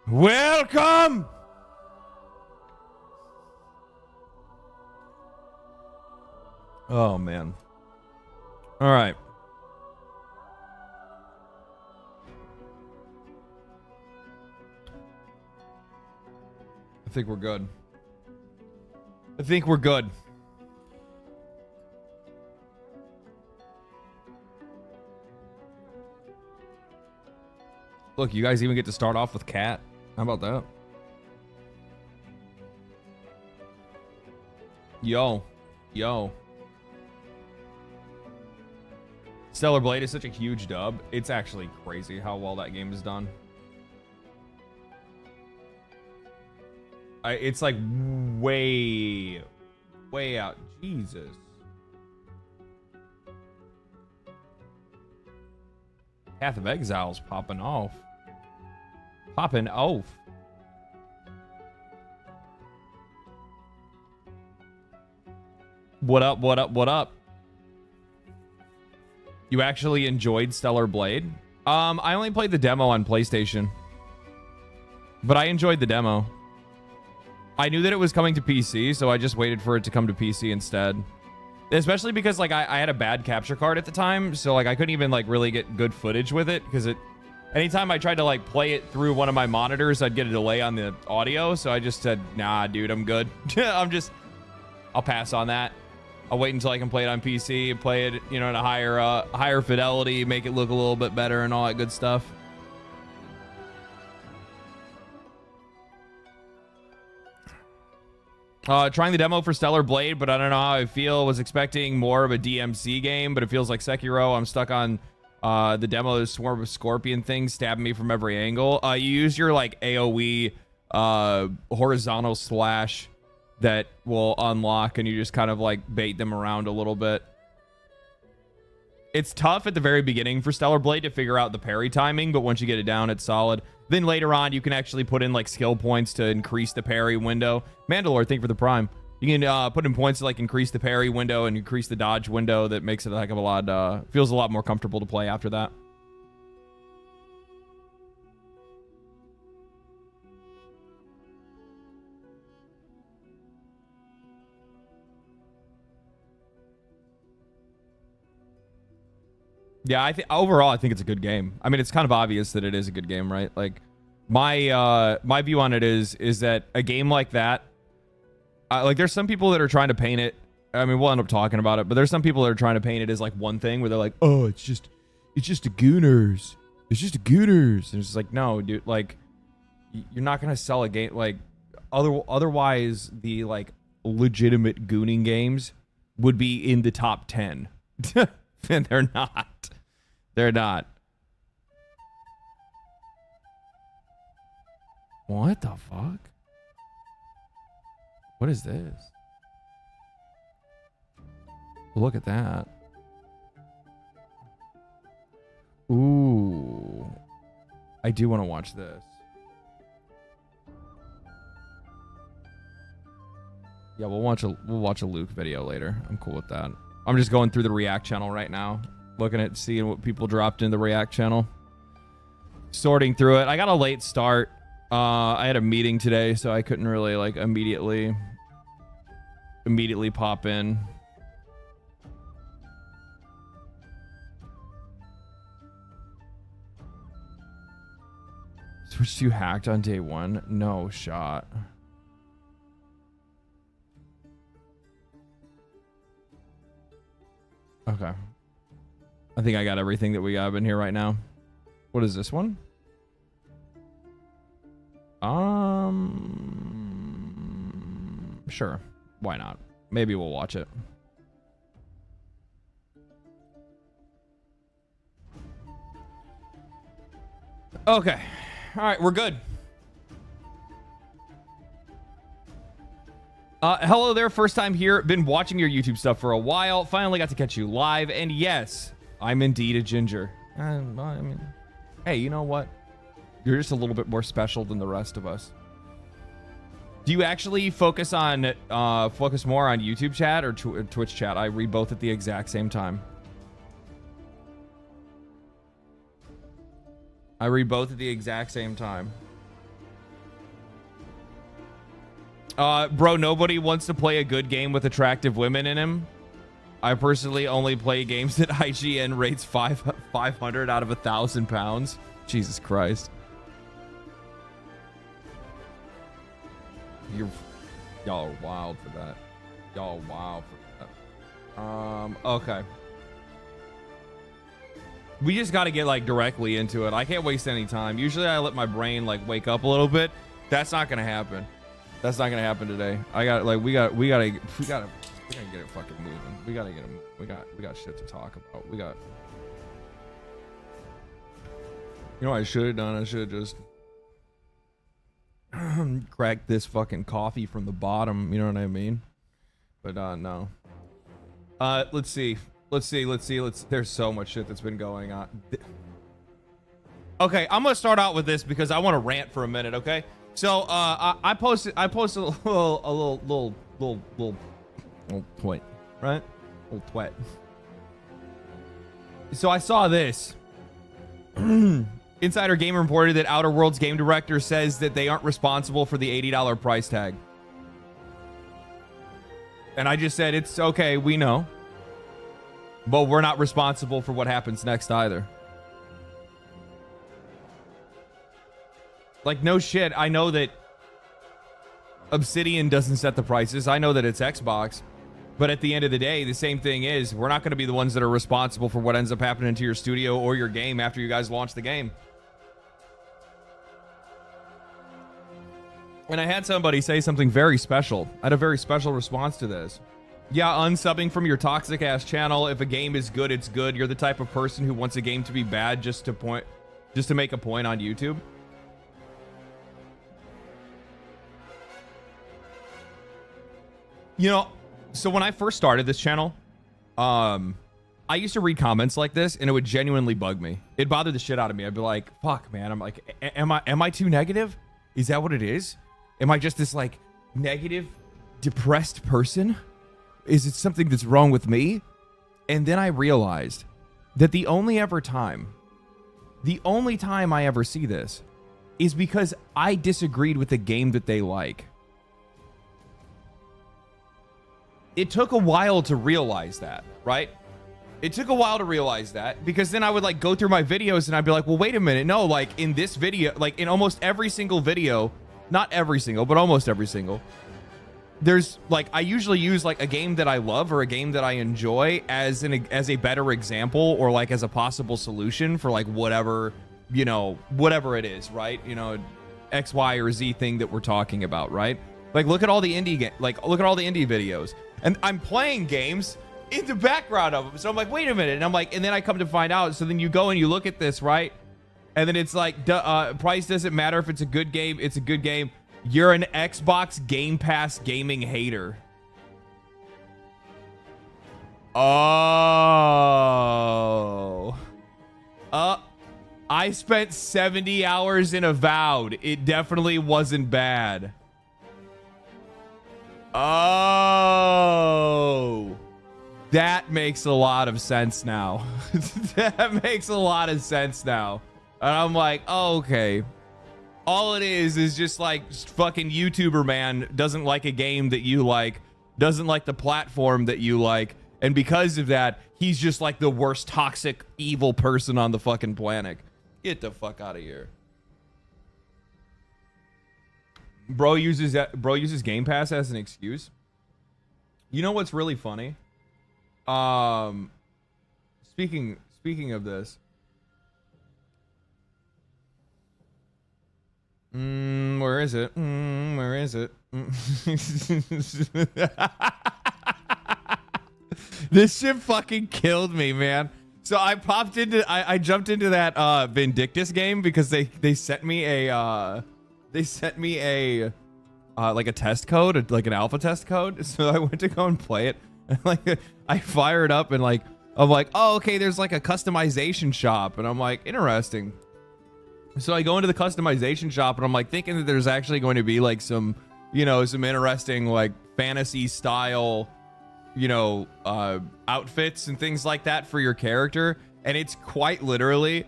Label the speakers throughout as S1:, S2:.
S1: Welcome! Oh, man. All right. I think we're good. I think we're good. Look, you guys even get to start off with Cat. How about that? Yo. Stellar Blade is such a huge dub. It's actually crazy how well that game is done. It's like way out. Jesus. Path of Exile's popping off. What up? You actually enjoyed Stellar Blade? I only played the demo on PlayStation. But I enjoyed the demo. I knew that it was coming to PC, so I just waited for it to come to PC instead. Especially because like I had a bad capture card at the time, so like I couldn't even like really get good footage with it because anytime I tried to like play it through one of my monitors, I'd get a delay on the audio, so I just said, "Nah, dude, I'm good." I'll pass on that. I'll wait until I can play it on PC and play it, you know, in a higher fidelity, make it look a little bit better and all that good stuff. Trying the demo for Stellar Blade, but I don't know how I feel. Was expecting more of a DMC game, but it feels like Sekiro. I'm stuck on the demo. There's a swarm of scorpion things stabbing me from every angle. You use your like AoE horizontal slash that will unlock, and you just kind of like bait them around a little bit. It's tough at the very beginning for Stellar Blade to figure out the parry timing, but once you get it down, it's solid. Then later on, you can actually put in like skill points to increase the parry window. Mandalore, thank you for the prime. You can put in points to like increase the parry window and increase the dodge window. That makes it a heck of a lot, feels a lot more comfortable to play after that. Yeah, overall, I think it's a good game. I mean, it's kind of obvious that it is a good game, right? Like, my view on it is that a game like that, like, there's some people that are trying to paint it. I mean, we'll end up talking about it, but there's some people that are trying to paint it as like one thing where they're like, oh, it's just a Gooners. It's just a Gooners. And it's just like, no, dude, like, you're not gonna sell a game like otherwise the like legitimate gooning games would be in the top 10. And they're not. They're not. What the fuck? What is this? Look at that. Ooh. I do want to watch this. Yeah, we'll watch a Luke video later. I'm cool with that. I'm just going through the React channel right now, looking at seeing what people dropped in the React channel, sorting through it. I got a late start. I had a meeting today, so I couldn't really like immediately pop in. Switch to hacked on day one? No shot. Okay. I think I got everything that we got in here right now. What is this one? Sure. Why not? Maybe we'll watch it. Okay. All right, we're good. Hello there, first time here. Been watching your YouTube stuff for a while. Finally got to catch you live. And yes, I'm indeed a ginger. I mean, hey, you know what? You're just a little bit more special than the rest of us. Do you actually focus more on YouTube chat or Twitch chat? I read both at the exact same time. I read both at the exact same time. Bro, nobody wants to play a good game with attractive women in him. I personally only play games that IGN rates 500 out of 1,000 pounds. Jesus Christ. Y'all are wild for that. Y'all are wild for that. Okay. We just got to get like directly into it. I can't waste any time. Usually I let my brain like wake up a little bit. That's not going to happen. That's not going to happen today. I got like, we got to get it fucking moving. We got to get him. We got shit to talk about. You know what I should have done? I should have just cracked this fucking coffee from the bottom. You know what I mean? But no. Let's see. There's so much shit that's been going on. Okay, I'm gonna start out with this because I want to rant for a minute. Okay, so I posted a little twit, right? Little twit. So I saw this. Insider Gamer reported that Outer Worlds game director says that they aren't responsible for the $80 price tag. And I just said, it's okay, we know. But we're not responsible for what happens next either. Like, no shit, I know that Obsidian doesn't set the prices. I know that it's Xbox. But at the end of the day, the same thing is, we're not going to be the ones that are responsible for what ends up happening to your studio or your game after you guys launch the game. And I had somebody say something very special. I had a very special response to this. Yeah, unsubbing from your toxic ass channel. If a game is good, it's good. You're the type of person who wants a game to be bad just to make a point on YouTube. You know, so when I first started this channel, I used to read comments like this and it would genuinely bug me. It bothered the shit out of me. I'd be like, fuck, man. I'm like, am I too negative? Is that what it is? Am I just this like negative, depressed person? Is it something that's wrong with me? And then I realized that the only time I ever see this is because I disagreed with the game that they like. It took a while to realize that, right? It took a while to realize that because then I would like go through my videos and I'd be like, well, wait a minute. No, like in this video, like in almost every single video, not every single, but almost every single, there's like, I usually use like a game that I love or a game that I enjoy as a better example or like as a possible solution for like whatever, you know, whatever it is, right? You know, X, Y, or Z thing that we're talking about, right? Like look at all the indie videos. And I'm playing games in the background of them. So I'm like, wait a minute. And I'm like, and then I come to find out. So then you go and you look at this, right? And then it's like, price doesn't matter if it's a good game. It's a good game. You're an Xbox Game Pass gaming hater. Oh. I spent 70 hours in Avowed. It definitely wasn't bad. Oh. That makes a lot of sense now. That makes a lot of sense now. And I'm like, oh, okay. All it is just like fucking YouTuber man doesn't like a game that you like, doesn't like the platform that you like. And because of that, he's just like the worst toxic, evil person on the fucking planet. Get the fuck out of here. Bro uses Game Pass as an excuse. You know what's really funny? Speaking of this. Where is it? Where is it? This shit fucking killed me, man. So I jumped into that Vindictus game because they sent me a like a test code, like an alpha test code. So I went to go and play it. And like I fire it up and like I'm like, oh, okay, there's like a customization shop, and I'm like, interesting. So I go into the customization shop and I'm like thinking that there's actually going to be like some, you know, some interesting like fantasy style, you know, outfits and things like that for your character. And it quite literally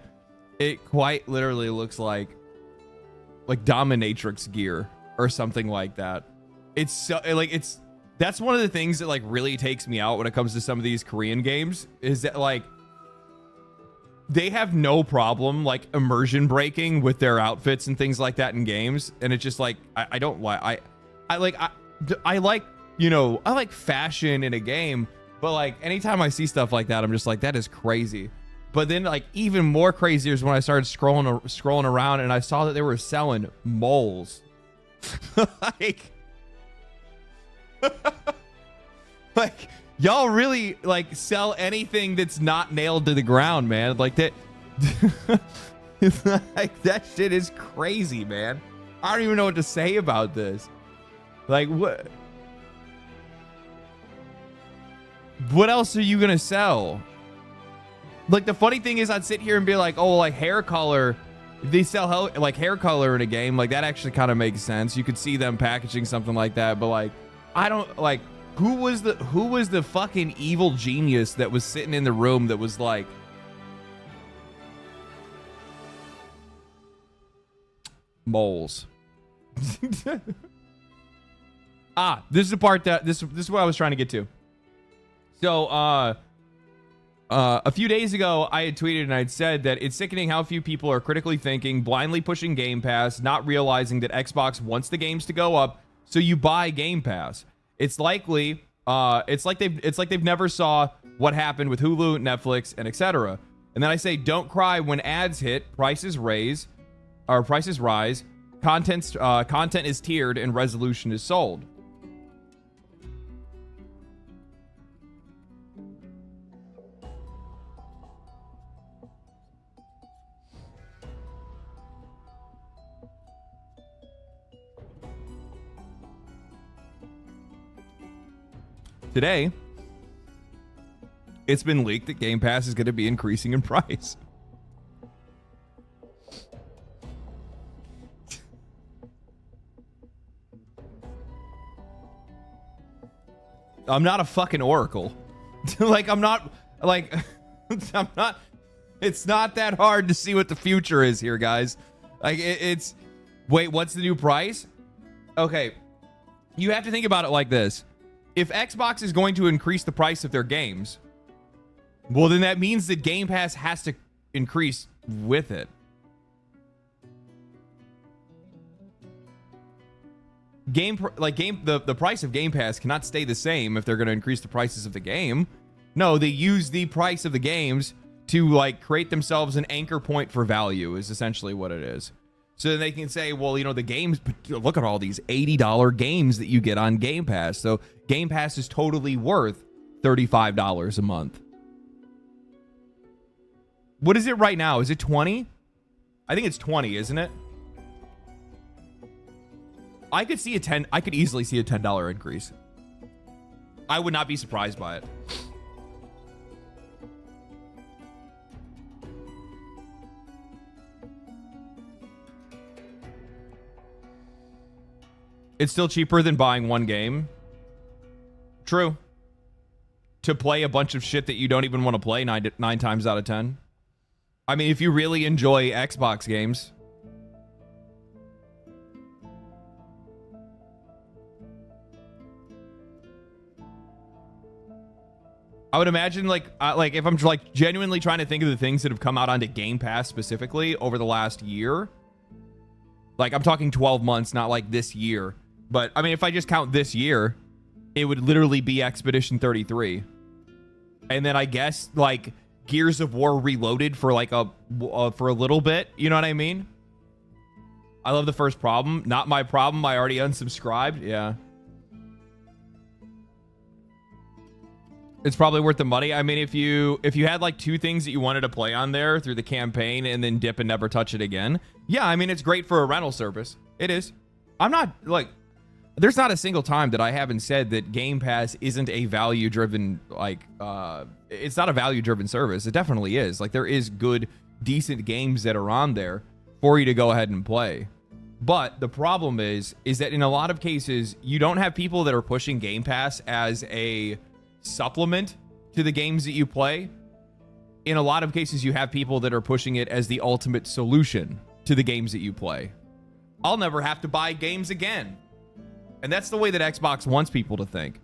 S1: looks like dominatrix gear or something like that. It's so like that's one of the things that like really takes me out when it comes to some of these Korean games is that like they have no problem like immersion breaking with their outfits and things like that in games, and it's just like I don't like I like, you know, I like fashion in a game, but like anytime I see stuff like that, I'm just like, that is crazy. But then like even more crazier is when I started scrolling around and I saw that they were selling moles. like like y'all really like sell anything that's not nailed to the ground, man. Like that like that shit is crazy, man. I don't even know what to say about this. Like what else are you gonna sell? Like the funny thing is I'd sit here and be like, oh, like hair color, they sell like hair color in a game, like that actually kind of makes sense. You could see them packaging something like that, but like I don't like who was the fucking evil genius that was sitting in the room that was like moles. This is the part that this is what I was trying to get to. So a few days ago, I had tweeted and I'd said that it's sickening how few people are critically thinking, blindly pushing Game Pass, not realizing that Xbox wants the games to go up, so you buy Game Pass. It's likely, it's like they've never saw what happened with Hulu, Netflix, and etc. And then I say, don't cry when ads hit, prices rise, content is tiered, and resolution is sold. Today, it's been leaked that Game Pass is going to be increasing in price. I'm not a fucking oracle. Like, I'm not, it's not that hard to see what the future is here, guys. Like, it's, wait, what's the new price? Okay, you have to think about it like this. If Xbox is going to increase the price of their games, well, then that means that Game Pass has to increase with it. The price of Game Pass cannot stay the same if they're going to increase the prices of the game. No, they use the price of the games to like create themselves an anchor point for value is essentially what it is. So they can say, well, you know, the games, look at all these $80 games that you get on Game Pass. So Game Pass is totally worth $35 a month. What is it right now? Is it 20? I think it's 20, isn't it? I could easily see a $10 increase. I would not be surprised by it. It's still cheaper than buying one game. True. To play a bunch of shit that you don't even want to play nine times out of 10. I mean, if you really enjoy Xbox games. I would imagine like if I'm like genuinely trying to think of the things that have come out onto Game Pass specifically over the last year. Like I'm talking 12 months, not like this year. But I mean, if I just count this year, it would literally be Expedition 33. And then I guess like Gears of War Reloaded for like for a little bit. You know what I mean? I love the first problem. Not my problem. I already unsubscribed. Yeah. It's probably worth the money. I mean, if you had like two things that you wanted to play on there through the campaign and then dip and never touch it again. Yeah, I mean, it's great for a rental service. It is. I'm not like, there's not a single time that I haven't said that Game Pass isn't a value driven, like, it's not a value driven service. It definitely is. Like there is good, decent games that are on there for you to go ahead and play. But the problem is that in a lot of cases, you don't have people that are pushing Game Pass as a supplement to the games that you play. In a lot of cases, you have people that are pushing it as the ultimate solution to the games that you play. I'll never have to buy games again. And that's the way that Xbox wants people to think.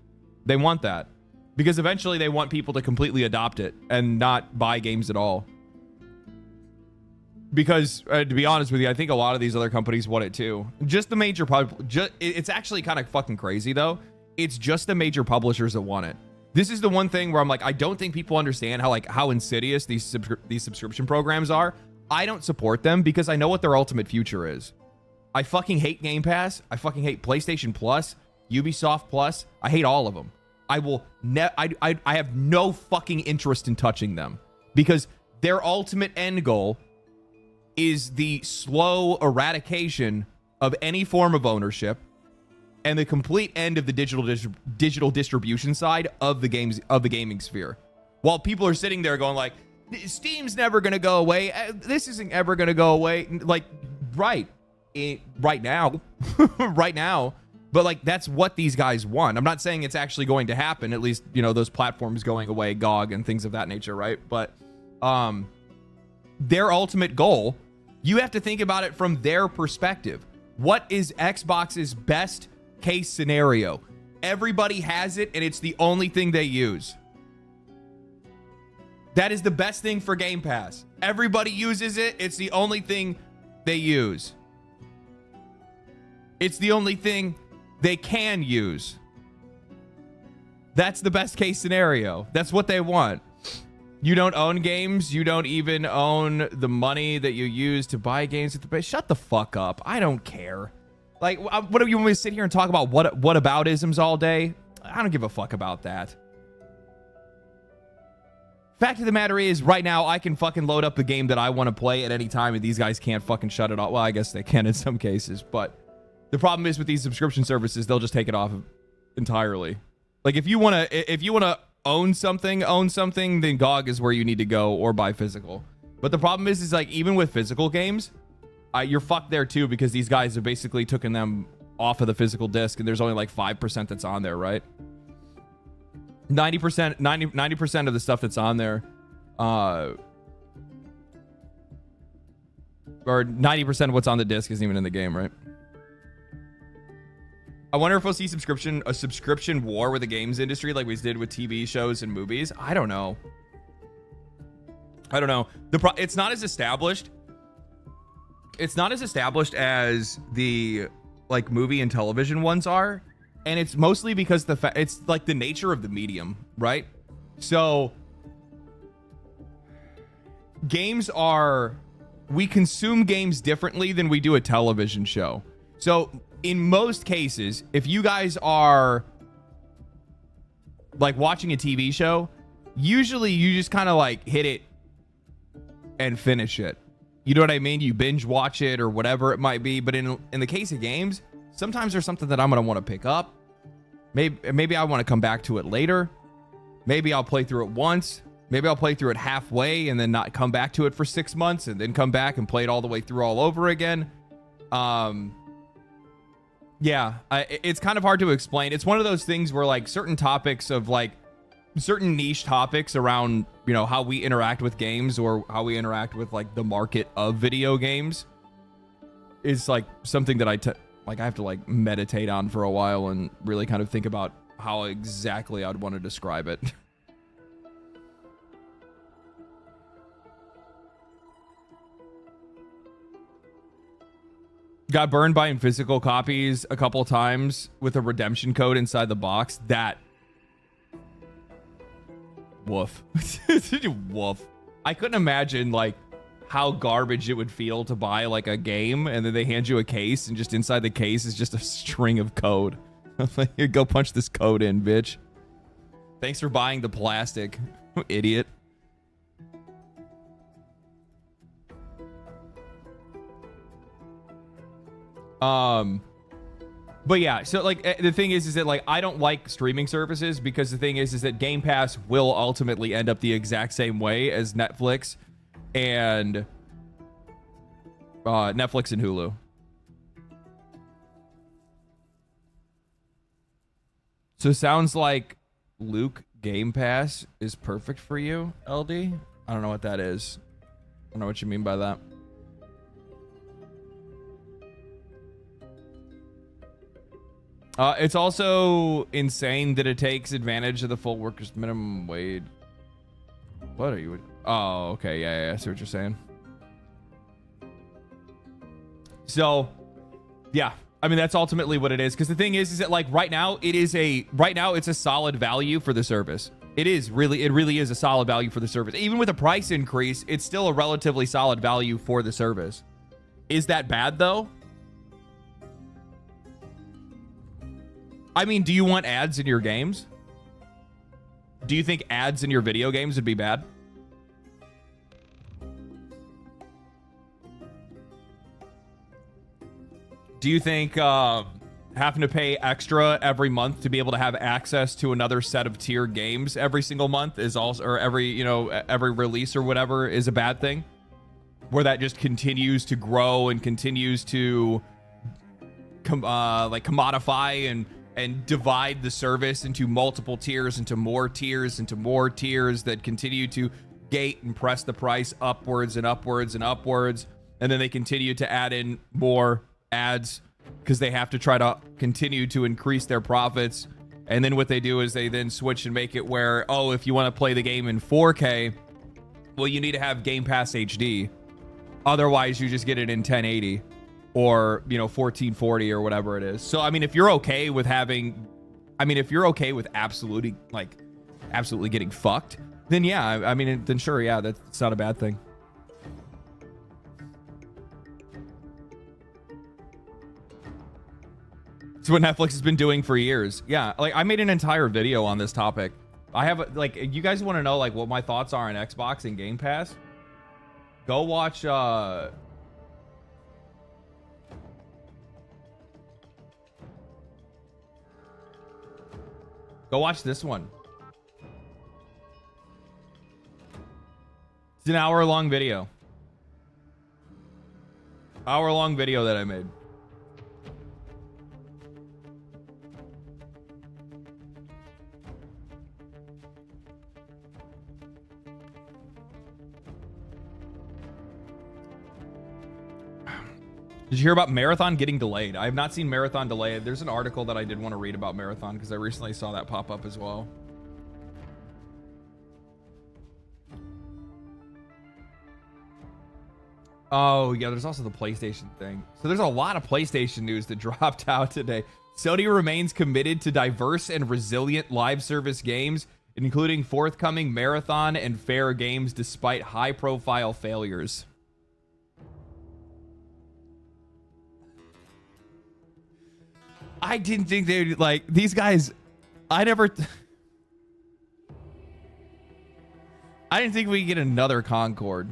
S1: They want that. Because eventually they want people to completely adopt it and not buy games at all. Because, to be honest with you, I think a lot of these other companies want it too. Just the major... It's actually kind of fucking crazy, though. It's just the major publishers that want it. This is the one thing where I'm like, I don't think people understand how insidious these subscription programs are. I don't support them because I know what their ultimate future is. I fucking hate Game Pass. I fucking hate PlayStation Plus, Ubisoft Plus. I hate all of them. I will I have no fucking interest in touching them because their ultimate end goal is the slow eradication of any form of ownership and the complete end of the digital distribution side of the gaming sphere. While people are sitting there going like, Steam's never going to go away. This isn't ever going to go away. Like, right now, right now. But like, that's what these guys want. I'm not saying it's actually going to happen. At least, you know, those platforms going away, GOG and things of that nature, right? But their ultimate goal, you have to think about it from their perspective. What is Xbox's best case scenario? Everybody has it, and it's the only thing they use. That is the best thing for Game Pass. Everybody uses it. It's the only thing they use. It's the only thing they can use. That's the best case scenario. That's what they want. You don't own games. You don't even own the money that you use to buy games at the base. Shut the fuck up. I don't care. Like, what do you want me to sit here and talk about whataboutisms all day? I don't give a fuck about that. Fact of the matter is, right now, I can fucking load up the game that I want to play at any time, and these guys can't fucking shut it off. Well, I guess they can in some cases, but the problem is with these subscription services, they'll just take it off entirely. Like, if you want to own something, then GOG is where you need to go, or buy physical. But the problem is like, even with physical games, you're fucked there too, because these guys have basically taken them off of the physical disc, and there's only like 5% that's on there, right? 90% of the stuff that's on there, or 90% of what's on the disc isn't even in the game, right? I wonder if we'll see a subscription war with the games industry like we did with TV shows and movies. I don't know. It's not as established. It's not as established as the like movie and television ones are. And it's mostly because it's like the nature of the medium, right? So we consume games differently than we do a television show. So in most cases, if you guys are like watching a TV show, usually you just kind of like hit it and finish it. You know what I mean? You binge watch it or whatever it might be. But in the case of games, sometimes there's something that I'm going to want to pick up. Maybe I want to come back to it later. Maybe I'll play through it once. Maybe I'll play through it halfway and then not come back to it for 6 months and then come back and play it all the way through all over again. Yeah, it's kind of hard to explain. It's one of those things where like certain topics of like certain niche topics around, you know, how we interact with games or how we interact with like the market of video games is like something that I have to like meditate on for a while and really kind of think about how exactly I'd want to describe it. Got burned buying physical copies a couple times with a redemption code inside the box. That woof. Woof. I couldn't imagine like how garbage it would feel to buy like a game and then they hand you a case and just inside the case is just a string of code. Like, here, go punch this code in, bitch. Thanks for buying the plastic, idiot. But yeah, so like the thing is that like I don't like streaming services because the thing is that Game Pass will ultimately end up the exact same way as Netflix and Hulu. So sounds like Luke Game Pass is perfect for you, LD. I don't know what that is. I don't know what you mean by that. It's also insane that it takes advantage of the full workers minimum wage. What are you? Oh, okay. Yeah, I see what you're saying. So, yeah. I mean, that's ultimately what it is. Because the thing is that like right now, it's a solid value for the service. It really is a solid value for the service. Even with a price increase, it's still a relatively solid value for the service. Is that bad though? I mean, do you want ads in your games? Do you think ads in your video games would be bad? Do you think having to pay extra every month to be able to have access to another set of tier games every single month is also, or every release or whatever is a bad thing? Where that just continues to grow and continues to commodify and divide the service into multiple tiers, into more tiers that continue to gate and press the price upwards and upwards and upwards. And then they continue to add in more ads because they have to try to continue to increase their profits. And then what they do is they then switch and make it where, oh, if you want to play the game in 4K, well, you need to have Game Pass HD. Otherwise, you just get it in 1080. Or, 1440 or whatever it is. So, I mean, if you're okay with absolutely getting fucked, then yeah, then sure, yeah, that's not a bad thing. It's what Netflix has been doing for years. Yeah, like I made an entire video on this topic. I have, like, you guys want to know, like, what my thoughts are on Xbox and Game Pass? Go watch, Go watch this one. It's an hour-long video. Hour-long video that I made. Did you hear about Marathon getting delayed? I have not seen Marathon delayed. There's an article that I did want to read about Marathon because I recently saw that pop up as well. Oh, yeah, there's also the PlayStation thing. So there's a lot of PlayStation news that dropped out today. Sony remains committed to diverse and resilient live service games, including forthcoming Marathon and Fair games despite high-profile failures. I didn't think they'd, like, these guys, I didn't think we'd get another Concord,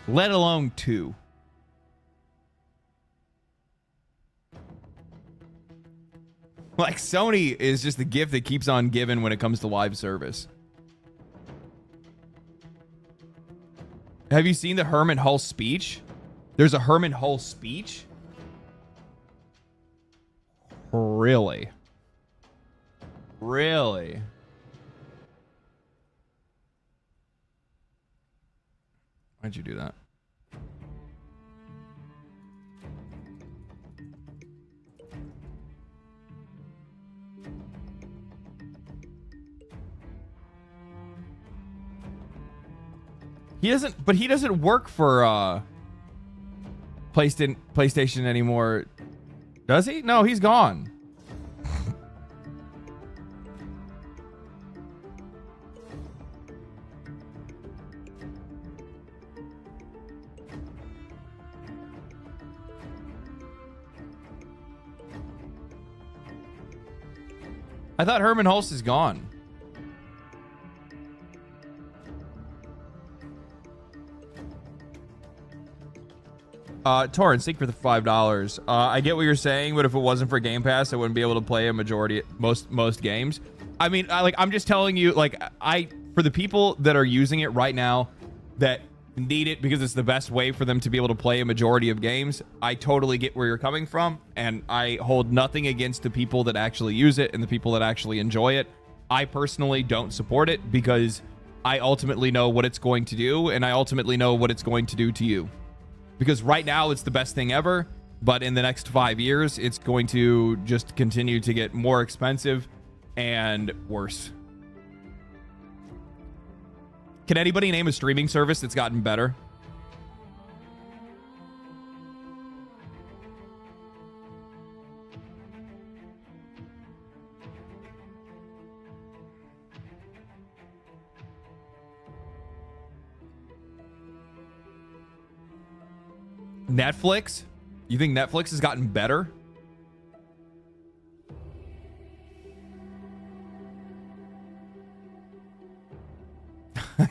S1: let alone 2. Like, Sony is just the gift that keeps on giving when it comes to live service. Have you seen the Herman Hull speech? There's a Herman Hull speech? Really? Really? Why'd you do that? He doesn't work for PlayStation anymore. Does he? No, he's gone. I thought Herman Hulst is gone. Torrent, thank you for the $5. I get what you're saying, but if it wasn't for Game Pass, I wouldn't be able to play a majority, most games. I mean, I'm just telling you, like, for the people that are using it right now, that need it because it's the best way for them to be able to play a majority of games, I totally get where you're coming from, and I hold nothing against the people that actually use it and the people that actually enjoy it. I personally don't support it because I ultimately know what it's going to do, and I ultimately know what it's going to do to you. Because right now it's the best thing ever, But in the next 5 years, it's going to just continue to get more expensive and worse. Can anybody name a streaming service that's gotten better? Netflix? You think Netflix has gotten better?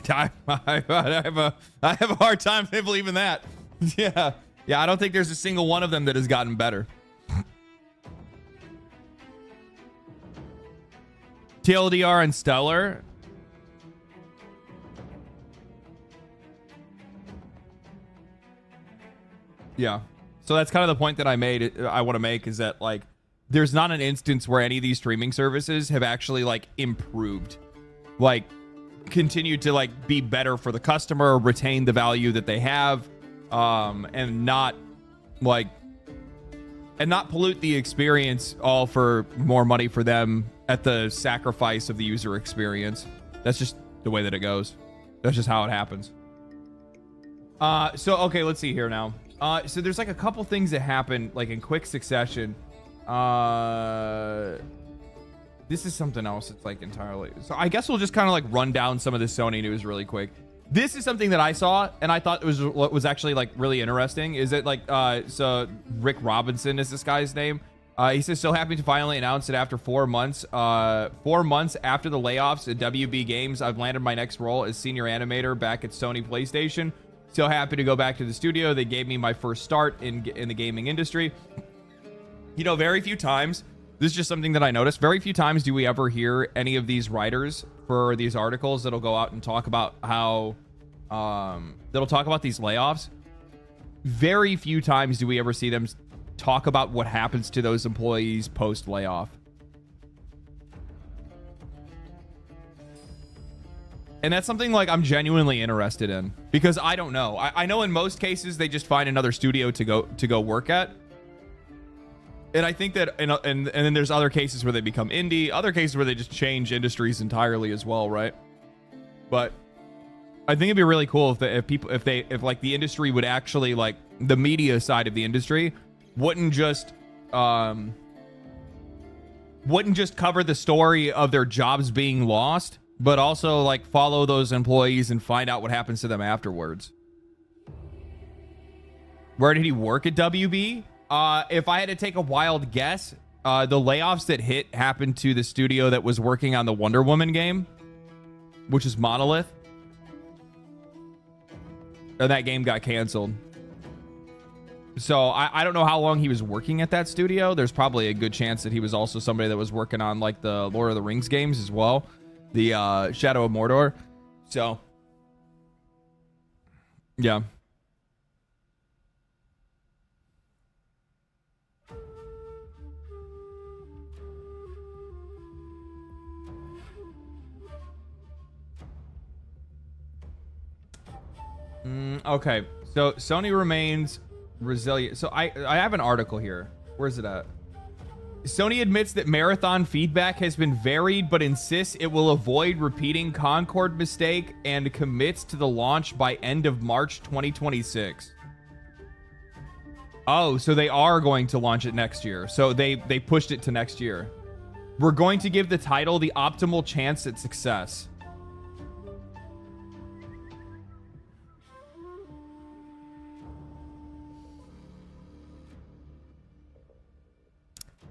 S1: I have a hard time believing that. Yeah. I don't think there's a single one of them that has gotten better. TLDR and Stellar. Yeah. So that's kind of the point that I want to make, is that like there's not an instance where any of these streaming services have actually like improved, like continued to like be better for the customer, retain the value that they have, and not pollute the experience all for more money for them at the sacrifice of the user experience. That's just the way that it goes. That's just how it happens. So okay, let's see here now. So there's like a couple things that happen like in quick succession. This is something else. It's like entirely. So I guess we'll just kind of like run down some of the Sony news really quick. This is something that I saw and I thought what was actually like really interesting is that like, so Rick Robinson is this guy's name. He says, so happy to finally announce that after 4 months after the layoffs at WB Games, I've landed my next role as senior animator back at Sony PlayStation. So happy to go back to the studio. They gave me my first start in the gaming industry. You know, very few times, this is just something that I noticed, very few times do we ever hear any of these writers for these articles that'll go out and talk about how, that'll talk about these layoffs. Very few times do we ever see them talk about what happens to those employees post layoff. And that's something like I'm genuinely interested in, because I don't know. I know in most cases they just find another studio to go work at. And I think that and then there's other cases where they become indie, other cases where they just change industries entirely as well, right? But I think it'd be really cool if like the industry would actually, like the media side of the industry wouldn't just cover the story of their jobs being lost, but also like follow those employees and find out what happens to them afterwards. Where did he work at WB? If I had to take a wild guess, the layoffs that happened to the studio that was working on the Wonder Woman game, which is Monolith. And that game got canceled. So I don't know how long he was working at that studio. There's probably a good chance that he was also somebody that was working on like the Lord of the Rings games as well. The Shadow of Mordor. So yeah. Okay, so Sony remains resilient. So I have an article here. Where's it at? Sony admits that marathon feedback has been varied, but insists it will avoid repeating Concord mistake and commits to the launch by end of March 2026. Oh, so they are going to launch it next year. So they pushed it to next year. We're going to give the title the optimal chance at success.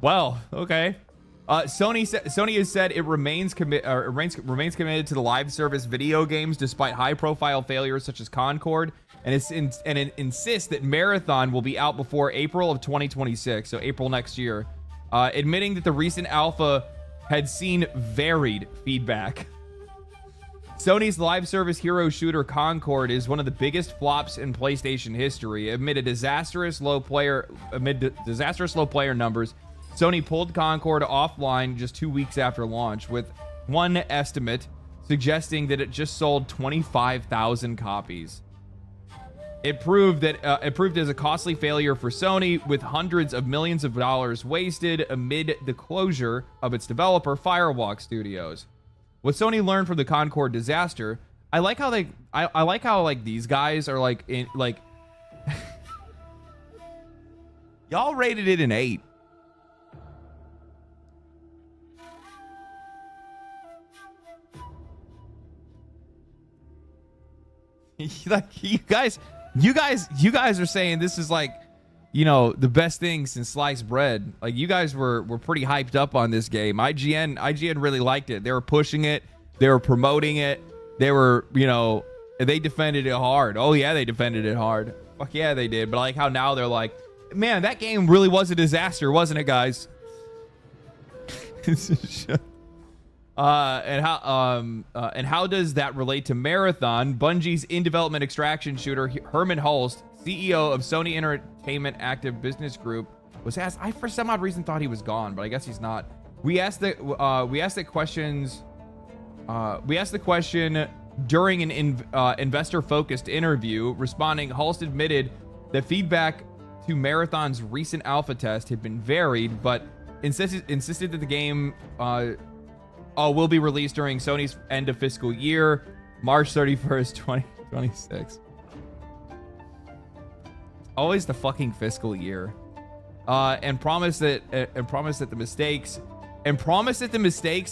S1: Well, okay. Sony has said it remains committed to the live service video games despite high-profile failures such as Concord, and it insists that Marathon will be out before April of 2026, so April next year, admitting that the recent alpha had seen varied feedback. Sony's live service hero shooter Concord is one of the biggest flops in PlayStation history. Amid disastrous low player numbers, Sony pulled Concord offline just 2 weeks after launch, with one estimate suggesting that it just sold 25,000 copies. It proved as a costly failure for Sony, with hundreds of millions of dollars wasted amid the closure of its developer, Firewalk Studios. What Sony learned from the Concord disaster, I like how like these guys are like in like y'all rated it an 8. Like you guys are saying this is like, you know, the best thing since sliced bread. Like you guys were pretty hyped up on this game. IGN really liked it. They were pushing it. They were promoting it. They were, you know, they defended it hard. Oh yeah, they defended it hard. Fuck yeah, they did. But I like how now they're like, man, that game really was a disaster, wasn't it, guys? And how does that relate to Marathon? Bungie's in-development extraction shooter Herman Hulst, CEO of Sony Entertainment Active Business Group, was asked. I for some odd reason thought he was gone, but I guess he's not. We asked the question during an investor-focused interview. Responding, Hulst admitted that feedback to Marathon's recent alpha test had been varied, but insisted that the game will be released during Sony's end of fiscal year, March 31st, 2026. Always the fucking fiscal year. And promised that the mistakes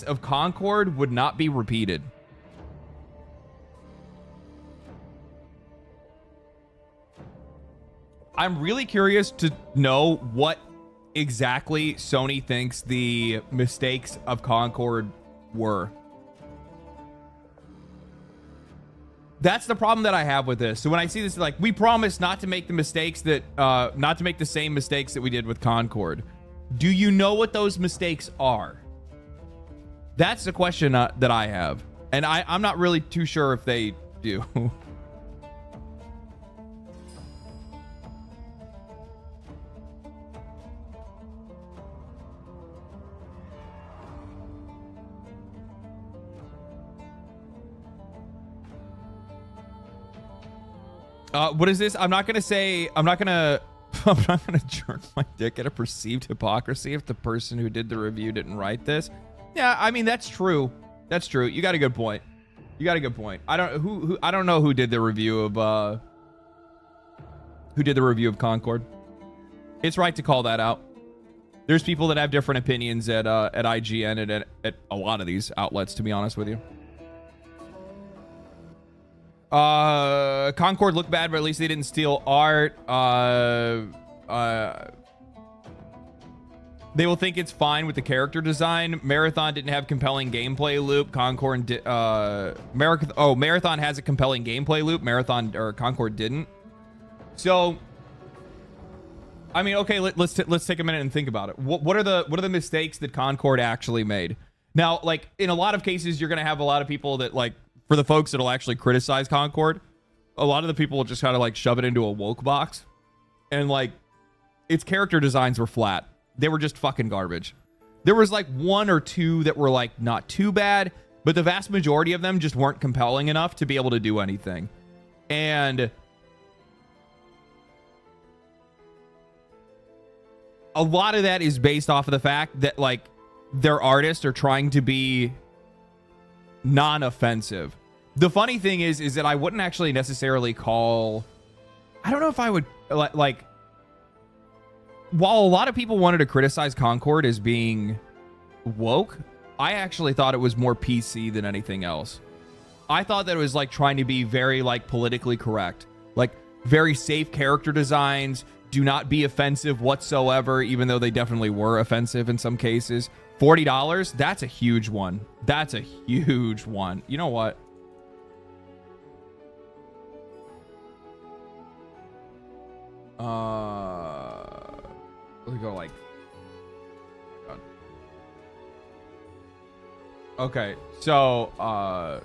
S1: of Concord would not be repeated. I'm really curious to know what exactly Sony thinks the mistakes of Concord were. That's the problem that I have with this. So when I see this, like, we promise not to make the mistakes that not to make the same mistakes that we did with Concord. Do you know what those mistakes are? That's the question that I have, and I'm not really too sure if they do. What is this? I'm not gonna jerk my dick at a perceived hypocrisy if the person who did the review didn't write this. Yeah, I mean, that's true. That's true. You got a good point. I don't know who did the review of Concord. It's right to call that out. There's people that have different opinions at IGN and at a lot of these outlets, to be honest with you. Concord looked bad, but at least they didn't steal art. They will think it's fine with the character design. Marathon didn't have compelling gameplay loop. Concord Marathon has a compelling gameplay loop. Concord didn't. So, I mean, okay, let's take a minute and think about it. What are the mistakes that Concord actually made? Now, like, in a lot of cases, you're gonna have a lot of people that, like, for the folks that'll actually criticize Concord, a lot of the people will just kind of like shove it into a woke box, and like, its character designs were flat. They were just fucking garbage. There was like one or two that were like not too bad, but the vast majority of them just weren't compelling enough to be able to do anything. And a lot of that is based off of the fact that like their artists are trying to be non-offensive. The funny thing is that I wouldn't actually necessarily call, I don't know if I would like, while a lot of people wanted to criticize Concord as being woke, I actually thought it was more PC than anything else. I thought that it was like trying to be very like politically correct, like very safe character designs, do not be offensive whatsoever, even though they definitely were offensive in some cases. $40, that's a huge one. That's a huge one. You know what? Let's go like, oh, okay, so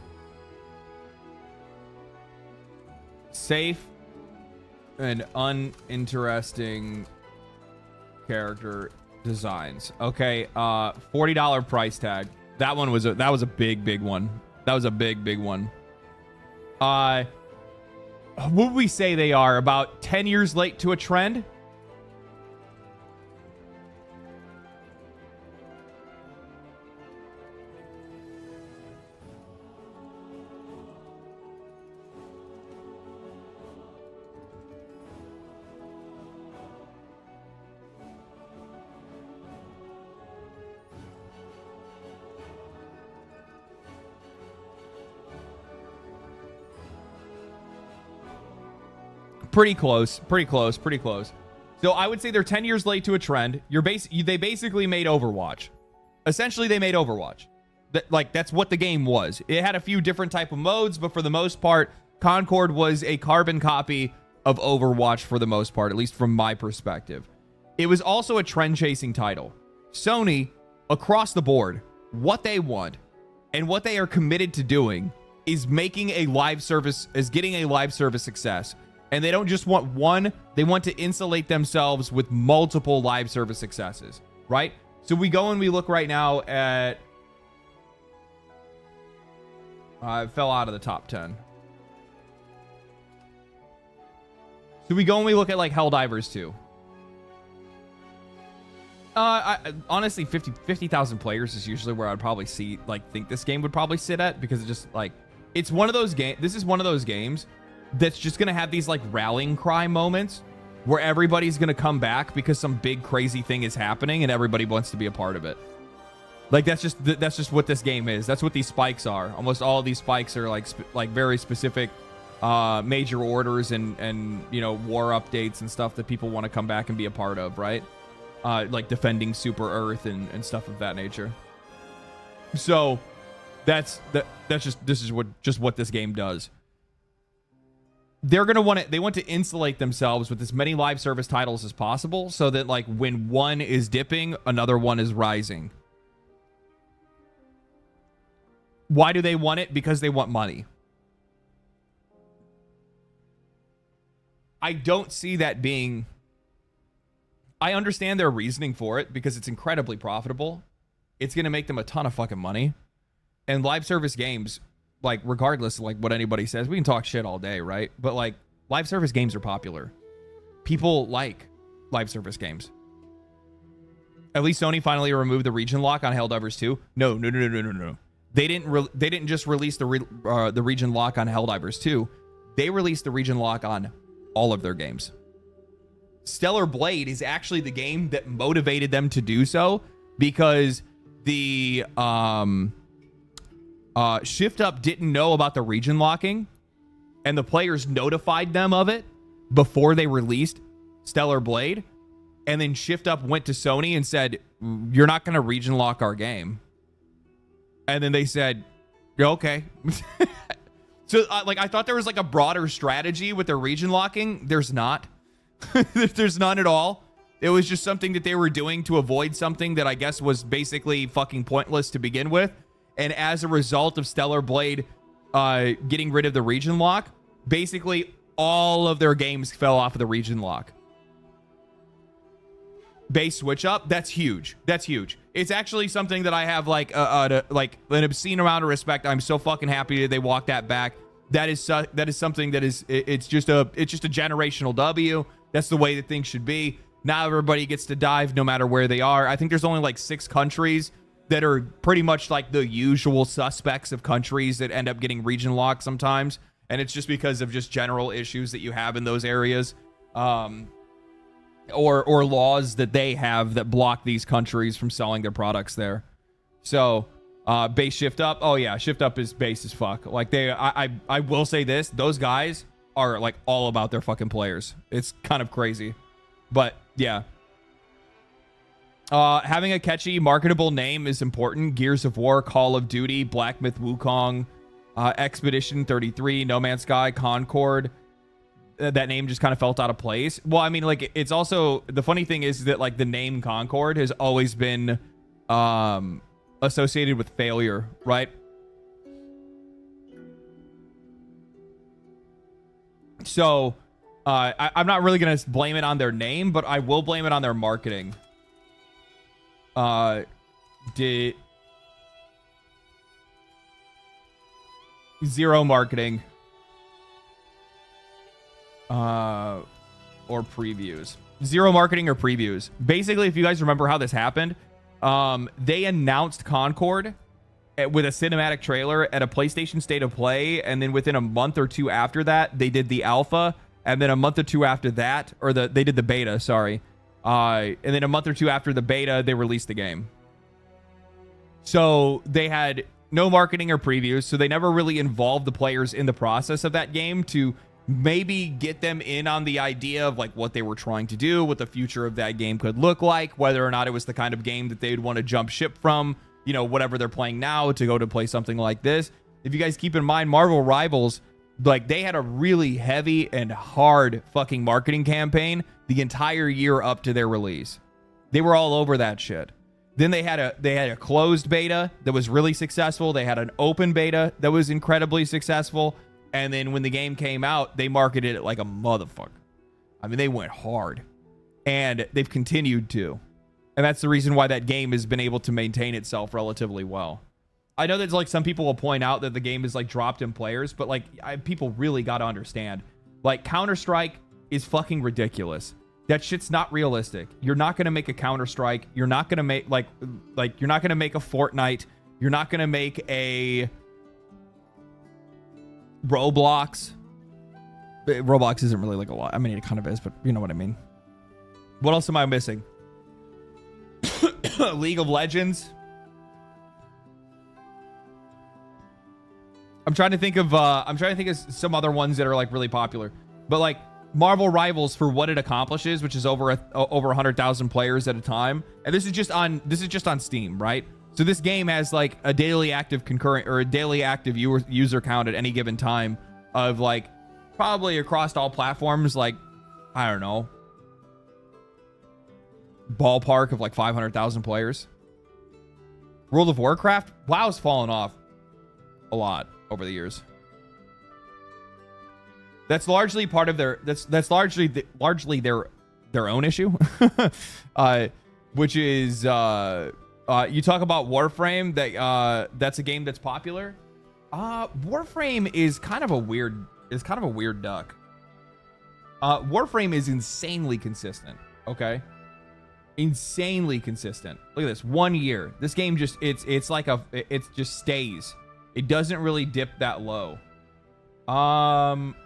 S1: safe and uninteresting character designs. Okay, $40 price tag. That was a big one. That was a big one. what would we say they are? About 10 years late to a trend? Pretty close. So I would say they're 10 years late to a trend. They basically made Overwatch. Essentially, they made Overwatch. That's what the game was. It had a few different type of modes, but for the most part, Concord was a carbon copy of Overwatch for the most part, at least from my perspective. It was also a trend-chasing title. Sony, across the board, what they want and what they are committed to doing is getting a live service success. And they don't just want one, they want to insulate themselves with multiple live service successes, right? So we go and we look right now at... it fell out of the top 10. So we go and we look at like Helldivers 2. Honestly, 50,000 players is usually where I'd probably think this game would probably sit at, because it just like, it's one of those games. This is one of those games that's just going to have these like rallying cry moments where everybody's going to come back because some big crazy thing is happening and everybody wants to be a part of it. Like that's just what this game is. That's what these spikes are. Almost all of these spikes are like very specific major orders and you know, war updates and stuff that people want to come back and be a part of, right? Like defending Super Earth and stuff of that nature. So this is what this game does. They're going to they want to insulate themselves with as many live service titles as possible so that like when one is dipping, another one is rising. Why do they want it? Because they want money. I don't see that being... I understand their reasoning for it because it's incredibly profitable. It's going to make them a ton of fucking money. And live service games, like regardless of like what anybody says, we can talk shit all day, right? But like live service games are popular. People like live service games. At least Sony finally removed the region lock on Helldivers 2. No. They didn't just release the region lock on Helldivers 2. They released the region lock on all of their games. Stellar Blade is actually the game that motivated them to do so, because the Shift Up didn't know about the region locking, and the players notified them of it before they released Stellar Blade, and then Shift Up went to Sony and said, "You're not going to region lock our game." And then they said, "Okay." So like I thought there was like a broader strategy with their region locking. There's not. There's none at all. It was just something that they were doing to avoid something that I guess was basically fucking pointless to begin with. And as a result of Stellar Blade getting rid of the region lock, basically all of their games fell off of the region lock. Base switch up, that's huge. That's huge. It's actually something that I have like an obscene amount of respect. I'm so fucking happy that they walked that back. That is something that is it's just a generational W. That's the way that things should be. Now everybody gets to dive no matter where they are. I think there's only like 6 countries that are pretty much like the usual suspects of countries that end up getting region locked sometimes. And it's just because of just general issues that you have in those areas. Or laws that they have that block these countries from selling their products there. So base Shift Up. Oh yeah, Shift Up is base as fuck. Like I will say this, those guys are like all about their fucking players. It's kind of crazy. But yeah. Having a catchy, marketable name is important. Gears of War, Call of Duty, Black Myth Wukong, Expedition 33, No Man's Sky, Concord. That name just kind of felt out of place. Well, I mean, like, it's also... The funny thing is that, like, the name Concord has always been associated with failure, right? So, I'm not really going to blame it on their name, but I will blame it on their marketing. Zero marketing. or previews. Zero marketing or previews. Basically, if you guys remember how this happened, they announced Concord with a cinematic trailer at a PlayStation State of Play, and then within a month or two after that, they did the alpha, and then a month or two after that, or they did the beta, sorry. And then a month or two after the beta, they released the game. So they had no marketing or previews, so they never really involved the players in the process of that game to maybe get them in on the idea of like what they were trying to do, what the future of that game could look like, whether or not it was the kind of game that they'd want to jump ship from, you know, whatever they're playing now to go to play something like this. If you guys keep in mind, Marvel Rivals, like they had a really heavy and hard fucking marketing campaign the entire year up to their release. They were all over that shit. Then they had a closed beta that was really successful. They had an open beta that was incredibly successful. And then when the game came out, they marketed it like a motherfucker. I mean, they went hard. And they've continued to. And that's the reason why that game has been able to maintain itself relatively well. I know that like some people will point out that the game is like dropped in players, but like people really got to understand. Like Counter-Strike is fucking ridiculous. That shit's not realistic. You're not going to make a Counter-Strike. You're not going to make like you're not going to make a Fortnite. You're not going to make a Roblox. Roblox isn't really like a lot. I mean, it kind of is, but you know what I mean. What else am I missing? League of Legends. I'm trying to think of some other ones that are like really popular. But like Marvel Rivals, for what it accomplishes, which is over 100,000 players at a time, and this is just on Steam, right? So this game has like a daily active concurrent or a daily active user count at any given time of like probably across all platforms, like I don't know, ballpark of like 500,000 players. World of Warcraft, WoW's fallen off a lot over the years. That's largely part of their that's largely their own issue. Which is you talk about Warframe, that's a game that's popular. Warframe is kind of a weird duck. Warframe is insanely consistent, okay? Insanely consistent. Look at this. 1 year. This game just it just stays. It doesn't really dip that low.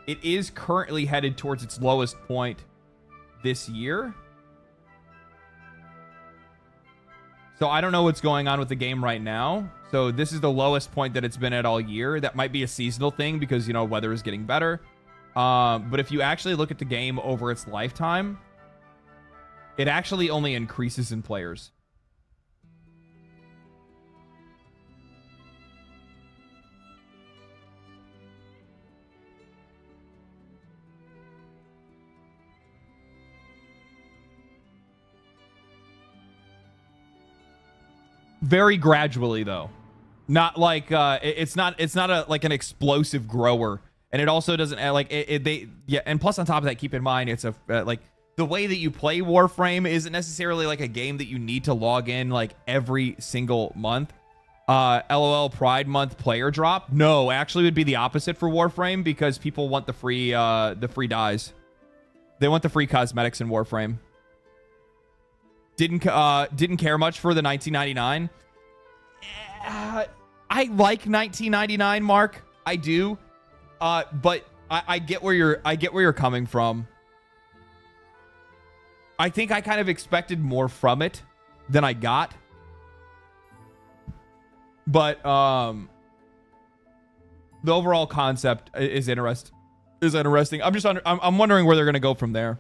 S1: It is currently headed towards its lowest point this year. So I don't know what's going on with the game right now. So this is the lowest point that it's been at all year. That might be a seasonal thing because, you know, weather is getting better. But if you actually look at the game over its lifetime, it actually only increases in players. Very gradually, though. Not like it's not like an explosive grower, and it also doesn't like and plus on top of that, keep in mind it's a like the way that you play Warframe isn't necessarily like a game that you need to log in like every single month. LOL Pride Month player drop. No, actually would be the opposite for Warframe because people want the free dyes. They want the free cosmetics in Warframe. Didn't care much for the 1999. I like 1999, Mark. I do. But I get where you're coming from. I think I kind of expected more from it than I got. But the overall concept is interesting. I'm wondering where they're going to go from there.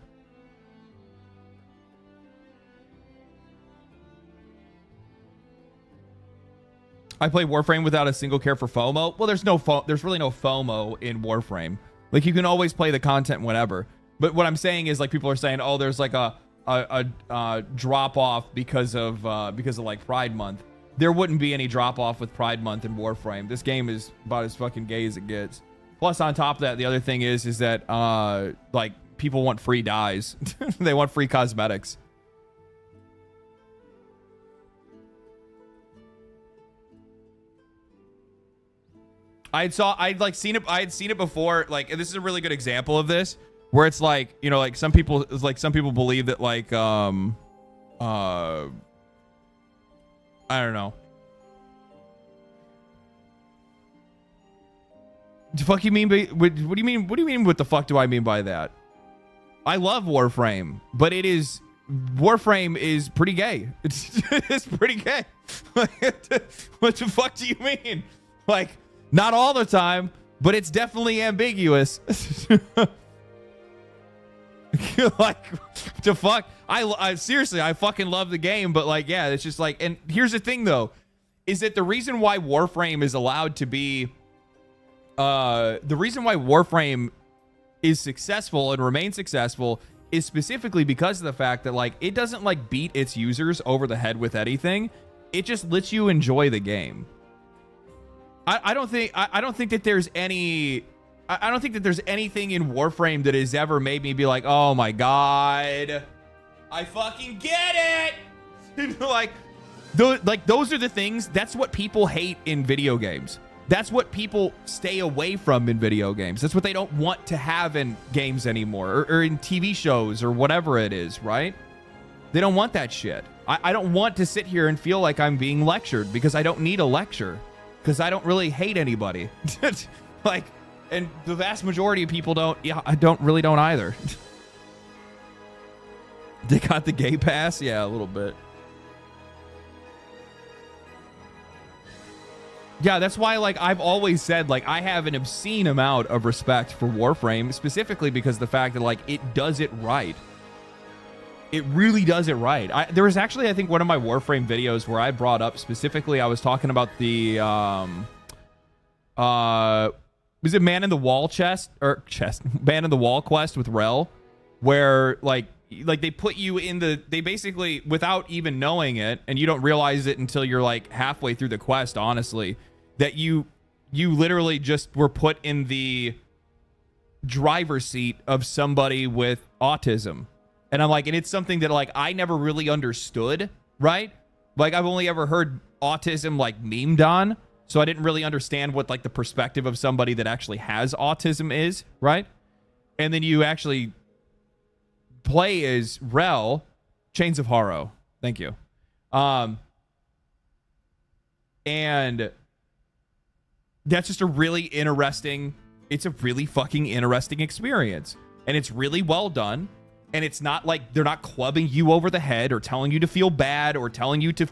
S1: I play Warframe without a single care for FOMO. Well, there's really no FOMO in Warframe. Like you can always play the content whenever. But what I'm saying is like people are saying, oh, there's like a drop off because of like Pride Month. There wouldn't be any drop off with Pride Month in Warframe. This game is about as fucking gay as it gets. Plus, on top of that, the other thing is that like people want free dyes. They want free cosmetics. I had seen it before. Like, and this is a really good example of this. where it's like, you know, like some people believe that like I don't know. The fuck you mean by, what do you mean? What do you mean? What the fuck do I mean by that? I love Warframe, but Warframe is pretty gay. It's pretty gay. What the fuck do you mean? Like, not all the time, but it's definitely ambiguous. Like, the fuck? I seriously, I fucking love the game, but like, yeah, it's just like, and here's the thing though, is that the reason why Warframe is allowed to be, the reason why Warframe is successful and remains successful is specifically because of the fact that like it doesn't like beat its users over the head with anything. It just lets you enjoy the game. I don't think that there's any. I don't think that there's anything in Warframe that has ever made me be like, oh my god, I fucking get it. like those are the things. That's what people hate in video games. That's what people stay away from in video games. That's what they don't want to have in games anymore, or in TV shows or whatever it is, right? They don't want that shit. I don't want to sit here and feel like I'm being lectured, because I don't need a lecture, because I don't really hate anybody. Like, and the vast majority of people don't. Yeah, I don't either. They got the gay pass? Yeah, a little bit. Yeah, that's why, like, I've always said, like, I have an obscene amount of respect for Warframe, specifically because of the fact that, like, it does it right. It really does it right. There was actually, I think, one of my Warframe videos where I brought up specifically, I was talking about the, was it Man in the Wall Man in the Wall quest with Rel, where, like they put you in they basically, without even knowing it, and you don't realize it until you're, like, halfway through the quest, honestly, that you literally just were put in the driver's seat of somebody with autism. And I'm like, and it's something that, like, I never really understood, right? Like, I've only ever heard autism, like, memed on, so I didn't really understand what, like, the perspective of somebody that actually has autism is, right? And then you actually play as Rel, Chains of Horror. Thank you. And that's just a really interesting, it's a really fucking interesting experience. And it's really well done. And it's not like they're not clubbing you over the head or telling you to feel bad or telling you to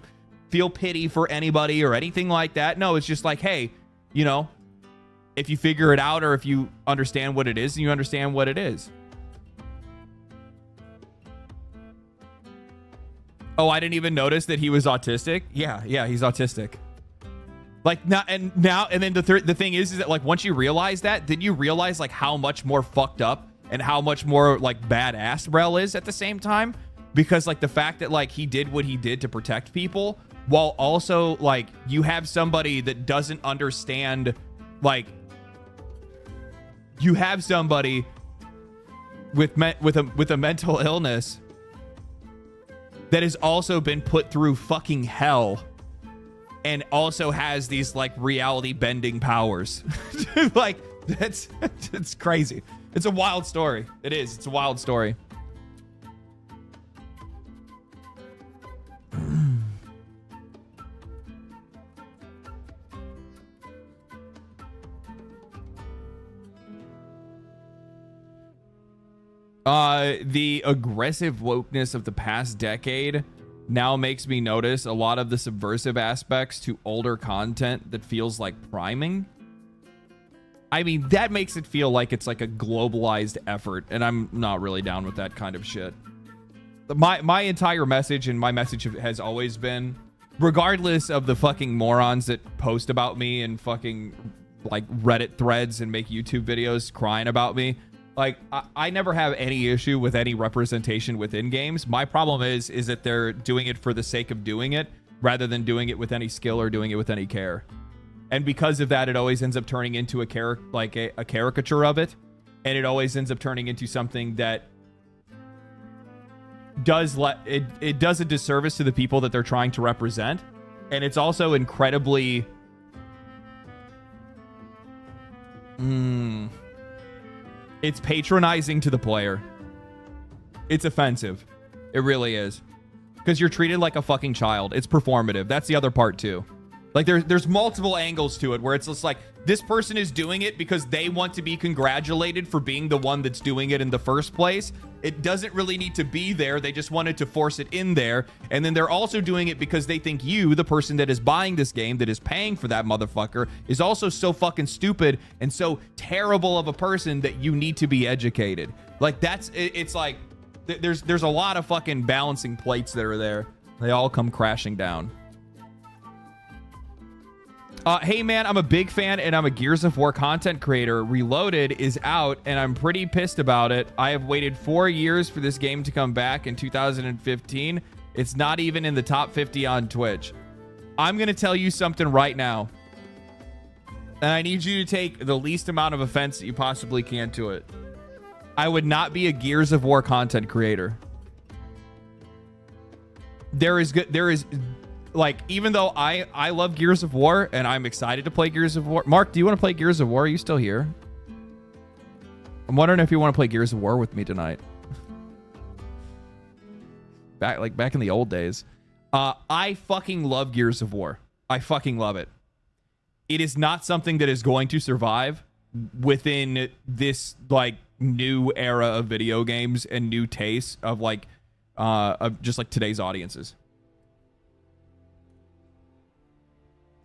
S1: feel pity for anybody or anything like that. No, it's just like, hey, you know, if you figure it out or if you understand what it is, then you understand what it is. Oh, I didn't even notice that he was autistic. Yeah, he's autistic. Like, now, and then the thing is that, like, once you realize that, then you realize, like, how much more fucked up and how much more, like, badass Rel is at the same time. Because, like, the fact that, like, he did what he did to protect people, while also, like, you have somebody that doesn't understand, like, you have somebody with a mental illness that has also been put through fucking hell and also has these, like, reality bending powers. Like, it's crazy. It's a wild story. It is. It's a wild story. The aggressive wokeness of the past decade now makes me notice a lot of the subversive aspects to older content that feels like priming. I mean, that makes it feel like it's like a globalized effort, and I'm not really down with that kind of shit. My entire message, and my message has always been, regardless of the fucking morons that post about me and fucking, like, Reddit threads and make YouTube videos crying about me, like, I never have any issue with any representation within games. My problem is that they're doing it for the sake of doing it, rather than doing it with any skill or doing it with any care. And because of that, it always ends up turning into a caricature of it, and it always ends up turning into something that does it does a disservice to the people that they're trying to represent, and it's also incredibly It's patronizing to the player. It's offensive. It really is. Because you're treated like a fucking child. It's performative. That's the other part too. Like there's multiple angles to it where it's just like this person is doing it because they want to be congratulated for being the one that's doing it in the first place. It doesn't really need to be there. They just wanted to force it in there. And then they're also doing it because they think you, the person that is buying this game, that is paying for that motherfucker, is also so fucking stupid and so terrible of a person that you need to be educated. Like it's like there's a lot of fucking balancing plates that are there. They all come crashing down. Hey man, I'm a big fan and I'm a Gears of War content creator. Reloaded is out and I'm pretty pissed about it. I have waited 4 years for this game to come back in 2015. It's not even in the top 50 on Twitch. I'm going to tell you something right now. And I need you to take the least amount of offense that you possibly can to it. I would not be a Gears of War content creator. There is like, even though I love Gears of War and I'm excited to play Gears of War. Mark, do you want to play Gears of War? Are you still here? I'm wondering if you want to play Gears of War with me tonight. Back in the old days. I fucking love Gears of War. I fucking love it. It is not something that is going to survive within this like new era of video games and new tastes of like of just like today's audiences.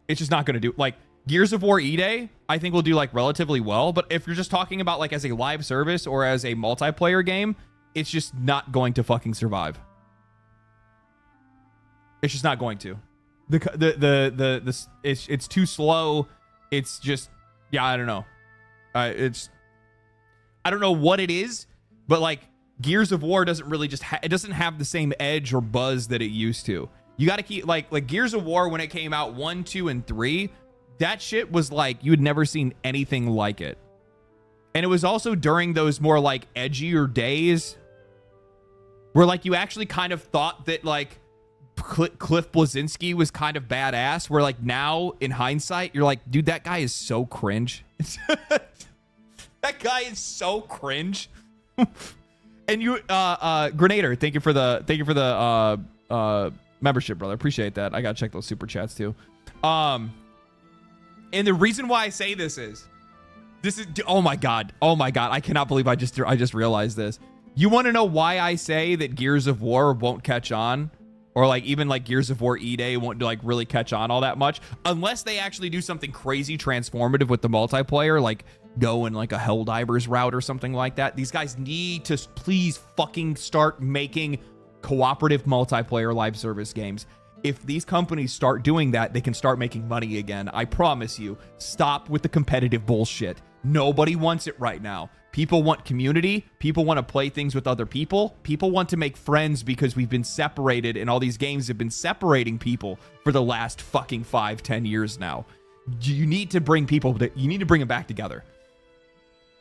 S1: It's just not going to do, like, Gears of War E-Day, I think will do, like, relatively well. But if you're just talking about, like, as a live service or as a multiplayer game, it's just not going to fucking survive. It's just not going to. It's too slow. It's just, yeah, I don't know. I don't know what it is, but, like, Gears of War doesn't really just, it doesn't have the same edge or buzz that it used to. You got to keep, like Gears of War, when it came out 1, 2, and 3, that shit was like, you had never seen anything like it. And it was also during those more like edgier days where like you actually kind of thought that like Cliff Bleszinski was kind of badass, where like now in hindsight, you're like, dude, that guy is so cringe. That guy is so cringe. And you, Grenader, thank you for the membership, brother. Appreciate that. I gotta check those super chats too. And the reason why I say this is oh my god, I cannot believe I just realized this. You want to know why I say that Gears of War won't catch on, or like even like Gears of War E-Day won't like really catch on all that much unless they actually do something crazy transformative with the multiplayer, like go in like a Helldivers route or something like that. These guys need to please fucking start making cooperative multiplayer live service games. If these companies start doing that, they can start making money again. I promise you. Stop with the competitive bullshit. Nobody wants it right now. People want community. People want to play things with other people. People want to make friends because we've been separated, and all these games have been separating people for the last fucking 5-10 years now. You need to bring people, you need to bring them back together.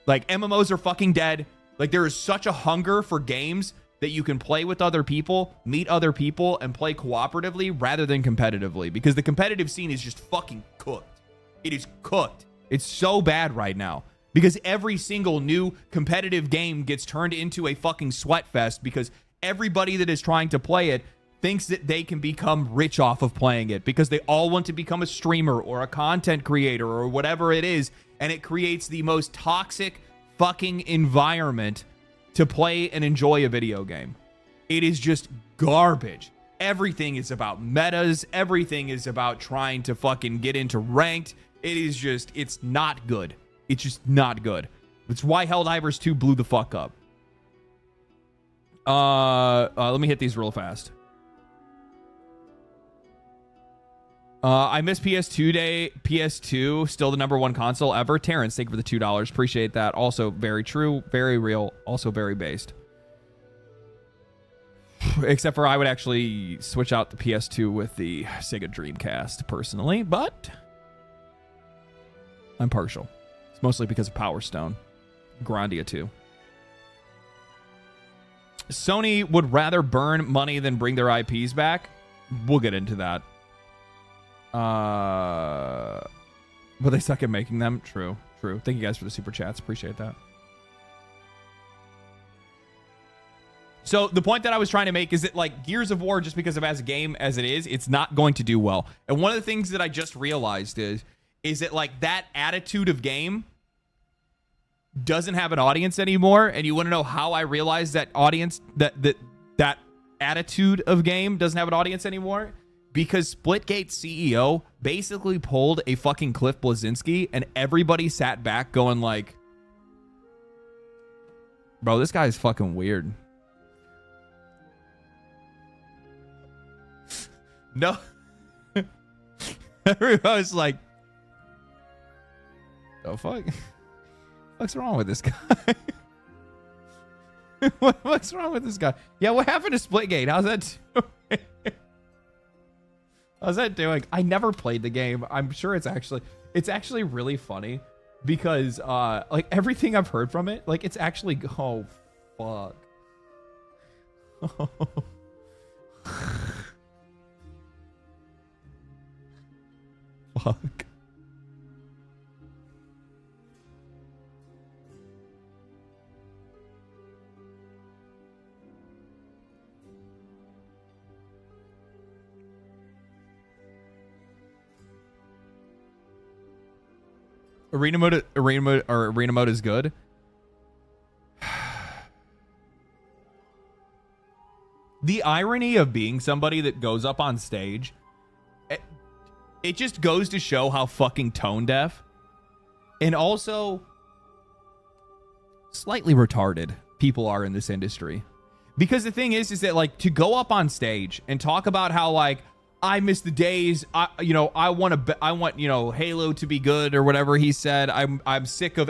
S1: Like, MMOs are fucking dead. Like, there is such a hunger for games that you can play with other people, meet other people, and play cooperatively rather than competitively, because the competitive scene is just fucking cooked. It is cooked. It's so bad right now because every single new competitive game gets turned into a fucking sweat fest because everybody that is trying to play it thinks that they can become rich off of playing it because they all want to become a streamer or a content creator or whatever it is, and it creates the most toxic fucking environment to play and enjoy a video game. It is just garbage. Everything is about metas. Everything is about trying to fucking get into ranked. It is just, it's not good. It's just not good. That's why Helldivers 2 blew the fuck up. Let me hit these real fast. I miss PS2 day. PS2, still the #1 console ever. Terrence, thank you for the $2. Appreciate that. Also very true, very real, also very based. Except for I would actually switch out the PS2 with the Sega Dreamcast personally, but I'm partial. It's mostly because of Power Stone. Grandia 2. Sony would rather burn money than bring their IPs back. We'll get into that. But they suck at making them. True. Thank you guys for the super chats. Appreciate that. So the point that I was trying to make is that like Gears of War, just because of as a game as it is, it's not going to do well. And one of the things that I just realized is that like that attitude of game doesn't have an audience anymore. And you want to know how I realized that audience, that attitude of game doesn't have an audience anymore? Because Splitgate CEO basically pulled a fucking Cliff Bleszinski and everybody sat back going like, bro, this guy's fucking weird. No. Everybody's like, oh fuck. What's wrong with this guy? What's wrong with this guy? Yeah, what happened to Splitgate? How's that doing? How's that doing? I never played the game. I'm sure it's actually really funny because like everything I've heard from it, like it's actually, oh fuck. Fuck. Arena mode is good. The irony of being somebody that goes up on stage, it just goes to show how fucking tone deaf and also slightly retarded people are in this industry. Because the thing is that like to go up on stage and talk about how like I miss the days, I want Halo to be good or whatever he said. I'm sick of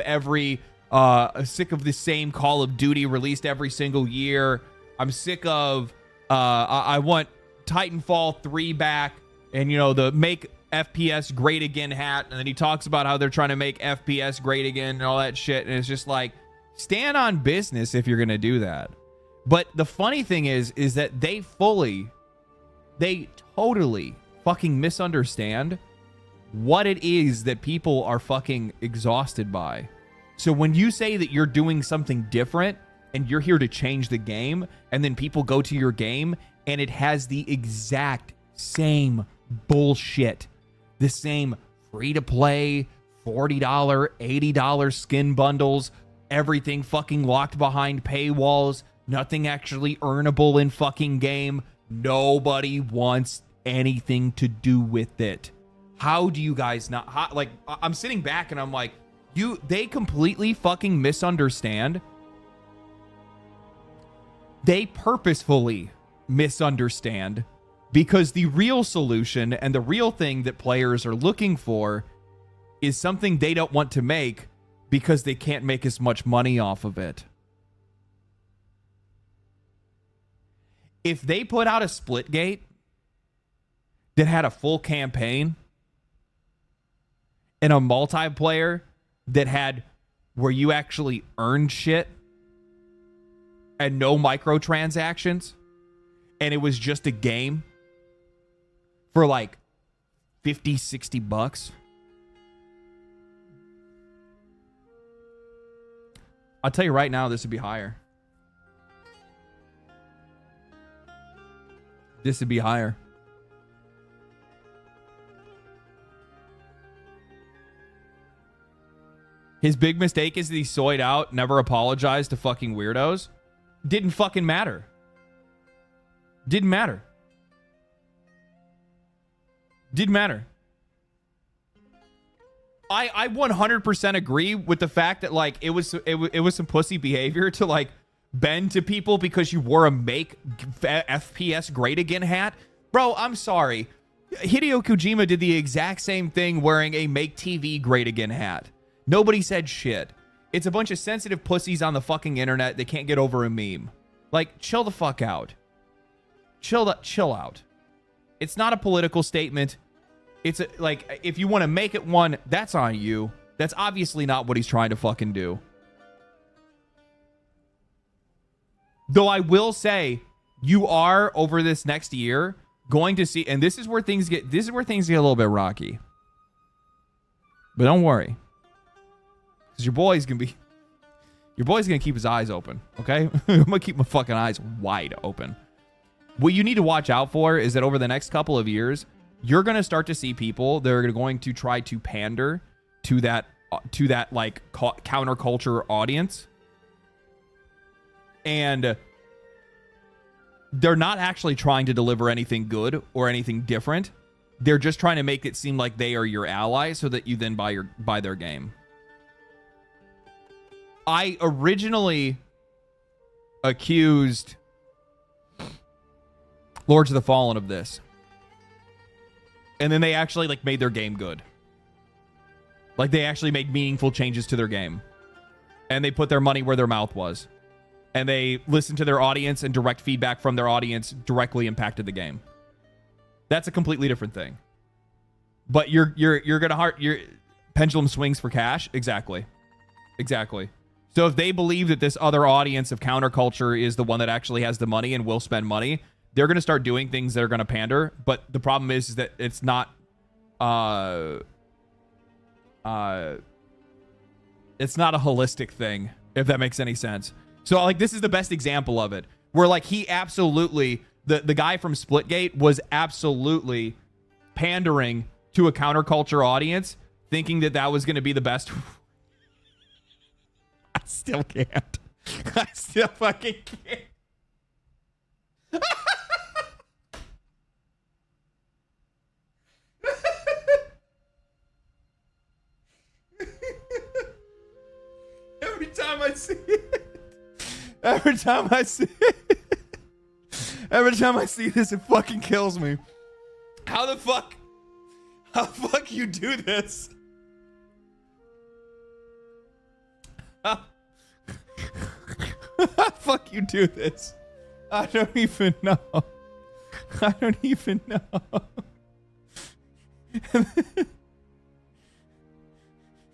S1: sick of the same Call of Duty released every single year. I'm sick of I want Titanfall 3 back and the make FPS great again hat. And then he talks about how they're trying to make FPS great again and all that shit. And it's just like, stand on business if you're going to do that. But the funny thing is that they totally fucking misunderstand what it is that people are fucking exhausted by. So when you say that you're doing something different and you're here to change the game, and then people go to your game and it has the exact same bullshit, the same free-to-play, $40, $80 skin bundles, everything fucking locked behind paywalls, nothing actually earnable in fucking game, nobody wants anything to do with it. How do you guys not, like, I'm sitting back and I'm like, they completely fucking misunderstand. They purposefully misunderstand, because the real solution and the real thing that players are looking for is something they don't want to make because they can't make as much money off of it. If they put out a Splitgate that had a full campaign and a multiplayer that had where you actually earned shit and no microtransactions, and it was just a game for like $50-$60, I'll tell you right now, this would be higher. This would be higher. His big mistake is that he soyed out, never apologized to fucking weirdos. Didn't fucking matter. Didn't matter. Didn't matter. I 100% agree with the fact that like it was some pussy behavior to like bend to people because you wore a make FPS great again hat. Bro, I'm sorry. Hideo Kojima did the exact same thing wearing a make TV great again hat. Nobody said shit. It's a bunch of sensitive pussies on the fucking internet that can't get over a meme. Like, chill the fuck out. Chill out. It's not a political statement. It's like, if you want to make it one, that's on you. That's obviously not what he's trying to fucking do. Though I will say, you are over this next year going to see, and this is where things get a little bit rocky. But don't worry, because your boy's gonna be Your boy's gonna keep his eyes open, okay? I'm gonna keep my fucking eyes wide open. What you need to watch out for is that over the next couple of years, you're gonna start to see people that are going to try to pander to that like counterculture audience, and they're not actually trying to deliver anything good or anything different. They're just trying to make it seem like they are your ally so that you then buy their game. I originally accused Lords of the Fallen of this. And then they actually like made their game good. Like they actually made meaningful changes to their game. And they put their money where their mouth was. And they listened to their audience, and direct feedback from their audience directly impacted the game. That's a completely different thing. But you're gonna your pendulum swings for cash. Exactly. So if they believe that this other audience of counterculture is the one that actually has the money and will spend money, they're gonna start doing things that are gonna pander. But the problem is that it's not it's not a holistic thing, if that makes any sense. So like this is the best example of it, where like he absolutely the guy from Splitgate was absolutely pandering to a counterculture audience, thinking that that was going to be the best. I still can't. I still fucking can't. Every time I see it, every time I see this, it fucking kills me. How the fuck you do this? How the fuck you do this? I don't even know.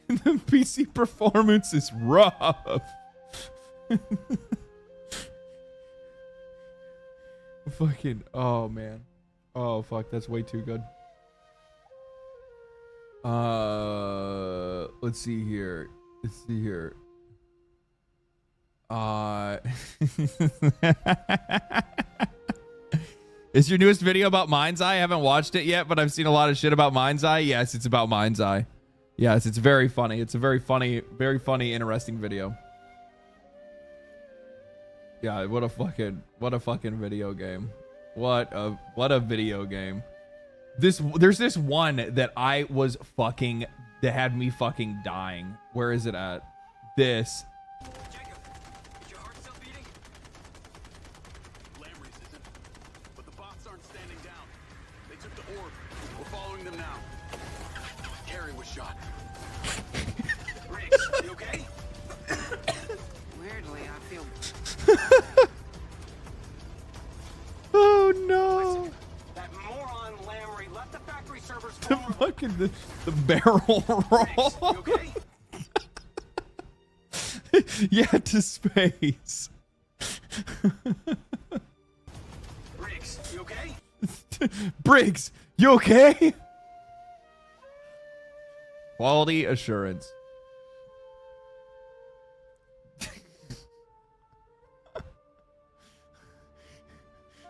S1: And the PC performance is rough. Fucking, oh man. Oh fuck, that's way too good. Let's see here. Is your newest video about Mind's Eye? I haven't watched it yet, but I've seen a lot of shit about Mind's Eye. Yes, it's about Mind's Eye. Yes, it's very funny. It's a very funny, interesting video. Yeah, what a fucking video game. What a video game. There's this one that that had me fucking dying. Where is it at? This.
S2: Jacob, is your heart still beating? Lamprey's isn't, but the bots aren't standing down. They took the orb. We're following them now. Gary was shot. Riggs, you okay?
S3: Weirdly, I feel.
S1: Oh no!
S2: That moron Lamprey left the factory servers
S1: The
S2: vulnerable.
S1: fucking the barrel roll.
S2: Riggs, you okay?
S1: Yeah, to space.
S2: Riggs, you okay?
S1: Briggs, you okay? Quality assurance.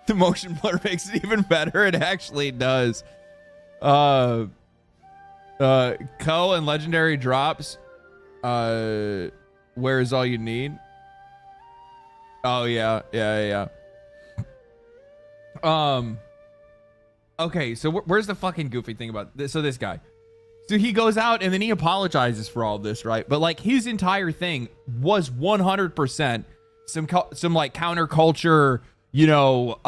S1: The motion blur makes it even better. It actually does. Co and legendary drops. Where is all you need? Oh yeah. Okay, so where's the fucking goofy thing about this? So this guy, so he goes out and then he apologizes for all this, right? But like his entire thing was 100% some like counterculture, you know,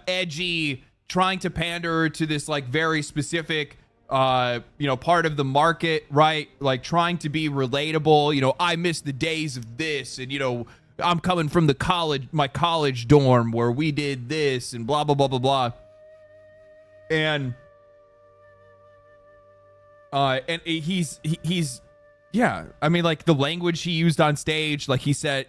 S1: edgy, trying to pander to this like very specific you know, part of the market, right? Like trying to be relatable. You know, I miss the days of this, and you know, I'm coming from my college dorm where we did this, and blah blah blah blah blah. And he's yeah, I mean, like the language he used on stage, like he said,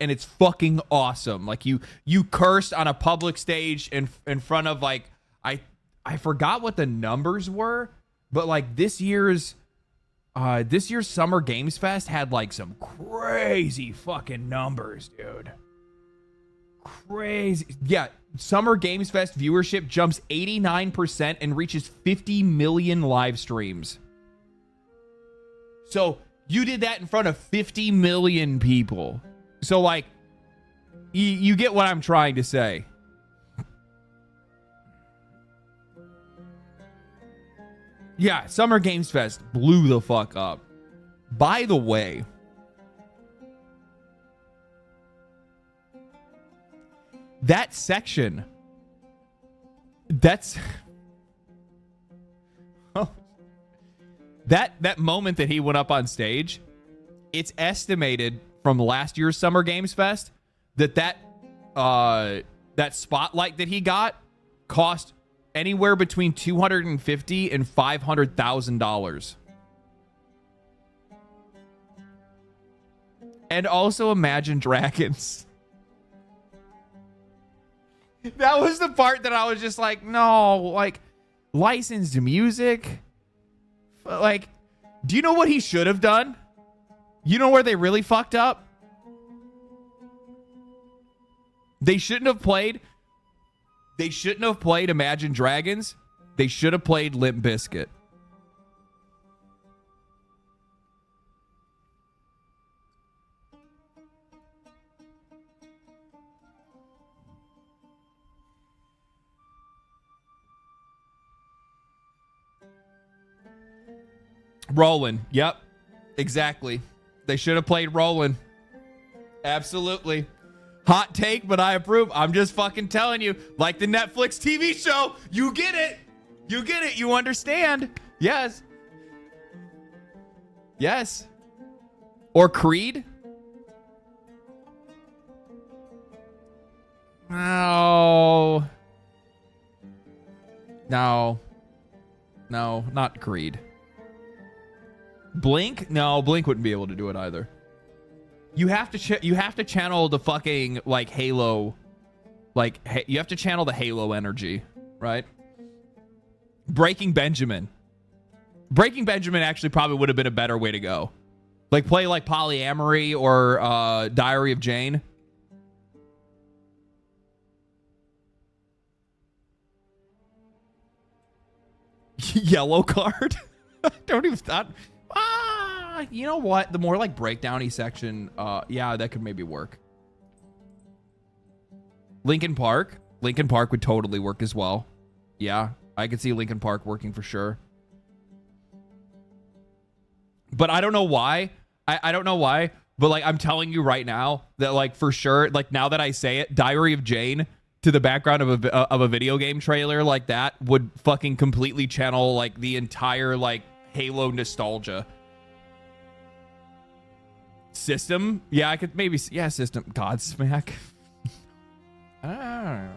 S1: and it's fucking awesome. Like you cursed on a public stage in front of like, I forgot what the numbers were, but like this year's This year's Summer Games Fest had like some crazy fucking numbers, dude. Crazy. Yeah, Summer Games Fest viewership jumps 89% and reaches 50 million live streams. So you did that in front of 50 million people. So like, you get what I'm trying to say. Yeah, Summer Games Fest blew the fuck up. By the way, that section, that's that moment that he went up on stage, it's estimated from last year's Summer Games Fest that spotlight that he got cost anywhere between $250,000 and $500,000. And also Imagine Dragons. That was the part that I was just like, no, like, licensed music. Like, do you know what he should have done? You know where they really fucked up? They shouldn't have played Imagine Dragons. They should have played Limp Bizkit. Rollin'. Yep. Exactly. They should have played Rollin'. Absolutely. Hot take, but I approve. I'm just fucking telling you. Like the Netflix TV show. You get it. You get it. You understand. Yes. Yes. Or Creed. No. No. No, not Creed. Blink? No, Blink wouldn't be able to do it either. You have to channel the fucking like Halo, like you have to channel the Halo energy, right? Breaking Benjamin actually probably would have been a better way to go. Like play like Polyamory or Diary of Jane. Yellow card. Don't even thought. You know what? The more like breakdowny section, yeah, that could maybe work. Linkin Park would totally work as well. Yeah, I could see Linkin Park working for sure. But I don't know why. I don't know why. But like I'm telling you right now that like for sure, like now that I say it, Diary of Jane to the background of a video game trailer like that would fucking completely channel like the entire like Halo nostalgia. System? Yeah, I could maybe... Yeah, System. Godsmack. I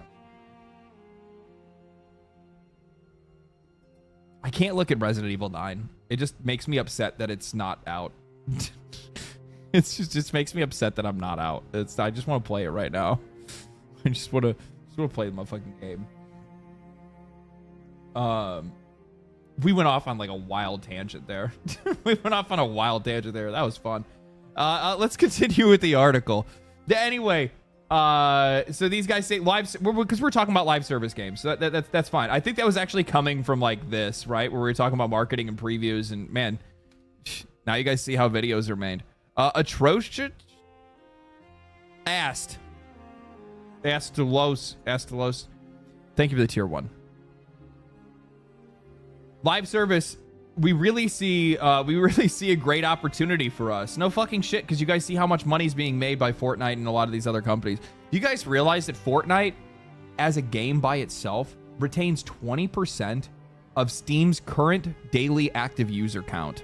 S1: can't look at Resident Evil 9. It just makes me upset that it's not out. It just makes me upset that I'm not out. I just want to play it right now. I just want to play the motherfucking game. We went off on like a wild tangent there. That was fun. Let's continue with the article. Anyway, so these guys say live, because we're talking about live service games, so that's fine. I think that was actually coming from like this, right, where we were talking about marketing and previews, and man, now you guys see how videos are made. Atrocious asked to Los. Thank you for the tier 1. Live service. We really see a great opportunity for us. No fucking shit, because you guys see how much money's being made by Fortnite and a lot of these other companies. You guys realize that Fortnite, as a game by itself, retains 20% of Steam's current daily active user count.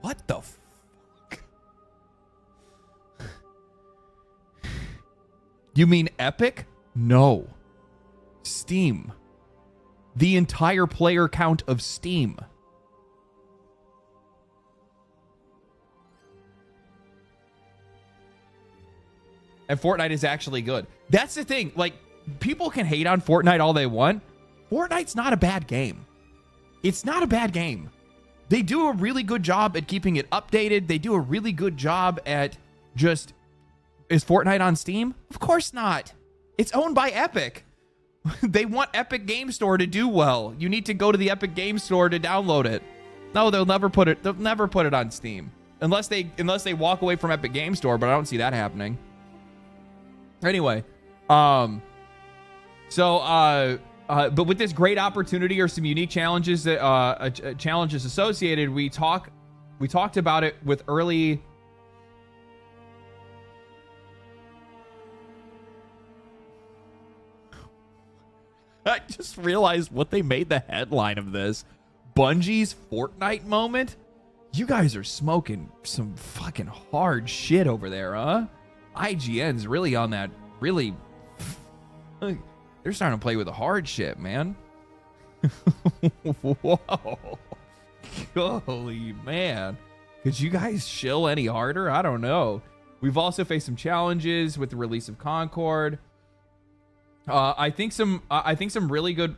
S1: What the fuck? You mean Epic? No. Steam. The entire player count of Steam. And Fortnite is actually good. That's the thing. Like, people can hate on Fortnite all they want. Fortnite's not a bad game. It's not a bad game. They do a really good job at keeping it updated. They do a really good job at just... Is Fortnite on Steam? Of course not. It's owned by Epic. They want Epic Game Store to do well. You need to go to the Epic Game Store to download it. No, they'll never put it on Steam. Unless they walk away from Epic Game Store, but I don't see that happening. Anyway, but with this great opportunity or some unique challenges that challenges associated, we talked about it with early. I just realized what they made the headline of this. Bungie's Fortnite moment. You guys are smoking some fucking hard shit over there, huh? IGN's really on that. Really, they're starting to play with the hard shit, man. Whoa. Holy man. Could you guys chill any harder? I don't know. We've also faced some challenges with the release of Concord. I think some really good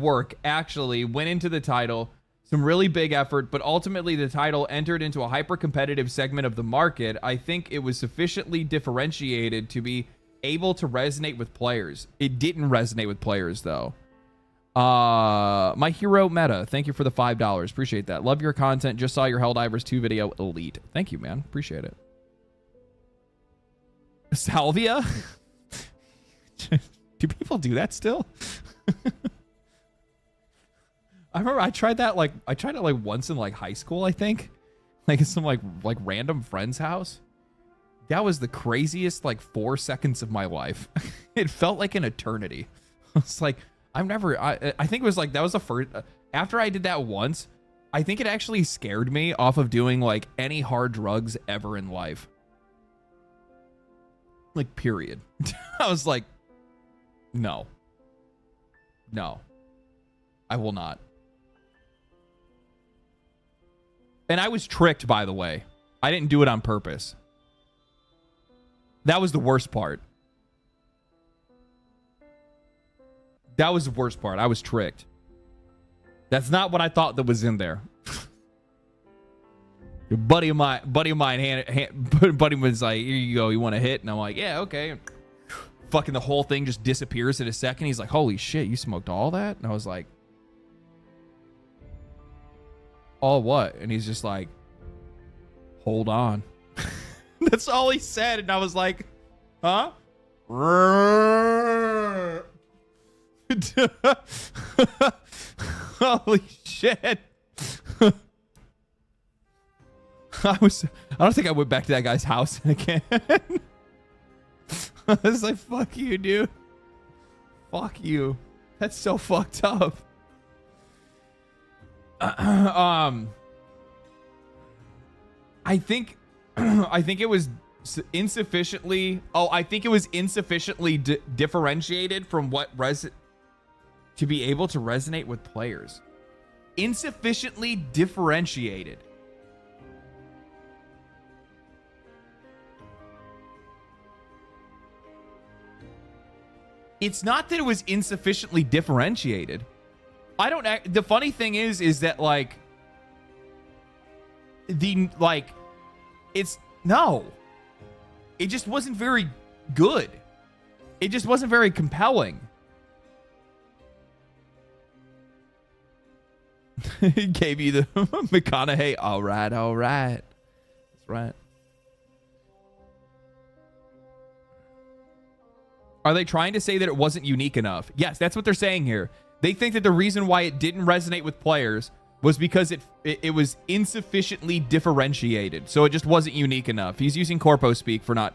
S1: work actually went into the title. Some really big effort, but ultimately the title entered into a hyper-competitive segment of the market. I think it was sufficiently differentiated to be able to resonate with players. It didn't resonate with players, though. My hero Meta, thank you for the $5. Appreciate that. Love your content. Just saw your Helldivers 2 video. Elite. Thank you, man. Appreciate it. Salvia? Do people do that still? I remember I tried it like once in like high school, I think. Like in some like random friend's house. That was the craziest like 4 seconds of my life. It felt like an eternity. It's like I think it was like that was the first after I did that once, I think it actually scared me off of doing like any hard drugs ever in life. Like period. I was like no, I will not. And I was tricked, by the way. I didn't do it on purpose. That was the worst part. That was the worst part. I was tricked. That's not what I thought that was in there. A buddy of mine buddy was like, here you go, you want to hit? And I'm like, yeah, okay. Fucking the whole thing just disappears in a second. He's like, holy shit, you smoked all that? And I was like, all what? And he's just like, hold on. That's all he said. And I was like, huh? Holy shit. I don't think I went back to that guy's house again. I was like, fuck you, dude. Fuck you. That's so fucked up. I think it was insufficiently. Oh, I think it was insufficiently differentiated from what to be able to resonate with players. Insufficiently differentiated. It's not that it was insufficiently differentiated. The funny thing is that like it just wasn't very good. It just wasn't very compelling. It gave you the McConaughey. All right. That's right. Are they trying to say that it wasn't unique enough? Yes, that's what they're saying here. They think that the reason why it didn't resonate with players was because it was insufficiently differentiated. So it just wasn't unique enough. He's using corpo speak for not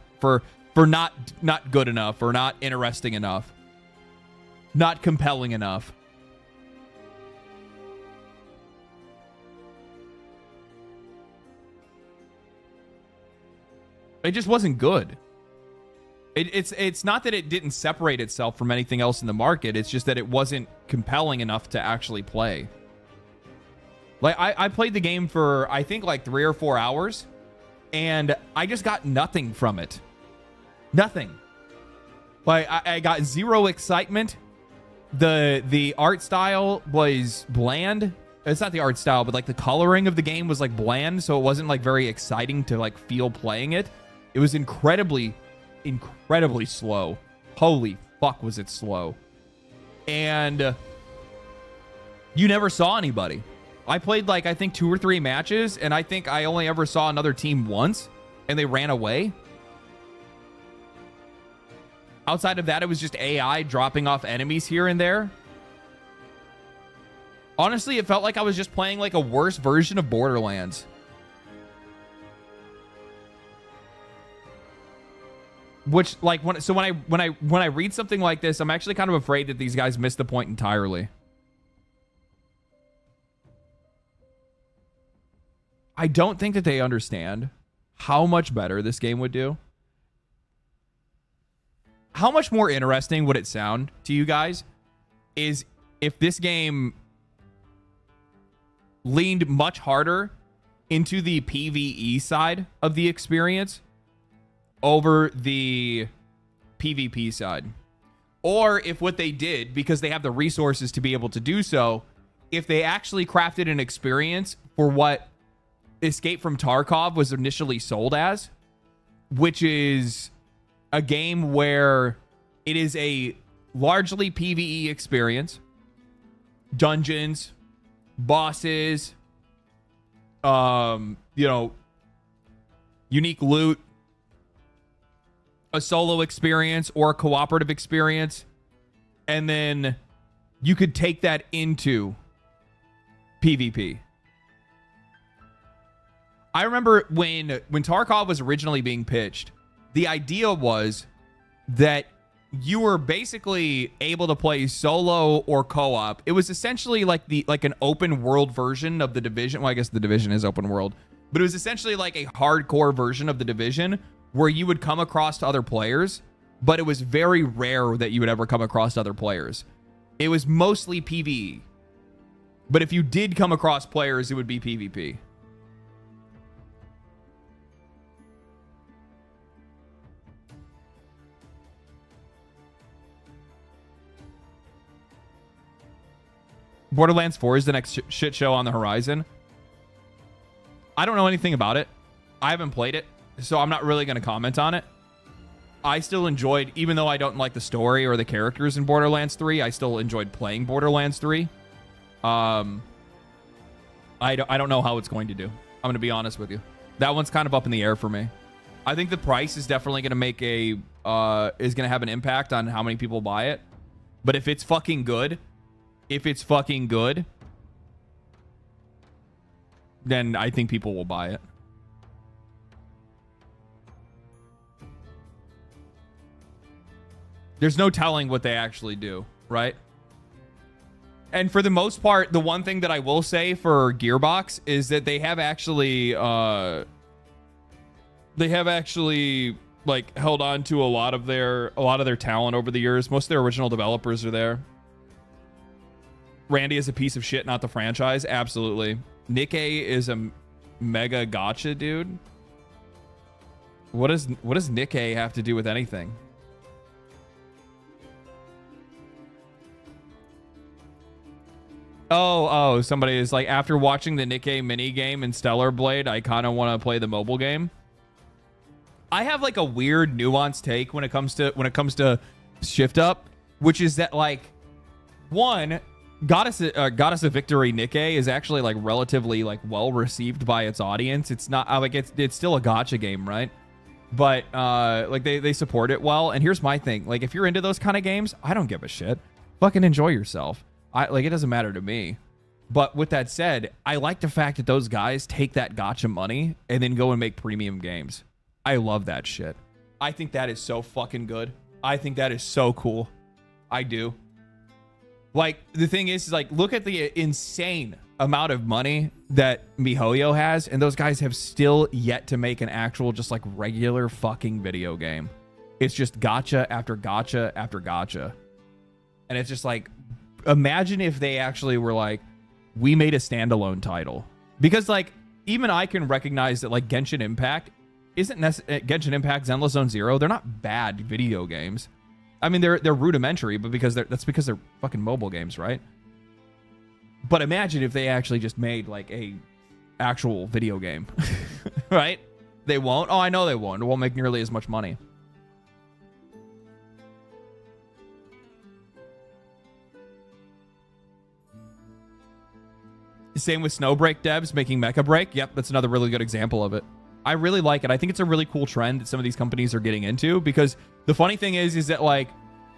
S1: good enough or not interesting enough. Not compelling enough. It just wasn't good. It's not that it didn't separate itself from anything else in the market. It's just that it wasn't compelling enough to actually play. Like I played the game for I think like 3 or 4 hours, and I just got nothing from it. Nothing. Like, I got zero excitement. The art style was bland. It's not the art style, but like the coloring of the game was like bland, so it wasn't like very exciting to like feel playing it. It was incredibly slow. Holy fuck, was it slow. And you never saw anybody. I played like, I think 2 or 3 matches, and I think I only ever saw another team once, and they ran away. Outside of that, it was just AI dropping off enemies here and there. Honestly, it felt like I was just playing like a worse version of Borderlands. Which, like, when I read something like this, I'm actually kind of afraid that these guys missed the point entirely. I don't think that they understand how much better this game would do. How much more interesting would it sound to you guys is if this game leaned much harder into the PvE side of the experience over the PvP side. Or if what they did, because they have the resources to be able to do so, if they actually crafted an experience for what Escape from Tarkov was initially sold as, which is a game where it is a largely PvE experience. Dungeons, bosses, unique loot, a solo experience or a cooperative experience, and then you could take that into PvP. I remember when Tarkov was originally being pitched, the idea was that you were basically able to play solo or co-op. It was essentially like an open world version of the Division. Well, I guess the Division is open world, but it was essentially like a hardcore version of the Division where you would come across other players, but it was very rare that you would ever come across other players. It was mostly PvE. But if you did come across players, it would be PvP. Borderlands 4 is the next shit show on the horizon. I don't know anything about it. I haven't played it, so I'm not really going to comment on it. I still enjoyed, even though I don't like the story or the characters in Borderlands 3, I still enjoyed playing Borderlands 3. I don't know how it's going to do. I'm going to be honest with you. That one's kind of up in the air for me. I think the price is definitely going to make is going to have an impact on how many people buy it. But if it's fucking good, then I think people will buy it. There's no telling what they actually do, right? And for the most part, the one thing that I will say for Gearbox is that they have actually like held on to a lot of their talent over the years. Most of their original developers are there. Randy is a piece of shit, not the franchise. Absolutely. Nikkei is a mega gotcha, dude. What does Nikkei have to do with anything? Oh, somebody is like, after watching the Nikkei mini game in Stellar Blade, I kind of want to play the mobile game. I have like a weird nuanced take when it comes to Shift Up, which is that like, one, Goddess of Victory Nikkei is actually like relatively like well received by its audience. It's not like it's still a gacha game, right? But like they support it well. And here's my thing: like if you're into those kind of games, I don't give a shit. Fucking enjoy yourself. It doesn't matter to me. But with that said, I like the fact that those guys take that gacha money and then go and make premium games. I love that shit. I think that is so fucking good. I think that is so cool. I do. Like, the thing is like, look at the insane amount of money that MiHoYo has, and those guys have still yet to make an actual, just like regular fucking video game. It's just gacha after gacha after gacha. And it's just like, imagine if they actually were like, we made a standalone title. Because like, even I can recognize that like Genshin Impact Genshin Impact, Zenless Zone Zero, they're not bad video games. I mean, they're rudimentary, but that's because they're fucking mobile games, right? But imagine if they actually just made like a actual video game, right? They won't. Oh, I know they won't. It won't make nearly as much money. Same with Snowbreak devs making Mecha Break. Yep, that's another really good example of it. I really like it. I think it's a really cool trend that some of these companies are getting into, because the funny thing is that, like,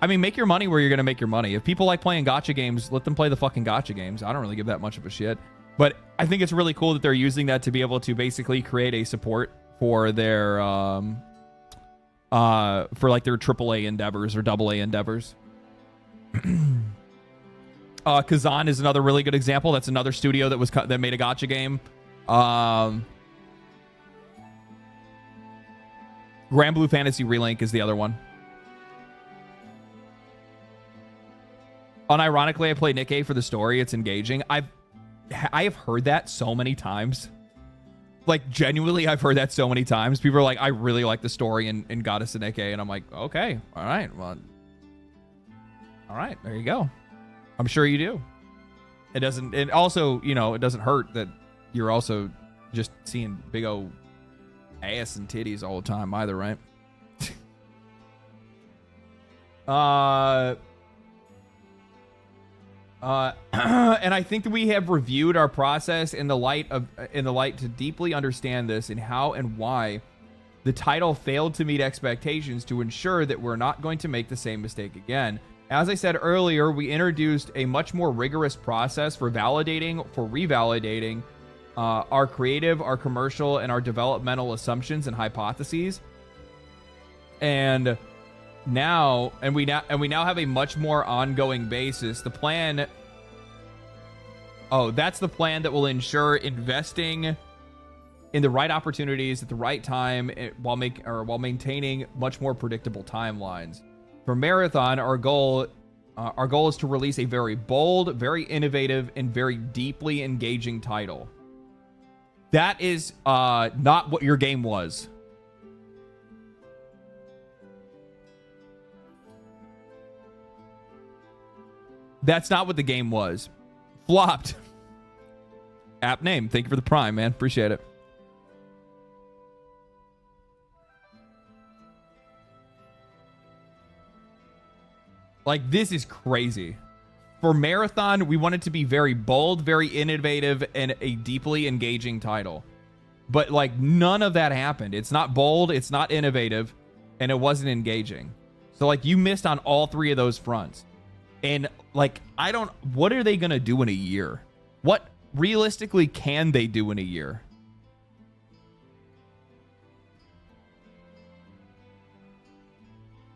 S1: I mean, make your money where you're going to make your money. If people like playing gacha games, let them play the fucking gacha games. I don't really give that much of a shit. But I think it's really cool that they're using that to be able to basically create a support for their for like their AAA endeavors or AA endeavors. Kazan is another really good example. That's another studio that made a gacha game. Grand Blue Fantasy Relink is the other one. Unironically, I play Nikkei for the story. It's engaging. I have heard that so many times. Like, genuinely, I've heard that so many times. People are like, I really like the story in Goddess of Nikkei. And I'm like, okay, all right. Well, all right, there you go. I'm sure you do. It doesn't, and also, you know, it doesn't hurt that you're also just seeing big old ass and titties all the time either, right? And I think that we have reviewed our process in the light to deeply understand this and how and why the title failed to meet expectations, to ensure that we're not going to make the same mistake again. As I said earlier, we introduced a much more rigorous process for revalidating our creative, our commercial, and our developmental assumptions and hypotheses. And we now have a much more ongoing basis. The plan. Oh, that's the plan that will ensure investing in the right opportunities at the right time while maintaining much more predictable timelines. For Marathon, our goal is to release a very bold, very innovative, and very deeply engaging title. That is not what your game was. That's not what the game was. Flopped. App name. Thank you for the Prime, man. Appreciate it. Like, this is crazy. For Marathon, we want it to be very bold, very innovative, and a deeply engaging title. But, like, none of that happened. It's not bold, it's not innovative, and it wasn't engaging. So, like, you missed on all three of those fronts. And, like, what are they going to do in a year? What realistically can they do in a year?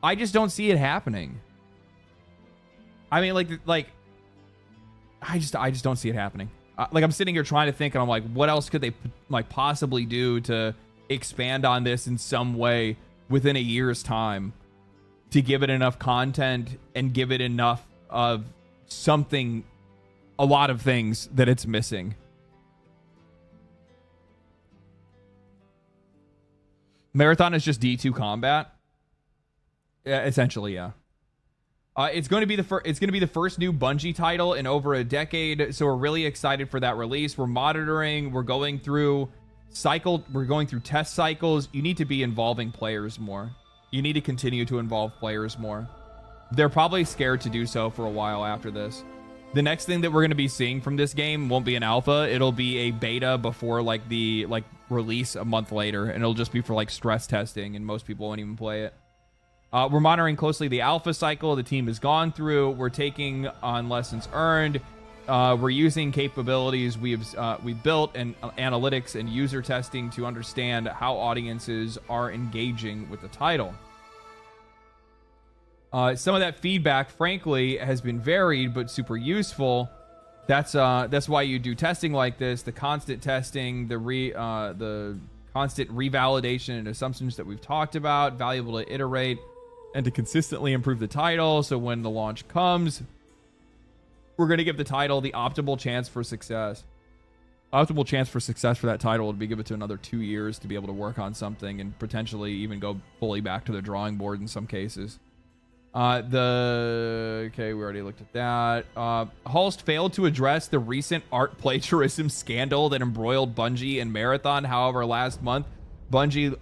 S1: I just don't see it happening. I mean, I just don't see it happening. Like, I'm sitting here trying to think, and I'm like, what else could they like possibly do to expand on this in some way within a year's time to give it enough content and give it enough of something, a lot of things that it's missing. Marathon is just D2 combat. Yeah, essentially, yeah. It's going to be the first new Bungie title in over a decade, so we're really excited for that release. We're monitoring, we're going through test cycles. You need to be involving players more. You need to continue to involve players more. They're probably scared to do so for a while after this. The next thing that we're going to be seeing from this game won't be an alpha. It'll be a beta before the release a month later, and it'll just be for like stress testing, and most people won't even play it. We're monitoring closely the alpha cycle the team has gone through. We're taking on lessons earned. We're using capabilities we've built and analytics and user testing to understand how audiences are engaging with the title. Some of that feedback, frankly, has been varied but super useful. That's why you do testing like this. The constant testing, the constant revalidation and assumptions that we've talked about, valuable to iterate and to consistently improve the title. So when the launch comes, we're going to give the title the optimal chance for success. Optimal chance for success for that title would be give it to another 2 years to be able to work on something and potentially even go fully back to the drawing board in some cases. Okay, we already looked at that. Hulst failed to address the recent art plagiarism scandal that embroiled Bungie and Marathon. However, last month, Bungie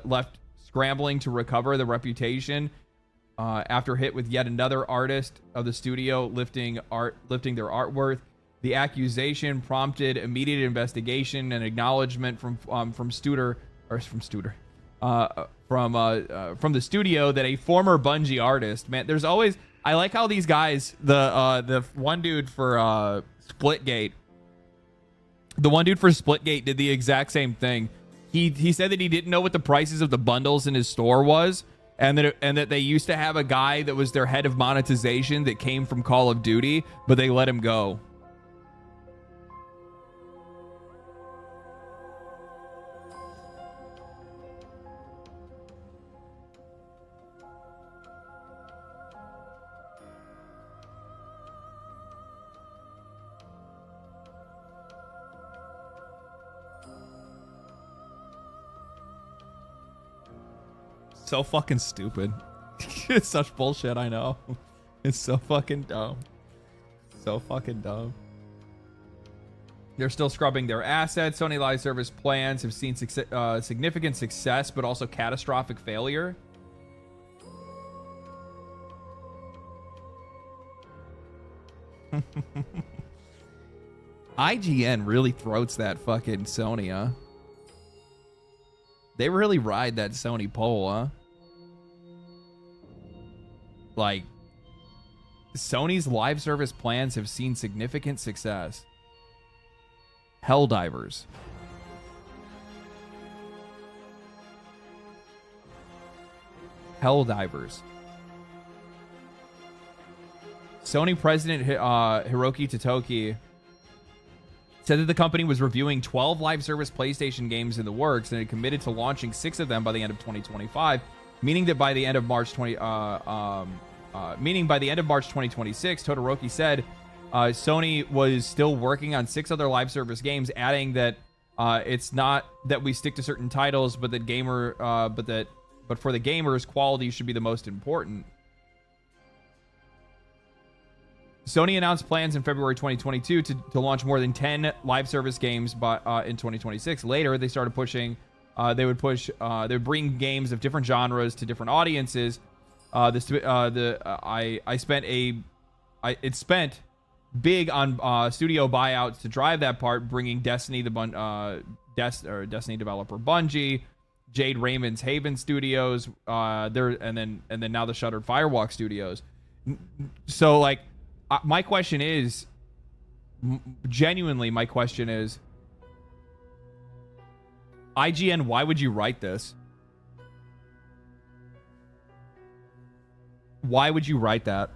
S1: left scrambling to recover the reputation after hit with yet another artist of the studio lifting their art worth. The accusation prompted immediate investigation and acknowledgement from the studio that a former Bungie artist, man, there's always, I like how these guys, the one dude for Splitgate did the exact same thing. He said that he didn't know what the prices of the bundles in his store was, and that they used to have a guy that was their head of monetization that came from Call of Duty, but they let him go. So fucking stupid. It's such bullshit, I know. It's so fucking dumb. So fucking dumb. They're still scrubbing their assets. Sony live service plans have seen significant success, but also catastrophic failure. IGN really throats that fucking Sony, huh? They really ride that Sony pole, huh? Like, Sony's live service plans have seen significant success. Helldivers. Helldivers. Sony president Hiroki Totoki said that the company was reviewing 12 live service PlayStation games in the works and had committed to launching 6 of them by the end of 2025, meaning that by the end of March 2026, Todoroki said Sony was still working on 6 other live service games, adding that it's not that we stick to certain titles, but that for the gamers, quality should be the most important. Sony announced plans in February 2022 to launch more than 10 live service games in 2026. Later, they started pushing. They would bring games of different genres to different audiences. It spent big on studio buyouts to drive that part, bringing Destiny Destiny developer Bungie, Jade Raymond's Haven Studios, and then now the shuttered Firewalk Studios. So like. My question is, genuinely, my question is, IGN, why would you write this? Why would you write that?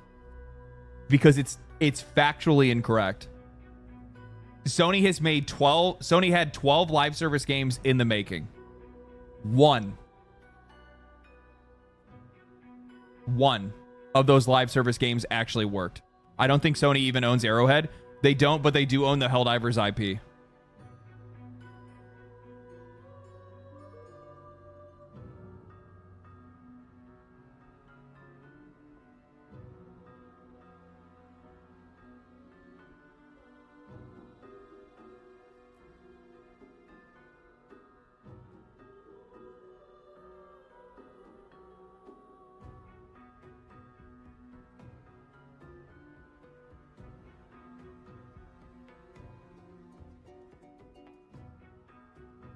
S1: Because it's factually incorrect. Sony had 12 live service games in the making. One of those live service games actually worked. I don't think Sony even owns Arrowhead. They don't, but they do own the Helldivers IP.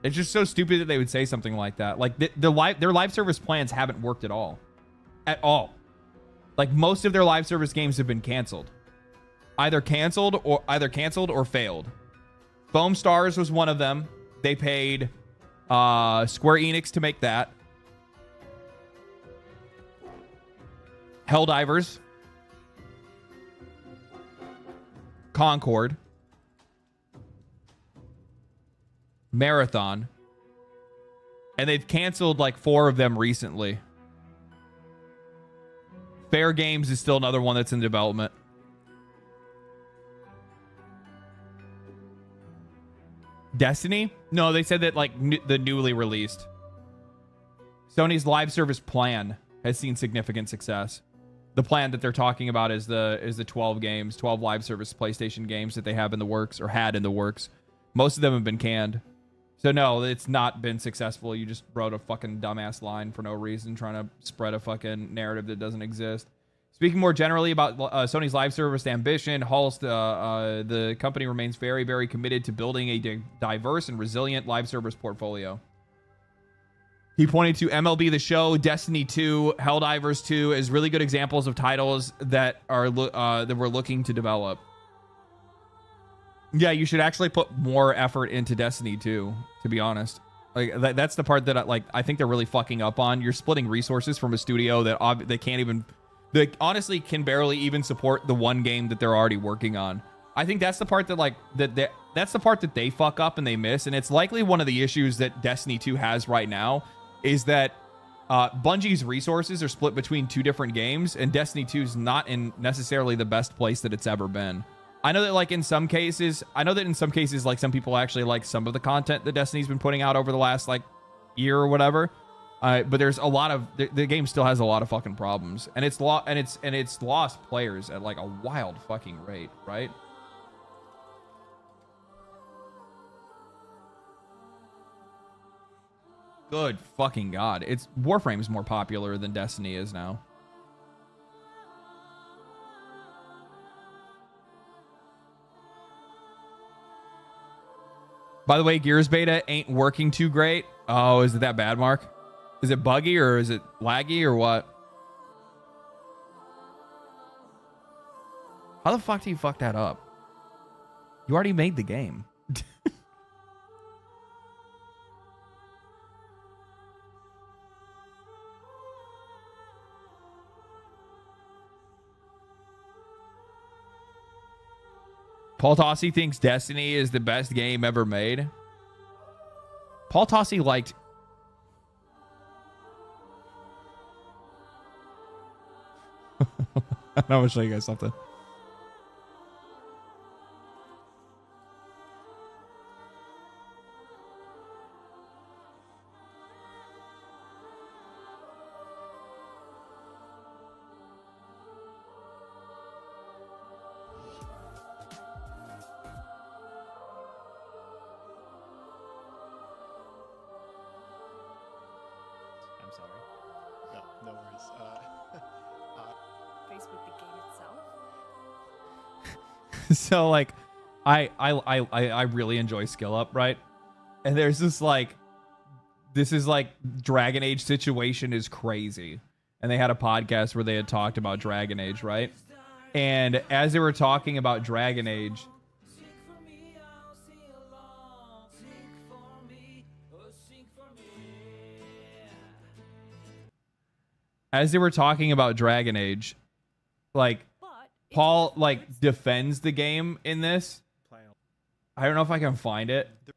S1: It's just so stupid that they would say something like that. Like their live service plans haven't worked at all. At all. Like most of their live service games have been canceled. Either canceled or failed. Foam Stars was one of them. They paid Square Enix to make that. Helldivers. Concord. Marathon, and they've canceled like 4 of them recently. Fair Games is still another one that's in development. Destiny? No, they said that like the newly released. Sony's live service plan has seen significant success. The plan that they're talking about is the 12 games, 12 live service PlayStation games that they have in the works or had in the works. Most of them have been canned. So no, it's not been successful. You just wrote a fucking dumbass line for no reason, trying to spread a fucking narrative that doesn't exist. Speaking more generally about Sony's live service ambition, Halls, the company remains very, very committed to building a diverse and resilient live service portfolio. He pointed to MLB The Show, Destiny 2, Helldivers 2 as really good examples of titles that are that we're looking to develop. Yeah, you should actually put more effort into Destiny 2, to be honest. Like that's the part that I think they're really fucking up on. You're splitting resources from a studio that they can't even, they honestly can barely even support the one game that they're already working on. I think that's the part that that's the part that they fuck up and they miss, and it's likely one of the issues that Destiny 2 has right now. Is that Bungie's resources are split between two different games, and Destiny 2 is not in necessarily the best place that it's ever been. I know that like in some cases like some people actually like some of the content that Destiny's been putting out over the last like year or whatever. But there's a lot of the game still has a lot of fucking problems, and it's lost players at like a wild fucking rate, right? Good fucking God. It's Warframe's more popular than Destiny is now. By the way, Gears beta ain't working too great. Oh, is it that bad, Mark? Is it buggy or is it laggy or what? How the fuck do you fuck that up? You already made the game. Paul Tossi thinks Destiny is the best game ever made. Paul Tossi liked... I'm going to show you guys something. So like I really enjoy Skill Up, right? And there's this like Dragon Age situation is crazy. And they had a podcast where they had talked about Dragon Age, right? And as they were talking about Dragon Age, like Paul like defends the game in this. I don't know if I can find it.
S3: But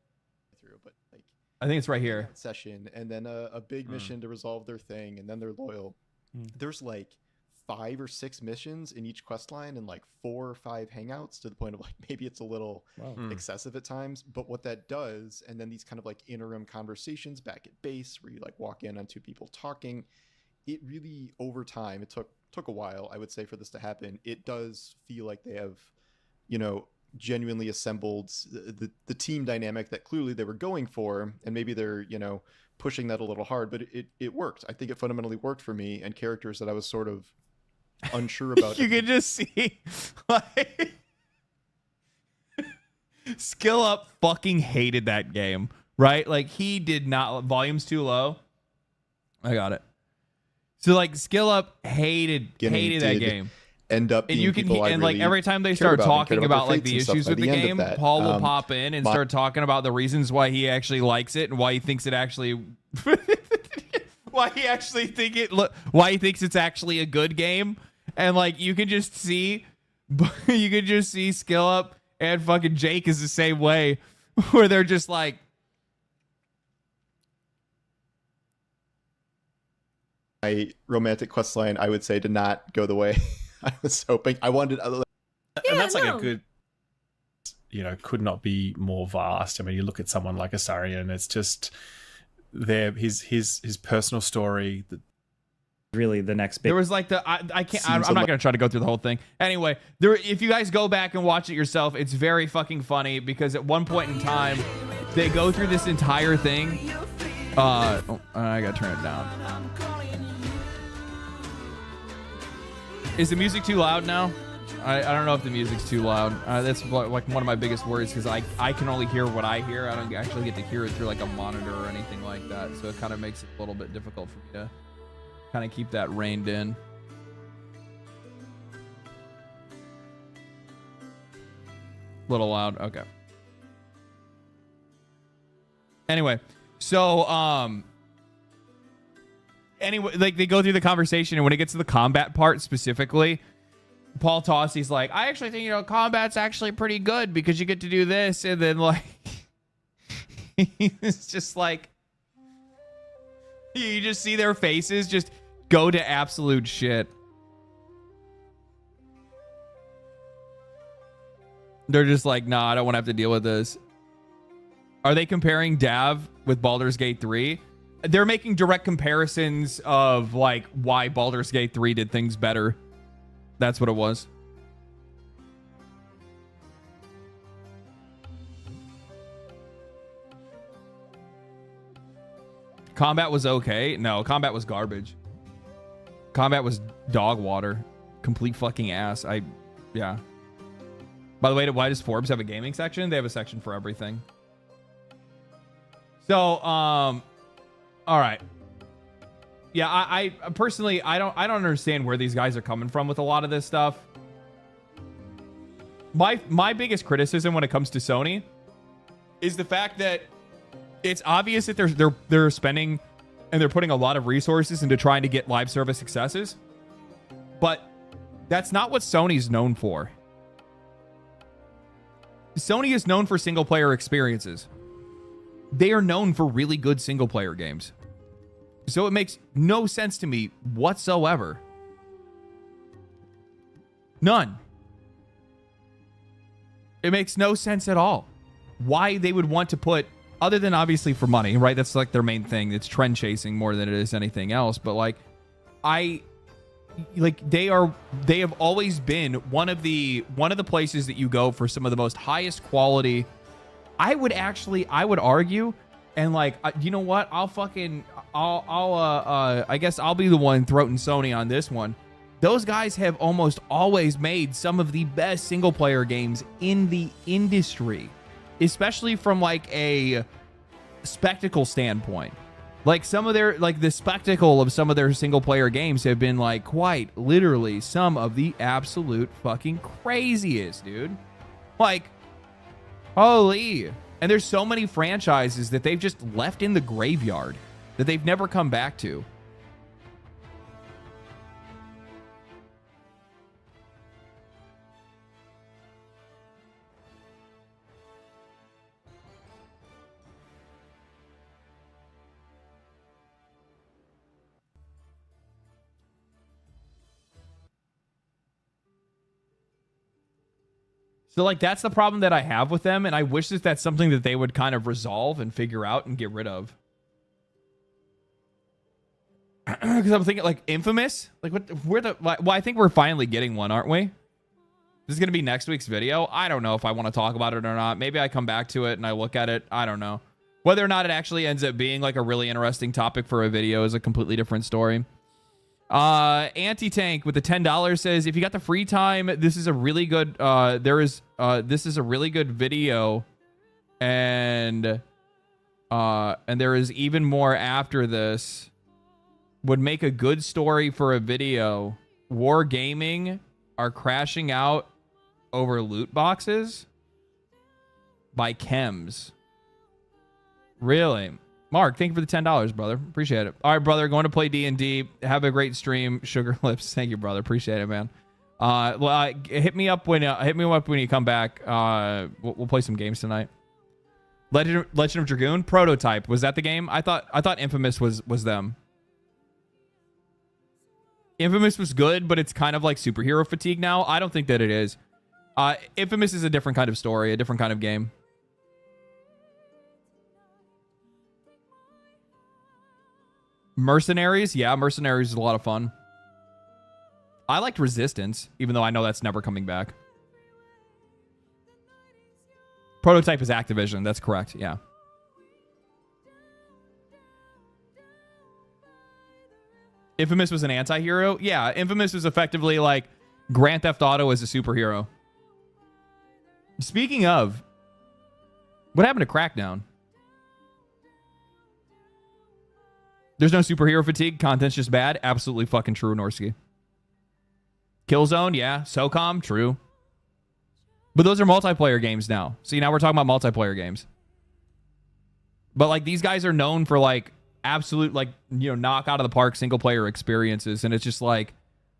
S3: like,
S1: I think it's right here.
S3: Session and then a big mission to resolve their thing, and then they're loyal. There's like 5 or 6 missions in each quest line and like 4 or 5 hangouts, to the point of like maybe it's a little excessive at times. But what that does, and then these kind of like interim conversations back at base where you like walk in on 2 people talking, it really over time, it took a while, I would say, for this to happen. It does feel like they have, you know, genuinely assembled the team dynamic that clearly they were going for, and maybe they're, you know, pushing that a little hard, but it worked. I think it fundamentally worked for me, and characters that I was sort of unsure about.
S1: You can just see like Skill Up fucking hated that game, right? Like he did not. Volume's too low. I got it. So like Skill Up hated that game.
S3: End up being, and you can
S1: and like every time they start talking about like the issues with the game, Paul will pop in and start talking about the reasons why he actually likes it and why he thinks it actually why he thinks it's actually a good game. And like you can just see Skill Up and fucking Jake is the same way, where they're just like,
S3: my romantic quest line, I would say, did not go the way I was hoping. I wanted,
S4: and that's like a good. could not be more vast. I mean, you look at someone like Asarian, it's just his personal story.
S5: Really the next big.
S1: There was like I can't. I'm not gonna try to go through the whole thing. Anyway, if you guys go back and watch it yourself, it's very fucking funny because at one point in time, they go through this entire thing. I gotta turn it down. Is the music too loud now? I don't know if the music's too loud. That's like one of my biggest worries because I can only hear what I hear. I don't actually get to hear it through like a monitor or anything like that. So it kind of makes it a little bit difficult for me to kind of keep that reined in. Little loud. Okay. Anyway, so like they go through the conversation, and when it gets to the combat part specifically, Paul Tossi's like, I actually think combat's actually pretty good because you get to do this, and then like it's just like you just see their faces just go to absolute shit. They're just like, nah, I don't want to have to deal with this. Are they comparing Dav with Baldur's Gate 3? They're making direct comparisons of like why Baldur's Gate 3 did things better. That's what it was. Combat was okay. No, combat was garbage. Combat was dog water. Complete fucking ass. Yeah. By the way, why does Forbes have a gaming section? They have a section for everything. So, all right. Yeah, I personally, I don't understand where these guys are coming from with a lot of this stuff. My biggest criticism when it comes to Sony is the fact that it's obvious that they're spending and they're putting a lot of resources into trying to get live service successes, but that's not what Sony's known for. Sony is known for single player experiences. They are known for really good single player games. So it makes no sense to me whatsoever. None. It makes no sense at all. Why they would want to put, other than obviously for money, right? That's like their main thing. It's trend chasing more than it is anything else. But like, they have always been one of the places that you go for some of the most highest quality. I would argue, and like, you know what? I guess I'll be the one throating Sony on this one. Those guys have almost always made some of the best single player games in the industry, especially from like a spectacle standpoint. Like some of their, like the spectacle of some of their single player games have been like quite literally some of the absolute fucking craziest, dude. Like, holy. And there's so many franchises that they've just left in the graveyard that they've never come back to. So, like, that's the problem that I have with them, and I wish that that's something that they would kind of resolve and figure out and get rid of. Because I'm thinking, like, Infamous? Like, well, I think we're finally getting one, aren't we? This is going to be next week's video. I don't know if I want to talk about it or not. Maybe I come back to it and I look at it. I don't know. Whether or not it actually ends up being, like, a really interesting topic for a video is a completely different story. Anti-Tank with the $10 says, if you got the free time, this is a really good this is a really good video, and there is even more after this. Would make a good story for a video. War Gaming are crashing out over loot boxes by Chems. Really? Mark, thank you for the $10, brother. Appreciate it. All right, brother, going to play D&D. Have a great stream. Sugar Lips. Thank you, brother. Appreciate it, man. Hit me up when you come back. We'll play some games tonight. Legend of Dragoon Prototype. Was that the game? I thought Infamous was them. Infamous was good, but it's kind of like superhero fatigue now. I don't think that it is. Infamous is a different kind of story, a different kind of game. Mercenaries? Yeah, Mercenaries is a lot of fun. I liked Resistance, even though I know that's never coming back. Prototype is Activision. That's correct. Yeah. Infamous was an anti-hero? Yeah, Infamous was effectively like Grand Theft Auto as a superhero. Speaking of, what happened to Crackdown? There's no superhero fatigue. Content's just bad. Absolutely fucking true, Norsky. Killzone, yeah. SOCOM, true. But those are multiplayer games now. See, now we're talking about multiplayer games. But like these guys are known for like absolute like, you know, knock out of the park single player experiences. And it's just like,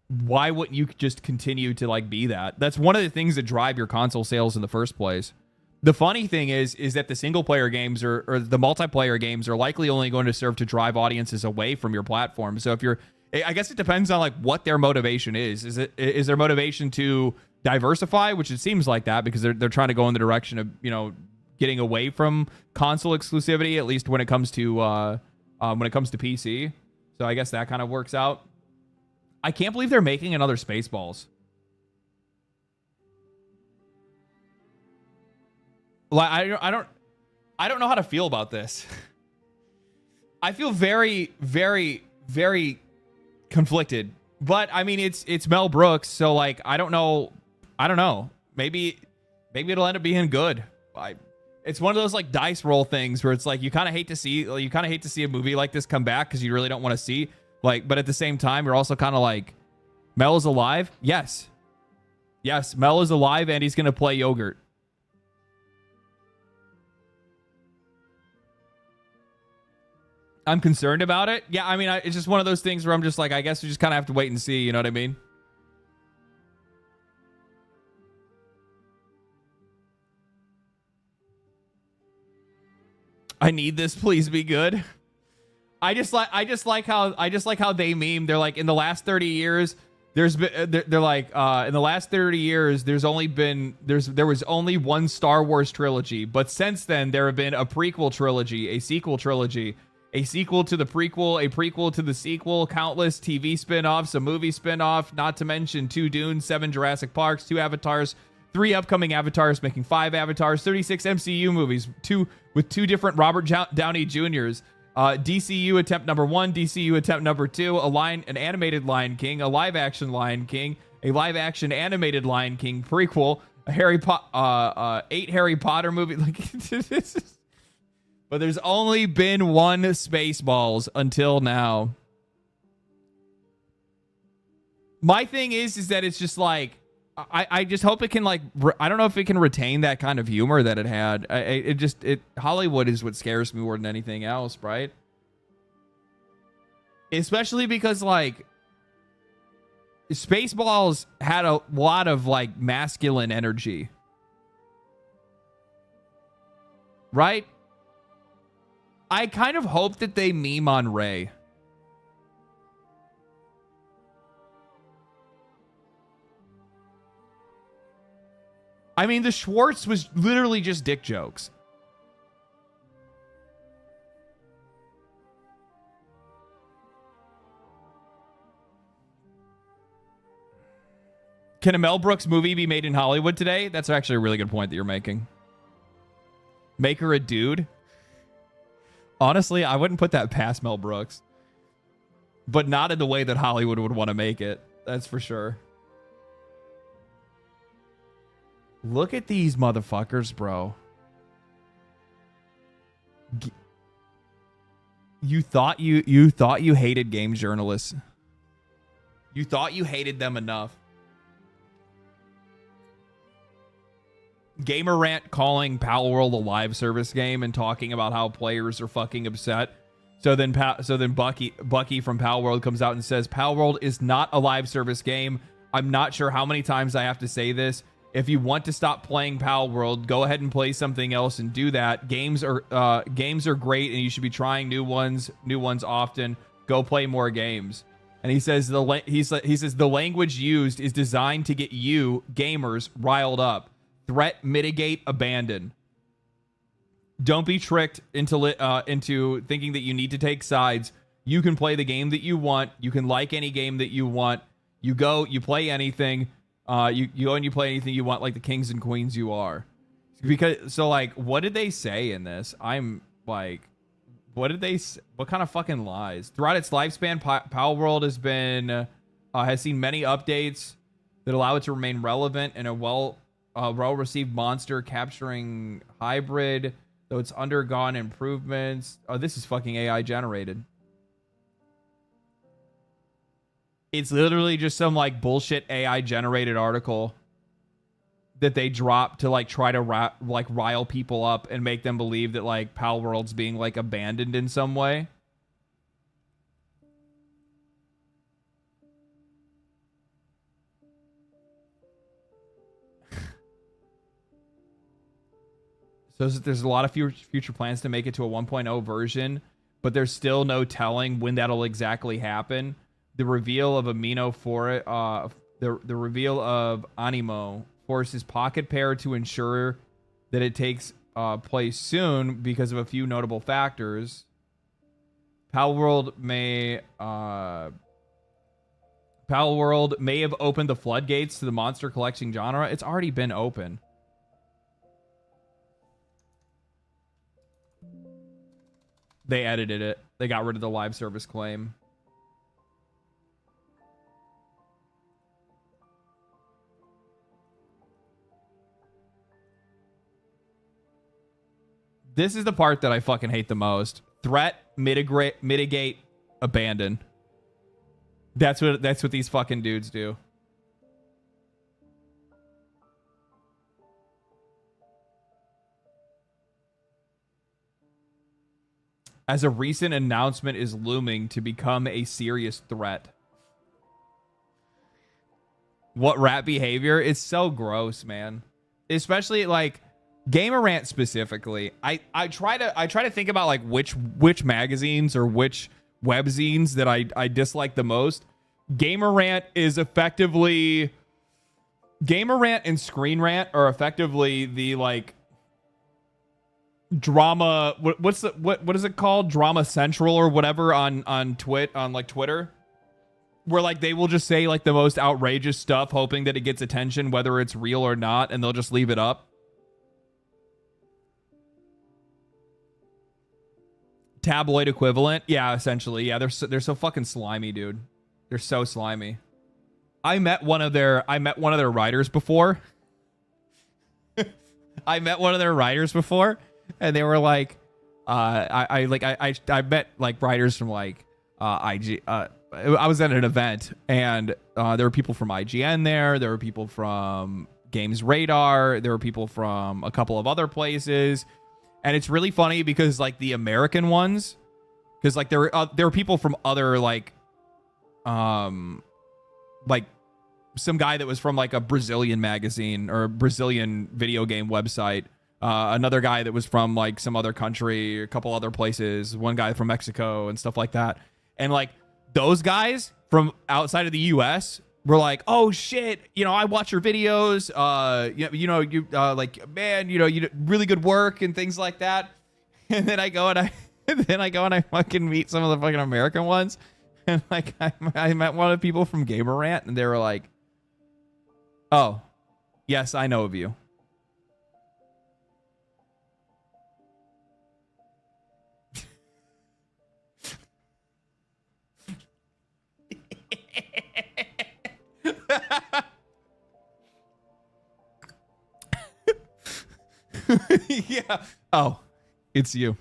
S1: why wouldn't you just continue to like be that? That's one of the things that drive your console sales in the first place. The funny thing is that the single player games or the multiplayer games are likely only going to serve to drive audiences away from your platform. So if you're, I guess it depends on like what their motivation is. Is their motivation to diversify, which it seems like that because they're trying to go in the direction of, you know, getting away from console exclusivity, at least when it comes to PC. So I guess that kind of works out. I can't believe they're making another Spaceballs. Like I don't know how to feel about this. I feel very, very, very conflicted. But I mean, it's Mel Brooks, so like I don't know. Maybe it'll end up being good. It's one of those like dice roll things where it's like you kind of hate to see a movie like this come back because you really don't want to see like. But at the same time, you're also kind of like, Mel is alive. Yes, Mel is alive, and he's gonna play yogurt. I'm concerned about it. Yeah, I mean, it's just one of those things where I'm just like, I guess we just kind of have to wait and see. You know what I mean? I need this. Please be good. I just like how they meme. They're like, in the last 30 years, there's been. They're like, in the last 30 years, there was only one Star Wars trilogy, but since then there have been a prequel trilogy, a sequel trilogy, a sequel to the prequel, a prequel to the sequel, countless TV spin-offs, a movie spin-off, not to mention 2 Dunes, 7 Jurassic Parks, 2 Avatars, 3 upcoming Avatars, making 5 Avatars, 36 MCU movies, 2 different Robert Downey Jr.'s, DCU attempt number 1, DCU attempt number 2, an animated Lion King, a live-action Lion King, a live-action animated Lion King prequel, a 8 Harry Potter movie. Like, this is... But there's only been one Spaceballs until now. My thing is that it's just like, I just hope it can like, I don't know if it can retain that kind of humor that it had. Hollywood is what scares me more than anything else, right? Especially because like, Spaceballs had a lot of like masculine energy. Right? I kind of hope that they meme on Rey. I mean, the Schwartz was literally just dick jokes. Can a Mel Brooks movie be made in Hollywood today? That's actually a really good point that you're making. Make her a dude? Honestly, I wouldn't put that past Mel Brooks. But not in the way that Hollywood would want to make it. That's for sure. Look at these motherfuckers, bro. You thought you hated game journalists. You thought you hated them enough. Gamer Rant calling Palworld a live service game and talking about how players are fucking upset. So then Bucky from Palworld comes out and says, Palworld is not a live service game. I'm not sure how many times I have to say this. If you want to stop playing Palworld, go ahead and play something else and do that. Games are great and you should be trying new ones often. Go play more games. And he says he says the language used is designed to get you gamers riled up. Threat, mitigate, abandon. Don't be tricked into thinking that you need to take sides. You can play the game that you want. You can like any game that you want. You go, you play anything. You go and you play anything you want, like the kings and queens you are. Because so like, what did they say in this? I'm like, what kind of fucking lies? Throughout its lifespan, Palworld has seen many updates that allow it to remain relevant and a well-received monster capturing hybrid, though it's undergone improvements. Oh, this is fucking AI generated. It's literally just some like bullshit AI generated article that they drop to like try to rile people up and make them believe that like Palworld's being like abandoned in some way. So there's a lot of future plans to make it to a 1.0 version, but there's still no telling when that'll exactly happen. The reveal of the reveal of Animo forces Pocket Pair to ensure that it takes place soon because of a few notable factors. Palworld may have opened the floodgates to the monster collecting genre. It's already been open. They edited it. They got rid of the live service claim. This is the part that I fucking hate the most. Threat, mitigate, abandon. That's what these fucking dudes do. As a recent announcement is looming to become a serious threat. What rat behavior? It's so gross, man. Especially like Gamer Rant specifically. I try to think about like which magazines or which webzines that I dislike the most. Gamer Rant and Screen Rant are effectively the like drama. What is it called? Drama Central or whatever on Twitter, where like they will just say like the most outrageous stuff, hoping that it gets attention, whether it's real or not, and they'll just leave it up. Tabloid equivalent, yeah, essentially, yeah. They're so fucking slimy, dude. They're so slimy. I met one of their writers before. I met and they were like, I met like writers from like IG. I was at an event and there were people from IGN there. There were people from Games Radar. There were people from a couple of other places. And it's really funny because like the American ones, because like there were people from other like some guy that was from like a Brazilian magazine or a Brazilian video game website. Another guy that was from like some other country, a couple other places, one guy from Mexico and stuff like that. And like those guys from outside of the US were like, oh shit, I watch your videos. Man, you do really good work and things like that. And then I go and I fucking meet some of the fucking American ones. And like I met one of the people from Gamer Rant and they were like, oh, yes, I know of you. Yeah. Oh, it's you.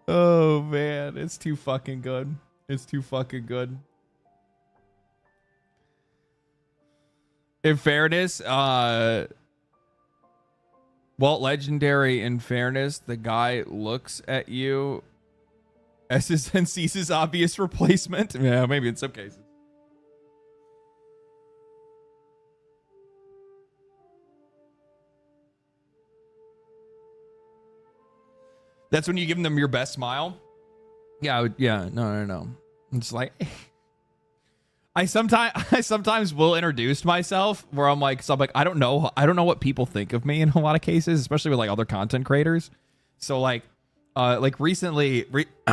S1: Oh man, it's too fucking good. It's too fucking good. In fairness, Legendary, in fairness, the guy looks at you as and sees his obvious replacement. Yeah, maybe in some cases. That's when you give them your best smile. Yeah, no. It's like I sometimes will introduce myself where I'm like, I don't know what people think of me in a lot of cases, especially with like other content creators. So like recently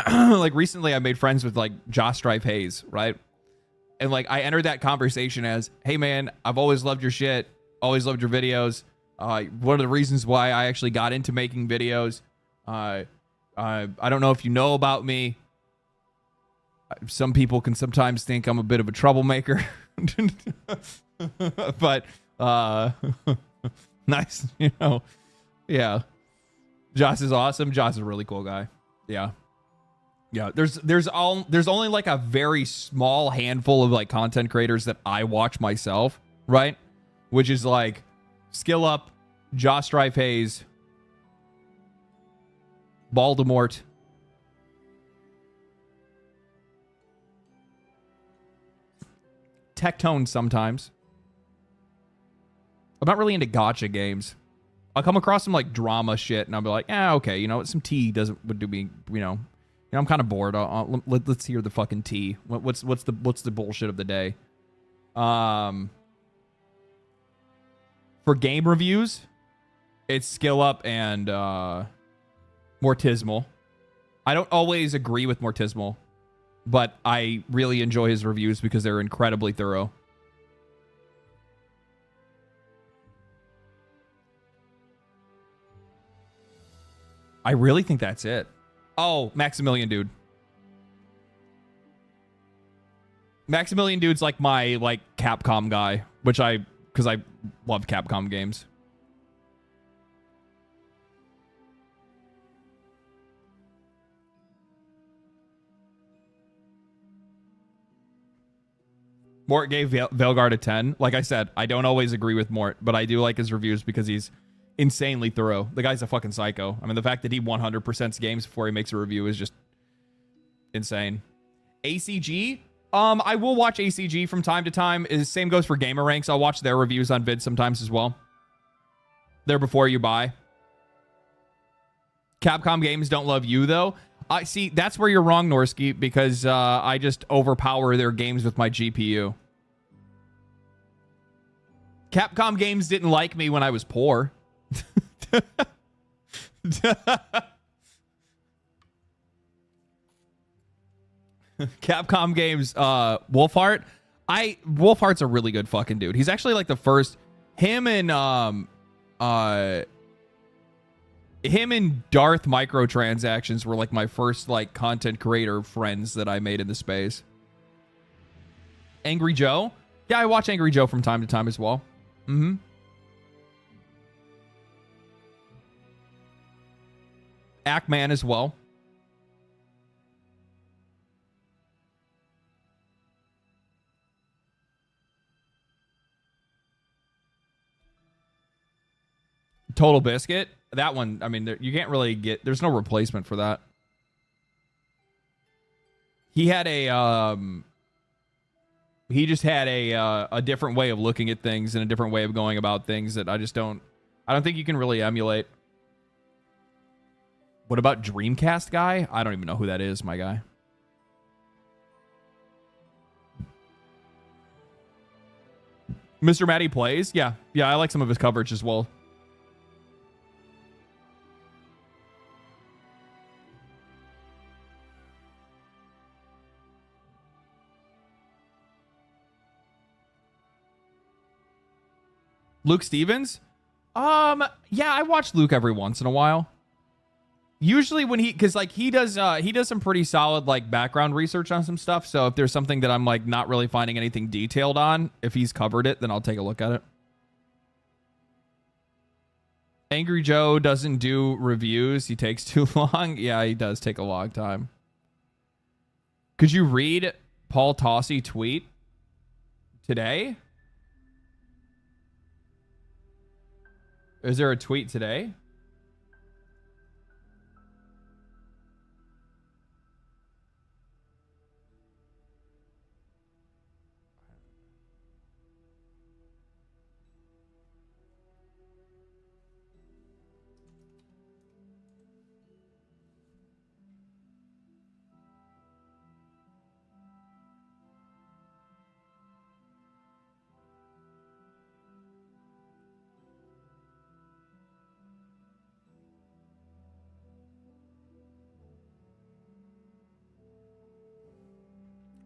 S1: I made friends with like Josh Strife Hayes, right? And like I entered that conversation as, hey man, I've always loved your shit, always loved your videos. One of the reasons why I actually got into making videos. I don't know if you know about me. Some people can sometimes think I'm a bit of a troublemaker, but nice, you know. Yeah, Josh is awesome. Josh is a really cool guy. Yeah. There's only like a very small handful of like content creators that I watch myself, right? Which is like Skill Up, Josh Strife Hayes, Baldemort. Tectone sometimes. I'm not really into gacha games. I'll come across some like drama shit and I'll be like, okay, you know, some tea would do me, you know, I'm kind of bored. Let's hear the fucking tea. What's the bullshit of the day? For game reviews, it's Skill Up and Mortismal. I don't always agree with Mortismal, but I really enjoy his reviews because they're incredibly thorough. I really think that's it. Oh, Maximilian Dude. Maximilian Dude's like my like Capcom guy, because I love Capcom games. Mort gave Veilguard a 10. Like I said, I don't always agree with Mort, but I do like his reviews because he's insanely thorough. The guy's a fucking psycho. I mean, the fact that he 100% games before he makes a review is just insane. ACG? I will watch ACG from time to time. Same goes for Gamer Ranks. I'll watch their reviews on vids sometimes as well. They're before you buy. Capcom games don't love you, though. I see, that's where you're wrong, Norsky, because I just overpower their games with my GPU. Capcom games didn't like me when I was poor. Capcom games, Wolfheart. Wolfheart's a really good fucking dude. He's actually like the first. Him and Darth Microtransactions were like my first like content creator friends that I made in the space. Angry Joe. Yeah, I watch Angry Joe from time to time as well. Mm-hmm. Ackman as well. Total Biscuit. That one, I mean, you can't really get... There's no replacement for that. He had a... he just had a different way of looking at things and a different way of going about things that I just don't... I don't think you can really emulate. What about Dreamcast guy? I don't even know who that is, my guy. Mr. Matty Plays? Yeah, I like some of his coverage as well. Luke Stevens? Yeah, I watch Luke every once in a while. Usually when because like he does some pretty solid like background research on some stuff. So if there's something that I'm like not really finding anything detailed on, if he's covered it, then I'll take a look at it. Angry Joe doesn't do reviews. He takes too long. Yeah, he does take a long time. Could you read Paul Tossi tweet today? Is there a tweet today?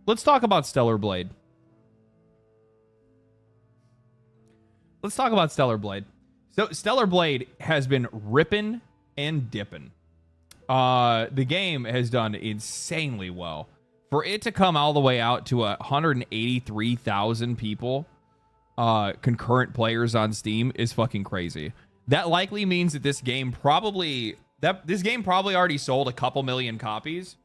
S1: let's talk about Stellar Blade. Let's talk about Stellar Blade. So Stellar Blade has been ripping and dipping. The game has done insanely well. For it to come all the way out to 183,000 people, concurrent players on Steam is fucking crazy. That likely means that this game probably already sold a couple million copies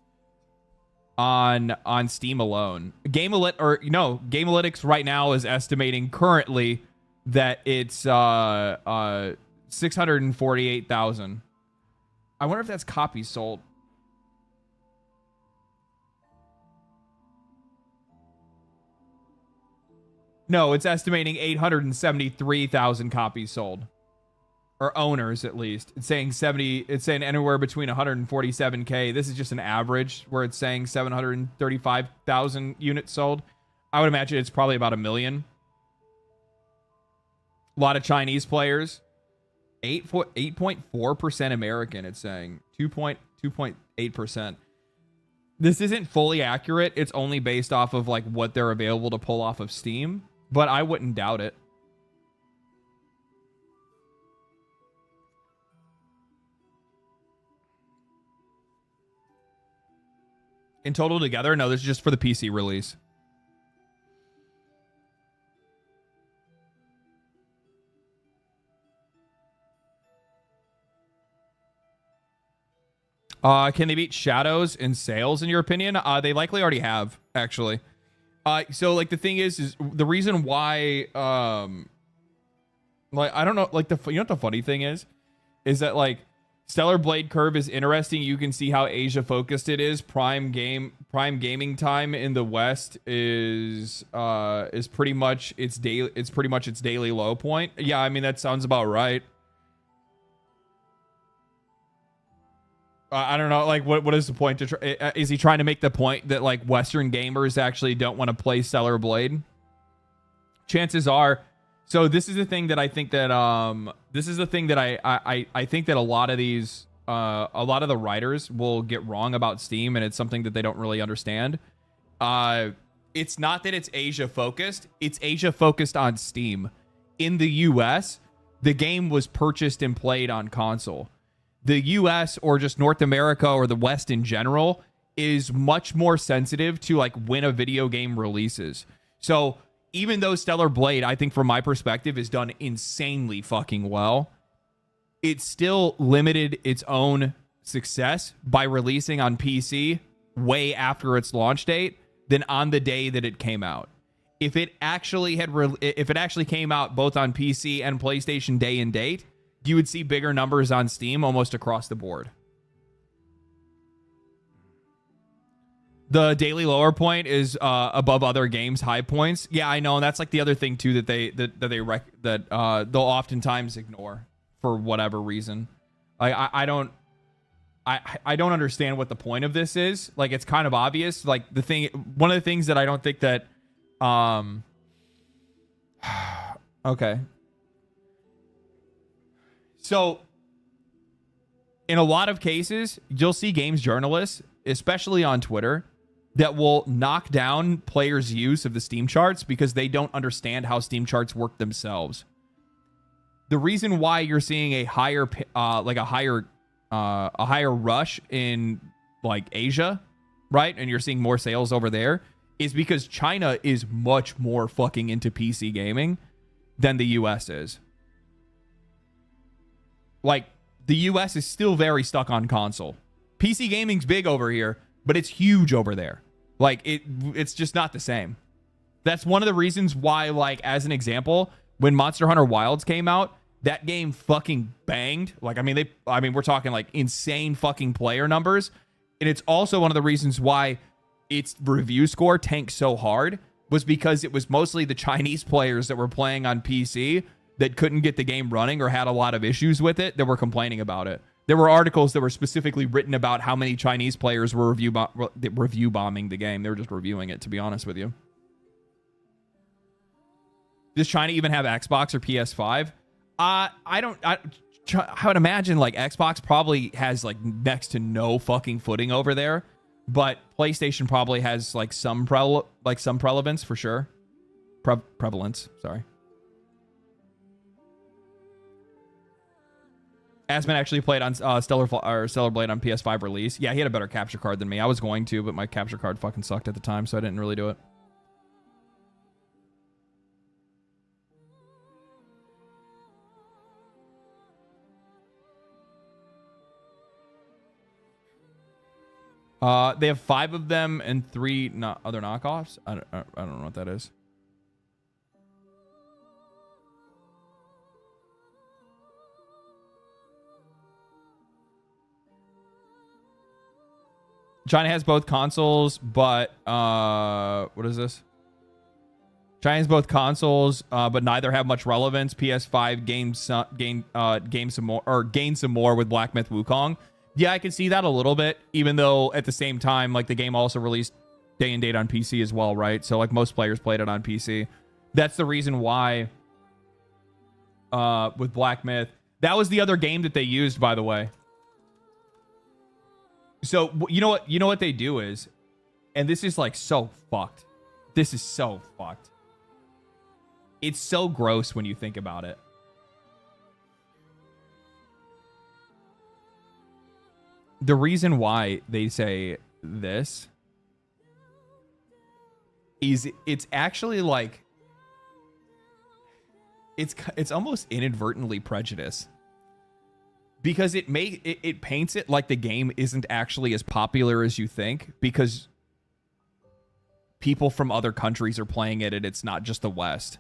S1: on Steam alone. Gamealytics right now is estimating currently that it's 648,000. I wonder if that's copies sold. No, it's estimating 873,000 copies sold. Or owners, at least. It's saying anywhere between 147K. This is just an average where it's saying 735,000 units sold. I would imagine it's probably about 1 million. A lot of Chinese players. 8.4% American, it's saying. 2.8%. This isn't fully accurate. It's only based off of like what they're available to pull off of Steam. But I wouldn't doubt it. In total together? No, this is just for the PC release. Can they beat Shadows in sales, in your opinion? They likely already have, actually. So, like, the thing is the reason why, like, I don't know, like, you know what the funny thing is that, like, Stellar Blade curve is interesting. You can see how Asia focused it is. Prime gaming time in the West is pretty much its daily low point. Yeah, I mean, that sounds about right. I don't know, like, what is the point? Is he trying to make the point that, like, Western gamers actually don't want to play Stellar Blade? Chances are. So this is the thing that I think that I think that a lot of the writers will get wrong about Steam, and it's something that they don't really understand. It's not that it's Asia focused; it's Asia focused on Steam. In the US, the game was purchased and played on console. The US, or just North America, or the West in general, is much more sensitive to, like, when a video game releases. So even though Stellar Blade, I think from my perspective, is done insanely fucking well, it still limited its own success by releasing on PC way after its launch date than on the day that it came out. If it actually came out both on PC and PlayStation day and date, you would see bigger numbers on Steam almost across the board. The daily lower point is above other games' high points. Yeah, I know, and that's like the other thing too that they'll oftentimes ignore for whatever reason. I don't understand what the point of this is. Like, it's kind of obvious. Like, one of the things that I don't think that okay. So, in a lot of cases, you'll see games journalists, especially on Twitter, that will knock down players' use of the Steam charts because they don't understand how Steam charts work themselves. The reason why you're seeing a higher rush in, like, Asia, right, and you're seeing more sales over there, is because China is much more fucking into PC gaming than the US is. Like, the US is still very stuck on console. PC gaming's big over here, but it's huge over there. Like, it's just not the same. That's one of the reasons why, like, as an example, when Monster Hunter Wilds came out, that game fucking banged. Like, I mean, we're talking, like, insane fucking player numbers. And it's also one of the reasons why its review score tanked so hard, was because it was mostly the Chinese players that were playing on PC that couldn't get the game running or had a lot of issues with it that were complaining about it. There were articles that were specifically written about how many Chinese players were review bombing the game. They were just reviewing it, to be honest with you. Does China even have Xbox or PS5? I would imagine, like, Xbox probably has, like, next to no fucking footing over there. but PlayStation probably has like some prevalence for sure. Prevalence, sorry. Asman actually played on Stellar Blade on PS5 release. Yeah, he had a better capture card than me. I was going to, but my capture card fucking sucked at the time, so I didn't really do it. They have 5 of them and 3 other knockoffs. I don't know what that is. China has both consoles, but what is this? China has both consoles, but neither have much relevance. PS5 gained some more with Black Myth Wukong. Yeah, I can see that a little bit, even though at the same time, like the game also released day and date on PC as well, right? So like most players played it on PC. That's the reason why with Black Myth. That was the other game that they used, by the way. So you know what they do is, and this is like so fucked. This is so fucked. It's so gross when you think about it. The reason why they say this is it's actually like it's almost inadvertently prejudice, because it paints it like the game isn't actually as popular as you think, because people from other countries are playing it and it's not just the West.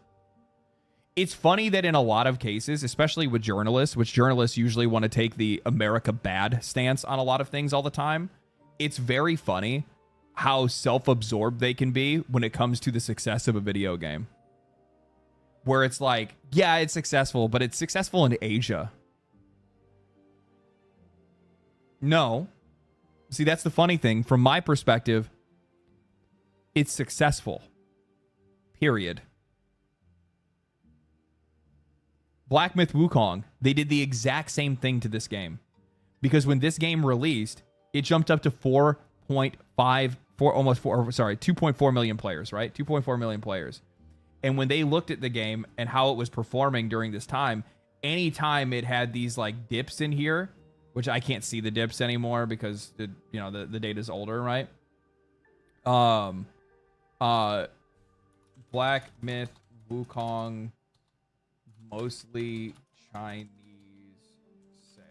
S1: It's funny that in a lot of cases, especially with journalists, which journalists usually want to take the America bad stance on a lot of things all the time, it's very funny how self-absorbed they can be when it comes to the success of a video game. Where it's like, yeah, it's successful, but it's successful in Asia. No. See, that's the funny thing. From my perspective, it's successful. Period. Black Myth Wukong, they did the exact same thing to this game. Because when this game released, it jumped up to 2.4 million players, right? 2.4 million players. And when they looked at the game and how it was performing during this time, anytime it had these like dips in here, which I can't see the dips anymore because the data's older, right? Black Myth Wukong, mostly Chinese sales.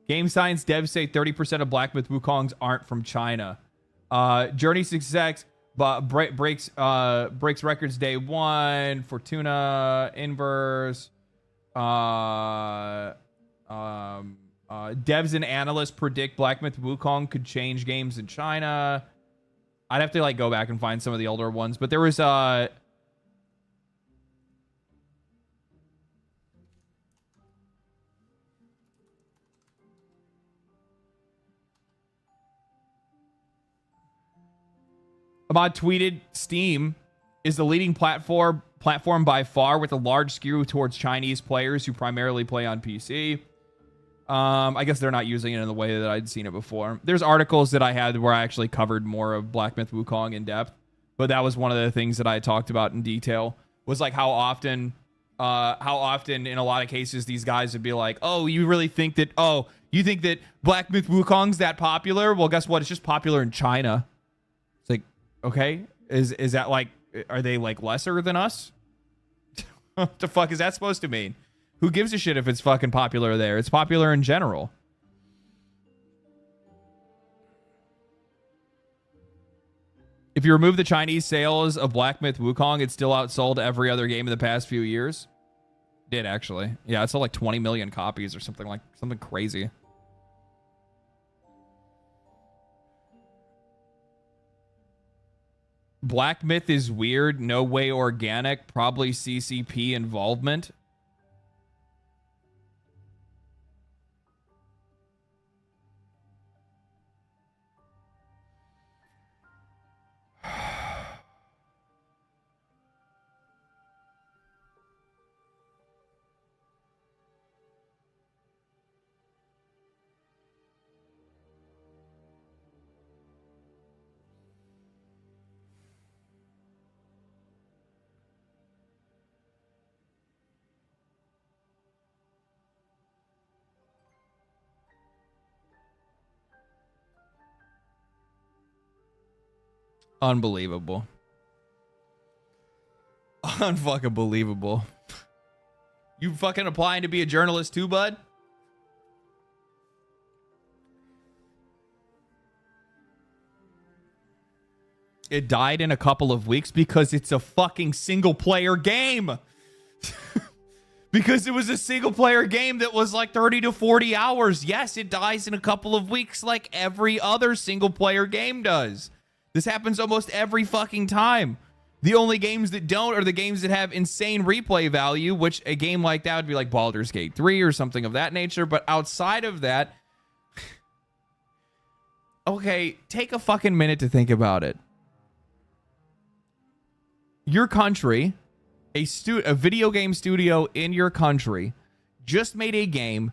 S1: Game Science devs say 30% of Black Myth Wukongs aren't from China. Journey Success breaks records day one. Fortuna Inverse. Devs and analysts predict Black Myth Wukong could change games in China. I'd have to like go back and find some of the older ones, but there was about tweeted Steam is the leading platform by far, with a large skew towards Chinese players who primarily play on PC. I guess they're not using it in the way that I'd seen it before. There's articles that I had where I actually covered more of Black Myth Wukong in depth, but that was one of the things that I talked about in detail, was like how often in a lot of cases these guys would be like, oh, you really think that, you think that Black Myth Wukong's that popular? Well, guess what? It's just popular in China. It's like, okay, is that like, are they like lesser than us? What the fuck is that supposed to mean? Who gives a shit if it's fucking popular there? It's popular in general. If you remove the Chinese sales of Black Myth Wukong, it's still outsold every other game in the past few years. Did actually. Yeah, it sold like 20 million copies or something crazy. Black Myth is weird, no way organic, probably CCP involvement. Unbelievable. Unfucking believable. You fucking applying to be a journalist too, bud? It died in a couple of weeks because it's a fucking single player game. Because it was a single player game that was like 30 to 40 hours. Yes, it dies in a couple of weeks like every other single player game does. This happens almost every fucking time. The only games that don't are the games that have insane replay value, which a game like that would be like Baldur's Gate 3 or something of that nature. But outside of that, okay, take a fucking minute to think about it. Your country, a video game studio in your country, just made a game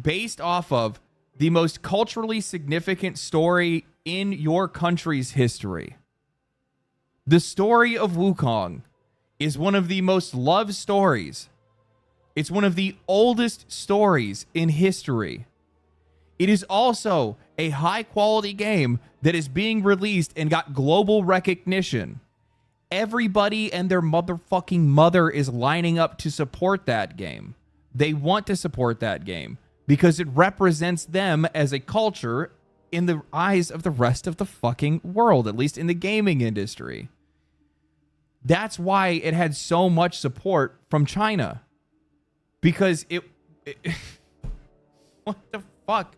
S1: based off of the most culturally significant story in your country's history. The story of Wukong is one of the most loved stories. It's one of the oldest stories in history. It is also a high-quality game that is being released and got global recognition. Everybody and their motherfucking mother is lining up to support that game. They want to support that game because it represents them as a culture in the eyes of the rest of the fucking world, at least in the gaming industry. That's why it had so much support from China. Because it what the fuck?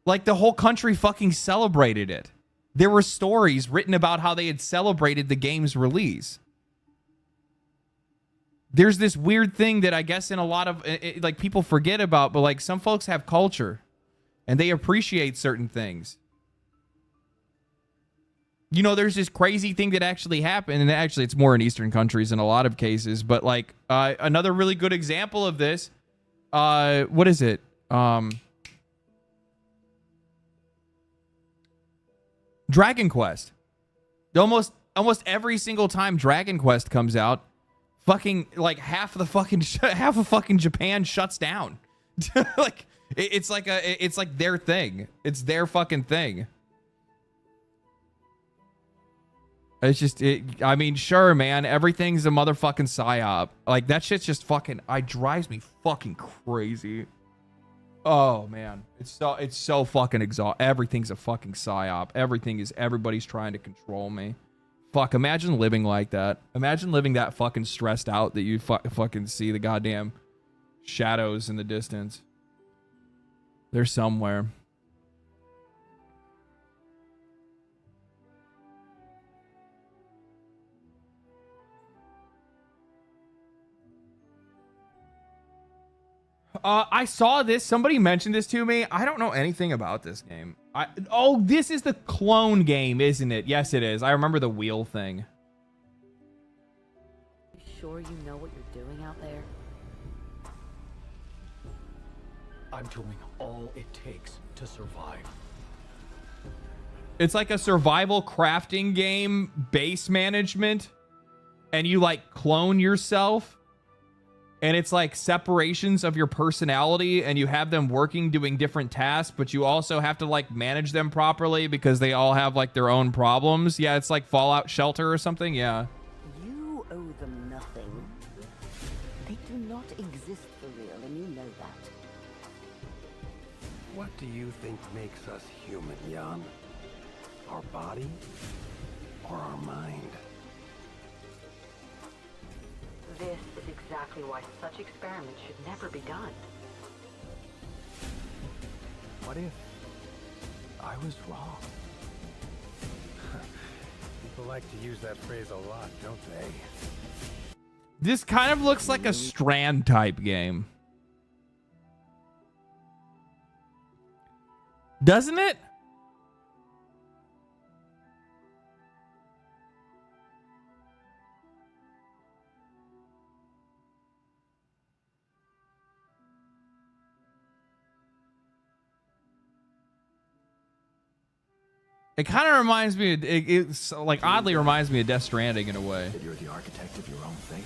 S1: Like, the whole country fucking celebrated it. There were stories written about how they had celebrated the game's release. There's this weird thing that I guess in a lot of, like, people forget about, but, like, some folks have culture and they appreciate certain things. You know, there's this crazy thing that actually happened, and actually it's more in Eastern countries in a lot of cases, but, like, another really good example of this, what is it? Dragon Quest. Almost every single time Dragon Quest comes out, fucking like half of fucking Japan shuts down. Like it's like their thing. It's their fucking thing. It's just I mean, sure, man, everything's a motherfucking psyop. Like that shit's just fucking it drives me fucking crazy. Oh man, it's so fucking exhausting. Everything's a fucking psyop. Everybody's trying to control me. Fuck, imagine living like that. Imagine living that fucking stressed out that you fucking see the goddamn shadows in the distance. They're somewhere. I saw this. Somebody mentioned this to me. I don't know anything about this game. Oh, this is the clone game, isn't it? Yes, it is. I remember the wheel thing.
S6: You sure you know what you're doing out there?
S7: I'm doing all it takes to survive.
S1: It's like a survival crafting game, base management, and you like clone yourself. And it's like separations of your personality and you have them working doing different tasks, but you also have to like manage them properly because they all have like their own problems. Yeah, it's like Fallout Shelter or something. Yeah.
S6: You owe them nothing. They do not exist for real, and you know that.
S7: What do you think makes us human, Jan? Our body or our mind?
S6: This is exactly why such experiments should never be done.
S7: What if I was wrong? People like to use that phrase a lot, don't they?
S1: This kind of looks like a Strand type game. Doesn't it? It kind of reminds me, it's like oddly reminds me of Death Stranding in a way.
S7: That you're the architect of your own fate.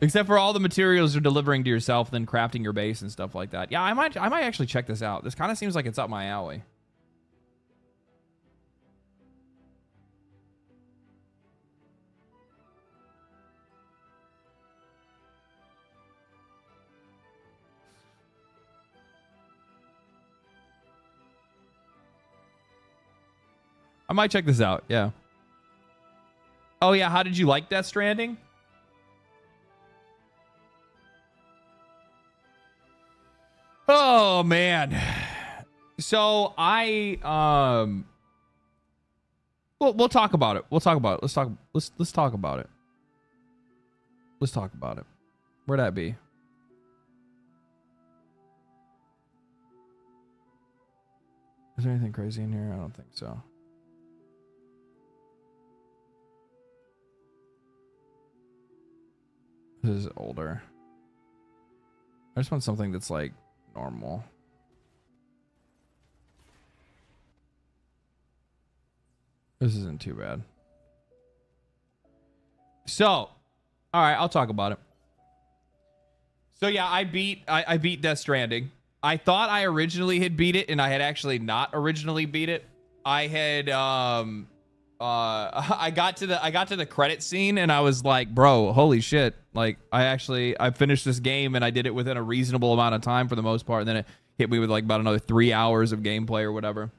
S1: Except for all the materials you're delivering to yourself, then crafting your base and stuff like that. Yeah, I might actually check this out. This kind of seems like it's up my alley. I might check this out. Yeah. Oh yeah, how did you like Death Stranding? Oh man. So we'll talk about it. We'll talk about it. Let's talk about it. Let's talk about it. Where'd that be? Is there anything crazy in here? I don't think so. This is older. I just want something that's like normal. This isn't too bad. So, all right, I'll talk about it. So yeah, I beat Death Stranding. I thought I originally had beat it, and I had actually not originally beat it. I had I got to the credit scene, and I was like, bro, holy shit. Like, I finished this game, and I did it within a reasonable amount of time for the most part, and then it hit me with like about another 3 hours of gameplay or whatever.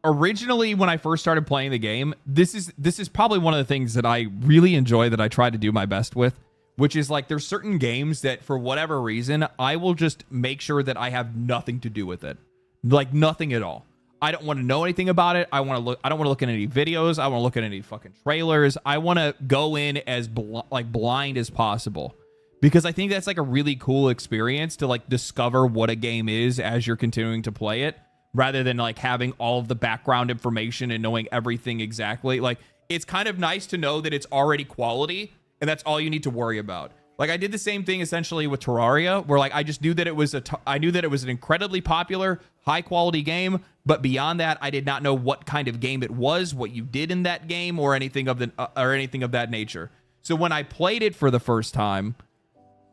S1: Originally, when I first started playing the game, this is probably one of the things that I really enjoy, that I try to do my best with, which is like, there's certain games that for whatever reason, I will just make sure that I have nothing to do with it. Like nothing at all. I don't want to know anything about it. I don't want to look at any videos. I want to look at any fucking trailers. I want to go in as blind as possible, because I think that's like a really cool experience to like discover what a game is as you're continuing to play it, rather than like having all of the background information and knowing everything exactly. Like, it's kind of nice to know that it's already quality and that's all you need to worry about. Like, I did the same thing essentially with Terraria, where like I just knew that it was an incredibly popular, high quality game, but beyond that, I did not know what kind of game it was, what you did in that game, or anything of that nature. So when I played it for the first time,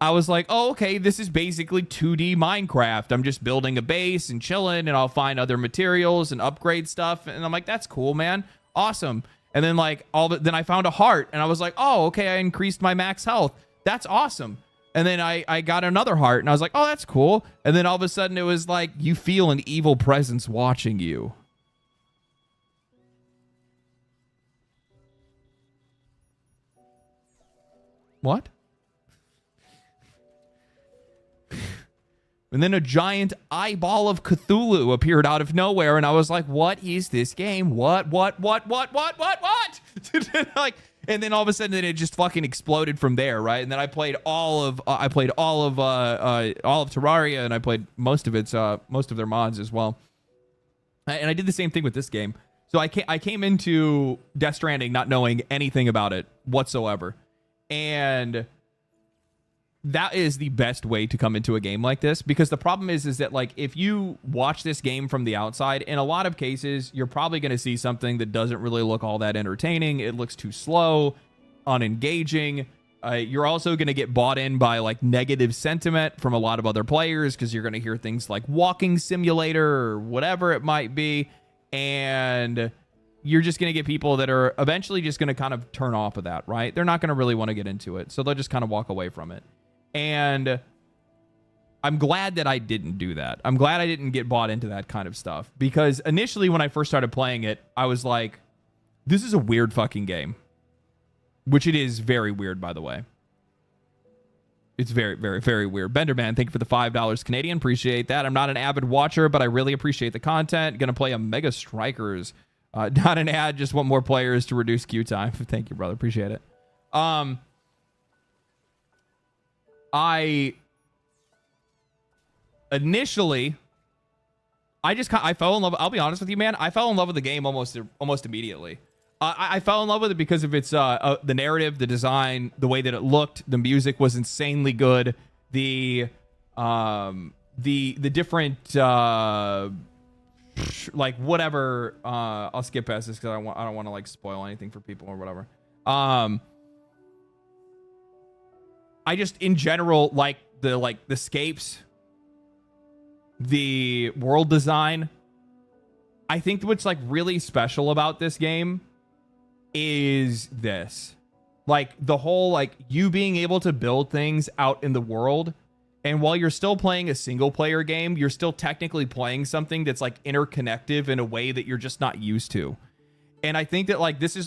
S1: I was like, oh, okay, this is basically 2D Minecraft. I'm just building a base and chilling, and I'll find other materials and upgrade stuff. And I'm like, that's cool, man. Awesome. And then like then I found a heart, and I was like, oh, okay, I increased my max health. That's awesome. And then I got another heart, and I was like, oh, that's cool. And then all of a sudden it was like, you feel an evil presence watching you. What? And then a giant eyeball of Cthulhu appeared out of nowhere, and I was like, what is this game? What? Like, and then all of a sudden it just fucking exploded from there, right? And then I played all of Terraria, and I played most of their mods as well. And I did the same thing with this game. So I came into Death Stranding not knowing anything about it whatsoever. And that is the best way to come into a game like this, because the problem is that like, if you watch this game from the outside, in a lot of cases, you're probably going to see something that doesn't really look all that entertaining. It looks too slow, unengaging. You're also going to get bought in by like negative sentiment from a lot of other players, because you're going to hear things like walking simulator or whatever it might be. And you're just going to get people that are eventually just going to kind of turn off of that, right? They're not going to really want to get into it. So they'll just kind of walk away from it. And I'm glad that I didn't do that. I'm glad I didn't get bought into that kind of stuff, because initially when I first started playing it, I was like, this is a weird fucking game, which it is very weird, by the way. It's very, very, very weird. Benderman, thank you for the $5 Canadian. Appreciate that. I'm not an avid watcher, but I really appreciate the content. Gonna play a Mega Strikers. Not an ad, just want more players to reduce queue time. Thank you, brother. Appreciate it. I initially, I fell in love. I'll be honest with you, man. I fell in love with the game almost immediately. I fell in love with it because of its the narrative, the design, the way that it looked. The music was insanely good. The different like whatever. I'll skip past this because I don't want to like spoil anything for people or whatever. I just in general like the scapes, the world design. I think what's like really special about this game is this. Like the whole like you being able to build things out in the world, and while you're still playing a single player game, you're still technically playing something that's like interconnective in a way that you're just not used to. And I think that like this is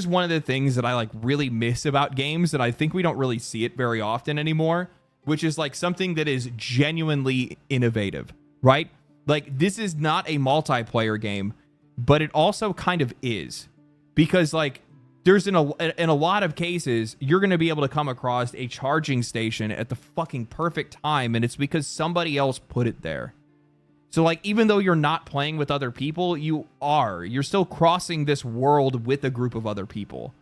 S1: one of the things that I like really miss about games, that I think we don't really see it very often anymore, which is like something that is genuinely innovative, right? Like this is not a multiplayer game, but it also kind of is, because like there's in a lot of cases, you're going to be able to come across a charging station at the fucking perfect time, and it's because somebody else put it there. So like, even though you're not playing with other people, you're still crossing this world with a group of other people.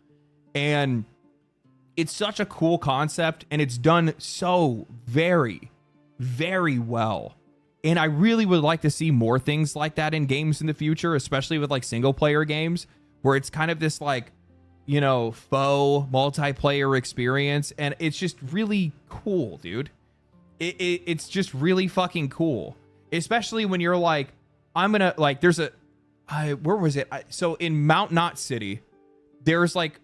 S1: And it's such a cool concept, and it's done so very, very well. And I really would like to see more things like that in games in the future, especially with like single player games, where it's kind of this like, you know, faux multiplayer experience. And it's just really cool, dude. It's just really fucking cool. Especially when you're like, I'm gonna like, there's where was it? So in Mount Knot City, there's like,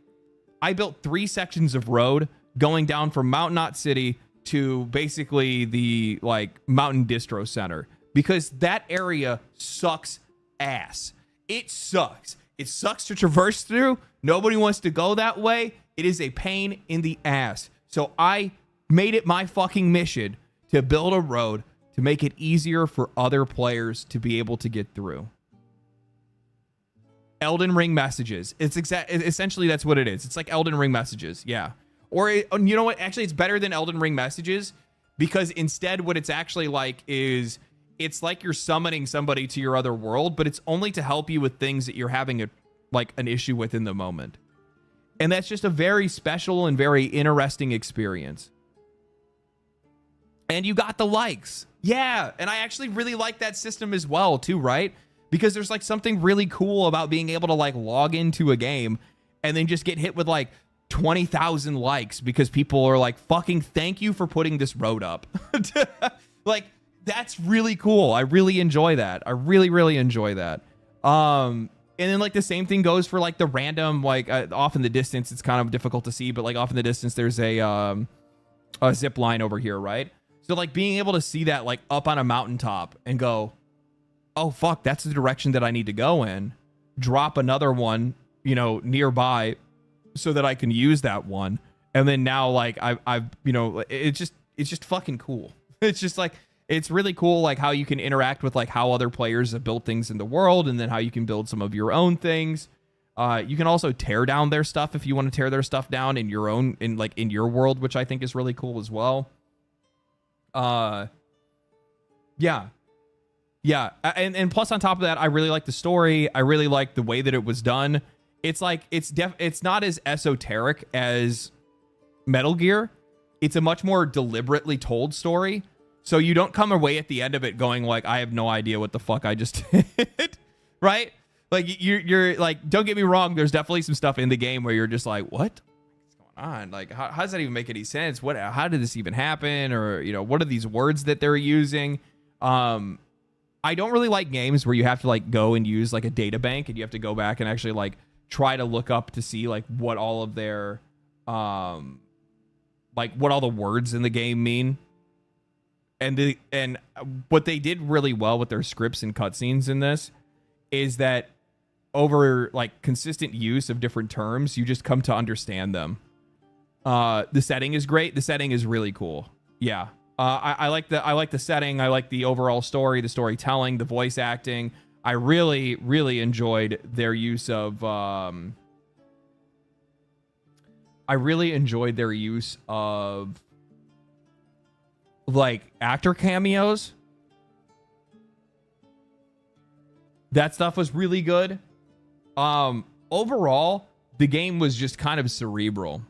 S1: I built 3 sections of road going down from Mount Knot City to basically the like Mountain Distro Center, because that area sucks ass. It sucks. It sucks to traverse through. Nobody wants to go that way. It is a pain in the ass. So I made it my fucking mission to build a road to make it easier for other players to be able to get through. Elden Ring messages. It's essentially that's what it is. It's like Elden Ring messages. Yeah. Or you know what? Actually, it's better than Elden Ring messages, because instead what it's actually like is it's like you're summoning somebody to your other world, but it's only to help you with things that you're having an issue with in the moment. And that's just a very special and very interesting experience. And you got the likes. Yeah. And I actually really like that system as well too, right? Because there's like something really cool about being able to like log into a game and then just get hit with like 20,000 likes because people are like, fucking thank you for putting this road up. Like, that's really cool. I really enjoy that. I really, really enjoy that. And then like the same thing goes for like the random, like off in the distance, it's kind of difficult to see, but like off in the distance, there's a zip line over here, right? So like being able to see that like up on a mountaintop and go, oh fuck, that's the direction that I need to go in. Drop another one, you know, nearby so that I can use that one. And then now like I've you know, it's just fucking cool. It's just like, it's really cool, like how you can interact with like how other players have built things in the world, and then how you can build some of your own things. You can also tear down their stuff if you want to tear their stuff down in your own, in your world, which I think is really cool as well. Yeah. And plus on top of that, I really like the story. I really like the way that it was done. It's like, it's not as esoteric as Metal Gear. It's a much more deliberately told story. So you don't come away at the end of it going like, I have no idea what the fuck I just did. Right? Like you're like, don't get me wrong. There's definitely some stuff in the game where you're just like, what's going on? Like, how does that even make any sense? How did this even happen? Or, you know, what are these words that they're using? I don't really like games where you have to like go and use like a data bank and you have to go back and actually like try to look up to see like what all of their, like what all the words in the game mean. And what they did really well with their scripts and cutscenes in this is that over like consistent use of different terms, you just come to understand them. The setting is great. The setting is really cool. Yeah. I like the setting. I like the overall story, the storytelling, the voice acting. I really, really enjoyed their use of, like actor cameos. That stuff was really good. Overall, the game was just kind of cerebral,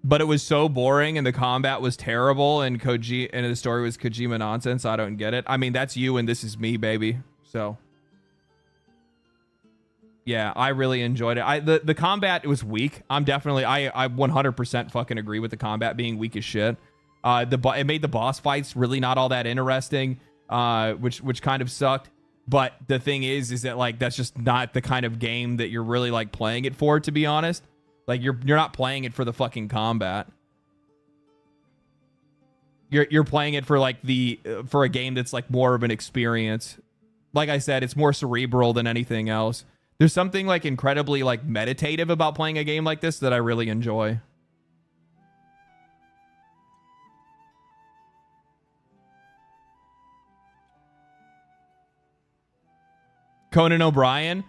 S1: but it was so boring and the combat was terrible and the story was Kojima nonsense. I don't get it. I mean, that's you and this is me, baby. So Yeah, I really enjoyed it. The combat was weak. I 100% fucking agree with the combat being weak as shit. It made the boss fights really not all that interesting, which kind of sucked. But the thing is that like that's just not the kind of game that you're really like playing it for, to be honest. Like you're not playing it for the fucking combat. You're playing it for like for a game that's like more of an experience. Like I said, it's more cerebral than anything else. There's something like incredibly like meditative about playing a game like this that I really enjoy. Conan O'Brien.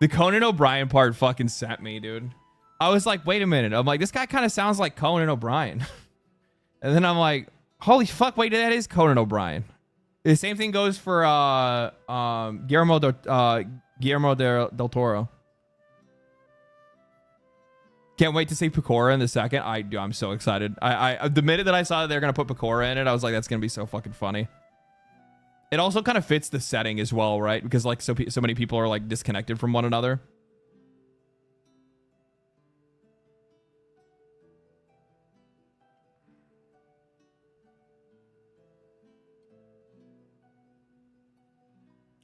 S1: The Conan O'Brien part fucking sent me, dude. I was like, wait a minute. I'm like, this guy kind of sounds like Conan O'Brien. And then I'm like, holy fuck, wait, that is Conan O'Brien. The same thing goes for Guillermo del Toro. Can't wait to see Pecora in the second. I'm so excited. The minute that I saw that they're gonna put Pecora in it, I was like, that's gonna be so fucking funny. It also kind of fits the setting as well, right? Because like so many people are like disconnected from one another.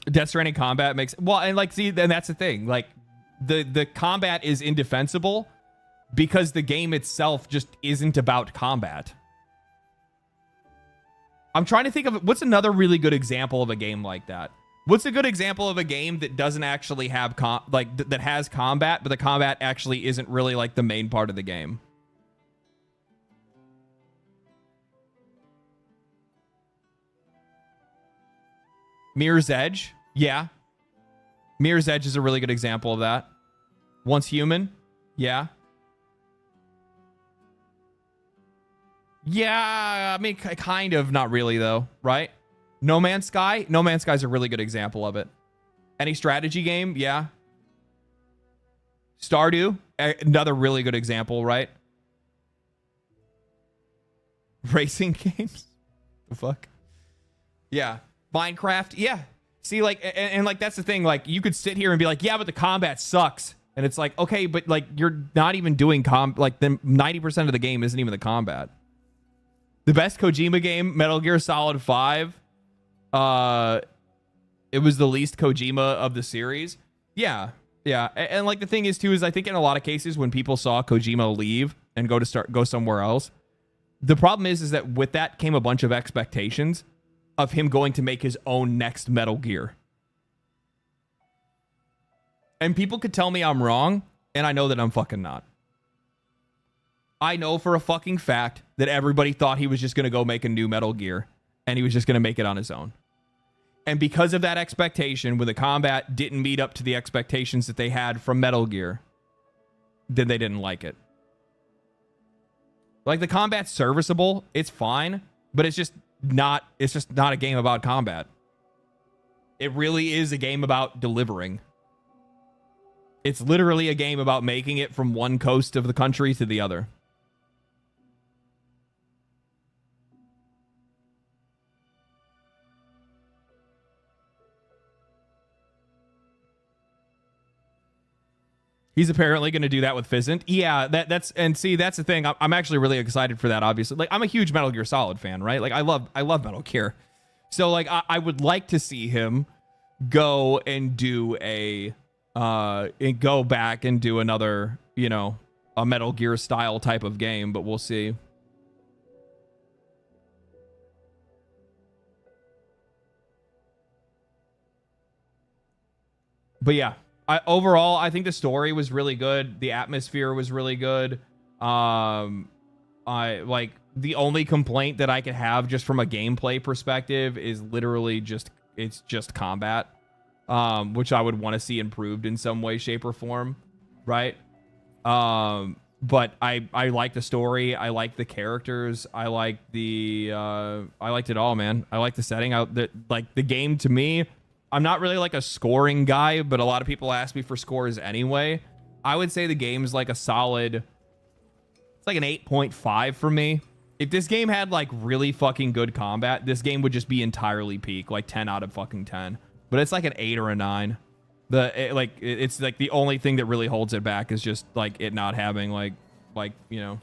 S1: Death Stranding combat makes and like see, and that's the thing. Like the combat is indefensible because the game itself just isn't about combat. I'm trying to think of what's another really good example of a game like that. What's a good example of a game that doesn't actually have that has combat, but the combat actually isn't really like the main part of the game? Mirror's Edge. Yeah. Mirror's Edge is a really good example of that. Once Human. Yeah. Yeah, I mean, kind of, not really, though, right? No Man's Sky? No Man's Sky is a really good example of it. Any strategy game? Yeah. Stardew? Another really good example, right? Racing games? The fuck? Yeah. Minecraft? Yeah. See, like, and like, that's the thing. Like, you could sit here and be like, yeah, but the combat sucks. And it's like, okay, but like, you're not even doing like, then 90% of the game isn't even the combat. The best Kojima game, Metal Gear Solid 5. It was the least Kojima of the series. Yeah. Yeah. And like, the thing is, too, is I think in a lot of cases when people saw Kojima leave and go somewhere else, the problem is that with that came a bunch of expectations of him going to make his own next Metal Gear. And people could tell me I'm wrong, and I know that I'm fucking not. I know for a fucking fact that everybody thought he was just going to go make a new Metal Gear, and he was just going to make it on his own. And because of that expectation, when the combat didn't meet up to the expectations that they had from Metal Gear, then they didn't like it. Like, the combat's serviceable, it's fine, but it's just not a game about combat. It really is a game about delivering. It's literally a game about making it from one coast of the country to the other. He's apparently going to do that with Fizzant. Yeah, that's the thing. I'm actually really excited for that, obviously. Like, I'm a huge Metal Gear Solid fan, right? Like, I love Metal Gear. So, like, I would like to see him go and do go back and do another, a Metal Gear style type of game, but we'll see. But yeah. Overall, I think the story was really good. The atmosphere was really good. I like the only complaint that I could have just from a gameplay perspective is literally just combat, which I would want to see improved in some way, shape, or form, right? But I like the story. I like the characters. I like I liked it all, man. I like the setting. Like the game to me. I'm not really like a scoring guy, but a lot of people ask me for scores anyway. I would say the game's like a solid, it's like an 8.5 for me. If this game had like really fucking good combat, this game would just be entirely peak, like 10 out of fucking 10. But it's like an 8 or a 9. It's like the only thing that really holds it back is just like it not having like you know.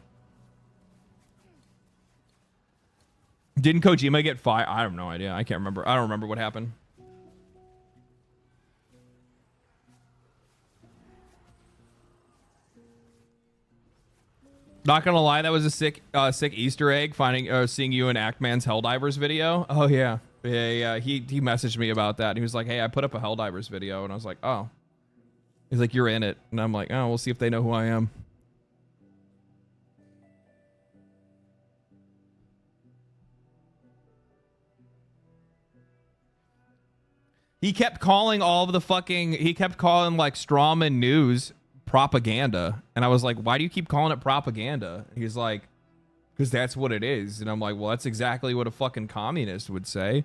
S1: Didn't Kojima get fired? I have no idea. I can't remember. I don't remember what happened. Not gonna lie, that was a sick Easter egg. Seeing you in Actman's Helldivers video. Oh yeah. He messaged me about that. He was like, "Hey, I put up a Helldivers video," and I was like, "Oh." He's like, "You're in it," and I'm like, "Oh, we'll see if they know who I am." He kept calling like Strawman News propaganda, and I was like, "Why do you keep calling it propaganda?" He's like, "Because that's what it is," and I'm like, "Well, that's exactly what a fucking communist would say."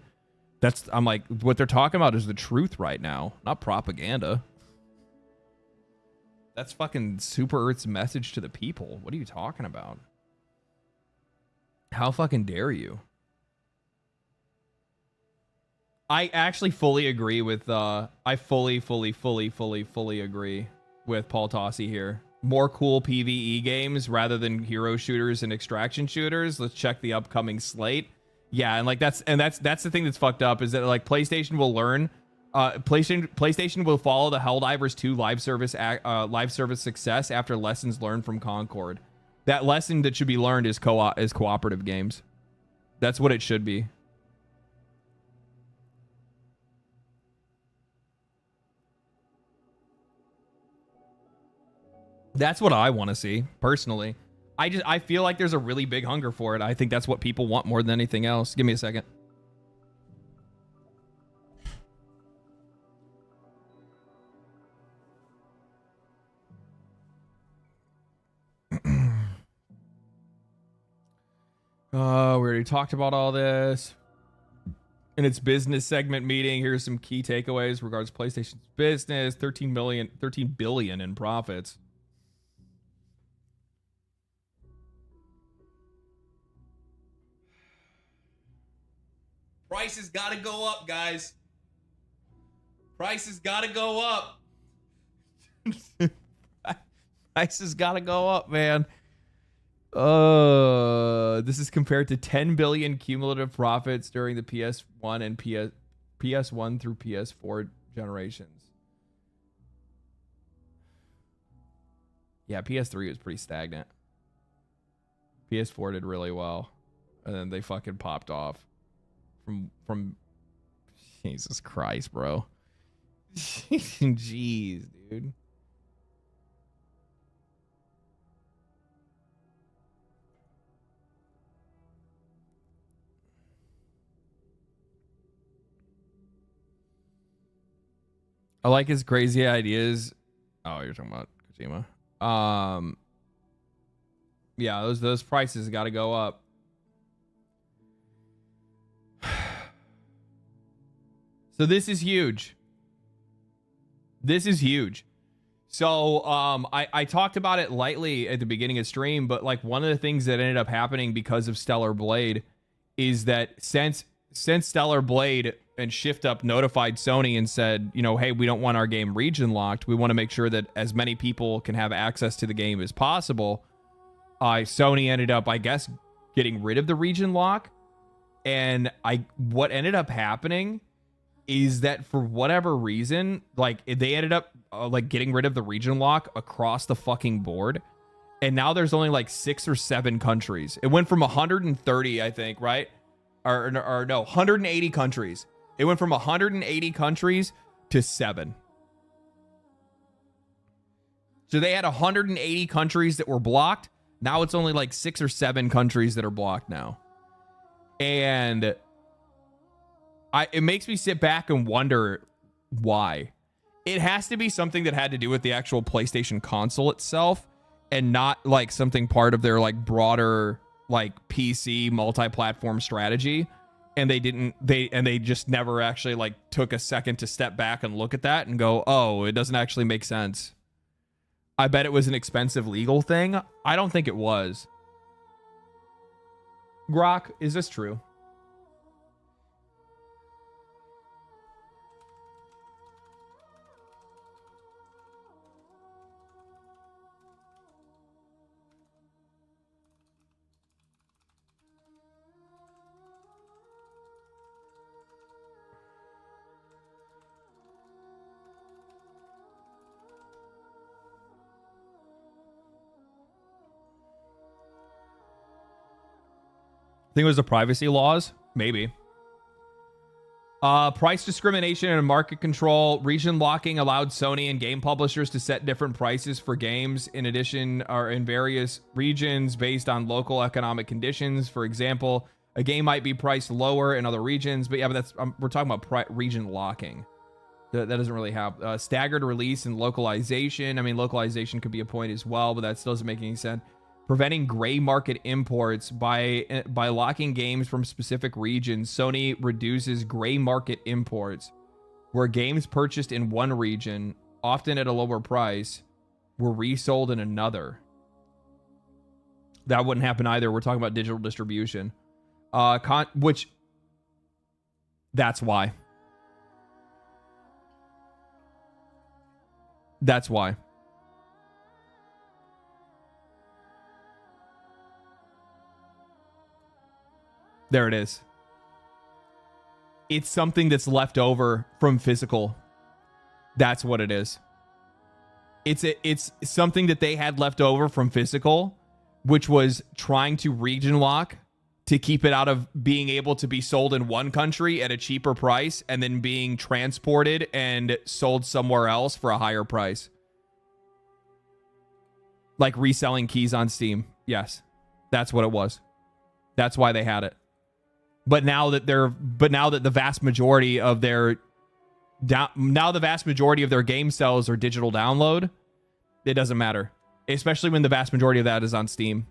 S1: I'm like, what they're talking about is the truth right now, not propaganda. That's fucking Super Earth's message to the people. What are you talking about? How fucking dare you? I actually fully agree with, I fully agree with Paul Tossi here. More cool PvE games rather than hero shooters and extraction shooters. Let's check the upcoming slate. Yeah, and like that's the thing that's fucked up is that like PlayStation will learn, PlayStation will follow the Helldivers 2 live service success after lessons learned from Concord. That lesson that should be learned is cooperative games. That's what it should be. That's what I want to see personally. I feel like there's a really big hunger for it. I think that's what people want more than anything else. Give me a second. We already talked about all this. In its business segment meeting, here's some key takeaways regards PlayStation's business. 13 billion in profits. Prices gotta go up, guys. Prices gotta go up. Prices gotta go up, man. This is compared to 10 billion cumulative profits during the PS1 and PS1 through PS4 generations. Yeah, PS3 was pretty stagnant. PS4 did really well, and then they fucking popped off. From Jesus Christ, bro. Jeez, dude. I like his crazy ideas. Oh, you're talking about Kojima. Yeah, those prices got to go up. So this is huge. This is huge. So I talked about it lightly at the beginning of stream, but like one of the things that ended up happening because of Stellar Blade is that since Stellar Blade and Shift Up notified Sony and said, you know, hey, we don't want our game region locked. We want to make sure that as many people can have access to the game as possible. Sony ended up, I guess, getting rid of the region lock. And what ended up happening is that for whatever reason, like they ended up like getting rid of the region lock across the fucking board. And now there's only like 6 or 7 countries. It went from 130, I think, right? Or no, 180 countries. It went from 180 countries to 7. So they had 180 countries that were blocked. Now it's only like 6 or 7 countries that are blocked now. And it makes me sit back and wonder why. It has to be something that had to do with the actual PlayStation console itself and not like something part of their like broader like PC multi-platform strategy. And they just never actually like took a second to step back and look at that and go, oh, it doesn't actually make sense. I bet it was an expensive legal thing. I don't think it was. Grok, is this true? think it was the privacy laws, maybe. Price discrimination and market control. Region locking allowed Sony and game publishers to set different prices for games in addition or in various regions based on local economic conditions. For example, a game might be priced lower in other regions, but yeah, but that's we're talking about region locking. That doesn't really have staggered release and localization. I mean, localization could be a point as well, but that still doesn't make any sense. Preventing gray market imports by locking games from specific regions. Sony reduces gray market imports, where games purchased in one region, often at a lower price, were resold in another. That wouldn't happen either. We're talking about digital distribution, which that's why. That's why. There it is. It's something that's left over from physical. That's what it is. It's something that they had left over from physical, which was trying to region lock to keep it out of being able to be sold in one country at a cheaper price and then being transported and sold somewhere else for a higher price. Like reselling keys on Steam. Yes. That's what it was. That's why they had it. But now that the vast majority of their game sales are digital download, it doesn't matter. Especially when the vast majority of that is on Steam.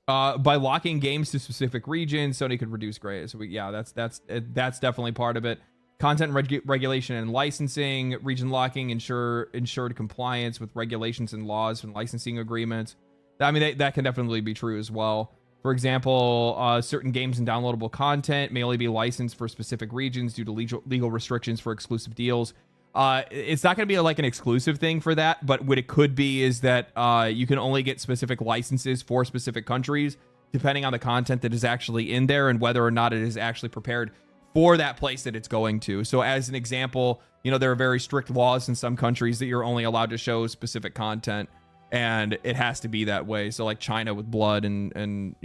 S1: By locking games to specific regions, Sony could reduce gray. So that's definitely part of it. Content regulation and licensing, region locking, ensured compliance with regulations and laws and licensing agreements. I mean, that can definitely be true as well. For example, certain games and downloadable content may only be licensed for specific regions due to legal restrictions for exclusive deals. It's not going to be like an exclusive thing for that, but what it could be is that you can only get specific licenses for specific countries, depending on the content that is actually in there and whether or not it is actually prepared for that place that it's going to. So as an example, there are very strict laws in some countries that you're only allowed to show specific content, and it has to be that way. So like China with blood and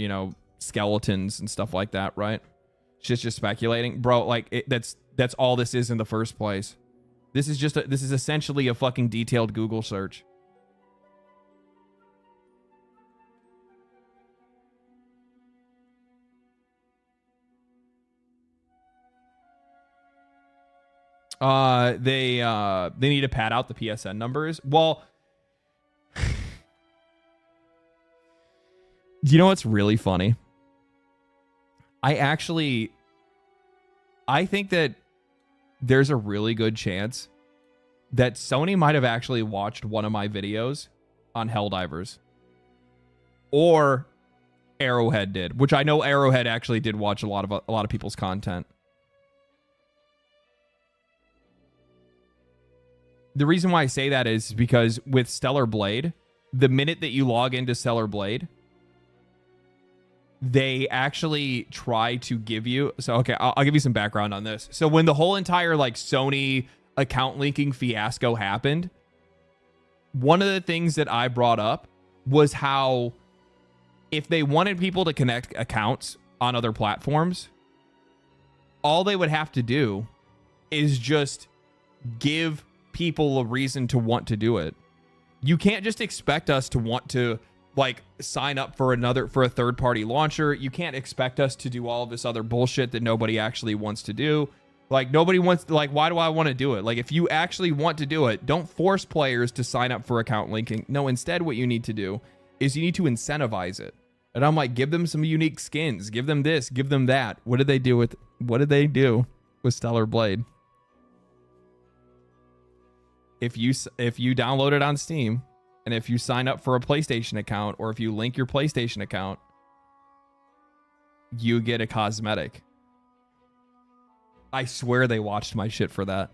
S1: skeletons and stuff like that, right? It's just speculating, bro. Like that's all this is in the first place. This is essentially a fucking detailed Google search. They need to pad out the PSN numbers. Well, you know what's really funny? I think that there's a really good chance that Sony might have actually watched one of my videos on Helldivers, or Arrowhead did, which I know Arrowhead actually did watch a lot of people's content. The reason why I say that is because with Stellar Blade, the minute that you log into Stellar Blade, they actually try to give you... So, okay, I'll give you some background on this. So when the whole entire Sony account linking fiasco happened, one of the things that I brought up was how if they wanted people to connect accounts on other platforms, all they would have to do is just give people a reason to want to do it. You can't just expect us to want to sign up for a third-party launcher. You can't expect us to do all of this other bullshit that nobody actually wants to do. Nobody wants to, why do I want to do it? If you actually want to do it, don't force players to sign up for account linking. No, instead what you need to do is you need to incentivize it. And I'm give them some unique skins, give them this, give them that. What did they do with Stellar Blade? If you download it on Steam, and if you sign up for a PlayStation account, or if you link your PlayStation account, you get a cosmetic. I swear they watched my shit for that.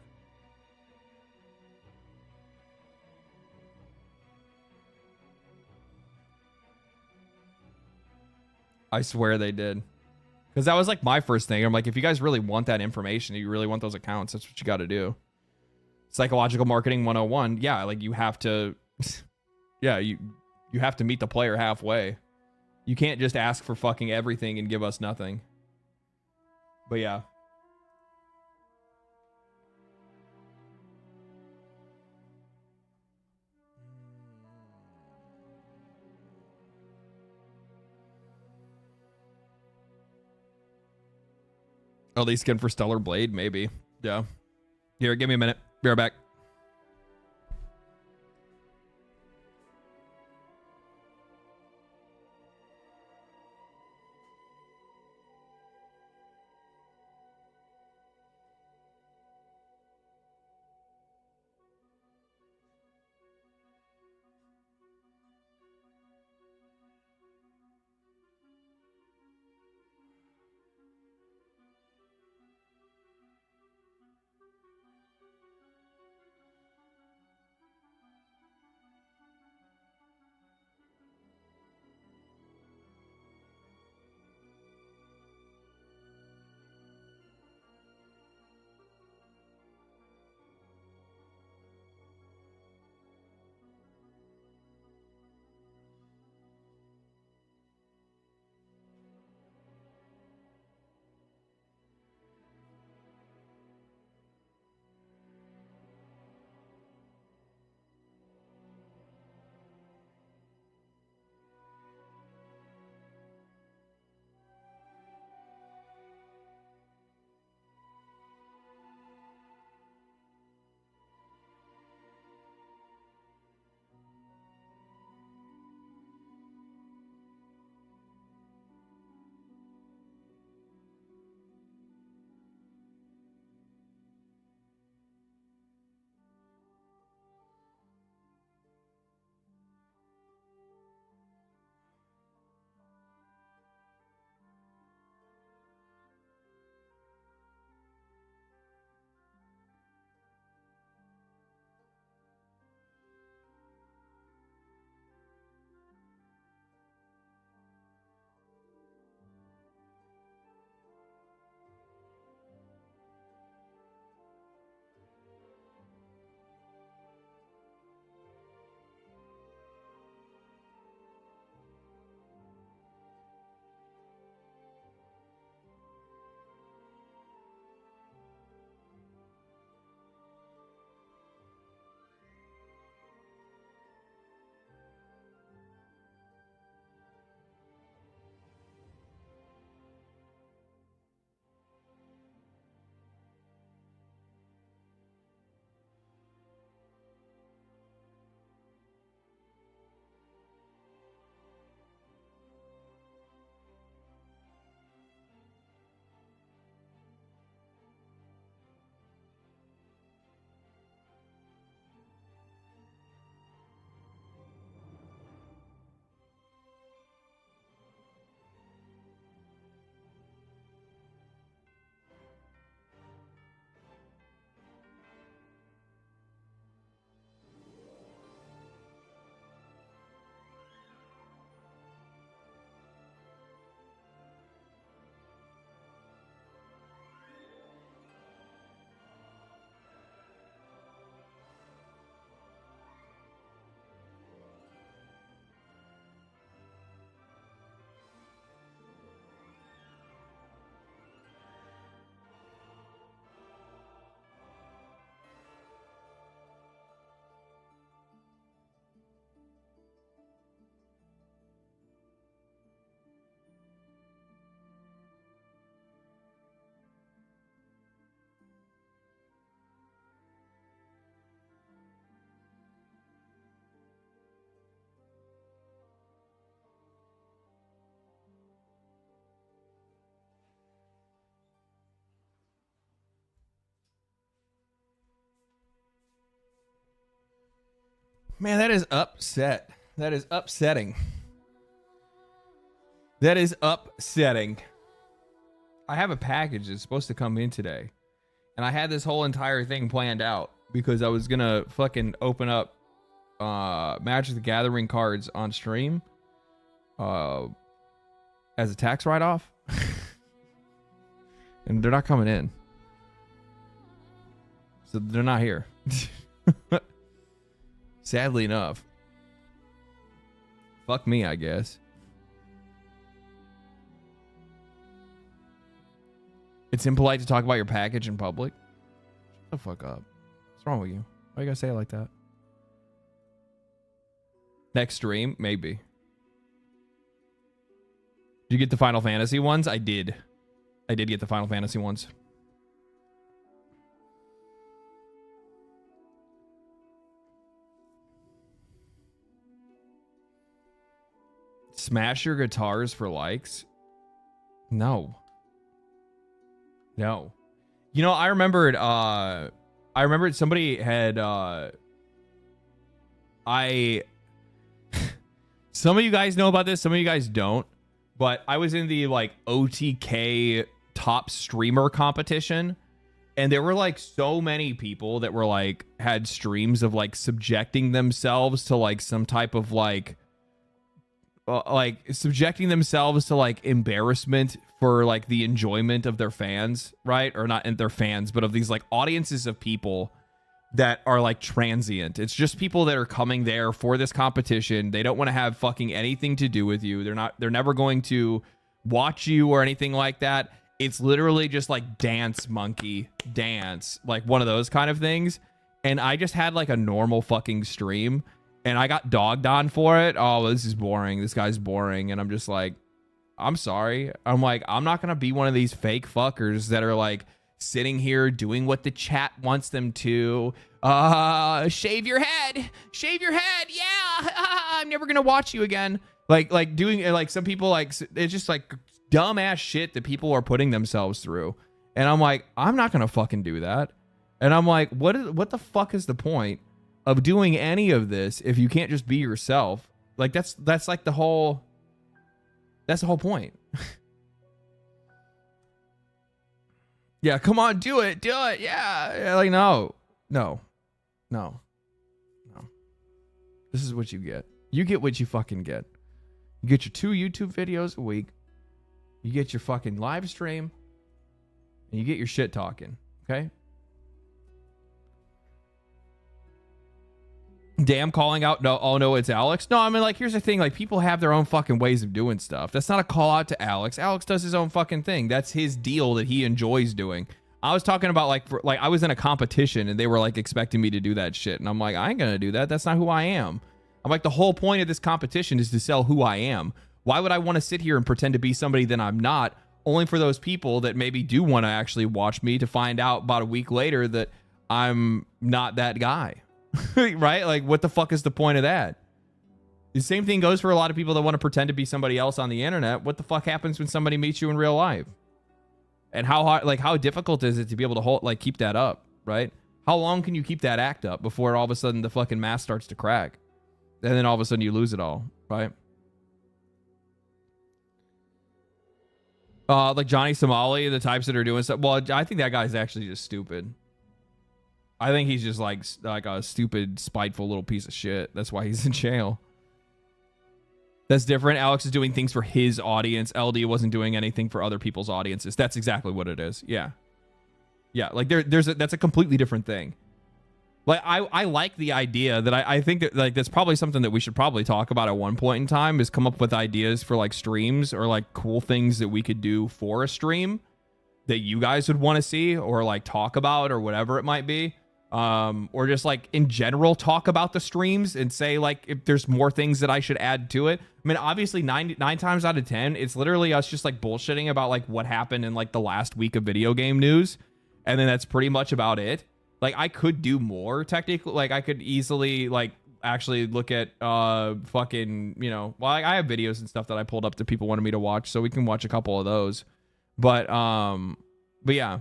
S1: I swear they did. Because that was like my first thing. I'm like, if you guys really want that information, you really want those accounts, that's what you got to do. Psychological marketing 101. Yeah, like you have to, yeah, you have to meet the player halfway. You can't just ask for fucking everything and give us nothing. But yeah. At least skin for Stellar Blade, maybe. Yeah. Here, give me a minute. Be right back. Man, that is upset. That is upsetting. That is upsetting. I have a package that's supposed to come in today. And I had this whole entire thing planned out because I was going to fucking open up Magic the Gathering cards on stream as a tax write-off. and they're not coming in. So they're not here. Sadly enough. Fuck me, I guess. It's impolite to talk about your package in public. Shut the fuck up. What's wrong with you? Why you gotta say it like that? Next stream? Maybe. Did you get the Final Fantasy ones? I did. I did get the Final Fantasy ones. Smash your guitars for likes? No. No. You know, I remembered somebody had some of you guys know about this, some of you guys don't, but I was in the like OTK top streamer competition, and there were like so many people that were like had streams of like subjecting themselves to like some type of like subjecting themselves to like embarrassment for like the enjoyment of their fans, right? Or not their fans, but of these like audiences of people that are like transient. It's just people that are coming there for this competition. They don't want to have fucking anything to do with you. They're never going to watch you or anything like that. It's literally just like dance monkey dance, like one of those kind of things. And I just had like a normal fucking stream, and I got dogged on for it. Oh, this is boring. This guy's boring. And I'm just like, I'm sorry. I'm like, I'm not going to be one of these fake fuckers that are like sitting here doing what the chat wants them to. Shave your head. Shave your head. Yeah. I'm never going to watch you again. Like doing like some people, like it's just like dumbass shit that people are putting themselves through. And I'm like, I'm not going to fucking do that. And I'm like, what the fuck is the point of doing any of this if you can't just be yourself? Like that's like the whole point. Yeah, come on, do it. Yeah, like no. This is what you get. You get what you fucking get. You get your 2 YouTube videos a week. You get your fucking live stream, and you get your shit talking. Okay. Damn, calling out. No, oh no, it's Alex. No, I mean, like, here's the thing. Like, people have their own fucking ways of doing stuff. That's not a call out to Alex. Alex does his own fucking thing. That's his deal that he enjoys doing. I was talking about like I was in a competition and they were like expecting me to do that shit, and I'm like, I ain't gonna do that. That's not who I am. I'm like, the whole point of this competition is to sell who I am. Why would I want to sit here and pretend to be somebody that I'm not, only for those people that maybe do want to actually watch me to find out about a week later that I'm not that guy? Right? Like, what the fuck is the point of that? The same thing goes for a lot of people that want to pretend to be somebody else on the internet. What the fuck happens when somebody meets you in real life? And how hard, like, how difficult is it to be able to hold, like, keep that up, right? How long can you keep that act up before all of a sudden the fucking mask starts to crack? And then all of a sudden you lose it all, right? Like Johnny Somali, the types that are doing stuff. Well, I think that guy's actually just stupid. I think he's just like a stupid, spiteful little piece of shit. That's why he's in jail. That's different. Alex is doing things for his audience. LD wasn't doing anything for other people's audiences. That's exactly what it is. Yeah. Yeah, like that's a completely different thing. Like, I like the idea that I think that, like, that's probably something that we should probably talk about at one point in time, is come up with ideas for like streams or like cool things that we could do for a stream that you guys would want to see or like talk about or whatever it might be. Or just like in general talk about the streams and say like if there's more things that I should add to it. I mean, obviously 9 times out of 10, it's literally us just like bullshitting about like what happened in like the last week of video game news. And then that's pretty much about it. Like, I could do more technically. Like, I could easily like actually look at fucking, you know, well, I have videos and stuff that I pulled up that people wanted me to watch, so we can watch a couple of those. But yeah.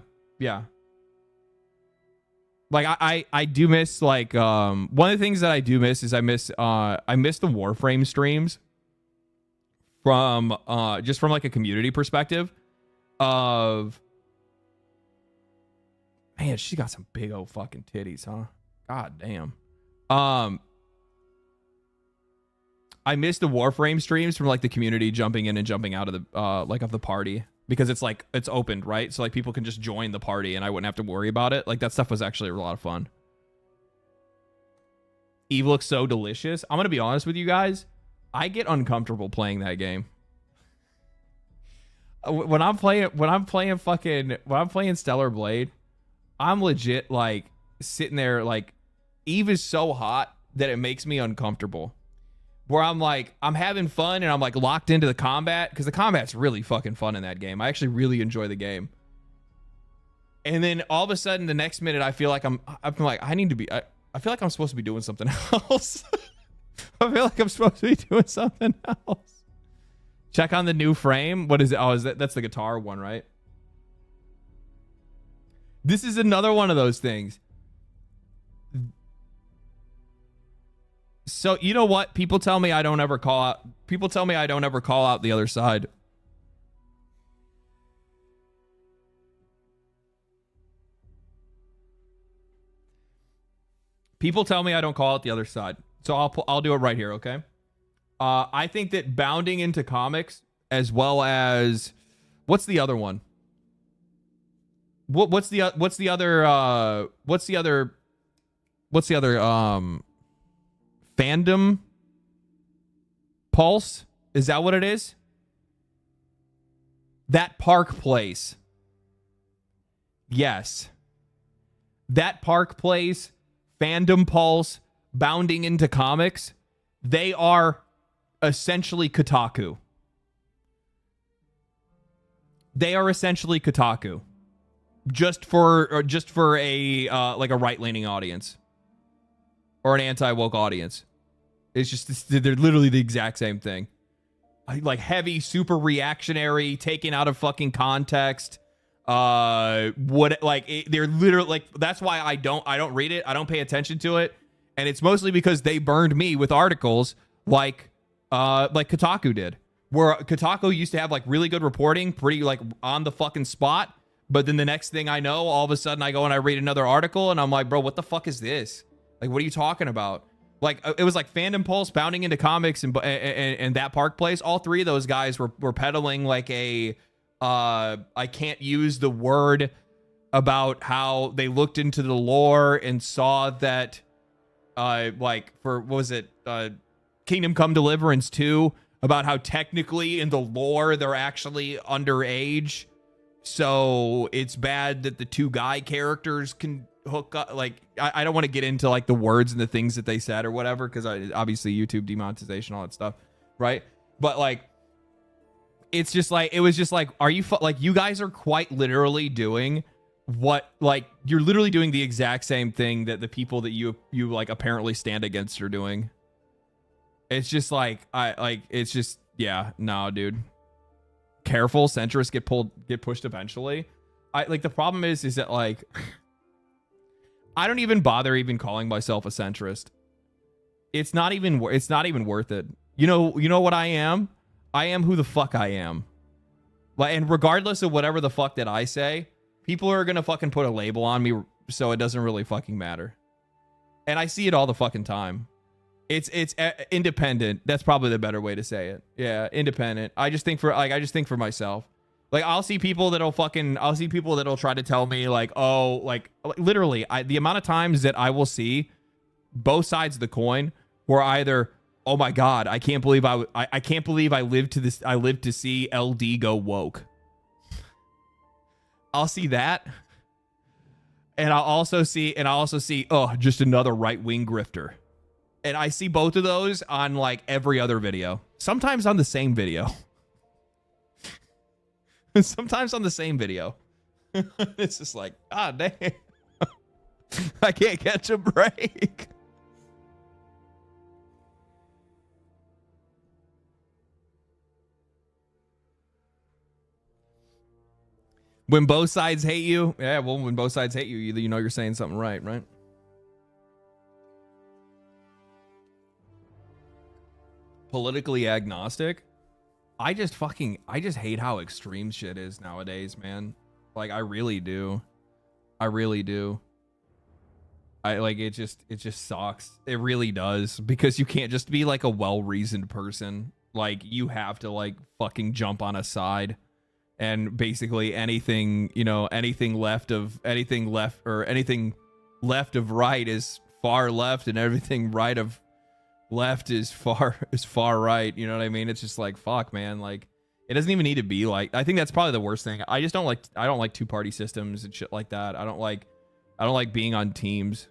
S1: Like, I do miss like one of the things that I do miss is I miss the Warframe streams from just from like a community perspective of, man, she got some big old fucking titties, huh? God damn. I miss the Warframe streams from like the community jumping in and jumping out of the like of the party, because it's like it's opened, right? So like people can just join the party and I wouldn't have to worry about it. Like that stuff was actually a lot of fun. Eve looks so delicious. I'm gonna be honest with you guys. I get uncomfortable playing that game. When I'm playing Stellar Blade, I'm legit like sitting there like Eve is so hot that it makes me uncomfortable. Where I'm like, I'm having fun and I'm like locked into the combat because the combat's really fucking fun in that game. I actually really enjoy the game. And then all of a sudden, the next minute, I feel like I'm like, I need to be. I feel like I'm supposed to be doing something else. I feel like I'm supposed to be doing something else. Check on the new frame. What is it? Oh, that's the guitar one, right? This is another one of those things. So you know what? People tell me I don't ever call out. People tell me I don't ever call out the other side. People tell me I don't call out the other side. So I'll do it right here, okay? I think that bounding into comics as well as what's the other one? What's the other fandom pulse? Is that what it is? That Park Place. Yes. That Park Place, Fandom Pulse, bounding into comics, they are essentially Kotaku. They are essentially Kotaku. Just for a like a right-leaning audience or an anti-woke audience. It's just they're literally the exact same thing. Like heavy, super reactionary, taken out of fucking context. They're literally like that's why I don't read it. I don't pay attention to it, and it's mostly because they burned me with articles like Kotaku did, where Kotaku used to have like really good reporting, pretty like on the fucking spot. But then the next thing I know, all of a sudden I go and I read another article and I'm like, bro, what the fuck is this? Like, what are you talking about? Like, it was like Fandom Pulse, bounding into comics, and that Park Place. All three of those guys were peddling like a, I can't use the word, about how they looked into the lore and saw that, like for, what was it? Kingdom Come Deliverance 2, about how technically in the lore, they're actually underage. So it's bad that the two guy characters can hook up. Like, I don't want to get into like the words and the things that they said or whatever, because obviously YouTube demonetization, all that stuff, right? But like, it's just like, it was just like, are you like, you guys are quite literally doing what, like, you're literally doing the exact same thing that the people that you like apparently stand against are doing. It's just like, it's just, yeah, no, dude. Careful, centrists get pushed eventually. The problem is that like I don't even bother even calling myself a centrist. It's not even worth it. You know what I am? I am who the fuck I am. Like, and regardless of whatever the fuck that I say, people are gonna fucking put a label on me, so it doesn't really fucking matter. And I see it all the fucking time. It's independent. That's probably the better way to say it. Yeah, independent. I just think for myself. Like, I'll see people that'll try to tell me like, oh, like literally, the amount of times that I will see both sides of the coin where either, oh my god, I can't believe I lived to see LD go woke. I'll see that. And I'll also see, oh, just another right-wing grifter. And I see both of those on like every other video. Sometimes on the same video. Sometimes on the same video. It's just like, ah, dang. I can't catch a break. When both sides hate you. Yeah, well, when both sides hate you, you know you're saying something right? Politically agnostic. I just hate how extreme shit is nowadays, man. Like, I really do. It just sucks. It really does, because you can't just be like a well-reasoned person. Like, you have to like fucking jump on a side and basically anything left of right is far left, and everything right of left is far right. You know what I mean? It's just like, fuck, man. Like, it doesn't even need to be like. I think that's probably the worst thing. I don't like two-party systems and shit like that. I don't like being on teams,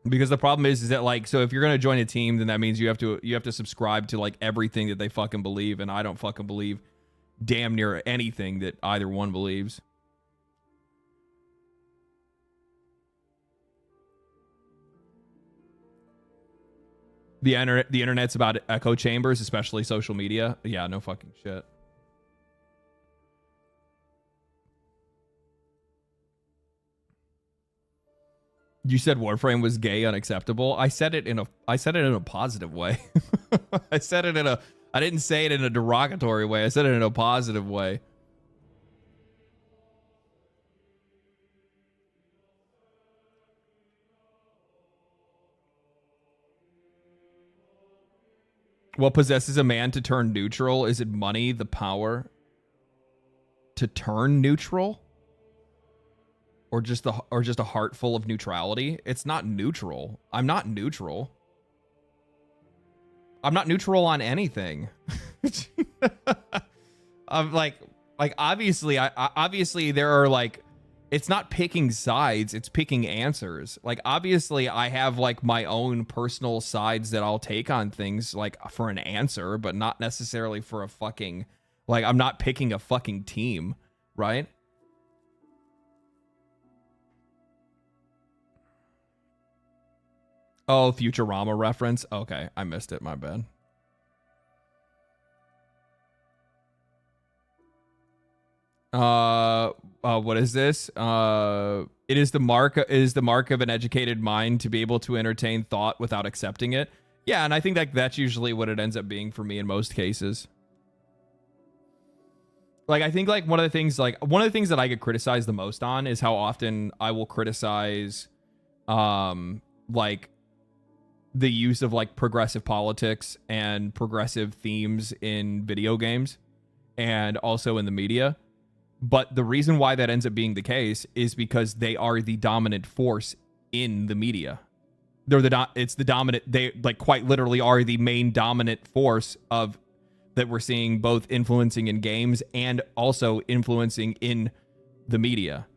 S1: because the problem is that, like, so if you're gonna join a team, then that means you have to subscribe to like everything that they fucking believe, and I don't fucking believe damn near anything that either one believes. The internet's about echo chambers, especially social media. Yeah, no fucking shit. You said Warframe was gay unacceptable. I said it in a positive way. I didn't say it in a derogatory way. I said it in a positive way. What possesses a man to turn neutral? Is it money, the power to turn neutral? Or just a heart full of neutrality? It's not neutral. I'm not neutral. I'm not neutral on anything. I'm like obviously there are like, it's not picking sides, it's picking answers. Like, obviously I have like my own personal sides that I'll take on things, like for an answer, but not necessarily for a fucking, like, I'm not picking a fucking team, right? Oh, Futurama reference. Okay, I missed it. My bad. What is this? It is the mark of an educated mind to be able to entertain thought without accepting it. Yeah, and I think that's usually what it ends up being for me in most cases. Like, I think like one of the things that I get criticized the most on is how often I will criticize like the use of like progressive politics and progressive themes in video games and also in the media. But the reason why that ends up being the case is because they are the dominant force in the media. They like quite literally are the main dominant force of that we're seeing, both influencing in games and also influencing in the media.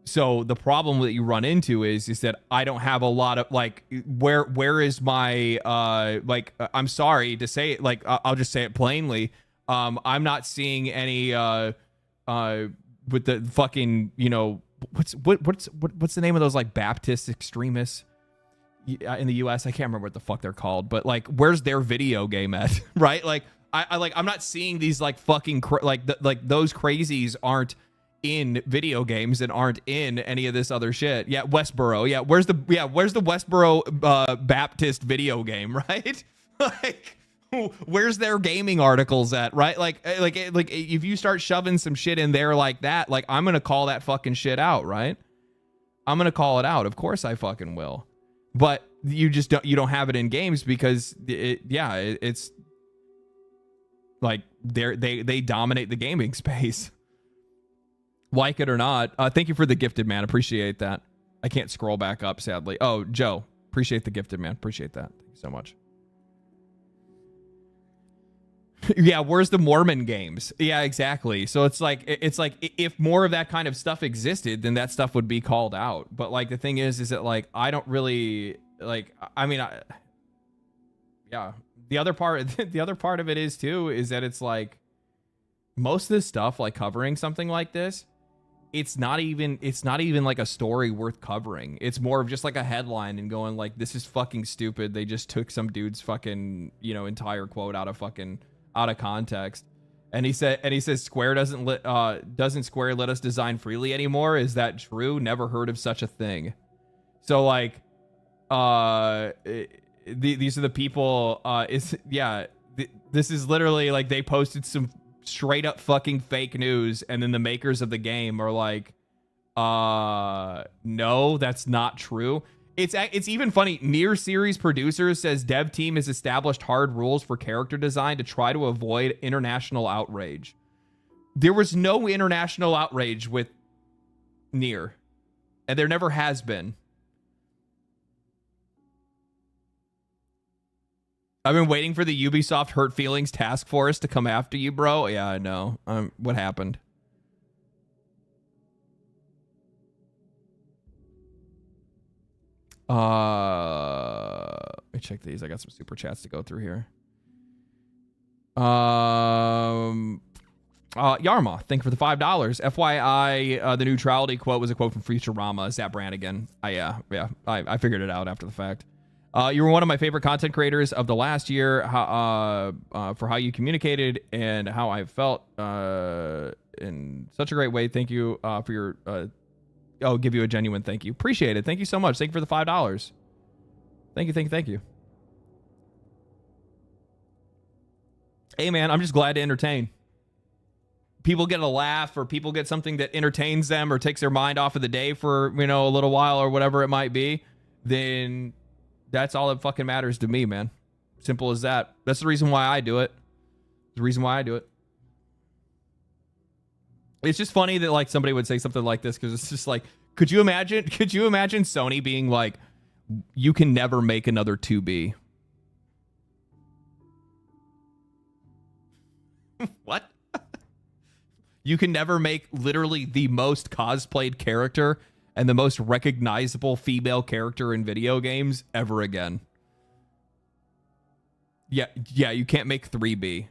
S1: So the problem that you run into is that I don't have a lot of like, where is my I'm sorry to say it, like I'll just say it plainly. I'm not seeing any with the fucking, you know, what's the name of those like Baptist extremists in the US? I can't remember what the fuck they're called, but like, where's their video game at? Right? Like I'm not seeing these like fucking those crazies aren't in video games and aren't in any of this other shit. Yeah, Westboro. Yeah, where's the Westboro Baptist video game, right? Like, where's their gaming articles at, right? Like if you start shoving some shit in there like that, like I'm gonna call that fucking shit out, right? I'm gonna call it out. Of course I fucking will. But you don't have it in games because it's like they dominate the gaming space. Like it or not. Thank you for the gifted, man. Appreciate that. I can't scroll back up, sadly. Oh, Joe. Appreciate the gifted, man. Appreciate that. Thank you so much. Yeah, where's the Mormon games? Yeah, exactly. So it's like if more of that kind of stuff existed, then that stuff would be called out. But like the thing is that like I don't really like. I mean, yeah. The other part of it is too is that it's like most of this stuff, like covering something like this, it's not even like a story worth covering. It's more of just like a headline and going like, this is fucking stupid. They just took some dude's fucking, you know, entire quote out of context. And he says Square doesn't Square let us design freely anymore? Is that true? Never heard of such a thing. So like these are the people this is literally like they posted some straight up fucking fake news, and then the makers of the game are like, no, that's not true. It's even funny. Nier series producers says dev team has established hard rules for character design to try to avoid international outrage. There was no international outrage with Nier, and there never has been. I've been waiting for the Ubisoft Hurt Feelings task force to come after you, bro. Yeah, I know. What happened? Let me check these. I got some super chats to go through here. Yarma, thank you for the $5. FYI, the neutrality quote was a quote from Futurama. Zap Brannigan. I figured it out after the fact. You were one of my favorite content creators of the last year for how you communicated and how I felt in such a great way. Thank you for your... I'll give you a genuine thank you. Appreciate it. Thank you so much. Thank you for the $5. Thank you. Hey, man, I'm just glad to entertain. People get a laugh or people get something that entertains them or takes their mind off of the day for, a little while or whatever it might be, then that's all that fucking matters to me, man. Simple as that. That's the reason why I do it. It's just funny that like somebody would say something like this because it's just like, could you imagine Sony being like, you can never make another 2B? What? You can never make literally the most cosplayed character and the most recognizable female character in video games ever again. Yeah, you can't make 3B.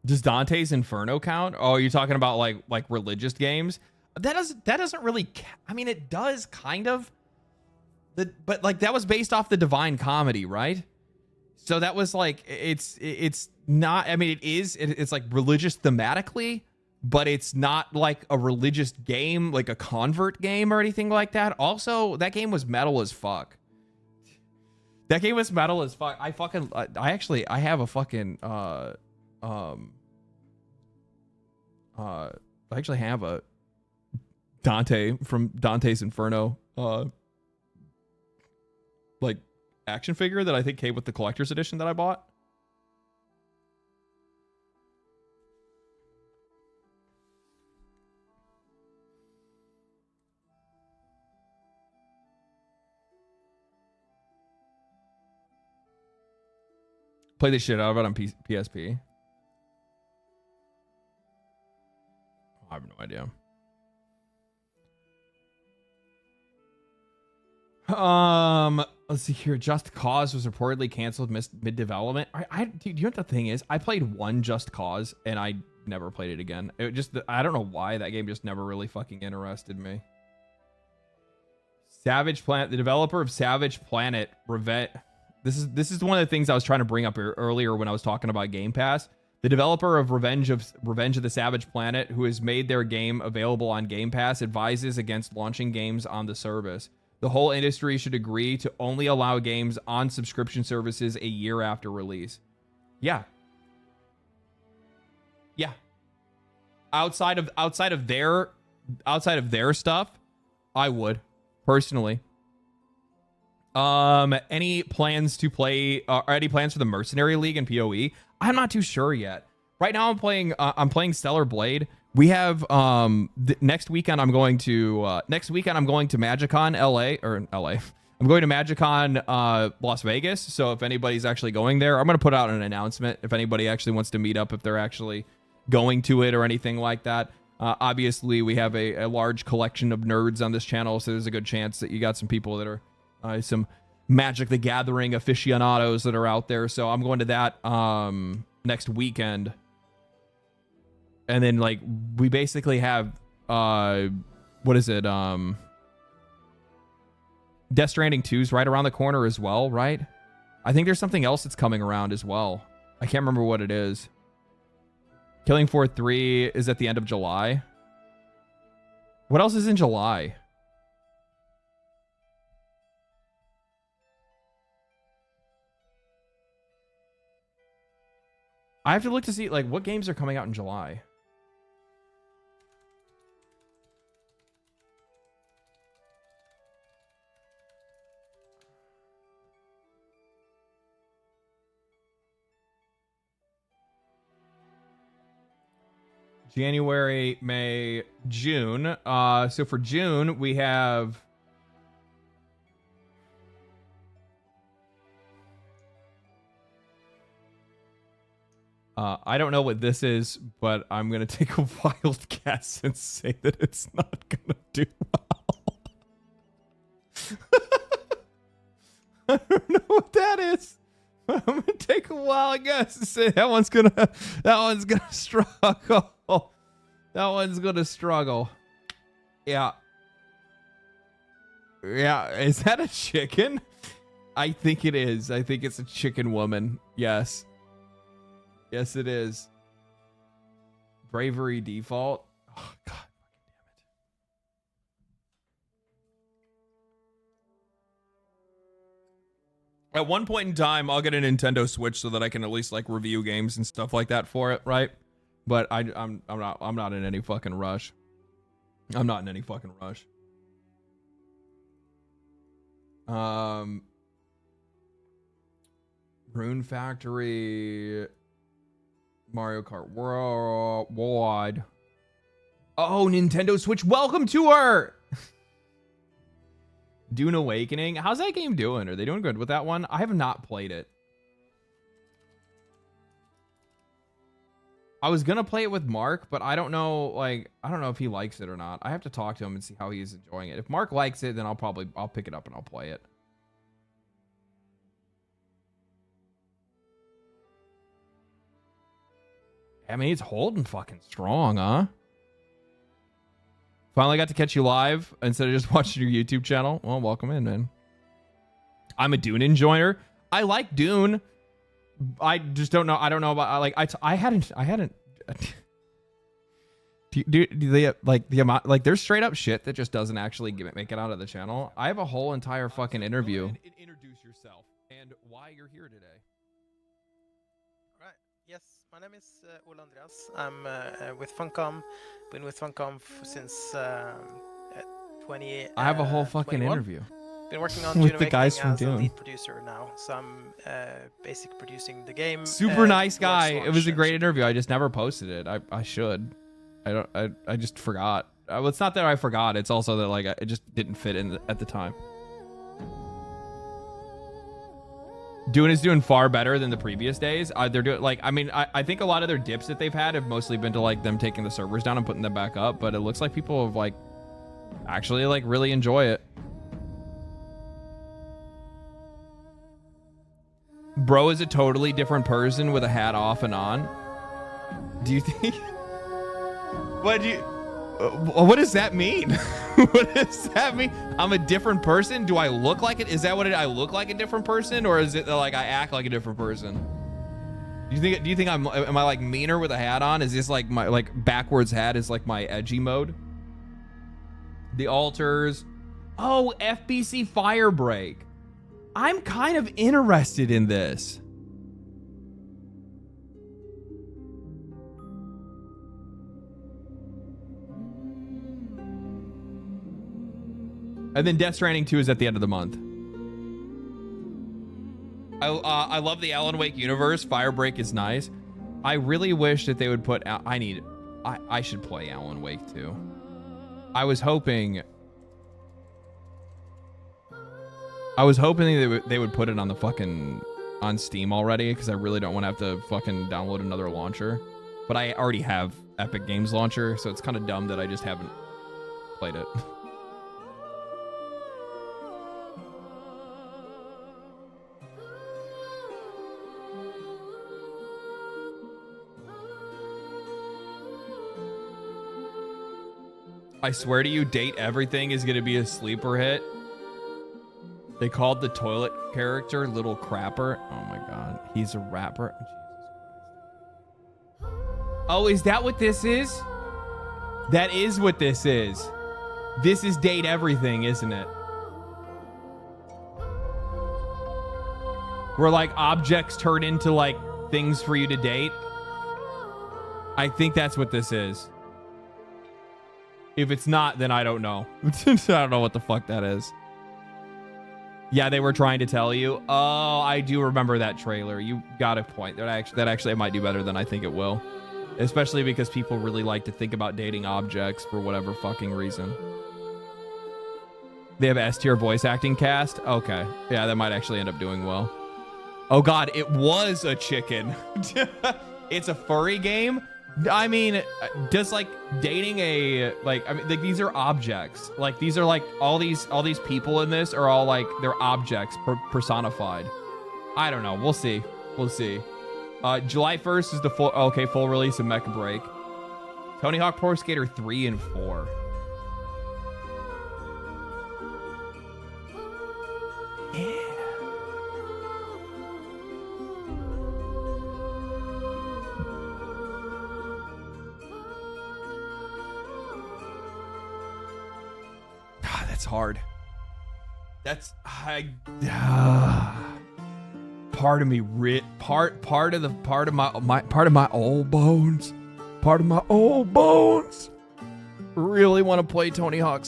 S1: Does Dante's Inferno count? Oh, you're talking about like religious games? That doesn't really. I mean, it does kind of. But like that was based off the Divine Comedy, right? So that was like it's not. I mean, it's like religious thematically, but it's not like a religious game, like a convert game or anything like that. Also, that game was metal as fuck. I have a fucking I actually have a Dante from Dante's Inferno like action figure that I think came with the collector's edition that I bought. Play the shit out of it on PSP. I have no idea. Let's see here. Just Cause was reportedly canceled mid-development. Dude, you know what the thing is? I played one Just Cause and I never played it again. I don't know why that game just never really fucking interested me. Savage Planet, the developer of Savage Planet, Revenge. This is one of the things I was trying to bring up earlier when I was talking about Game Pass. The developer of Revenge of the Savage Planet, who has made their game available on Game Pass, advises against launching games on the service. The whole industry should agree to only allow games on subscription services a year after release. Yeah. Outside of their stuff, I would personally. Any plans to play? Any plans for the Mercenary League and PoE? I'm not too sure yet. Right now, I'm playing Stellar Blade. We have next weekend. I'm going to MagicCon LA. I'm going to MagicCon Las Vegas. So if anybody's actually going there, I'm going to put out an announcement if anybody actually wants to meet up, if they're actually going to it or anything like that. Obviously, we have a large collection of nerds on this channel, so there's a good chance that you got some people that are some Magic the Gathering aficionados that are out there. So I'm going to that next weekend. And then like we basically have what is it? Death Stranding 2's right around the corner as well, right? I think there's something else that's coming around as well. I can't remember what it is. Killing Floor 3 is at the end of July. What else is in July? I have to look to see like what games are coming out in July. January, May, June. So for June, we have... I don't know what this is, but I'm going to take a wild guess and say that it's not going to do well. I don't know what that is. I'm going to take a wild guess and say that one's going to struggle. That one's going to struggle. Yeah. Yeah. Is that a chicken? I think it is. I think it's a chicken woman. Yes. Yes, it is. Bravery Default. Oh, God. At one point in time, I'll get a Nintendo Switch so that I can at least like review games and stuff like that for it, right? But I'm not in any fucking rush. I'm not in any fucking rush. Rune Factory, Mario Kart Worldwide. Oh, Nintendo Switch welcome tour. Dune Awakening. How's that game doing? Are they doing good with that one? I have not played it. I was gonna play it with Mark, but I don't know. Like, I don't know if he likes it or not. I have to talk to him and see how he's enjoying it. If Mark likes it, then I'll pick it up and I'll play it. I mean, it's holding fucking strong, huh? Finally got to catch you live instead of just watching your YouTube channel. Well, welcome in, man. I'm a Dune enjoyer. I like Dune. I just don't know. I don't know about like I hadn't. Do they like the amount like there's straight up shit that just doesn't actually make it out of the channel. I have a whole entire fucking interview. Go ahead and introduce yourself and why you're here today.
S8: Right. Yes, my name is Ola Andreas. I'm with Funcom. Been with Funcom since 20.
S1: I have a whole fucking
S8: 21.
S1: Interview.
S8: Been working on
S1: with
S8: Dune
S1: the guys from
S8: as
S1: Dune.
S8: a lead producer now, so I'm basically producing the game.
S1: Super nice guy.
S8: Launch
S1: It was a great interview. I just never posted it. I should. I just forgot. Well, it's not that I forgot. It's also that like it just didn't fit in at the time. Dune is doing far better than the previous days. They're doing like I mean I think a lot of their dips that they've had have mostly been to like them taking the servers down and putting them back up. But it looks like people have like actually like really enjoy it. Bro is a totally different person with a hat off and on. Do you think? What does that mean? What does that mean? I'm a different person? Do I look like it? Is that what I look like a different person, or is it like I act like a different person? Do you think am I like meaner with a hat on? Is this like my like backwards hat is like my edgy mode? The altars. Oh, FBC Firebreak. I'm kind of interested in this. And then Death Stranding 2 is at the end of the month. I love the Alan Wake universe. Firebreak is nice. I really wish that they would put... I should play Alan Wake 2. I was hoping they would put it on the fucking... on Steam already, because I really don't want to have to fucking download another launcher. But I already have Epic Games Launcher, so it's kind of dumb that I just haven't played it. I swear to you, Date Everything is going to be a sleeper hit. They called the toilet character Little Crapper. Oh my god. He's a rapper. Jesus Christ. Oh, is that what this is? That is what this is. This is Date Everything, isn't it? Where like objects turn into like things for you to date. I think that's what this is. If it's not, then I don't know. I don't know what the fuck that is. Yeah, they were trying to tell you. Oh, I do remember that trailer. You got a point. That actually might do better than I think it will. especially because people really like to think about dating objects for whatever fucking reason. They have S tier voice acting cast. Okay, yeah, that might actually end up doing well. Oh God, it was a chicken. It's a furry game. I mean, does like dating a like? I mean, like these are objects. Like these are like all these people in this are all like they're objects personified. I don't know. We'll see. We'll see. July 1st is the full release of Mecha Break. Tony Hawk Pro Skater 3 and 4. Yeah. God, that's hard. That's part of me part of my old bones. Part of my old bones. Really want to play Tony Hawk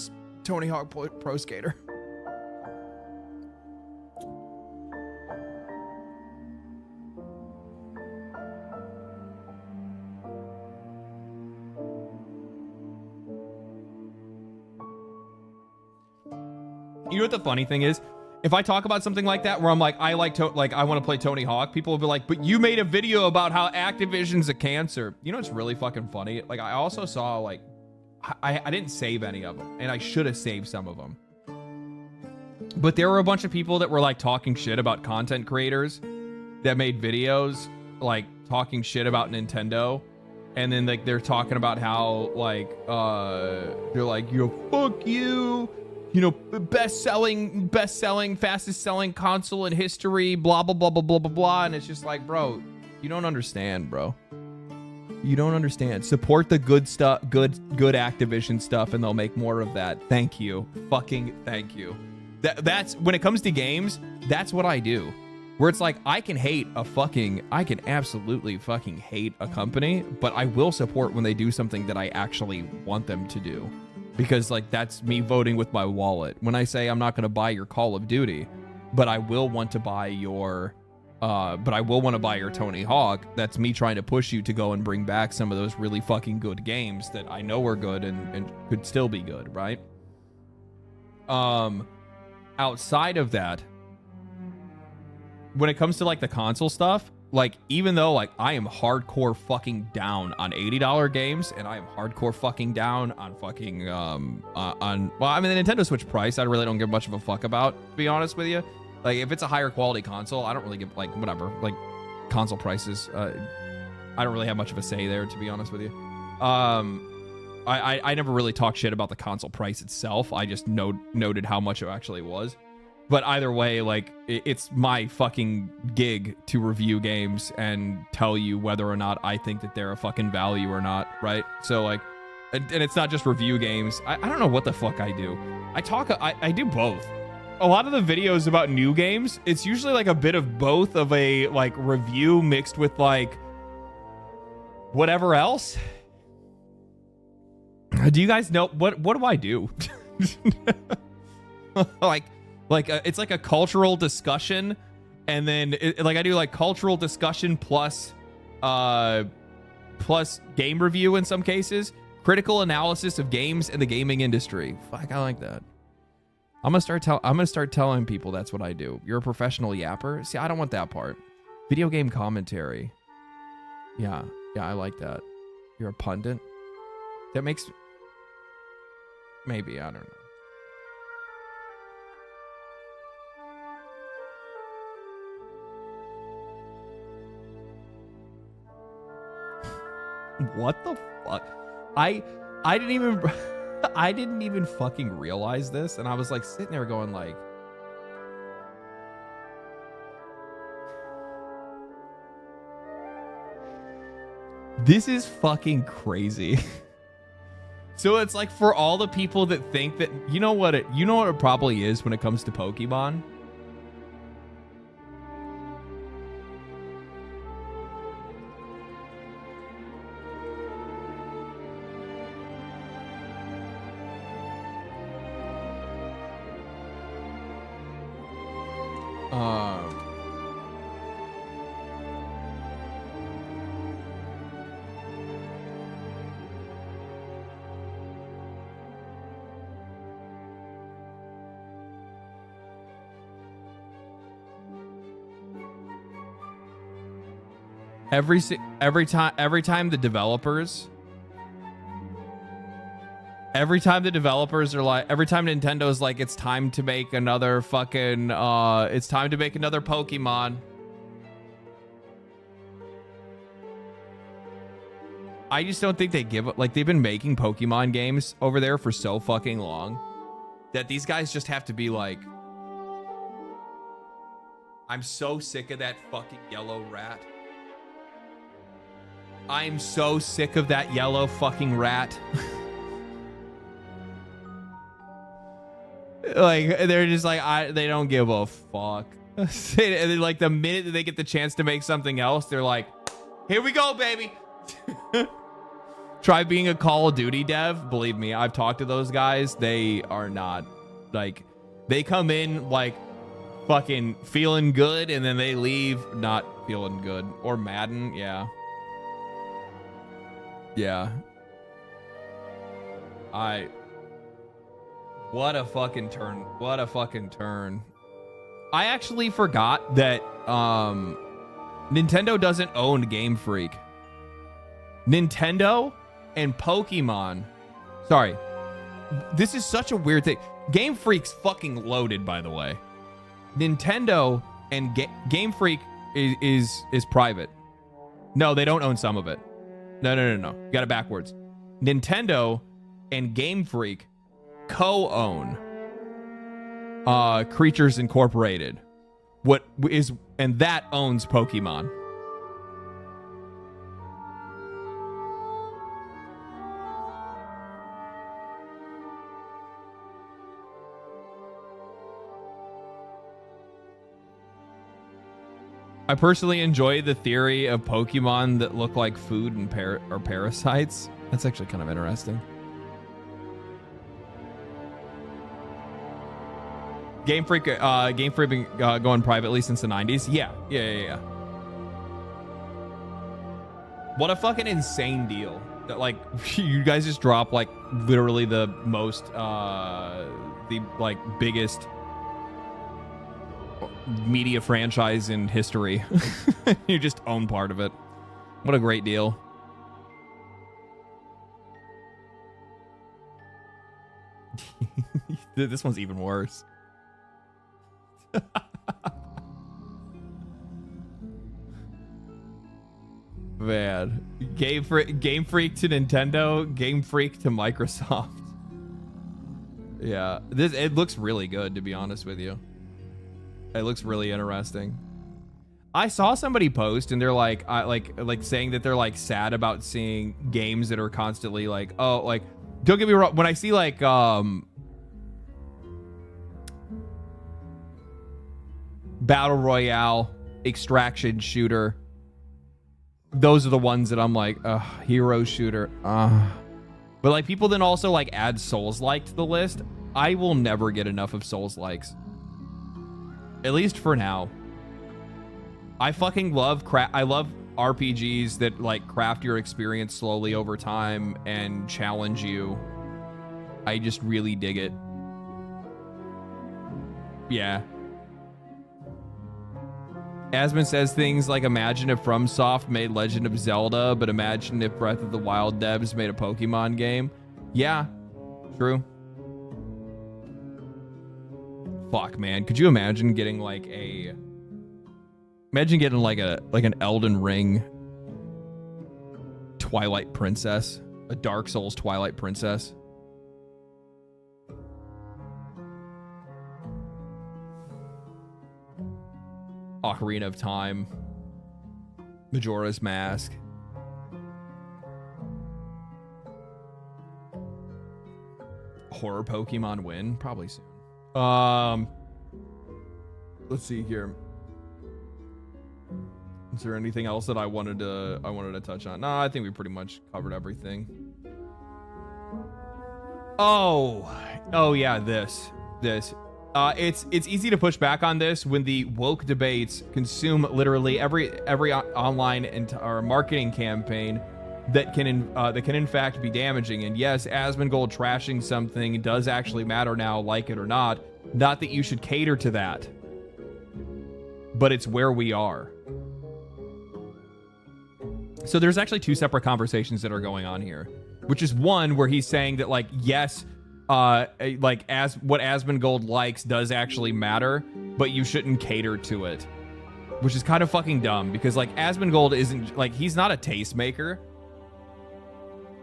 S1: Pro Skater. You know what the funny thing is? If I talk about something like that, where I'm like, I want to play Tony Hawk, people will be like, but you made a video about how Activision's a cancer. You know what's really fucking funny? Like, I also saw, like, I didn't save any of them, and I should have saved some of them. But there were a bunch of people that were, like, talking shit about content creators that made videos, like, talking shit about Nintendo. And then, like, they're talking about how, like, they're like, yo, fuck you. You know, best-selling, fastest-selling console in history, blah, blah, blah, blah, blah, blah, blah. And it's just like, bro, you don't understand, bro. You don't understand. Support the good stuff, good Activision stuff, and they'll make more of that. Thank you. Fucking thank you. That's, when it comes to games, that's what I do. Where it's like, I can absolutely fucking hate a company, but I will support when they do something that I actually want them to do. Because, like, that's me voting with my wallet. When I say I'm not going to buy your Call of Duty, but I will want to buy your, Tony Hawk, that's me trying to push you to go and bring back some of those really fucking good games that I know are good and could still be good, right? Outside of that, when it comes to, like, the console stuff, like, even though, like, I am hardcore fucking down on $80 games, and I am hardcore fucking down on fucking, well, I mean, the Nintendo Switch price, I really don't give much of a fuck about, to be honest with you. Like, if it's a higher quality console, I don't really give, like, whatever, like, console prices, I don't really have much of a say there, to be honest with you. I never really talked shit about the console price itself. I just noted how much it actually was. But either way, like, it's my fucking gig to review games and tell you whether or not I think that they're a fucking value or not, right? So, like, and it's not just review games. I don't know what the fuck I do. I do both. A lot of the videos about new games, it's usually, like, a bit of both of a, like, review mixed with, like, whatever else. Do you guys know, what do I do? Like it's like a cultural discussion, and then like I do like cultural discussion plus game review in some cases, critical analysis of games in the gaming industry. Fuck, I like that. I'm gonna start telling people that's what I do. You're a professional yapper. See, I don't want that part. Video game commentary. Yeah, I like that. You're a pundit. That makes maybe, I don't know. What the fuck? I didn't even fucking realize this, and I was like sitting there going like, this is fucking crazy. So it's like, for all the people that think that, you know what it probably is when it comes to Pokemon? Every time the developers are like, every time Nintendo's like, it's time to make another fucking it's time to make another Pokemon. I just don't think they give up. Like, they've been making Pokemon games over there for so fucking long that these guys just have to be like, I'm so sick of that fucking yellow rat. I'm so sick of that yellow fucking rat. Like, they're just like, they don't give a fuck. And then, like, the minute that they get the chance to make something else, they're like, here we go, baby. Try being a Call of Duty dev. Believe me, I've talked to those guys. They are not, like, they come in like fucking feeling good and then they leave not feeling good. Or Madden, yeah. Yeah. What a fucking turn. What a fucking turn. I actually forgot that Nintendo doesn't own Game Freak. Nintendo and Pokemon. Sorry. This is such a weird thing. Game Freak's fucking loaded, by the way. Nintendo and Game Freak is private. No, they don't own some of it. No. You got it backwards. Nintendo and Game Freak co-own Creatures Incorporated. And that owns Pokemon. I personally enjoy the theory of Pokemon that look like food and or parasites. That's actually kind of interesting. Game Freak been going privately since the 90s. Yeah. What a fucking insane deal. That, like, you guys just drop like literally the most the like biggest media franchise in history. You just own part of it. What a great deal. This one's even worse. Man, Game Freak to Nintendo, Game Freak to Microsoft. Yeah, it looks really good, to be honest with you. It looks really interesting. I saw somebody post and they're like, like saying that they're like sad about seeing games that are constantly like, oh, like, don't get me wrong, when I see like battle royale, extraction shooter, those are the ones that I'm like, hero shooter, but like people then also like add Souls-like to the list. I will never get enough of Souls-likes, at least for now. I fucking love I love RPGs that like craft your experience slowly over time and challenge you. I just really dig it. Yeah. Asmund says things like, imagine if FromSoft made Legend of Zelda, but imagine if Breath of the Wild devs made a Pokemon game. Yeah, true. Fuck, man. Could you imagine getting like an Elden Ring Twilight Princess, a Dark Souls Twilight Princess? Ocarina of Time, Majora's Mask. Horror Pokemon win? Probably soon. Let's see here. Is there anything else that I wanted to touch on? No, I think we pretty much covered everything. Oh yeah, this. It's easy to push back on this when the woke debates consume literally every online or marketing campaign that can in fact be damaging. And yes, Asmongold trashing something does actually matter now, like it or not. Not that you should cater to that, but it's where we are. So there's actually two separate conversations that are going on here, which is one where he's saying that, like, yes, like, as what Asmongold likes does actually matter, but you shouldn't cater to it, which is kind of fucking dumb because, like, Asmongold isn't, like, he's not a tastemaker.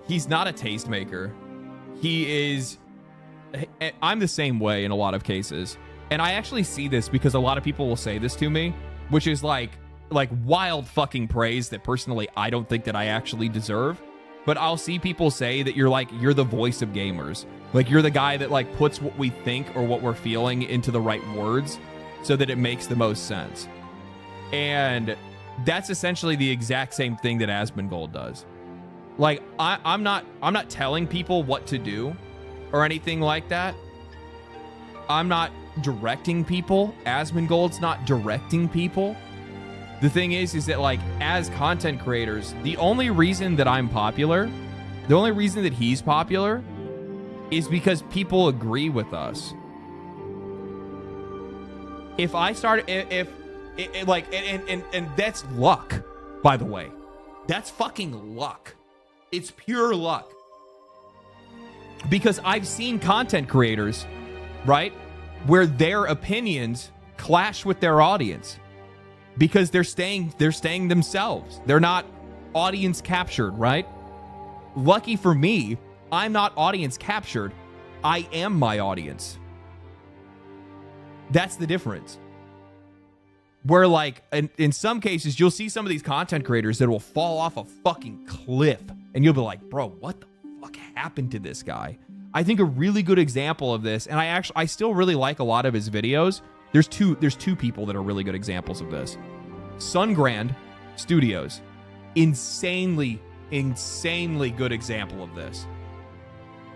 S1: He's not a tastemaker. He is, I'm the same way in a lot of cases. And I actually see this because a lot of people will say this to me, which is like wild fucking praise that personally I don't think that I actually deserve. But I'll see people say that you're the voice of gamers. Like, you're the guy that, like, puts what we think or what we're feeling into the right words so that it makes the most sense. And that's essentially the exact same thing that Asmongold does. Like, I'm not telling people what to do or anything like that. I'm not directing people. Asmongold's not directing people. The thing is that, like, as content creators, the only reason that I'm popular, the only reason that he's popular is because people agree with us. If I start, like, and that's luck, by the way. That's fucking luck. It's pure luck. Because I've seen content creators, right, where their opinions clash with their audience because they're staying themselves. They're not audience captured, right? Lucky for me, I'm not audience captured. I am my audience. That's the difference. Where, like, in some cases, you'll see some of these content creators that will fall off a fucking cliff and you'll be like, bro, what the fuck happened to this guy? I think a really good example of this, and I still really like a lot of his videos. There's two people that are really good examples of this. Sungrand Studios, insanely good example of this.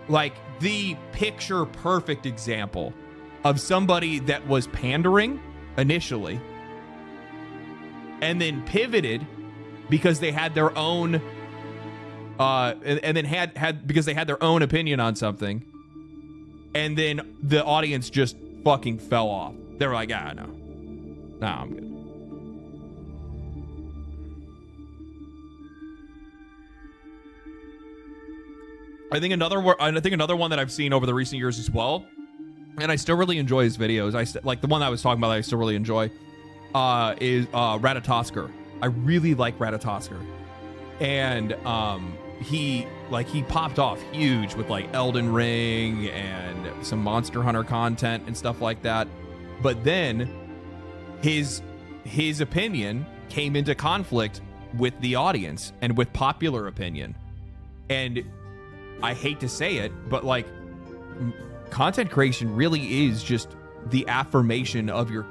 S1: Like, the picture perfect example of somebody that was pandering initially and then pivoted because they had their own and then had because they had their own opinion on something, and then the audience just fucking fell off. They were like, no, I'm good. I think another one that I've seen over the recent years as well, and I still really enjoy his videos. Like the one that I was talking about that I still really enjoy is Ratatosker. I really like Ratatosker. And he popped off huge with, like, Elden Ring and some Monster Hunter content and stuff like that. But then his opinion came into conflict with the audience and with popular opinion. And I hate to say it, but, like, content creation really is just the affirmation of your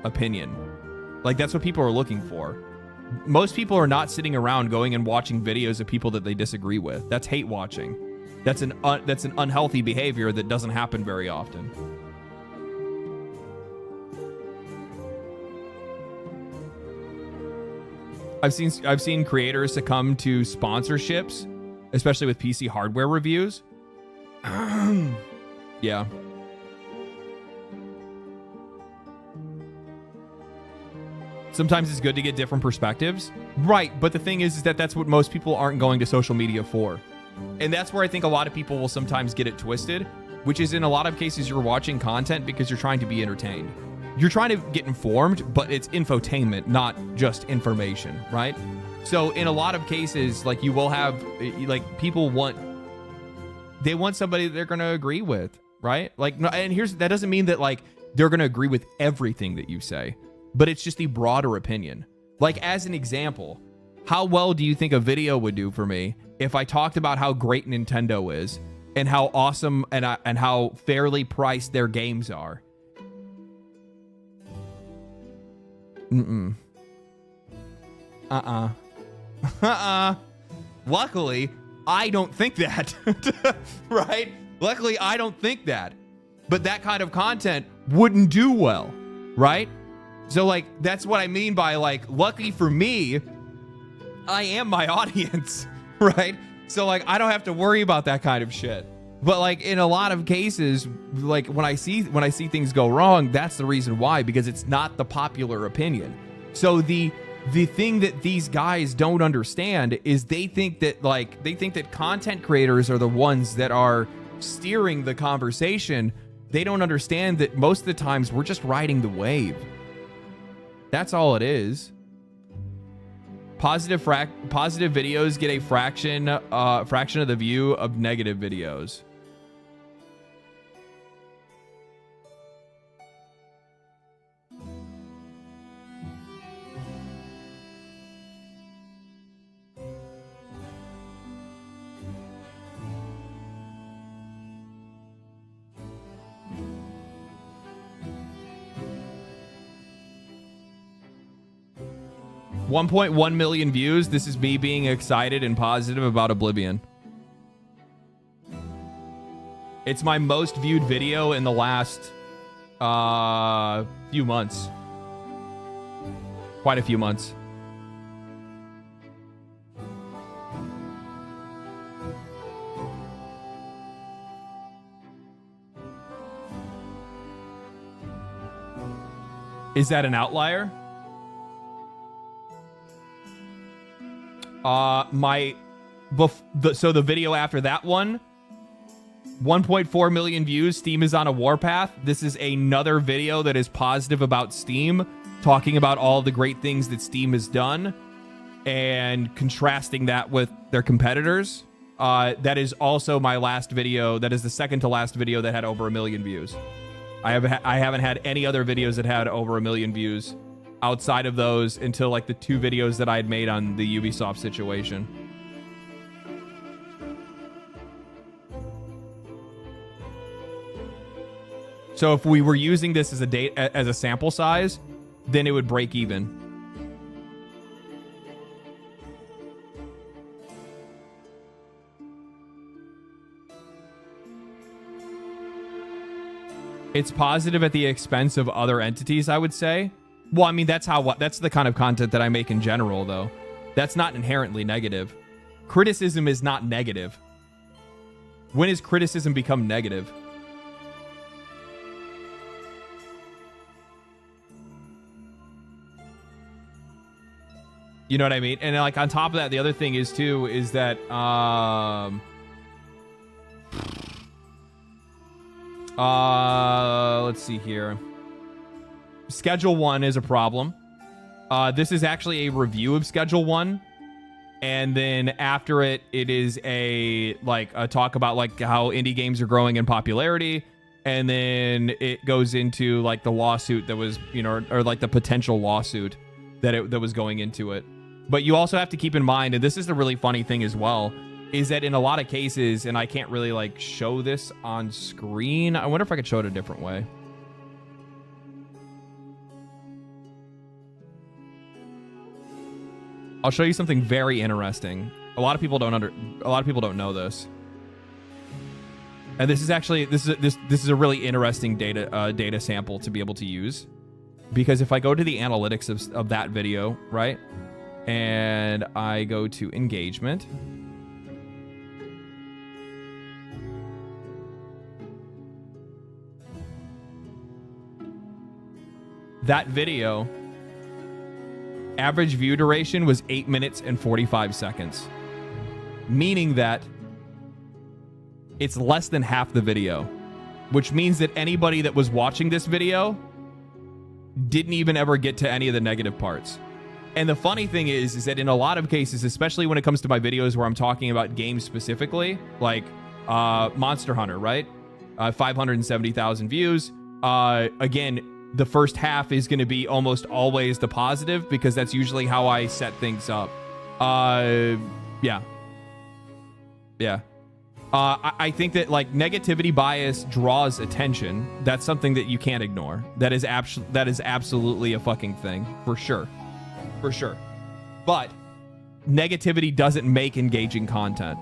S1: opinion. Like, that's what people are looking for. Most people are not sitting around going and watching videos of people that they disagree with. That's hate watching. That's an unhealthy behavior that doesn't happen very often. I've seen creators succumb to sponsorships, especially with PC hardware reviews. Yeah. Sometimes it's good to get different perspectives. Right, but the thing is that that's what most people aren't going to social media for. And that's where I think a lot of people will sometimes get it twisted, which is in a lot of cases you're watching content because you're trying to be entertained. You're trying to get informed, but it's infotainment, not just information, right? So in a lot of cases, like, you will have, like, people want somebody that they're going to agree with, right? Like, and that doesn't mean that, like, they're going to agree with everything that you say, but it's just the broader opinion. Like, as an example, how well do you think a video would do for me if I talked about how great Nintendo is and how awesome and how fairly priced their games are? Luckily, I don't think that. Right? Luckily, I don't think that. But that kind of content wouldn't do well, right? So, like, that's what I mean by, like, lucky for me, I am my audience, right? So, like, I don't have to worry about that kind of shit. But, like, in a lot of cases, like, when I see things go wrong, that's the reason why, because it's not the popular opinion. So the the thing that these guys don't understand is they think that content creators are the ones that are steering the conversation. They don't understand that most of the times we're just riding the wave. That's all it is. Positive videos get a fraction of the view of negative videos. $1.1 million views. This is me being excited and positive about Oblivion. It's my most viewed video in the last few months. Quite a few months. Is that an outlier? So the video after that one, 1.4 million views. Steam is on a warpath. This is another video that is positive about Steam, talking about all the great things that Steam has done and contrasting that with their competitors. That is also my last video. That is the second to last video that had over 1 million views. I haven't had any other videos that had over 1 million views outside of those until like the 2 videos that I had made on the Ubisoft situation. So if we were using this as a sample size, then it would break even. It's positive at the expense of other entities, I would say. Well, I mean, that's the kind of content that I make in general, though. That's not inherently negative. Criticism is not negative. When has criticism become negative? You know what I mean? And like on top of that, the other thing is too, is that let's see here. Schedule 1 is a problem. This is actually a review of Schedule 1. And then after it is a talk about like how indie games are growing in popularity. And then it goes into like the lawsuit that was, or like the potential lawsuit that was going into it. But you also have to keep in mind, and this is the really funny thing as well, is that in a lot of cases, and I can't really like show this on screen. I wonder if I could show it a different way. I'll show you something very interesting. A lot of people don't know this. And this is actually this is a really interesting data sample to be able to use, because if I go to the analytics of that video, right, and I go to engagement, that video average view duration was 8 minutes and 45 seconds, meaning that it's less than half the video, which means that anybody that was watching this video didn't even ever get to any of the negative parts. And the funny thing is that in a lot of cases, especially when it comes to my videos where I'm talking about games specifically, like Monster Hunter, right? 570,000 views. Again, the first half is going to be almost always the positive, because that's usually how I set things up. Yeah. I think that like negativity bias draws attention. That's something that you can't ignore. That is absolutely a fucking thing, for sure. But negativity doesn't make engaging content.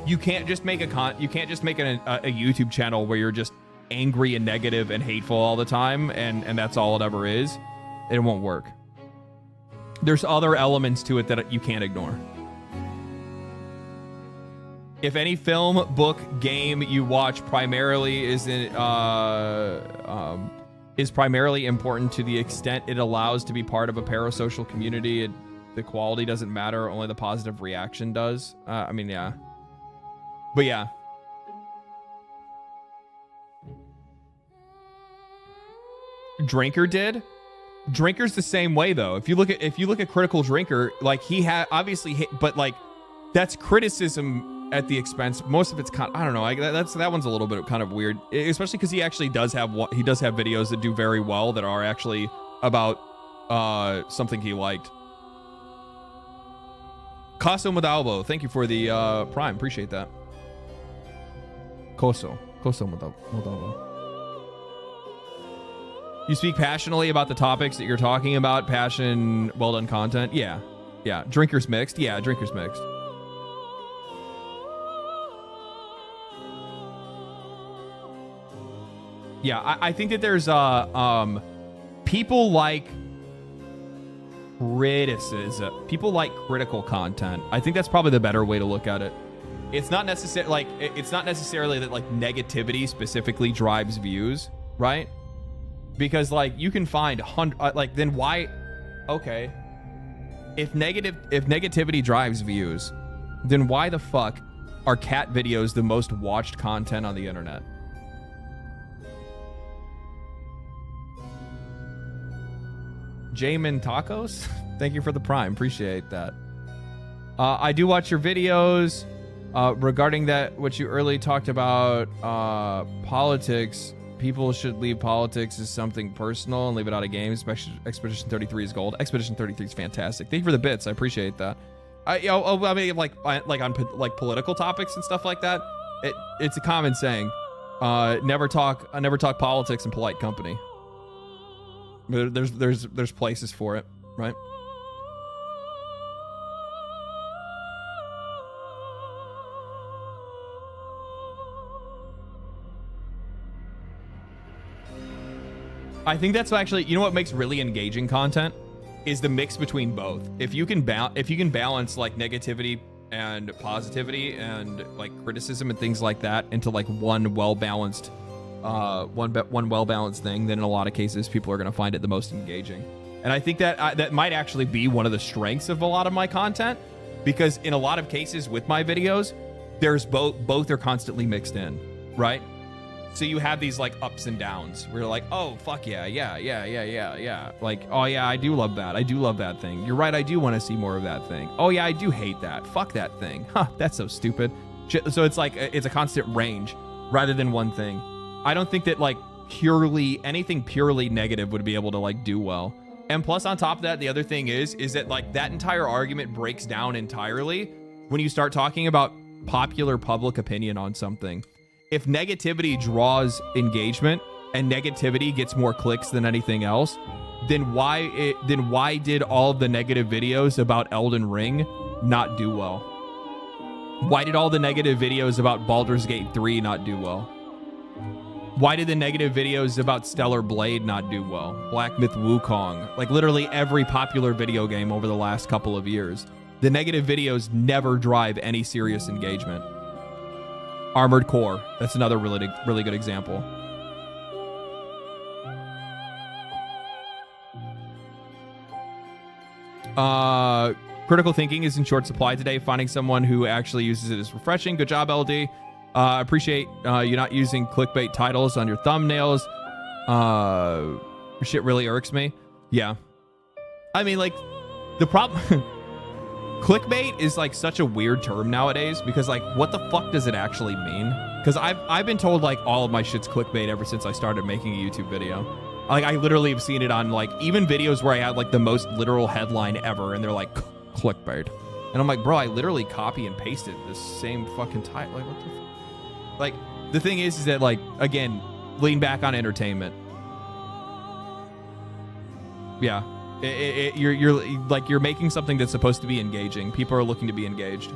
S1: You can't just make a YouTube channel where you're just angry and negative and hateful all the time, and that's all it ever is. It won't work. There's other elements to it that you can't ignore. If any film, book, game you watch primarily is in is primarily important to the extent it allows to be part of a parasocial community. The quality doesn't matter, only the positive reaction does. I mean, yeah. But yeah. Drinker did. Drinker's the same way though. If you look at Critical Drinker, like he had obviously but like that's criticism at the expense. Most of it's kind, I don't know. That one's a little bit kind of weird, especially because he actually does have videos that do very well that are actually about something he liked. Coso Modalvo, thank you for the Prime. Appreciate that. Coso Modalvo. You speak passionately about the topics that you're talking about. Passion, well done content. Yeah. Drinker's mixed. Yeah, Drinker's mixed. Yeah, I think that there's people like criticism. People like critical content. I think that's probably the better way to look at it. It's not necessarily that like negativity specifically drives views, right? Because like you can find then why? Okay, if negativity drives views, then why the fuck are cat videos the most watched content on the internet? Jamin Tacos, thank you for the Prime. Appreciate that. I do watch your videos regarding that. What you earlier talked about politics. People should leave politics as something personal and leave it out of games. Expedition 33 is gold. Expedition 33 is fantastic. Thank you for the bits. I appreciate that. I mean, like on political topics and stuff like that. It's a common saying. Never talk politics in polite company. There's places for it, right? I think that's actually, you know what makes really engaging content is the mix between both. If you can balance like negativity and positivity and like criticism and things like that into like one well-balanced thing, then in a lot of cases people are going to find it the most engaging. And I think that that might actually be one of the strengths of a lot of my content, because in a lot of cases with my videos, there's both are constantly mixed in, right? So you have these like ups and downs where you're like, oh, fuck yeah. Like, oh yeah, I do love that. I do love that thing. You're right, I do want to see more of that thing. Oh yeah, I do hate that. Fuck that thing. Huh, that's so stupid. So it's like, it's a constant range rather than one thing. I don't think that like anything purely negative would be able to like do well. And plus on top of that, the other thing is that like that entire argument breaks down entirely when you start talking about popular public opinion on something. If negativity draws engagement and negativity gets more clicks than anything else, then why did all of the negative videos about Elden Ring not do well? Why did all the negative videos about Baldur's Gate 3 not do well? Why did the negative videos about Stellar Blade not do well? Black Myth Wukong, like literally every popular video game over the last couple of years. The negative videos never drive any serious engagement. Armored Core, that's another really good example. Critical thinking is in short supply today. Finding someone who actually uses it is refreshing. Good job, LD. Appreciate you not using clickbait titles on your thumbnails. Shit really irks me. Yeah. I mean, like, the problem... Clickbait is like such a weird term nowadays, because like, what the fuck does it actually mean? Because I've been told like all of my shit's clickbait ever since I started making a YouTube video. Like, I literally have seen it on like even videos where I had like the most literal headline ever, and they're like clickbait, and I'm like, bro, I literally copy and pasted the same fucking title. Like, what the fuck? Like, the thing is that like, again, lean back on entertainment. Yeah. You're making something that's supposed to be engaging. People are looking to be engaged.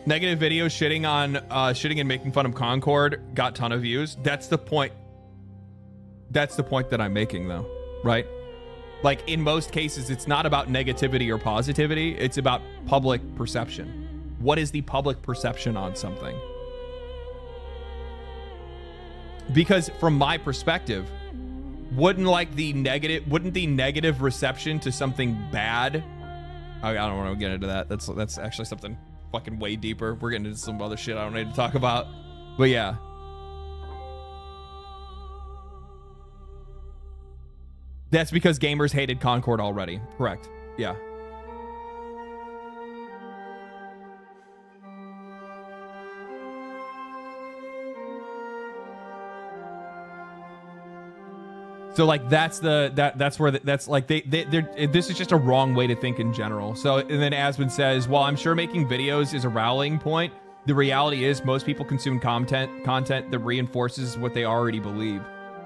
S1: Negative videos shitting and making fun of Concord got a ton of views. That's the point. That's the point that I'm making, though, right? Like, in most cases, it's not about negativity or positivity. It's about public perception. What is the public perception on something? Because from my perspective, wouldn't the negative reception to something bad, I don't want to get into that. That's actually something fucking way deeper. We're getting into some other shit I don't need to talk about. But yeah. That's because gamers hated Concord already. Correct. Yeah. So like that's where this is just a wrong way to think in general. So and then Asmund says, "Well, I'm sure making videos is a rallying point. The reality is most people consume content that reinforces what they already believe.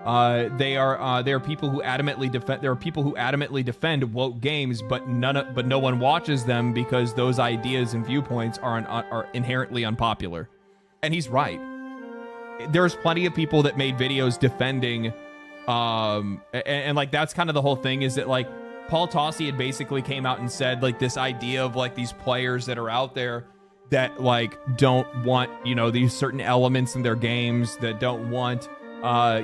S1: There are people who adamantly defend woke games, but no one watches them because those ideas and viewpoints are inherently unpopular." And he's right. There's plenty of people that made videos defending and like that's kind of the whole thing, is that like Paul Tossi had basically came out and said like this idea of like these players that are out there that like don't want, you know, these certain elements in their games, that don't want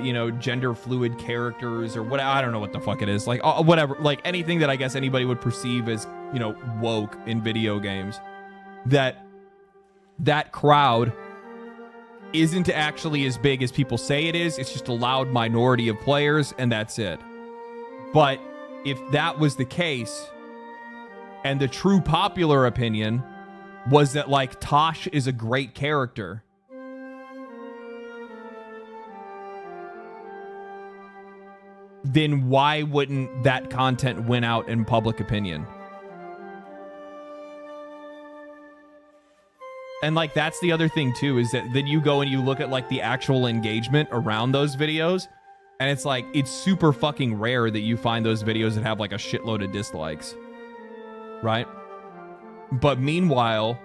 S1: you know, gender fluid characters or what, I don't know what the fuck it is, like whatever, like anything that I guess anybody would perceive as, you know, woke in video games, that crowd isn't actually as big as people say it is. It's just a loud minority of players, and that's it. But if that was the case, and the true popular opinion was that like Tosh is a great character, then why wouldn't that content win out in public opinion? And like that's the other thing too, is that then you go and you look at like the actual engagement around those videos, and it's like it's super fucking rare that you find those videos that have like a shitload of dislikes, right? But meanwhile,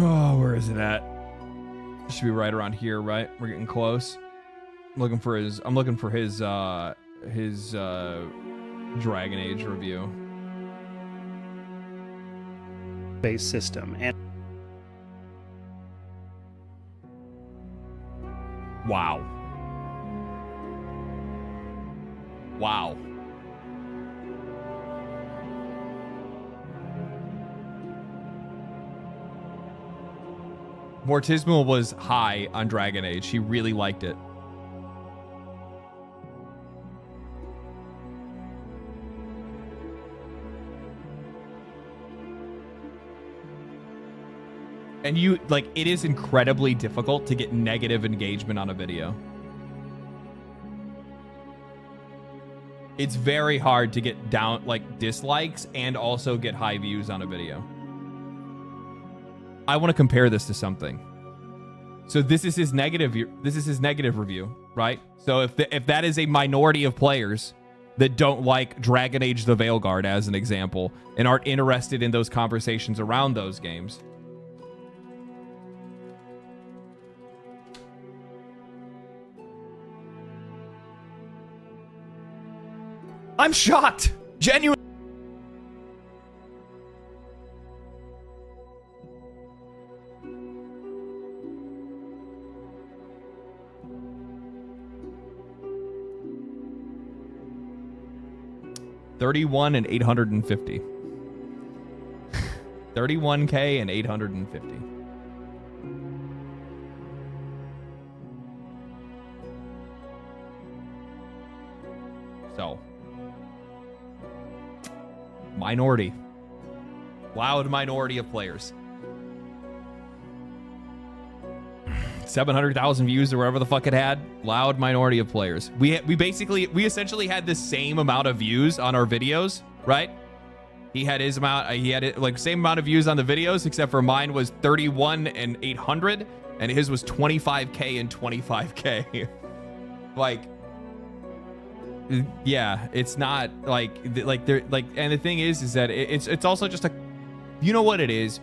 S1: oh, where is it at? It should be right around here, right? We're getting close. I'm looking for his Dragon Age review.
S5: Base system and
S1: wow. Mortismal was high on Dragon Age. He really liked it. And you, like, it is incredibly difficult to get negative engagement on a video. It's very hard to get down, like, dislikes and also get high views on a video. I want to compare this to something. So this is his negative review, right? So if that is a minority of players that don't like Dragon Age the Veilguard as an example and aren't interested in those conversations around those games, I'm shocked. Genuine. $31,000 and $850. 31K and 850. So, minority. Loud minority of players. 700,000 views or whatever the fuck it had. Loud minority of players. We essentially had the same amount of views on our videos, right? He had his amount. He had it like same amount of views on the videos, except for mine was 31 and 800, and his was 25K and 25K. Like, yeah, it's not like they're like. And the thing is that it's also just a, you know what it is.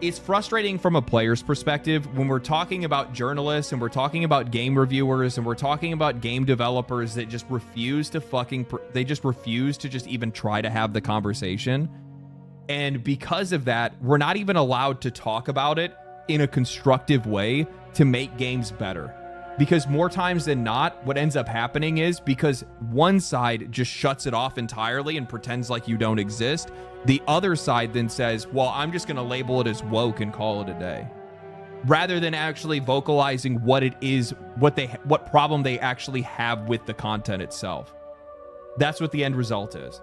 S1: It's frustrating from a player's perspective when we're talking about journalists and we're talking about game reviewers and we're talking about game developers that just refuse to they just refuse to just even try to have the conversation. And because of that, we're not even allowed to talk about it in a constructive way to make games better. Because more times than not, what ends up happening is because one side just shuts it off entirely and pretends like you don't exist, the other side then says, well, I'm just going to label it as woke and call it a day. Rather than actually vocalizing what it is, what problem they actually have with the content itself. That's what the end result is.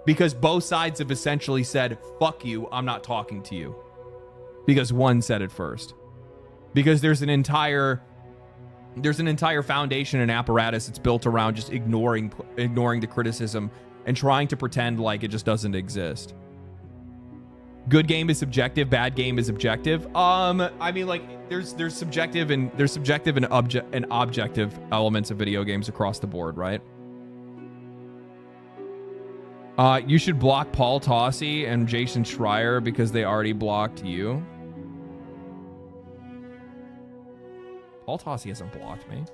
S1: Because both sides have essentially said, fuck you, I'm not talking to you. Because one said it first. Because there's an entire foundation and apparatus that's built around just ignoring the criticism and trying to pretend like it just doesn't exist. Good game is subjective, bad game is objective. I mean, like there's subjective and objective elements of video games across the board, right? You should block Paul Tossi and Jason Schreier because they already blocked you. Paul Tossi hasn't blocked me.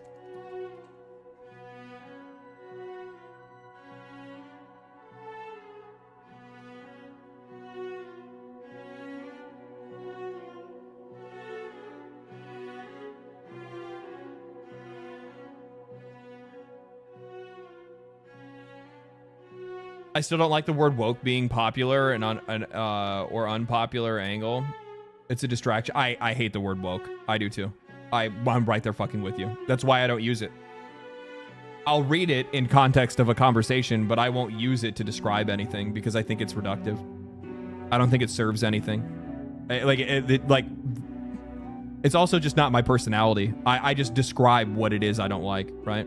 S1: I still don't like the word woke being popular and or unpopular angle. It's a distraction. I hate the word woke. I do too. I'm right there fucking with you. That's why I don't use it. I'll read it in context of a conversation, but I won't use it to describe anything because I think it's reductive. I don't think it serves anything. It's also just not my personality. I just describe what it is I don't like, right?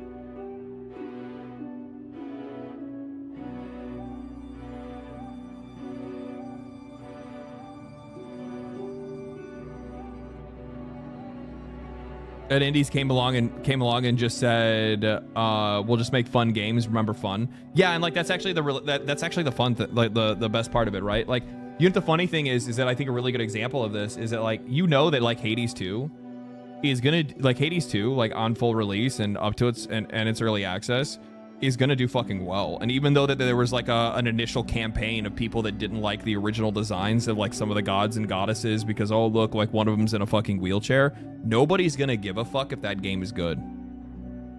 S1: At Indies came along and just said, "We'll just make fun games. Remember fun." Yeah, and like that's actually that's actually the fun like the best part of it, right? Like, you know, the funny thing is that I think a really good example of this is that like that like Hades 2 is gonna Hades 2 like on full release and up to its and its early access is gonna do fucking well. And even though that there was like an initial campaign of people that didn't like the original designs of like some of the gods and goddesses because, oh look, like one of them's in a fucking wheelchair, nobody's gonna give a fuck if that game is good.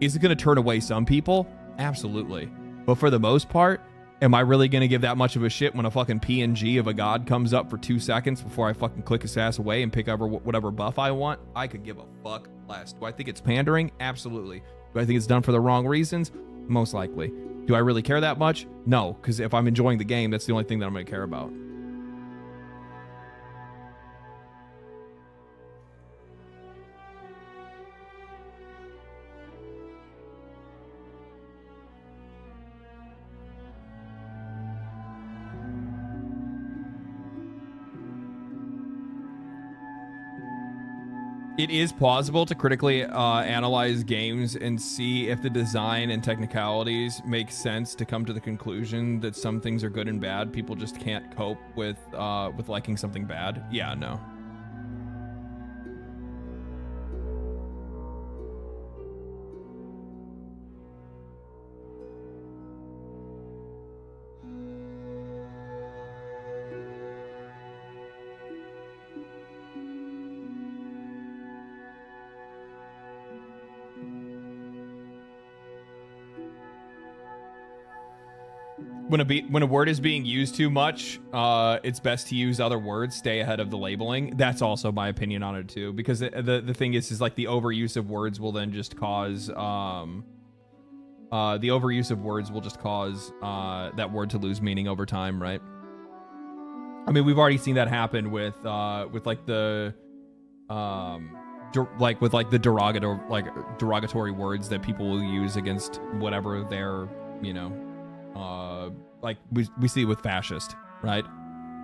S1: Is it gonna turn away some people? Absolutely. But for the most part, am I really gonna give that much of a shit when a fucking PNG of a god comes up for 2 seconds before I fucking click his ass away and pick up whatever buff I want? I could give a fuck less. Do I think it's pandering? Absolutely. Do I think it's done for the wrong reasons? Most likely. Do I really care that much? No, because if I'm enjoying the game, that's the only thing that I'm going to care about. It is plausible to critically analyze games and see if the design and technicalities make sense to come to the conclusion that some things are good and bad. People just can't cope with liking something bad. Yeah, no. When a word is being used too much, it's best to use other words, stay ahead of the labeling. That's also my opinion on it too, because the thing is like the overuse of words will then just cause that word to lose meaning over time, right? I mean, we've already seen that happen with like the derogatory words that people will use against whatever their, you know, like we see with fascist, right?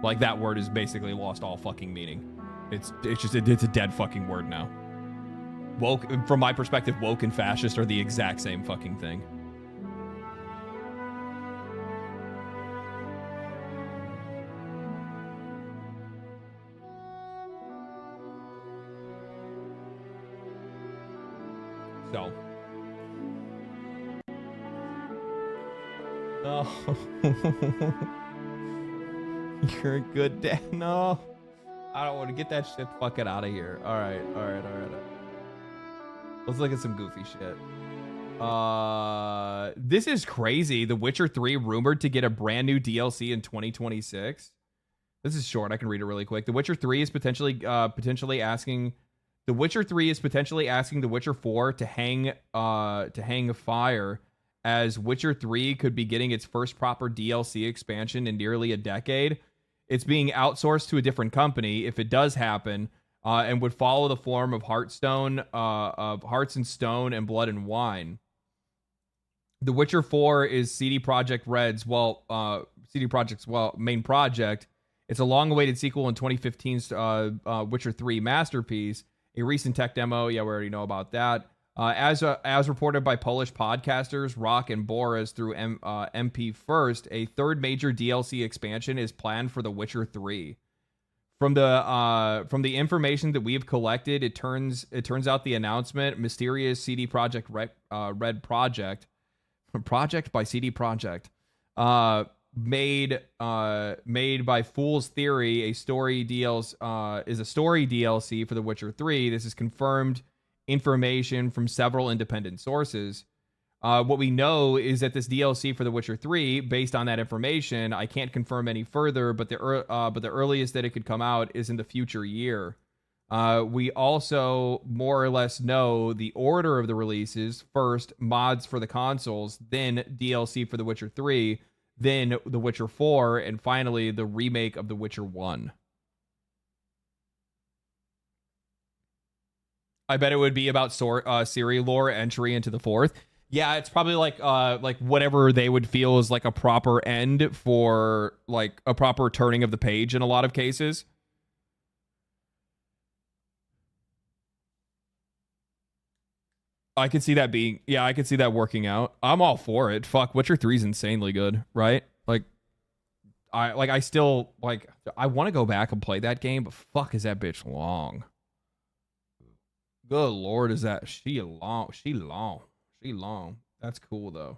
S1: Like that word has basically lost all fucking meaning. It's a dead fucking word now. Woke, from my perspective, woke and fascist are the exact same fucking thing. So. No. You're a good dad. No. I don't want to get that shit fucking out of here. All right. Let's look at some goofy shit. This is crazy. The Witcher 3 rumored to get a brand new DLC in 2026. This is short. I can read it really quick. The Witcher 3 is potentially asking The Witcher 4 to hang fire, as Witcher 3 could be getting its first proper DLC expansion in nearly a decade. It's being outsourced to a different company if it does happen, and would follow the form of Hearthstone, of Hearts and Stone and Blood and Wine. The Witcher 4 is CD Projekt's main project. It's a long-awaited sequel in 2015's Witcher 3 masterpiece. A recent tech demo, yeah, we already know about that. As reported by Polish podcasters Rock and Boris through MP First, a third major DLC expansion is planned for The Witcher 3. From the information that we've collected, it turns out the announcement, mysterious CD Projekt Red project by CD Projekt, made by Fool's Theory, is a story DLC for The Witcher 3. This is confirmed information from several independent sources. What we know is that this DLC for The Witcher 3, based on that information, I can't confirm any further, but the earliest that it could come out is in the future year. We also more or less know the order of the releases. First, mods for the consoles, then DLC for The Witcher 3, then The Witcher 4, and finally the remake of The Witcher 1. I bet it would be about Ciri lore entry into the fourth. Yeah, it's probably like whatever they would feel is like a proper end for like a proper turning of the page in a lot of cases. I could see that being, yeah, I could see that working out. I'm all for it. Fuck, Witcher 3 is insanely good, right? Like, I want to go back and play that game, but fuck, is that bitch long? Good lord, is that she long? That's cool though.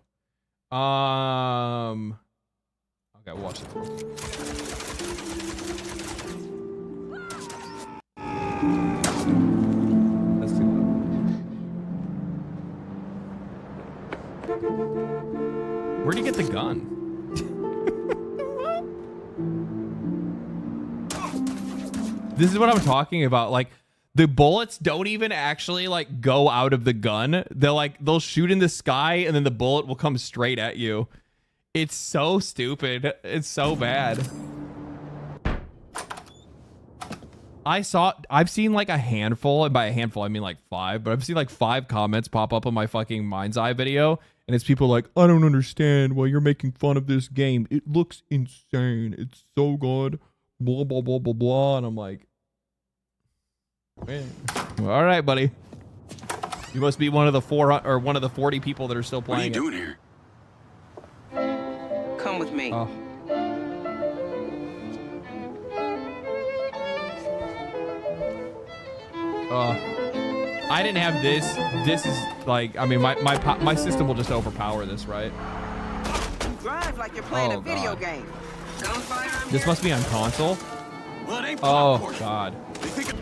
S1: Okay, watch it. That's too loud. Where'd you get the gun? This is what I'm talking about. Like, the bullets don't even actually like go out of the gun. They'll shoot in the sky and then the bullet will come straight at you. It's so stupid. It's so bad. I've seen like a handful, and by a handful I mean like 5, but I've seen like 5 comments pop up on my fucking Mind's Eye video, and it's people like, I don't understand why you're making fun of this game. It looks insane. It's so good. Blah blah blah blah blah. And I'm like, man. Well, all right, buddy. You must be one of the 40 people that are still playing.
S2: What are you doing here?
S9: Come with me.
S1: Oh. I didn't have this. This is like, I mean, my system will just overpower this, right?
S9: You drive like you're playing a video game.
S1: This must be on console.
S2: Well, it ain't
S1: Oh
S2: popcorn.
S1: god.
S2: They think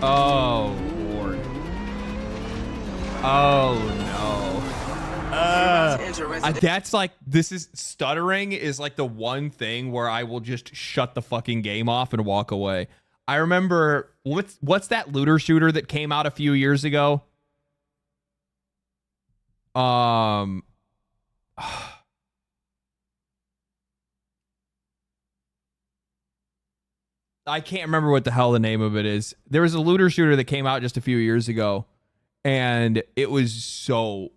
S1: Oh lord. Oh no. That's like, this is stuttering is like the one thing where I will just shut the fucking game off and walk away. I remember what's that looter shooter that came out a few years ago? I can't remember what the hell the name of it is. There was a looter shooter that came out just a few years ago, and it was so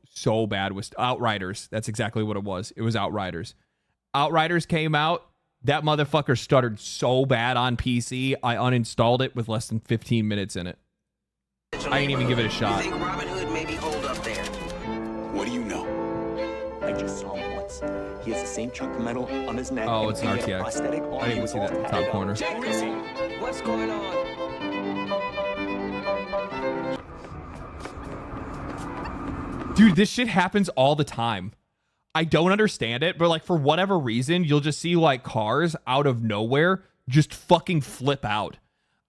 S1: bad. With Outriders. That's exactly what it was. It was Outriders. Outriders came out, That motherfucker stuttered so bad on PC, I uninstalled it with less than 15 minutes in it. I didn't even give it a shot.
S9: You think Robin Hood may be holed up there?
S2: What do you know?
S10: I just saw him once. He has the same chunk of metal on his neck.
S1: Oh, it's an
S10: and he had a
S1: RTX.
S10: prosthetic on
S1: I didn't even
S10: his
S1: see that in the
S10: arm.
S1: top corner.
S9: What's going on?
S1: Dude, this shit happens all the time. I don't understand it, but like for whatever reason, you'll just see like cars out of nowhere just fucking flip out.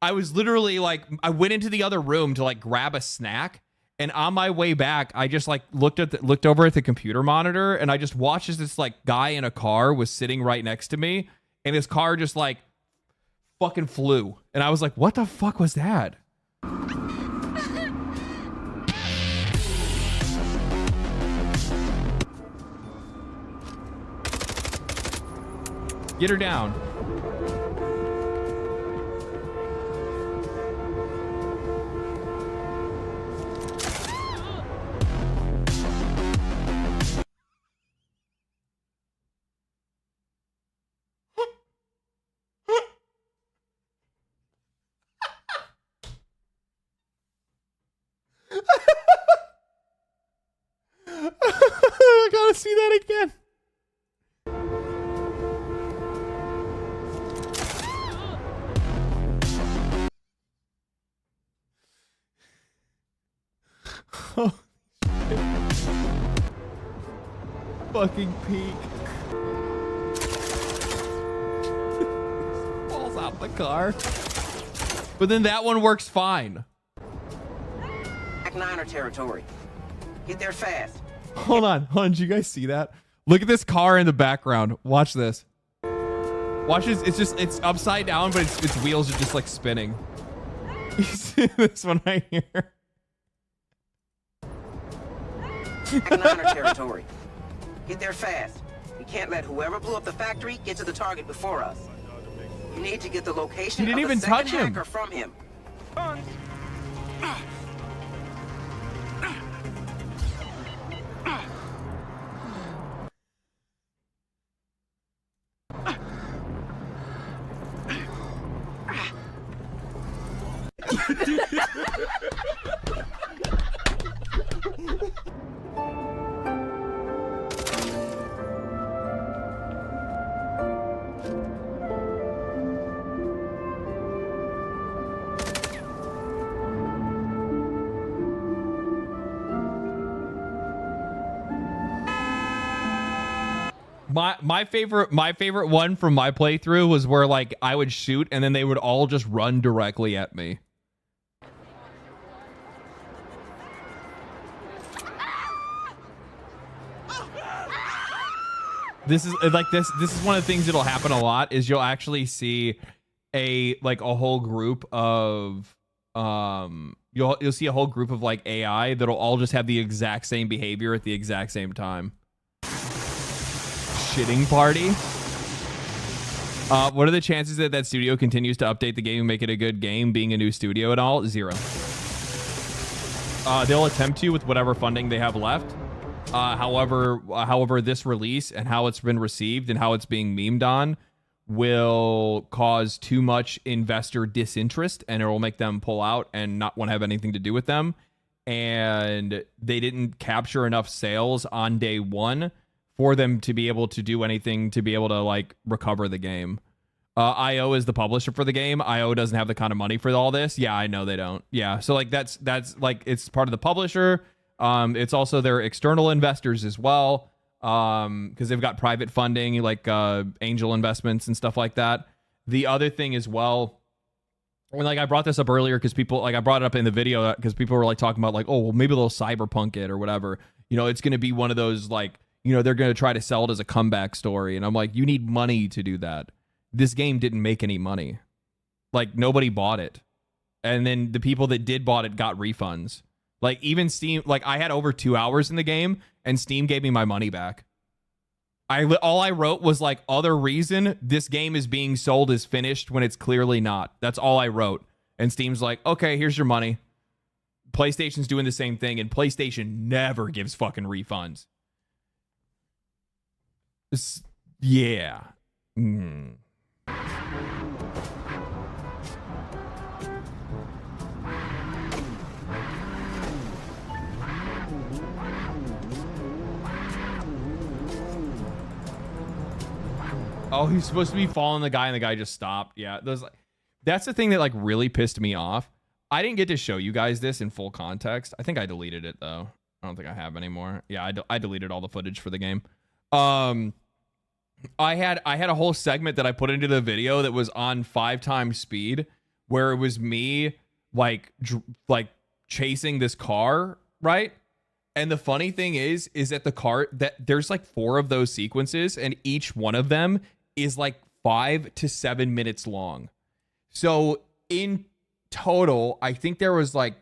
S1: I was literally like, I went into the other room to like grab a snack, and on my way back, I just like looked over at the computer monitor, and I just watched as this like guy in a car was sitting right next to me, and his car just like fucking flew, and I was like, what the fuck was that? Get her down. I gotta see that again. Oh, fucking peak. Falls out the car. But then that one works fine.
S9: Back Niner territory. Get there fast.
S1: Hold on. Did you guys see that? Look at this car in the background. Watch this. Watch this. It's upside down, but its wheels are just like spinning. You see this one right here?
S9: Niner territory. Get there fast. We can't let whoever blew up the factory get to the target before us. You need to get the location
S1: He didn't
S9: of
S1: even
S9: the second
S1: touch him.
S9: hacker from him.
S1: My favorite one from my playthrough was where like I would shoot and then they would all just run directly at me. This is like this is one of the things that'll happen a lot is you'll actually see a whole group of you'll see a whole group of like AI that'll all just have the exact same behavior at the exact same time. Shitting party. What are the chances that that studio continues to update the game and make it a good game, being a new studio at all? 0. They'll attempt to with whatever funding they have left. However, this release and how it's been received and how it's being memed on will cause too much investor disinterest, and it will make them pull out and not want to have anything to do with them. And they didn't capture enough sales on day one for them to be able to do anything to be able to like recover the game. IO is the publisher for the game. IO doesn't have the kind of money for all this. Yeah, I know they don't. Yeah, so like that's like it's part of the publisher. It's also their external investors as well, because they've got private funding like angel investments and stuff like that. The other thing as well, and like I brought this up earlier because people like I brought it up in the video because people were like talking about like, oh well, maybe they'll cyberpunk it or whatever. You know, it's going to be one of those like, you know, they're going to try to sell it as a comeback story. And I'm like, you need money to do that. This game didn't make any money. Like, nobody bought it. And then the people that did bought it got refunds. Like, even Steam, like, I had over 2 hours in the game, and Steam gave me my money back. All I wrote was, like, other reason this game is being sold as finished when it's clearly not. That's all I wrote. And Steam's like, okay, here's your money. PlayStation's doing the same thing, and PlayStation never gives fucking refunds. Yeah. Oh, he's supposed to be following the guy, and the guy just stopped. Yeah, that's the thing that like really pissed me off. I didn't get to show you guys this in full context. I think I deleted it though. I don't think I have anymore. Yeah, I deleted all the footage for the game. I had a whole segment that I put into the video that was on 5 times speed, where it was me like chasing this car, right? And the funny thing is that the car, that there's like 4 of those sequences, and each one of them is like 5 to 7 minutes long. So in total, I think there was like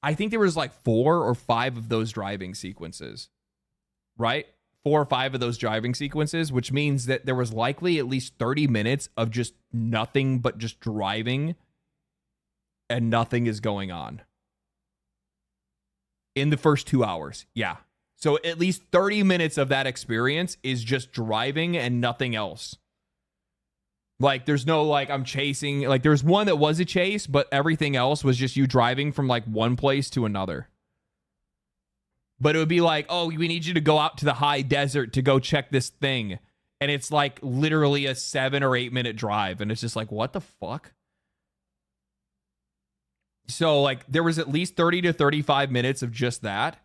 S1: 4 or 5 of those driving sequences, right? 4 or 5 of those driving sequences, which means that there was likely at least 30 minutes of just nothing but just driving, and nothing is going on in the first 2 hours. Yeah. So at least 30 minutes of that experience is just driving and nothing else. Like, there's no, like, I'm chasing. Like, there's one that was a chase, but everything else was just you driving from, like, one place to another. But it would be like, oh, we need you to go out to the high desert to go check this thing. And it's, like, literally a 7 or 8 minute drive. And it's just like, what the fuck? So, like, there was at least 30 to 35 minutes of just that.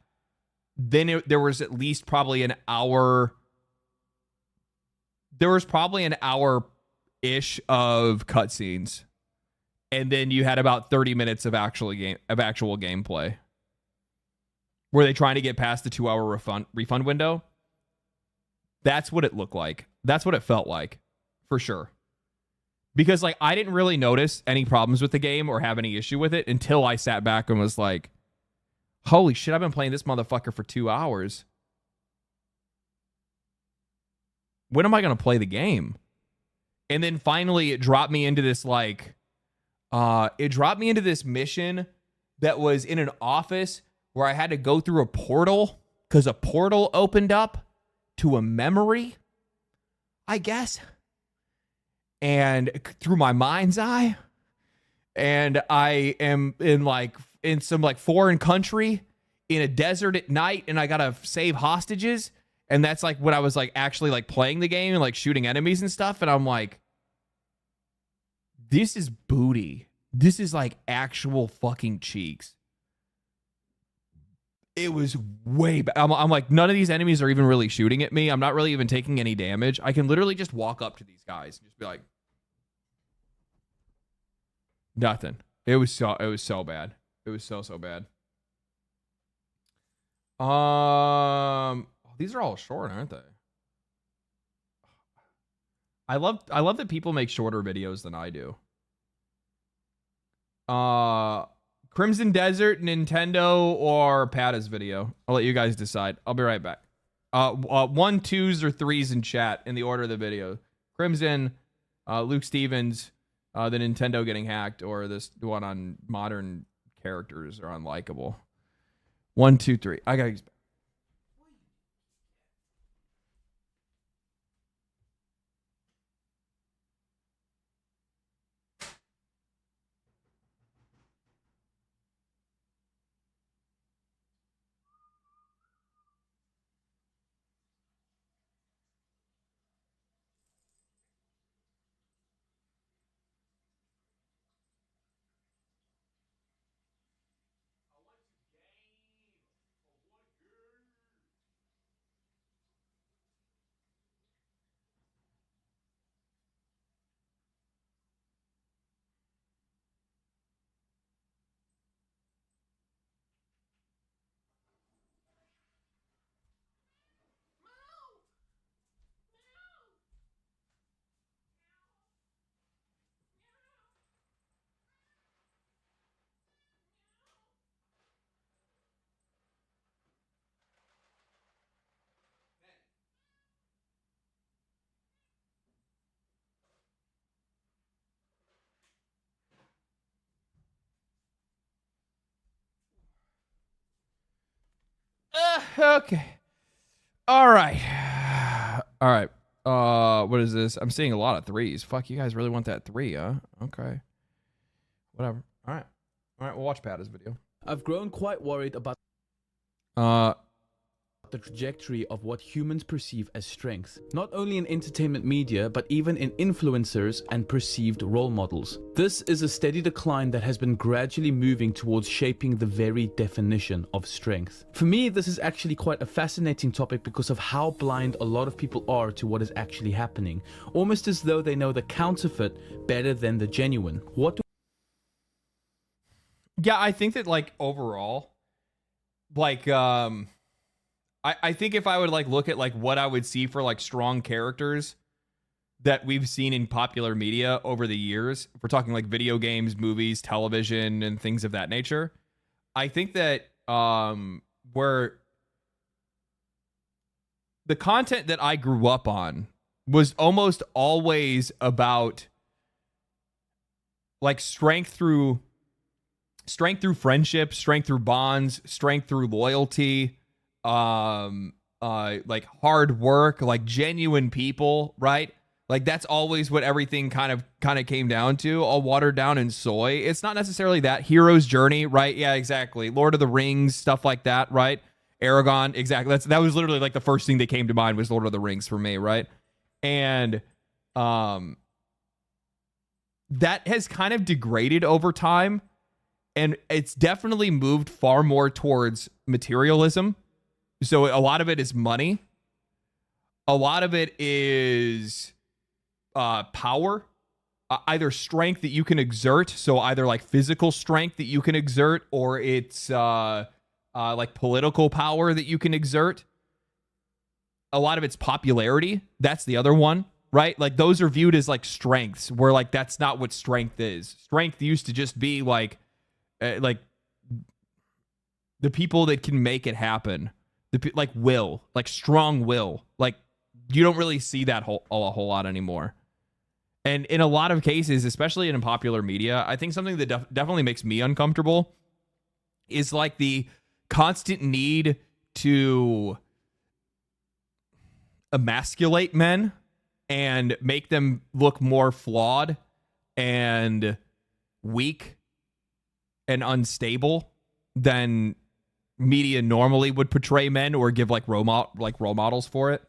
S1: Then there was at least probably an hour. There was probably an hour-ish of cutscenes. And then you had about 30 minutes of actual gameplay. Were they trying to get past the 2-hour refund window? That's what it looked like. That's what it felt like, for sure. Because, like, I didn't really notice any problems with the game or have any issue with it until I sat back and was like, holy shit, I've been playing this motherfucker for 2 hours. When am I going to play the game? And then finally it dropped me into this, like, mission that was in an office where I had to go through a portal because a portal opened up to a memory, I guess. And through my mind's eye. And I am in some like foreign country in a desert at night, and I gotta save hostages. And that's like when I was like actually like playing the game and like shooting enemies and stuff. And I'm like, this is booty. This is like actual fucking cheeks. It was way bad. I'm like, none of these enemies are even really shooting at me. I'm not really even taking any damage. I can literally just walk up to these guys and just be like, nothing. It was so bad. It was so bad. These are all short, aren't they? I love that people make shorter videos than I do. Crimson Desert, Nintendo, or Pata's video. I'll let you guys decide. I'll be right back. 1, 2s, or 3s in chat in the order of the video. Crimson, Luke Stevens, the Nintendo getting hacked, or this one on modern characters are unlikable. 1, 2, 3. I gotta use. Okay. All right. All right. What is this? I'm seeing a lot of 3s. Fuck, you guys really want that 3, huh? Okay. Whatever. All right. All right, we'll watch Pata's video.
S11: I've grown quite worried about the trajectory of what humans perceive as strength, not only in entertainment media, but even in influencers and perceived role models. This is a steady decline that has been gradually moving towards shaping the very definition of strength. For me, this is actually quite a fascinating topic because of how blind a lot of people are to what is actually happening, almost as though they know the counterfeit better than the genuine.
S1: Yeah, I think that, like, overall, like, I think if I would, like, look at, like, what I would see for, like, strong characters that we've seen in popular media over the years, if we're talking, like, video games, movies, television, and things of that nature, I think that where the content that I grew up on was almost always about, like, strength through friendship, strength through bonds, strength through loyalty, like hard work, like genuine people, right? Like that's always what everything kind of came down to, all watered down in soy. It's not necessarily that. Hero's journey, right? Yeah, exactly. Lord of the Rings, stuff like that, right? Aragon, exactly. That was literally like the first thing that came to mind was Lord of the Rings for me, right? And that has kind of degraded over time, and it's definitely moved far more towards materialism. So a lot of it is money. A lot of it is power, either strength that you can exert. So either like physical strength that you can exert, or it's like political power that you can exert. A lot of it's popularity. That's the other one, right? Like those are viewed as like strengths, where like that's not what strength is. Strength used to just be like the people that can make it happen. Like will, like strong will. Like you don't really see that a whole lot anymore. And in a lot of cases, especially in popular media, I think something that definitely makes me uncomfortable is like the constant need to emasculate men and make them look more flawed and weak and unstable than media normally would portray men or give like role models for it.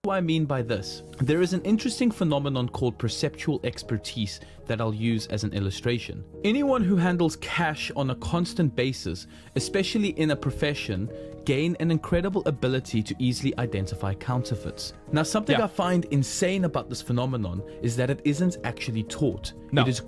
S11: What do I mean by this? There is an interesting phenomenon called perceptual expertise that I'll use as an illustration. Anyone who handles cash on a constant basis, especially in a profession, gain an incredible ability to easily identify counterfeits. Now, something I find insane about this phenomenon is that it isn't actually taught.
S1: No.
S11: It is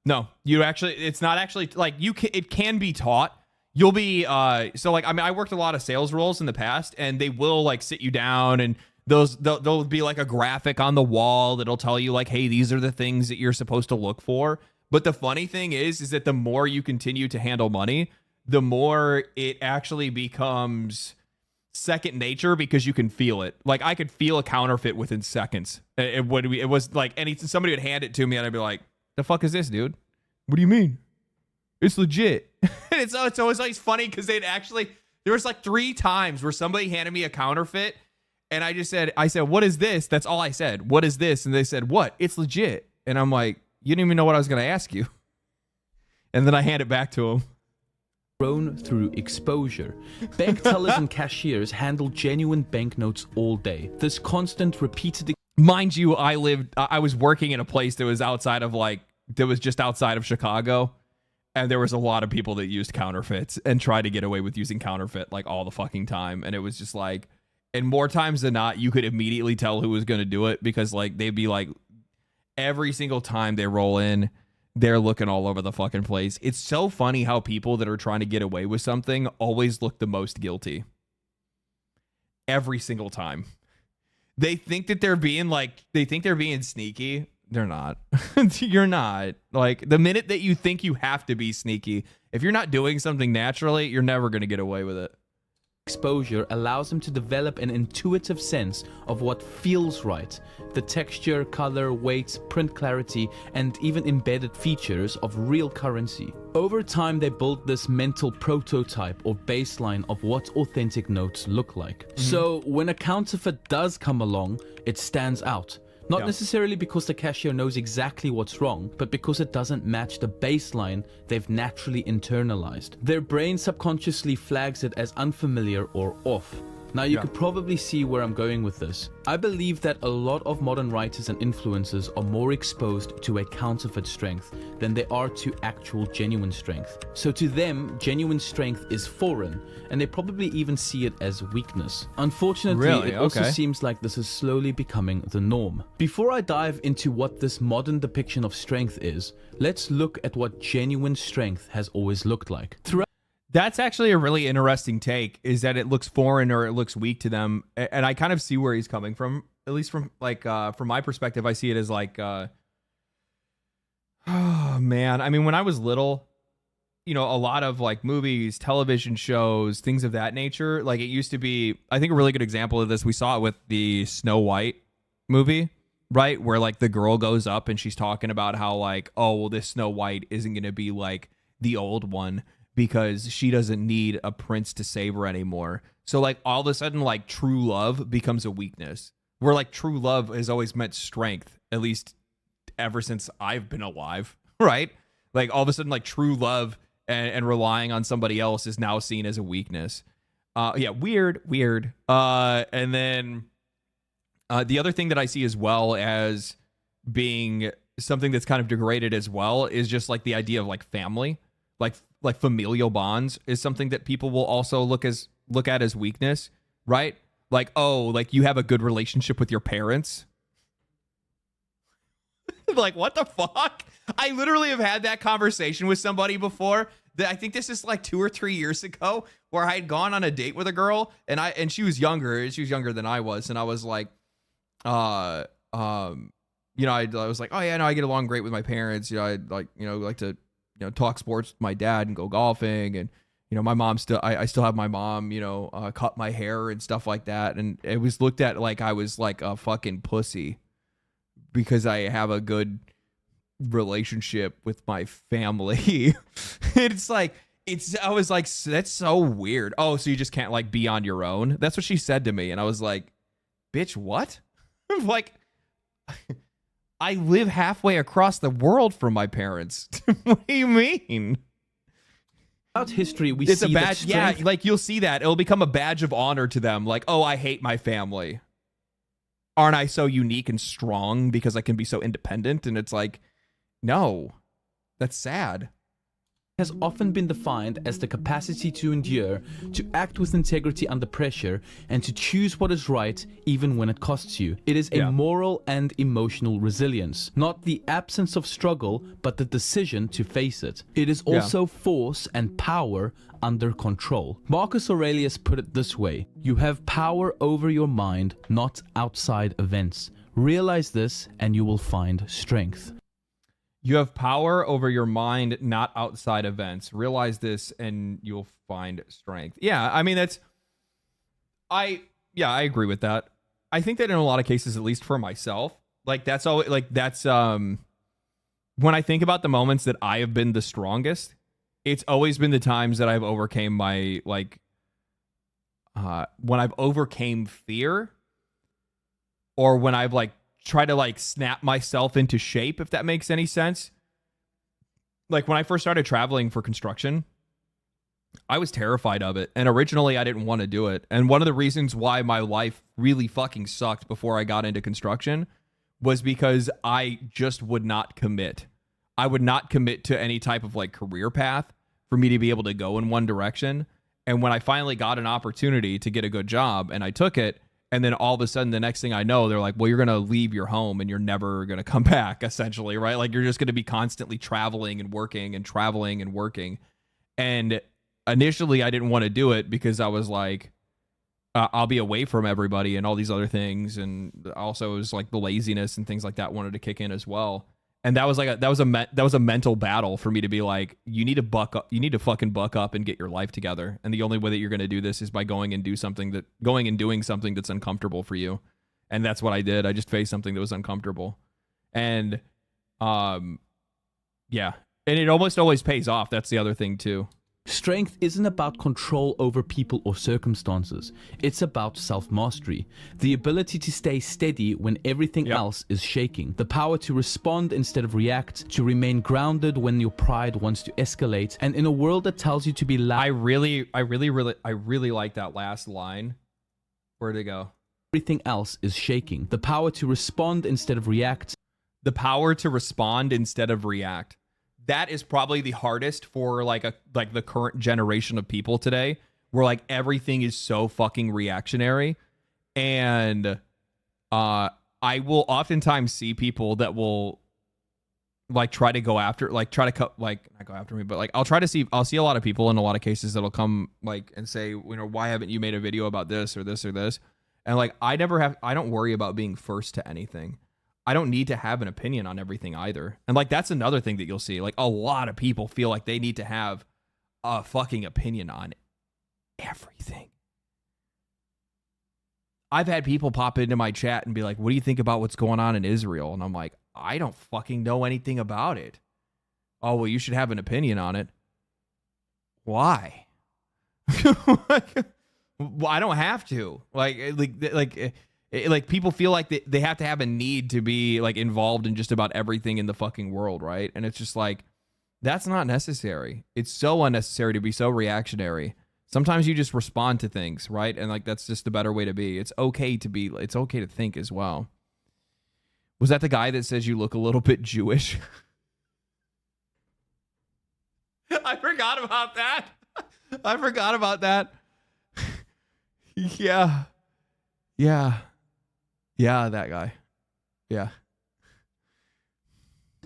S1: it's not actually like it can be taught. You'll be so like, I mean, I worked a lot of sales roles in the past, and they will like sit you down, and there'll be like a graphic on the wall that'll tell you like, hey, these are the things that you're supposed to look for. But the funny thing is that the more you continue to handle money, the more it actually becomes second nature, because you can feel it. Like I could feel a counterfeit within seconds. It was like somebody would hand it to me, and I'd be like, the fuck is this, dude? What do you mean? It's legit. It's always funny because there was like 3 times where somebody handed me a counterfeit, and I said, what is this? That's all I said. What is this? And they said, what? It's legit. And I'm like, you didn't even know what I was going to ask you. And then I hand it back to them.
S11: Grown through exposure. Bank tellers and cashiers handle genuine banknotes all day. This constant repeated...
S1: Mind you, I was working in a place that was just outside of Chicago. And there was a lot of people that used counterfeits and tried to get away with using counterfeit like all the fucking time. And it was just like, and more times than not, you could immediately tell who was going to do it, because like they'd be like, every single time they roll in, they're looking all over the fucking place. It's so funny how people that are trying to get away with something always look the most guilty. Every single time. They think that they're being sneaky. They're not. You're not. Like, the minute that you think you have to be sneaky, if you're not doing something naturally, you're never going to get away with it.
S11: Exposure allows them to develop an intuitive sense of what feels right. The texture, color, weight, print clarity, and even embedded features of real currency. Over time, they build this mental prototype or baseline of what authentic notes look like. So when a counterfeit does come along, it stands out. Not necessarily because the cashier knows exactly what's wrong, but because it doesn't match the baseline they've naturally internalized. Their brain subconsciously flags it as unfamiliar or off. Now, you could probably see where I'm going with this. I believe that a lot of modern writers and influencers are more exposed to a counterfeit strength than they are to actual genuine strength. So to them, genuine strength is foreign, and they probably even see it as weakness. Unfortunately, it also seems like this is slowly becoming the norm. Before I dive into what this modern depiction of strength is, let's look at what genuine strength has always looked like.
S1: That's actually a really interesting take, is that it looks foreign or it looks weak to them. And I kind of see where he's coming from, at least from like, from my perspective. I see it as like, oh man. I mean, when I was little, you know, a lot of like movies, television shows, things of that nature, like it used to be, I think a really good example of this, we saw it with the Snow White movie, right? Where like the girl goes up and she's talking about how like, oh, well, this Snow White isn't going to be like the old one, because she doesn't need a prince to save her anymore. So like all of a sudden, like true love becomes a weakness, where like true love has always meant strength, at least ever since I've been alive, right? Like all of a sudden, like true love and relying on somebody else is now seen as a weakness. Yeah, weird. And then the other thing that I see as well as being something that's kind of degraded as well is just like the idea of like family, like familial bonds is something that people will also look at as weakness, right? Like, oh, like you have a good relationship with your parents. Like, what the fuck? I literally have had that conversation with somebody before. I think this is like 2 or 3 years ago, where I had gone on a date with a girl and she was younger. She was younger than I was. And I was like, you know, I was like, oh yeah, no, I get along great with my parents. You know, I like to, you know, talk sports with my dad and go golfing. And, you know, my mom I still have my mom, you know, cut my hair and stuff like that. And it was looked at like I was like a fucking pussy because I have a good relationship with my family. It's like, I was like, that's so weird. Oh, so you just can't like be on your own? That's what she said to me. And I was like, bitch, what? Like, I live halfway across the world from my parents. What do you mean?
S11: Throughout history, it's see a badge.
S1: Yeah, like you'll see that. It'll become a badge of honor to them. Like, oh, I hate my family. Aren't I so unique and strong because I can be so independent? And it's like, no, that's sad.
S11: Has often been defined as the capacity to endure, to act with integrity under pressure, and to choose what is right even when it costs you. It is a moral and emotional resilience, not the absence of struggle, but the decision to face it. It is also force and power under control. Marcus Aurelius put it this way: you have power over your mind, not outside events. Realize this and you will find strength.
S1: You have power over your mind, not outside events. Realize this and you'll find strength. Yeah, I mean, I agree with that. I think that in a lot of cases, at least for myself, like that's always like when I think about the moments that I have been the strongest, it's always been the times that I've overcame my like when I've overcame fear, or when I've like try to like snap myself into shape, if that makes any sense. Like when I first started traveling for construction, I was terrified of it. And originally I didn't want to do it. And one of the reasons why my life really fucking sucked before I got into construction was because I just would not commit. I would not commit to any type of like career path for me to be able to go in one direction. And when I finally got an opportunity to get a good job and I took it, and then all of a sudden, the next thing I know, they're like, well, you're going to leave your home and you're never going to come back, essentially, right? Like, you're just going to be constantly traveling and working and traveling and working. And initially, I didn't want to do it because I was like, I'll be away from everybody and all these other things. And also, it was like the laziness and things like that wanted to kick in as well. And that was like that was a mental battle for me to be like, you need to buck up, you need to fucking buck up and get your life together. And the only way that you're going to do this is by going and doing something that's uncomfortable for you. And that's what I did. I just faced something that was uncomfortable. And yeah, and it almost always pays off. That's the other thing too.
S11: Strength isn't about control over people or circumstances. It's about self-mastery. The ability to stay steady when everything else is shaking. The power to respond instead of react. To remain grounded when your pride wants to escalate. And in a world that tells you to be loud.
S1: I really like that last line. Where'd it go?
S11: Everything else is shaking. The power to respond instead of react.
S1: The power to respond instead of react. That is probably the hardest for like the current generation of people today, where like everything is so fucking reactionary. And I will oftentimes see people that will like try to go after, like try to cut, like not go after me, but like I'll see a lot of people in a lot of cases that'll come like and say, you know, why haven't you made a video about this or this or this? And like I don't worry about being first to anything. I don't need to have an opinion on everything either. And like that's another thing that you'll see. Like a lot of people feel like they need to have a fucking opinion on everything. I've had people pop into my chat and be like, what do you think about what's going on in Israel? And I'm like, I don't fucking know anything about it. Oh, well, you should have an opinion on it. Why? Well, I don't have to. Like people feel like they have to have a need to be like involved in just about everything in the fucking world, right? And it's just like, that's not necessary. It's so unnecessary to be so reactionary. Sometimes you just respond to things, right? And like that's just the better way to be. It's okay to think as well. Was that the guy that says you look a little bit Jewish? I forgot about that. Yeah. Yeah, that guy. Yeah.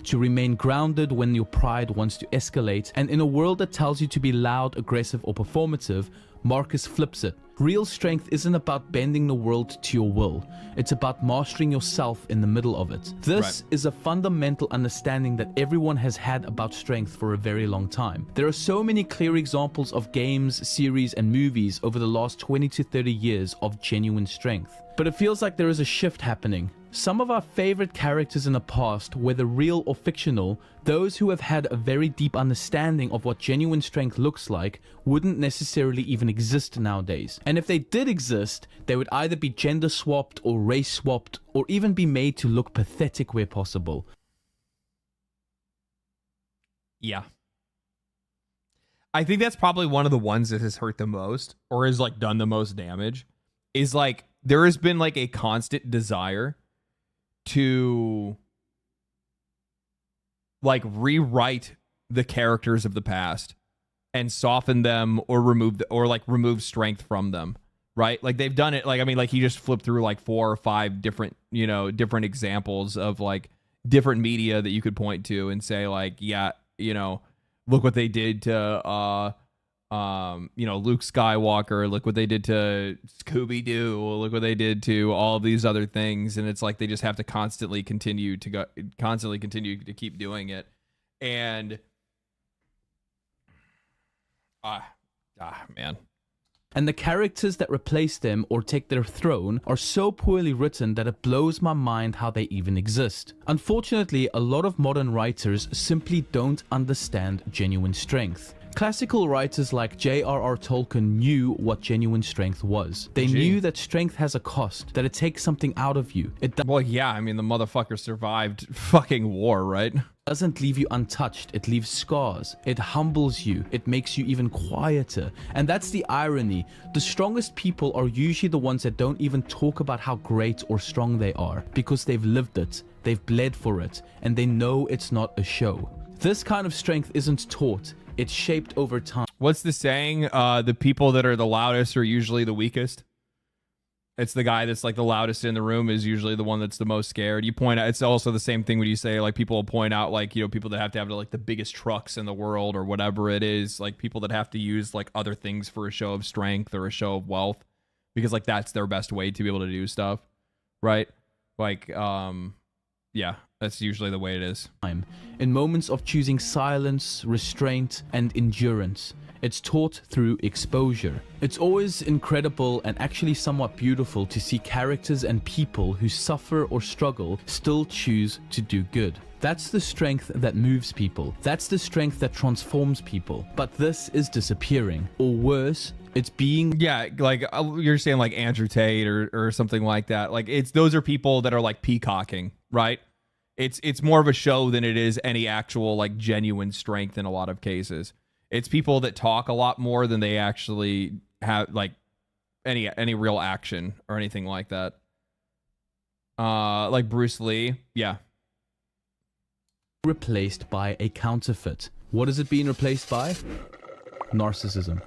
S11: To remain grounded when your pride wants to escalate, and in a world that tells you to be loud, aggressive, or performative, Marcus flips it. Real strength isn't about bending the world to your will. It's about mastering yourself in the middle of it. This is a fundamental understanding that everyone has had about strength for a very long time. There are so many clear examples of games, series, and movies over the last 20 to 30 years of genuine strength. But it feels like there is a shift happening. Some of our favorite characters in the past, whether real or fictional, those who have had a very deep understanding of what genuine strength looks like, wouldn't necessarily even exist nowadays. And if they did exist, they would either be gender swapped or race swapped, or even be made to look pathetic where possible.
S1: Yeah. I think that's probably one of the ones that has hurt the most, or has like done the most damage, is like there has been like a constant desire to like rewrite the characters of the past and soften them or remove strength from them, right? Like they've done it. Like, I mean, like he just flipped through like 4 or 5 different examples of like different media that you could point to and say like, yeah, look what they did to Luke Skywalker, look what they did to Scooby-Doo, look what they did to all of these other things. And it's like they just have to constantly continue to keep doing it. And man.
S11: And the characters that replace them or take their throne are so poorly written that it blows my mind how they even exist. Unfortunately, a lot of modern writers simply don't understand genuine strength. Classical writers like J.R.R. Tolkien knew what genuine strength was. They knew that strength has a cost, that it takes something out of you.
S1: Well, yeah, I mean, the motherfucker survived fucking war, right?
S11: Doesn't leave you untouched. It leaves scars. It humbles you. It makes you even quieter. And that's the irony. The strongest people are usually the ones that don't even talk about how great or strong they are, because they've lived it, they've bled for it, and they know it's not a show. This kind of strength isn't taught. It's shaped over time.
S1: What's the saying? The people that are the loudest are usually the weakest. It's the guy that's like the loudest in the room is usually the one that's the most scared. You point out, it's also the same thing when you say like people will point out like, people that have to have like the biggest trucks in the world or whatever it is, like people that have to use like other things for a show of strength or a show of wealth, because like that's their best way to be able to do stuff, right? Like, yeah, that's usually the way it is.
S11: In moments of choosing silence, restraint, and endurance, it's taught through exposure. It's always incredible and actually somewhat beautiful to see characters and people who suffer or struggle still choose to do good. That's the strength that moves people. That's the strength that transforms people. But this is disappearing. Or worse, it's being...
S1: Yeah, like you're saying like Andrew Tate or something like that. Like those are people that are like peacocking, right? It's more of a show than it is any actual like genuine strength in a lot of cases. It's people that talk a lot more than they actually have, like any real action or anything like that. Like Bruce Lee, yeah.
S11: Replaced by a counterfeit. What is it being replaced by? Narcissism.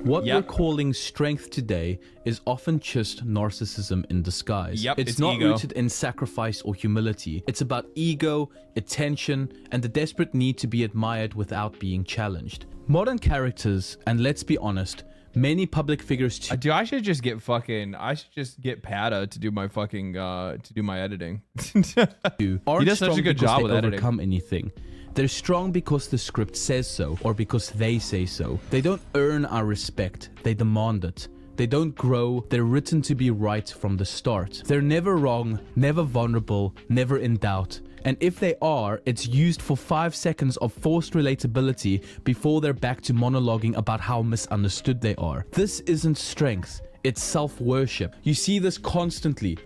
S11: What we're calling strength today is often just narcissism in disguise. It's not
S1: ego.
S11: rooted in sacrifice or humility. It's about ego, attention, and the desperate need to be admired without being challenged. Modern characters, and let's be honest, many public figures too.
S1: Dude, I should just get Pada to do my fucking to do my editing. He
S11: Aren't
S1: does such a
S11: strong
S1: good
S11: because
S1: job
S11: they
S1: with editing.
S11: overcome anything. They're strong because the script says so, or because they say so. They don't earn our respect, they demand it. They don't grow, they're written to be right from the start. They're never wrong, never vulnerable, never in doubt. And if they are, it's used for 5 seconds of forced relatability before they're back to monologuing about how misunderstood they are. This isn't strength, it's self-worship. You see this constantly.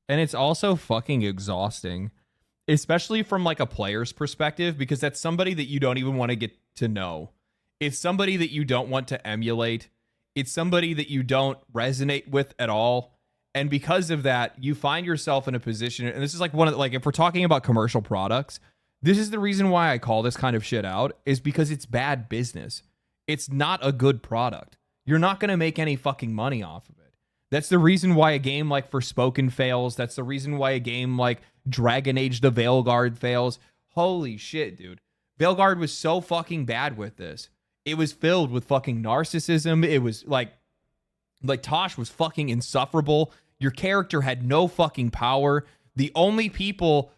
S1: And it's also fucking exhausting. Especially from like a player's perspective, because that's somebody that you don't even want to get to know. It's somebody that you don't want to emulate. It's somebody that you don't resonate with at all. And because of that, you find yourself in a position, and this is like if we're talking about commercial products, this is the reason why I call this kind of shit out, is because it's bad business. It's not a good product. You're not going to make any fucking money off of it. That's the reason why a game like Forspoken fails. That's the reason why a game like Dragon Age the Veilguard fails. Holy shit, dude. Veilguard was so fucking bad with this. It was filled with fucking narcissism. It was like Tosh was fucking insufferable. Your character had no fucking power. The only people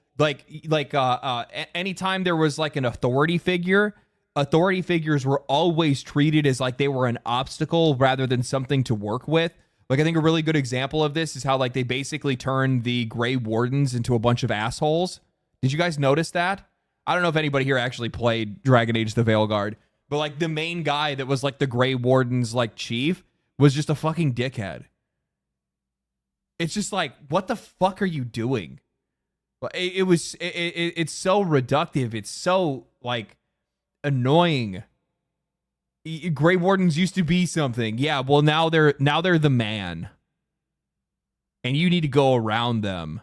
S1: anytime there was like an authority figures were always treated as like they were an obstacle rather than something to work with. Like, I think a really good example of this is how like they basically turned the Grey Wardens into a bunch of assholes. Did you guys notice that? I don't know if anybody here actually played Dragon Age the Veilguard, but like the main guy that was like the Grey Warden's like chief was just a fucking dickhead. It's just like, what the fuck are you doing? It's so reductive. It's so like annoying. Grey Wardens used to be something. Yeah, well now they're the man. And you need to go around them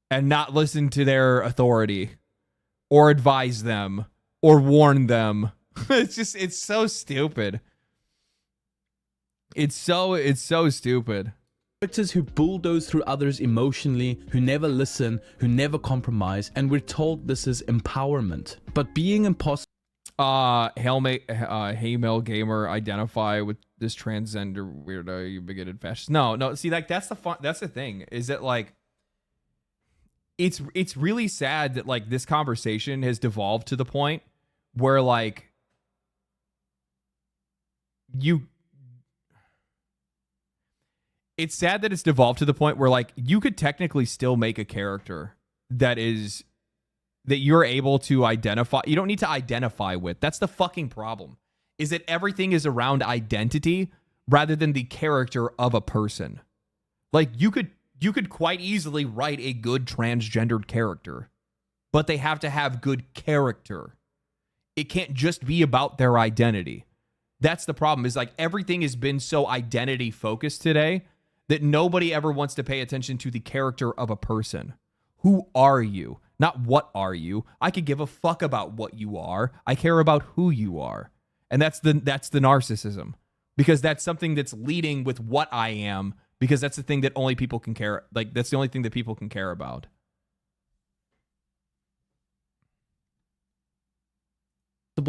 S1: and not listen to their authority or advise them or warn them. It's so stupid. It's so stupid.
S11: Characters who bulldoze through others emotionally, who never listen, who never compromise, and we're told this is empowerment. But being impossible.
S1: Hey male gamer, identify with this transgender weirdo, you bigoted fascist. No, see, like that's the thing, is that like it's really sad that like this conversation has devolved to the point where like it's sad that it's devolved to the point where like you could technically still make a character that you're able to identify. You don't need to identify with. That's the fucking problem, is that everything is around identity rather than the character of a person. Like you could quite easily write a good transgendered character, but they have to have good character. It can't just be about their identity. That's the problem, is like everything has been so identity focused today that nobody ever wants to pay attention to the character of a person. Who are you? Not what are you. I could give a fuck about what you are. I care about who you are. And that's the narcissism. Because that's something that's leading with what I am, because that's the thing that only people can care. Like that's the only thing that people can care about.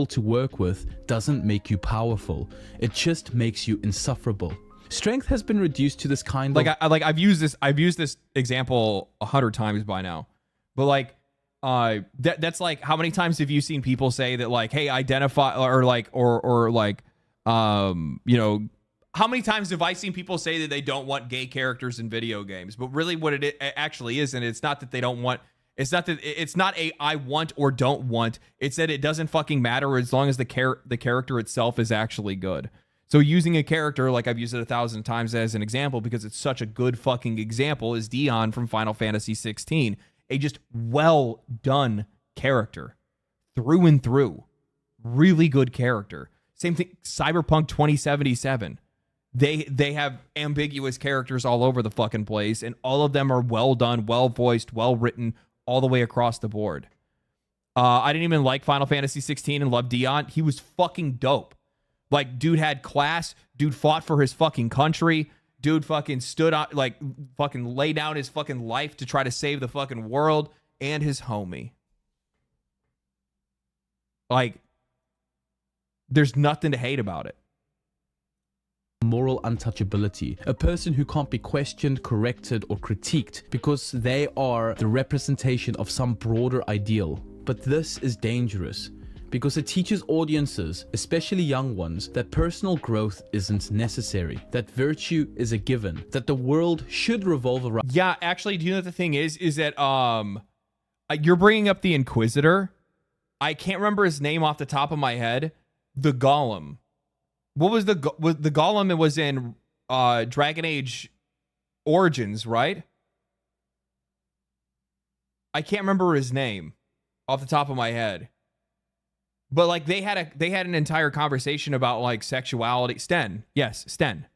S11: To work with doesn't make you powerful. It just makes you insufferable. Strength has been reduced to this kind of
S1: I've used this example 100 times by now. But like that's like, how many times have you seen people say that like, hey, identify, or like you know, how many times have I seen people say that they don't want gay characters in video games? But really what it actually is, and it's not that they don't want, it's not a I want or don't want. It's that it doesn't fucking matter as long as the character itself is actually good. So using a character, like I've used it 1,000 times as an example because it's such a good fucking example, is Dion from Final Fantasy 16. A just well done character through and through. Really good character. Same thing, Cyberpunk 2077. They have ambiguous characters all over the fucking place, and all of them are well done, well voiced, well written, all the way across the board. I didn't even like Final Fantasy 16 and love Dion. He was fucking dope. Like, dude had class. Dude fought for his fucking country. Dude fucking stood up, like, fucking laid down his fucking life to try to save the fucking world and his homie. Like, there's nothing to hate about it.
S11: Moral untouchability, a person who can't be questioned, corrected, or critiqued because they are the representation of some broader ideal. But this is dangerous because it teaches audiences, especially young ones, that personal growth isn't necessary, that virtue is a given, that the world should revolve around.
S1: Yeah, actually, do you know what the thing is that you're bringing up the Inquisitor. I can't remember his name off the top of my head. The Golem. What was the Golem? It was in Dragon Age Origins, right? I can't remember his name off the top of my head. But like they had an entire conversation about like sexuality. Sten. Yes, Sten.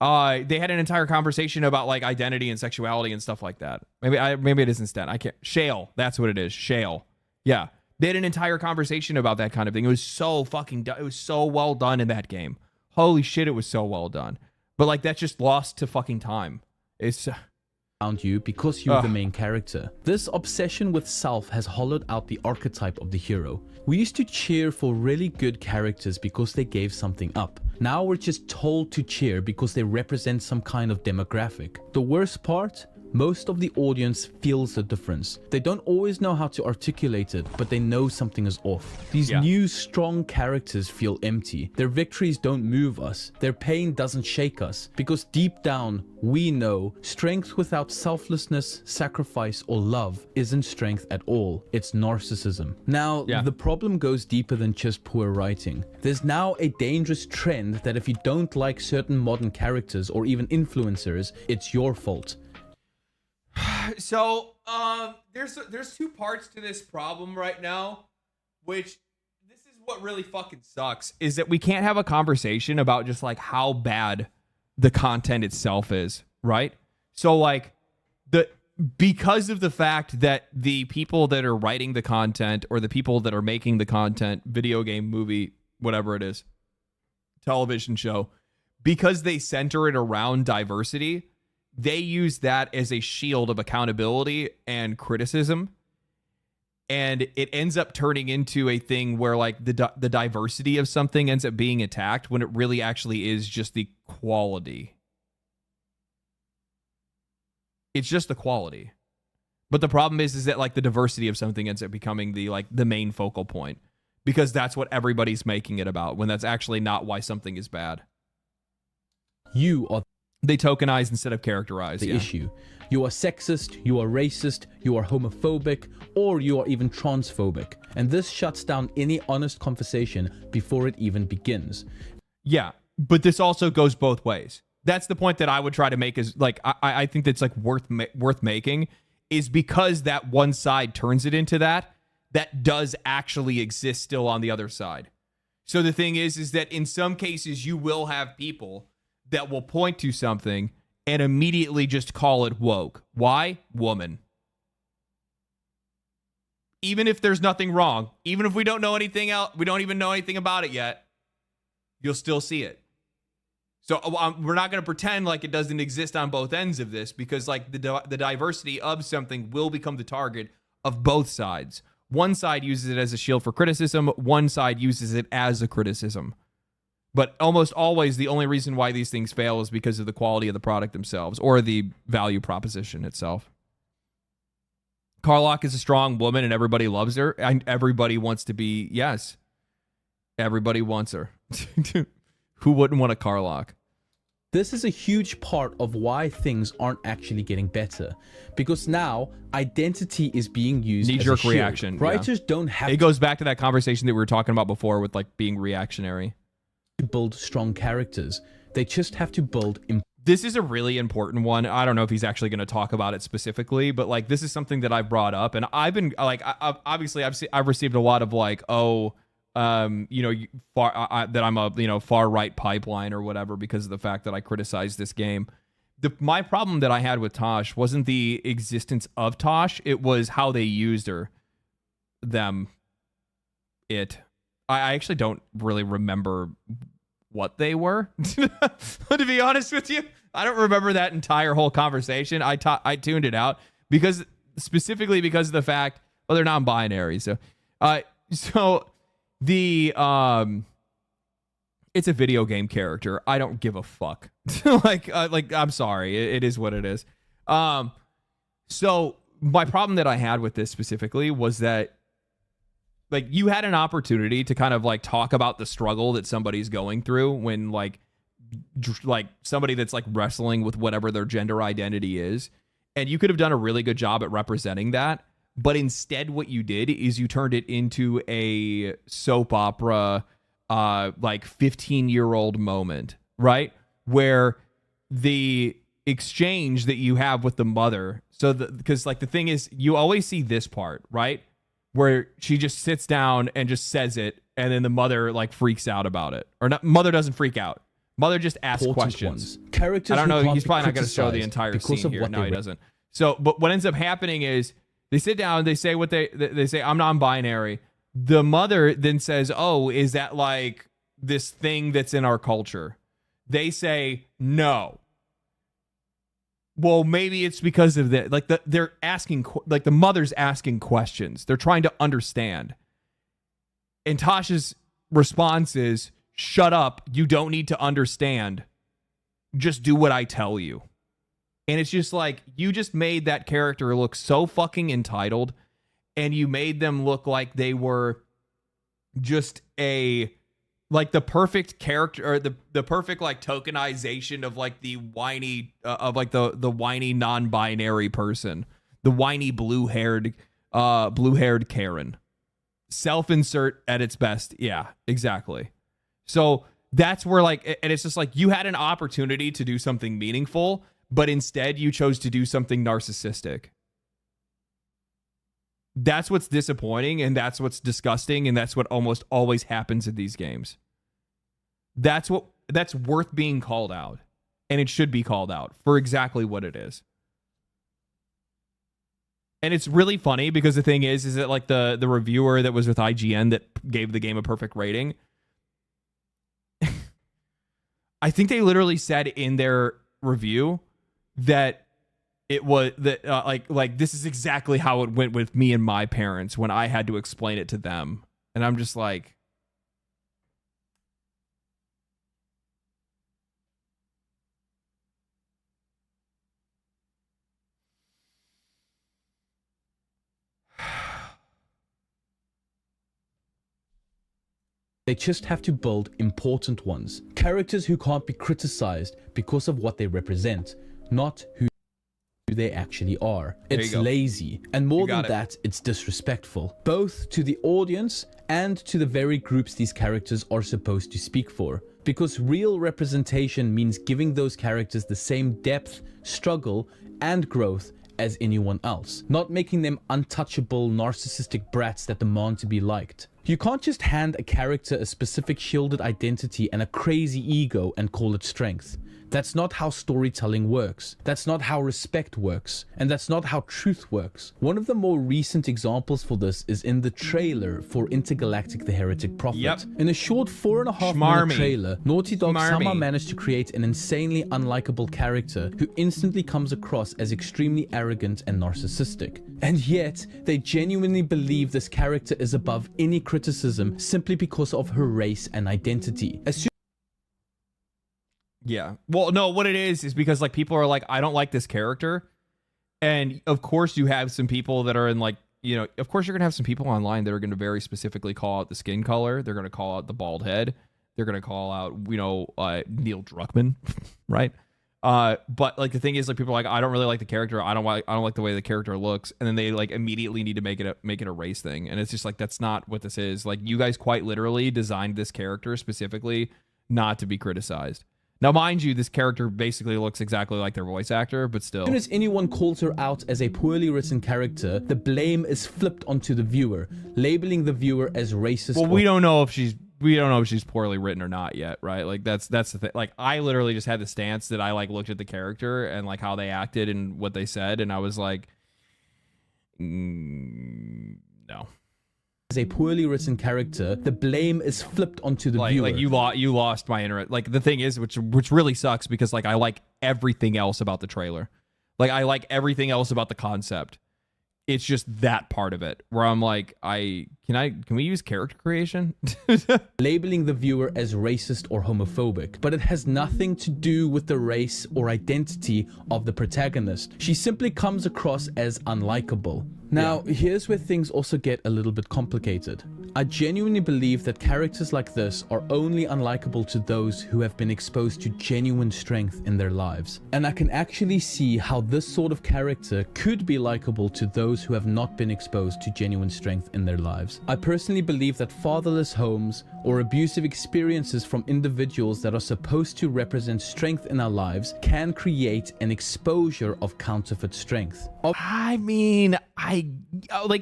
S1: They had an entire conversation about like identity and sexuality and stuff like that. Maybe it isn't Sten. I can't. Shale. That's what it is. Shale. Yeah. They had an entire conversation about that kind of thing. It was so it was so well done in that game. Holy shit, it was so well done. But like that's just lost to fucking time. It's
S11: around you because you're the main character. This obsession with self has hollowed out the archetype of the hero. We used to cheer for really good characters because they gave something up. Now we're just told to cheer because they represent some kind of demographic. The worst part? Most of the audience feels the difference. They don't always know how to articulate it, but they know something is off. These new strong characters feel empty. Their victories don't move us. Their pain doesn't shake us. Because deep down, we know strength without selflessness, sacrifice, or love isn't strength at all. It's narcissism. Now, the problem goes deeper than just poor writing. There's now a dangerous trend that if you don't like certain modern characters or even influencers, it's your fault.
S1: So, there's two parts to this problem right now, which this is what really fucking sucks, is that we can't have a conversation about just like how bad the content itself is, right? So like because of the fact that the people that are writing the content or the people that are making the content, video game, movie, whatever it is, television show, because they center it around diversity, they use that as a shield of accountability and criticism. And it ends up turning into a thing where like the diversity of something ends up being attacked when it really actually is just the quality. It's just the quality. But the problem is that like the diversity of something ends up becoming the main focal point, because that's what everybody's making it about, when that's actually not why something is bad. They tokenize instead of characterize
S11: the issue. You are sexist, you are racist, you are homophobic, or you are even transphobic. And this shuts down any honest conversation before it even begins.
S1: Yeah, but this also goes both ways. That's the point that I would try to make, is like, I think that's like worth making, is because that one side turns it into that does actually exist still on the other side. So the thing is that in some cases you will have people that will point to something and immediately just call it woke. Why? Woman. Even if there's nothing wrong, even if we don't know anything else, we don't even know anything about it yet, you'll still see it. So we're not going to pretend like it doesn't exist on both ends of this, because like the diversity of something will become the target of both sides. One side uses it as a shield for criticism. One side uses it as a criticism. But almost always the only reason why these things fail is because of the quality of the product themselves or the value proposition itself. Karlach is a strong woman and everybody loves her. And everybody wants to be, yes. Everybody wants her. Who wouldn't want a Karlach?
S11: This is a huge part of why things aren't actually getting better. Because now, identity is being used as a
S1: knee-jerk
S11: shield.
S1: reaction.
S11: Writers don't have
S1: It goes back to that conversation that we were talking about before with like being reactionary.
S11: To build strong characters. They just have to build...
S1: This is a really important one. I don't know if he's actually going to talk about it specifically, but like this is something that I've brought up, and I've been like, I've received a lot of like, that I'm a far right pipeline or whatever because of the fact that I criticized this game. My problem that I had with Tosh wasn't the existence of Tosh, it was how they used her. I actually don't really remember what they were. To be honest with you, I don't remember that entire whole conversation. I tuned it out specifically because of the fact, well, they're non-binary. So the it's a video game character. I don't give a fuck. like I'm sorry. It is what it is. So my problem that I had with this specifically was that like you had an opportunity to kind of like talk about the struggle that somebody's going through when like somebody that's like wrestling with whatever their gender identity is. And you could have done a really good job at representing that. But instead what you did is you turned it into a soap opera, like 15-year-old moment, right? Where the exchange that you have with the mother. So because like the thing is you always see this part, right? Where she just sits down and just says it, and then the mother like freaks out about it. Or not, mother doesn't freak out. Mother just asks questions.
S11: Characters
S1: I don't know. He's probably not going to show the
S11: criticized
S1: entire
S11: because
S1: scene
S11: of
S1: here.
S11: what
S1: No,
S11: they
S1: he doesn't. So, but what ends up happening is they sit down, they say what they say, I'm non-binary. The mother then says, oh, is that like this thing that's in our culture? They say, no. Well, maybe it's because of that. Like they're asking, like the mother's asking questions. They're trying to understand. And Tasha's response is, shut up. You don't need to understand. Just do what I tell you. And it's just like, you just made that character look so fucking entitled, and you made them look like they were just like the perfect character, or the perfect like tokenization of like the whiny the whiny non-binary person, the whiny blue-haired Karen. Self-insert at its best. Yeah, exactly. So that's where like, and it's just like you had an opportunity to do something meaningful, but instead you chose to do something narcissistic. That's what's disappointing, and that's what's disgusting, and that's what almost always happens in these games. That's worth being called out, and it should be called out for exactly what it is. And it's really funny because the thing is that like the reviewer that was with IGN that gave the game a perfect rating, I think they literally said in their review that it was that like this is exactly how it went with me and my parents when I had to explain it to them. And I'm just like,
S11: they just have to build important ones. Characters who can't be criticized because of what they represent, not who they actually are. It's lazy, and more than that, it's disrespectful, both to the audience and to the very groups these characters are supposed to speak for. Because real representation means giving those characters the same depth, struggle, and growth as anyone else, not making them untouchable narcissistic brats that demand to be liked. You can't just hand a character a specific shielded identity and a crazy ego and call it strength. That's not how storytelling works. That's not how respect works. And that's not how truth works. One of the more recent examples for this is in the trailer for Intergalactic: The Heretic Prophet.
S1: Yep.
S11: In a short 4.5-minute trailer, Naughty Dog somehow managed to create an insanely unlikable character who instantly comes across as extremely arrogant and narcissistic. And yet, they genuinely believe this character is above any criticism simply because of her race and identity.
S1: yeah. Well, no, what it is because like people are like, I don't like this character. And of course you have some people that are in like, you know, of course you're going to have some people online that are going to very specifically call out the skin color. They're going to call out the bald head. They're going to call out, you know, Neil Druckmann, right? But like the thing is like people are like, I don't really like the character. I don't like the way the character looks. And then they like immediately need to make it a race thing. And it's just like, that's not what this is. Like you guys quite literally designed this character specifically not to be criticized. Now, mind you, this character basically looks exactly like their voice actor, but still.
S11: As soon as anyone calls her out as a poorly written character, the blame is flipped onto the viewer, labeling the viewer as racist.
S1: Well, we don't know if she's poorly written or not yet, right? Like that's the thing. Like I literally just had the stance that I like looked at the character and like how they acted and what they said, and I was like, no.
S11: As a poorly written character, the blame is flipped onto the viewer.
S1: Like you lost my interest. Like the thing is, which really sucks because like I like everything else about the trailer. Like I like everything else about the concept. It's just that part of it where I'm like, can we use character creation?
S11: Labeling the viewer as racist or homophobic, but it has nothing to do with the race or identity of the protagonist. She simply comes across as unlikable. Now, here's where things also get a little bit complicated. I genuinely believe that characters like this are only unlikable to those who have been exposed to genuine strength in their lives. And I can actually see how this sort of character could be likable to those who have not been exposed to genuine strength in their lives. I personally believe that fatherless homes or abusive experiences from individuals that are supposed to represent strength in our lives can create an exposure of counterfeit strength.
S1: I mean,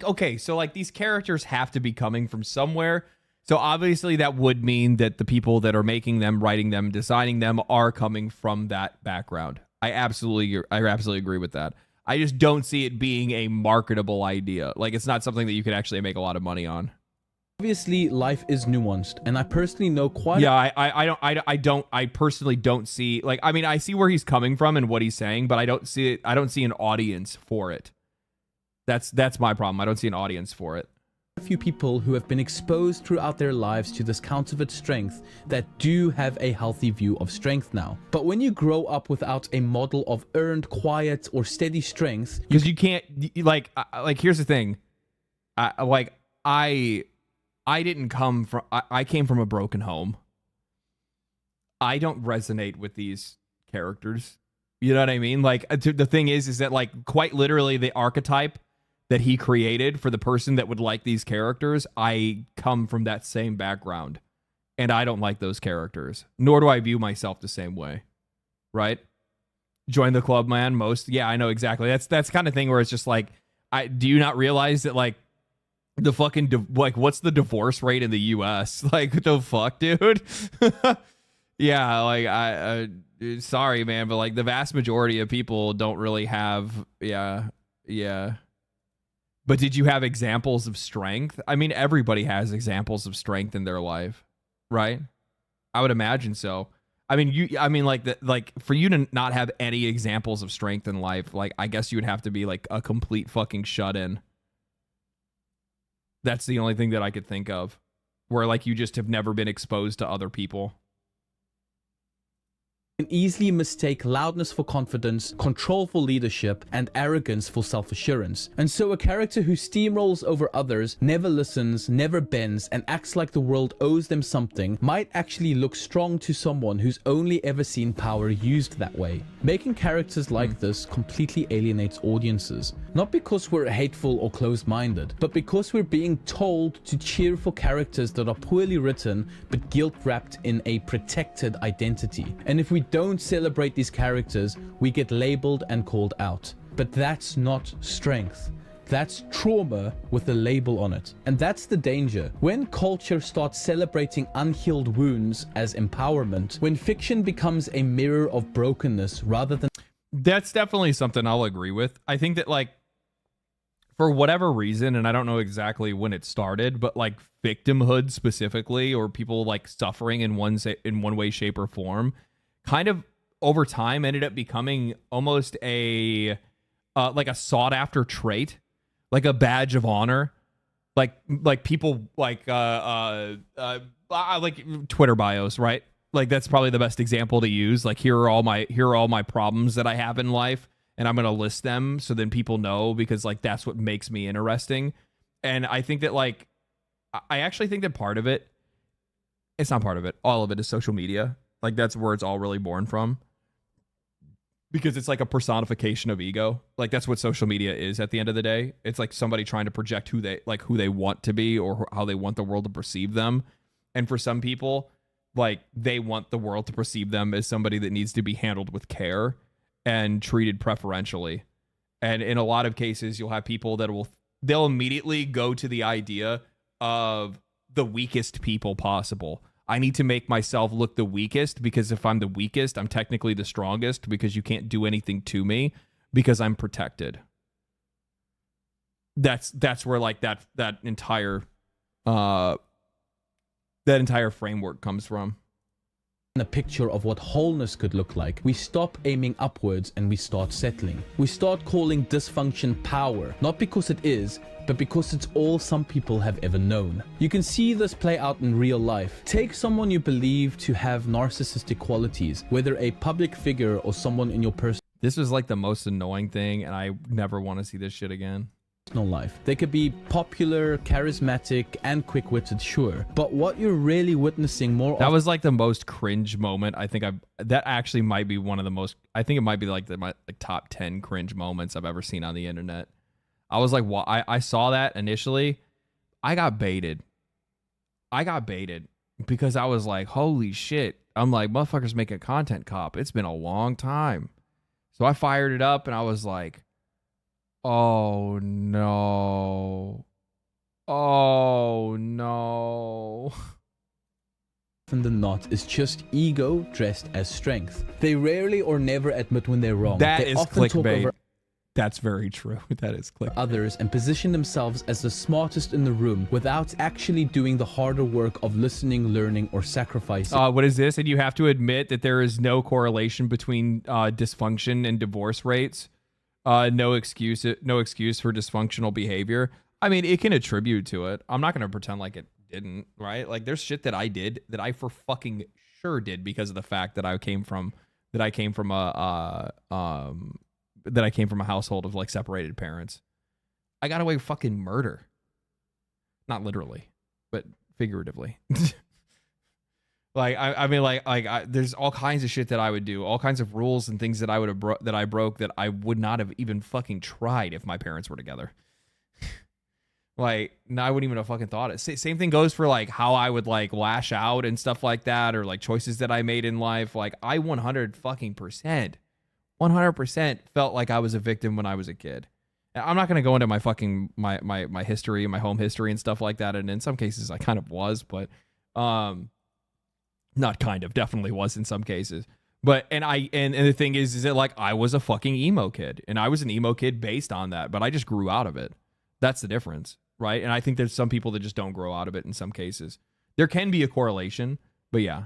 S1: okay, so like these characters have to be coming from somewhere. So obviously that would mean that the people that are making them, writing them, designing them are coming from that background. I absolutely agree with that. I just don't see it being a marketable idea. Like it's not something that you could actually make a lot of money on.
S11: Obviously, life is nuanced, and I personally know quite.
S1: Yeah, I personally don't see, like, I mean, I see where he's coming from and what he's saying, but I don't see it. I don't see an audience for it. That's my problem. I don't see an audience for it.
S11: A few people who have been exposed throughout their lives to this counterfeit strength that do have a healthy view of strength now. But when you grow up without a model of earned, quiet, or steady strength,
S1: because you can't, like, here's the thing, I didn't come from, I came from a broken home. I don't resonate with these characters. You know what I mean? Like, the thing is that, like, quite literally the archetype that he created for the person that would like these characters, I come from that same background. And I don't like those characters. Nor do I view myself the same way. Right? Join the club, man. Yeah, I know exactly. That's kind of thing where it's just like, do you not realize that, like, the fucking what's the divorce rate in the US? Like, what the fuck, dude? Yeah, like I sorry, man, but like the vast majority of people don't really have yeah. But did you have examples of strength? I mean, everybody has examples of strength in their life, right? I would imagine so. I mean, like for you to not have any examples of strength in life, like I guess you would have to be like a complete fucking shut-in. That's the only thing that I could think of, where like you just have never been exposed to other people.
S11: Can easily mistake loudness for confidence, control for leadership, and arrogance for self-assurance. And so a character who steamrolls over others, never listens, never bends, and acts like the world owes them something might actually look strong to someone who's only ever seen power used that way. Making characters like this completely alienates audiences. Not because we're hateful or closed-minded, but because we're being told to cheer for characters that are poorly written, but guilt-wrapped in a protected identity. And if we don't celebrate these characters, we get labeled and called out. But that's not strength. That's trauma with a label on it. And that's the danger. When culture starts celebrating unhealed wounds as empowerment, when fiction becomes a mirror of brokenness rather than...
S1: That's definitely something I'll agree with. I think that, like, for whatever reason, and I don't know exactly when it started, but like victimhood specifically, or people like suffering in one way, shape, or form, kind of over time ended up becoming almost a like a sought after trait, like a badge of honor, like people like Twitter bios, right? Like that's probably the best example to use. Like here are all my problems that I have in life, and I'm gonna list them so then people know, because like that's what makes me interesting. And I think that like I actually think that part of it, it's not part of it, all of it is social media. Like that's where it's all really born from, because it's like a personification of ego. Like that's what social media is at the end of the day. It's like somebody trying to project who they want to be, or how they want the world to perceive them. And for some people, like they want the world to perceive them as somebody that needs to be handled with care and treated preferentially. And in a lot of cases, you'll have people that they'll immediately go to the idea of the weakest people possible. I need to make myself look the weakest, because if I'm the weakest, I'm technically the strongest, because you can't do anything to me because I'm protected. That's where like that entire framework comes from.
S11: A picture of what wholeness could look like. We stop aiming upwards and we start settling. We start calling dysfunction power, not because it is, but because it's all some people have ever known. You can see this play out in real life. Take someone you believe to have narcissistic qualities, whether a public figure or someone in your personal
S1: This was like the most annoying thing, and I never want to see this shit again.
S11: life. They could be popular, charismatic, and quick-witted, sure. But what you're really witnessing more
S1: That was like the most cringe moment. I think that actually might be one of the most, I think it might be like my top 10 cringe moments I've ever seen on the internet. I was like, well, I saw that initially. I got baited because I was like, holy shit. I'm like, motherfuckers make a content cop. It's been a long time. So I fired it up and I was like, oh no. Oh no.
S11: often than not is just ego dressed as strength. They rarely or never admit when they're wrong.
S1: That
S11: they
S1: is
S11: often talk
S1: clickbait.
S11: over
S1: That's very true. That is clickbait.
S11: others and position themselves as the smartest in the room without actually doing the harder work of listening, learning, or sacrificing.
S1: What is this? And you have to admit that there is no correlation between dysfunction and divorce rates. No excuse for dysfunctional behavior. I mean, it can attribute to it. I'm not going to pretend like it didn't, right? Like there's shit that I did that I for fucking sure did because of the fact that I came from a household of like separated parents. I got away with fucking murder. Not literally, but figuratively. Like, I mean, there's all kinds of shit that I would do, all kinds of rules and things that I would have that I broke that I would not have even fucking tried if my parents were together. Like, no, I wouldn't even have fucking thought it. Same thing goes for like how I would like lash out and stuff like that, or like choices that I made in life. Like, I 100% felt like I was a victim when I was a kid. I'm not going to go into my fucking my history, my home history and stuff like that. And in some cases I kind of was, but not kind of, definitely was in some cases. But and the thing is that like I was a fucking emo kid, and I was an emo kid based on that, but I just grew out of it. That's the difference, right? And I think there's some people that just don't grow out of it in some cases. There can be a correlation, but yeah.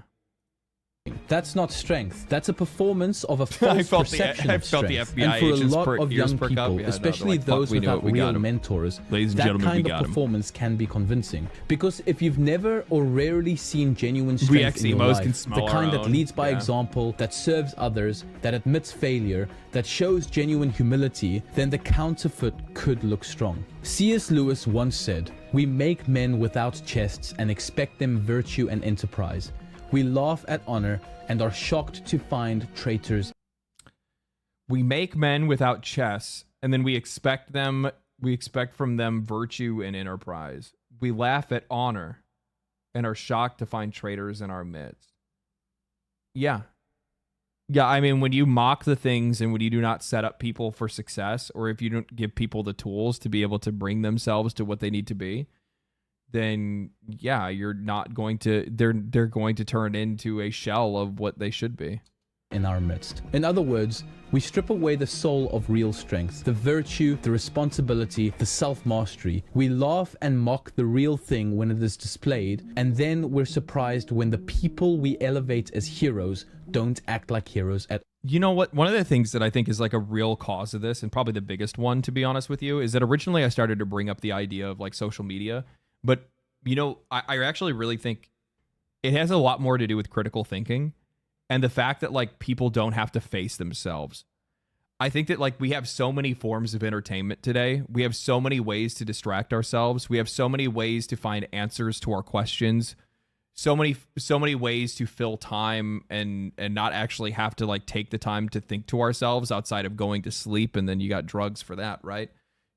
S11: That's not strength. That's a performance of a false perception of strength.
S1: The FBI
S11: and for a
S1: agents
S11: lot of young people, especially those without real mentors,
S1: Ladies and
S11: that
S1: gentlemen,
S11: kind of performance can be convincing. Because if you've never or rarely seen genuine strength in your life, the kind that leads by example, that serves others, that admits failure, that shows genuine humility, then the counterfeit could look strong. C.S. Lewis once said, "We make men without chests and expect them virtue and enterprise. We laugh at honor and are shocked to find traitors."
S1: We make men without chests, and then we expect from them virtue and enterprise. We laugh at honor and are shocked to find traitors in our midst. Yeah. Yeah, I mean, when you mock the things and when you do not set up people for success, or if you don't give people the tools to be able to bring themselves to what they need to be, then yeah, you're not going to, they're going to turn into a shell of what they should be.
S11: In our midst. In other words, we strip away the soul of real strength, the virtue, the responsibility, the self-mastery. We laugh and mock the real thing when it is displayed, and then we're surprised when the people we elevate as heroes don't act like heroes at all.
S1: You know what? One of the things that I think is like a real cause of this, and probably the biggest one, to be honest with you, is that originally I started to bring up the idea of like social media. But, you know, I actually really think it has a lot more to do with critical thinking and the fact that, like, people don't have to face themselves. I think that, like, we have so many forms of entertainment today. We have so many ways to distract ourselves. We have so many ways to find answers to our questions. So many ways to fill time and not actually have to, like, take the time to think to ourselves outside of going to sleep, and then you got drugs for that, right?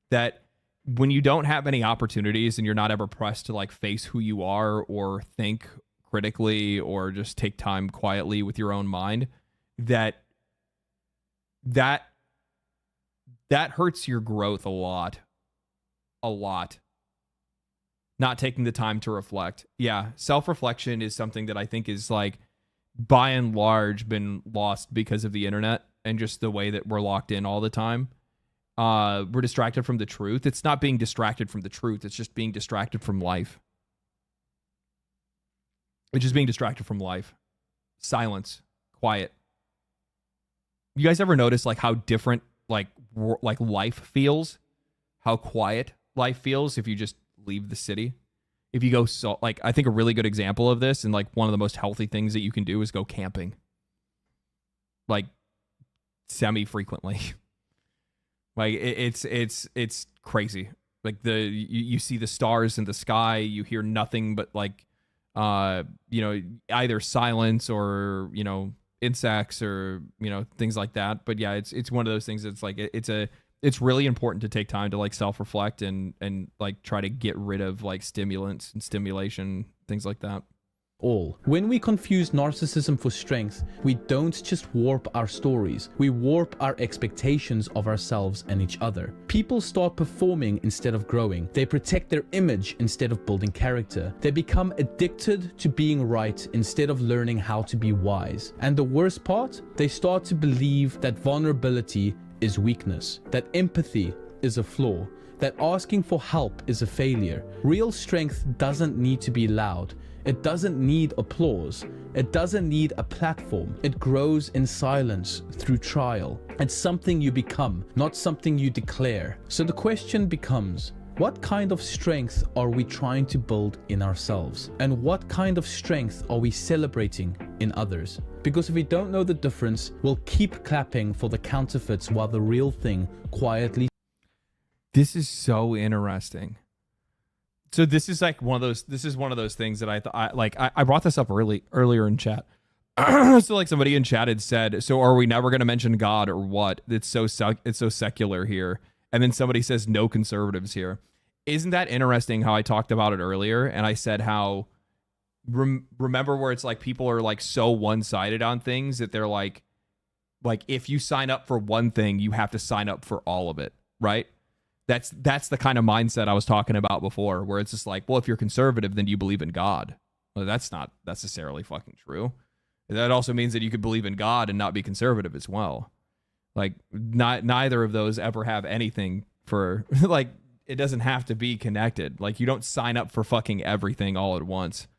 S1: That when you don't have any opportunities and you're not ever pressed to like face who you are or think critically or just take time quietly with your own mind, that hurts your growth a lot. Not taking the time to reflect. Yeah, self-reflection is something that I think is like by and large been lost because of the internet and just the way that we're locked in all the time. We're distracted from the truth. It's not being distracted from the truth. It's just being distracted from life. It's just being distracted from life. Silence, quiet. You guys ever notice like how different like life feels? How quiet life feels if you just leave the city? If you go, so like, I think a really good example of this and like one of the most healthy things that you can do is go camping. Like semi-frequently. Like it's crazy. Like you see the stars in the sky, you hear nothing but like either silence or insects or things like that. But yeah, it's one of those things that's like it's really important to take time to like self-reflect and like try to get rid of like stimulants and stimulation, things like that.
S11: When we confuse narcissism for strength, we don't just warp our stories, we warp our expectations of ourselves and each other. People start performing instead of growing. They protect their image instead of building character. They become addicted to being right instead of learning how to be wise. And the worst part, they start to believe that vulnerability is weakness, that empathy is a flaw, that asking for help is a failure. Real strength doesn't need to be loud. It doesn't need applause. It doesn't need a platform. It grows in silence through trial. It's something you become, not something you declare. So the question becomes, what kind of strength are we trying to build in ourselves? And what kind of strength are we celebrating in others? Because if we don't know the difference, we'll keep clapping for the counterfeits while the real thing quietly.
S1: This is so interesting. So this is like one of those things that I brought this up earlier in chat. So like somebody in chat had said, so are we never going to mention God or what? It's so secular here. And then somebody says no conservatives here. Isn't that interesting how I talked about it earlier? And I said how remember where it's like people are like so one-sided on things that they're like if you sign up for one thing, you have to sign up for all of it, right? That's the kind of mindset I was talking about before, where it's just like, well, if you're conservative, then you believe in God. Well, that's not necessarily fucking true. That also means that you could believe in God and not be conservative as well. Like, neither of those ever have anything for, like, it doesn't have to be connected. Like, you don't sign up for fucking everything all at once.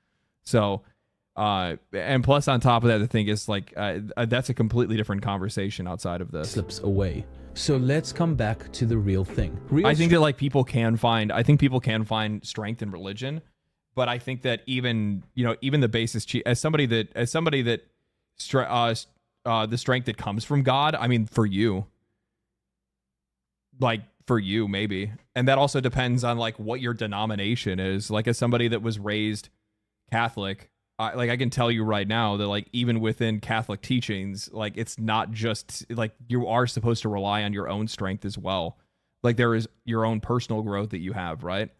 S1: So, and plus on top of that, the thing is, like, that's a completely different conversation outside of this.
S11: Slips away. So let's come back to the real thing.
S1: I think that like people can find strength in religion, but I think that even the basis as somebody that the strength that comes from God, I mean, for you maybe, and that also depends on like what your denomination is. Like as somebody that was raised Catholic, I can tell you right now that like even within Catholic teachings, like it's not just like you are supposed to rely on your own strength as well. Like there is your own personal growth that you have, right?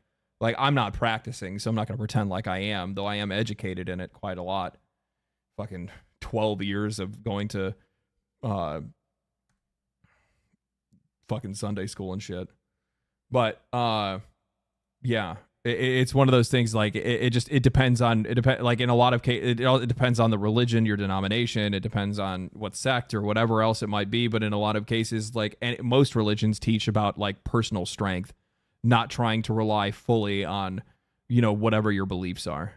S1: Like I'm not practicing, so I'm not going to pretend like I am, though I am educated in it quite a lot. Fucking 12 years of going to fucking Sunday school and shit. But yeah. It's one of those things like it depends like in a lot of cases it depends on the religion, your denomination, it depends on what sect or whatever else it might be, but in a lot of cases like and most religions teach about like personal strength, not trying to rely fully on whatever your beliefs are.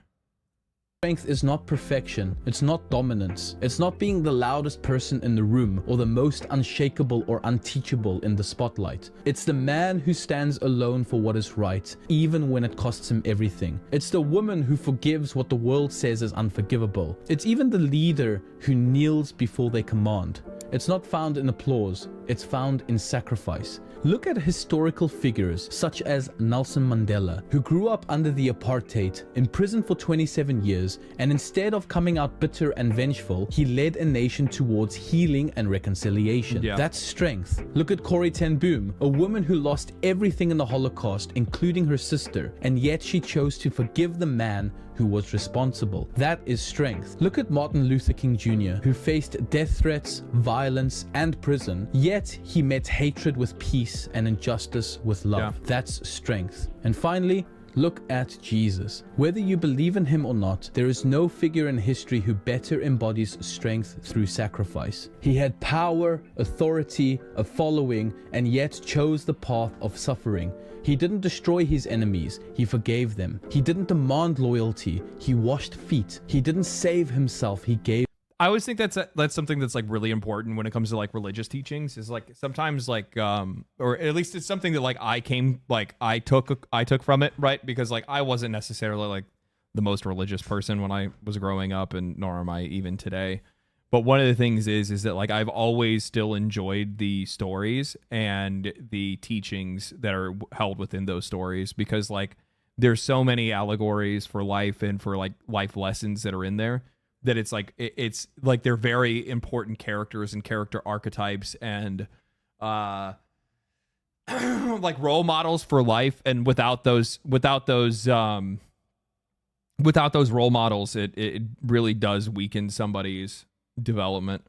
S11: Strength is not perfection, it's not dominance, it's not being the loudest person in the room or the most unshakable or unteachable in the spotlight. It's the man who stands alone for what is right, even when it costs him everything. It's the woman who forgives what the world says is unforgivable. It's even the leader who kneels before they command. It's not found in applause, it's found in sacrifice. Look at historical figures such as Nelson Mandela, who grew up under the apartheid, imprisoned for 27 years, and instead of coming out bitter and vengeful, he led a nation towards healing and reconciliation. Yeah. That's strength. Look at Corrie ten Boom, a woman who lost everything in the Holocaust, including her sister, and yet she chose to forgive the man who was responsible. That is strength. Look at Martin Luther King Jr., who faced death threats, violence, and prison, yet he met hatred with peace and injustice with love.
S1: Yeah.
S11: That's strength. And finally, look at Jesus. Whether you believe in him or not, there is no figure in history who better embodies strength through sacrifice. He had power, authority, a following, and yet chose the path of suffering. He didn't destroy his enemies, he forgave them. He didn't demand loyalty, he washed feet. He didn't save himself, he gave.
S1: I always think that's something that's like really important when it comes to like religious teachings, is like sometimes like or at least it's something that like I took from it, right? Because like I wasn't necessarily like the most religious person when I was growing up, and nor am I even today. But one of the things is that like I've always still enjoyed the stories and the teachings that are held within those stories, because like there's so many allegories for life and for like life lessons that are in there, that it's like they're very important characters and character archetypes and like role models for life. And without those role models, it really does weaken somebody's development.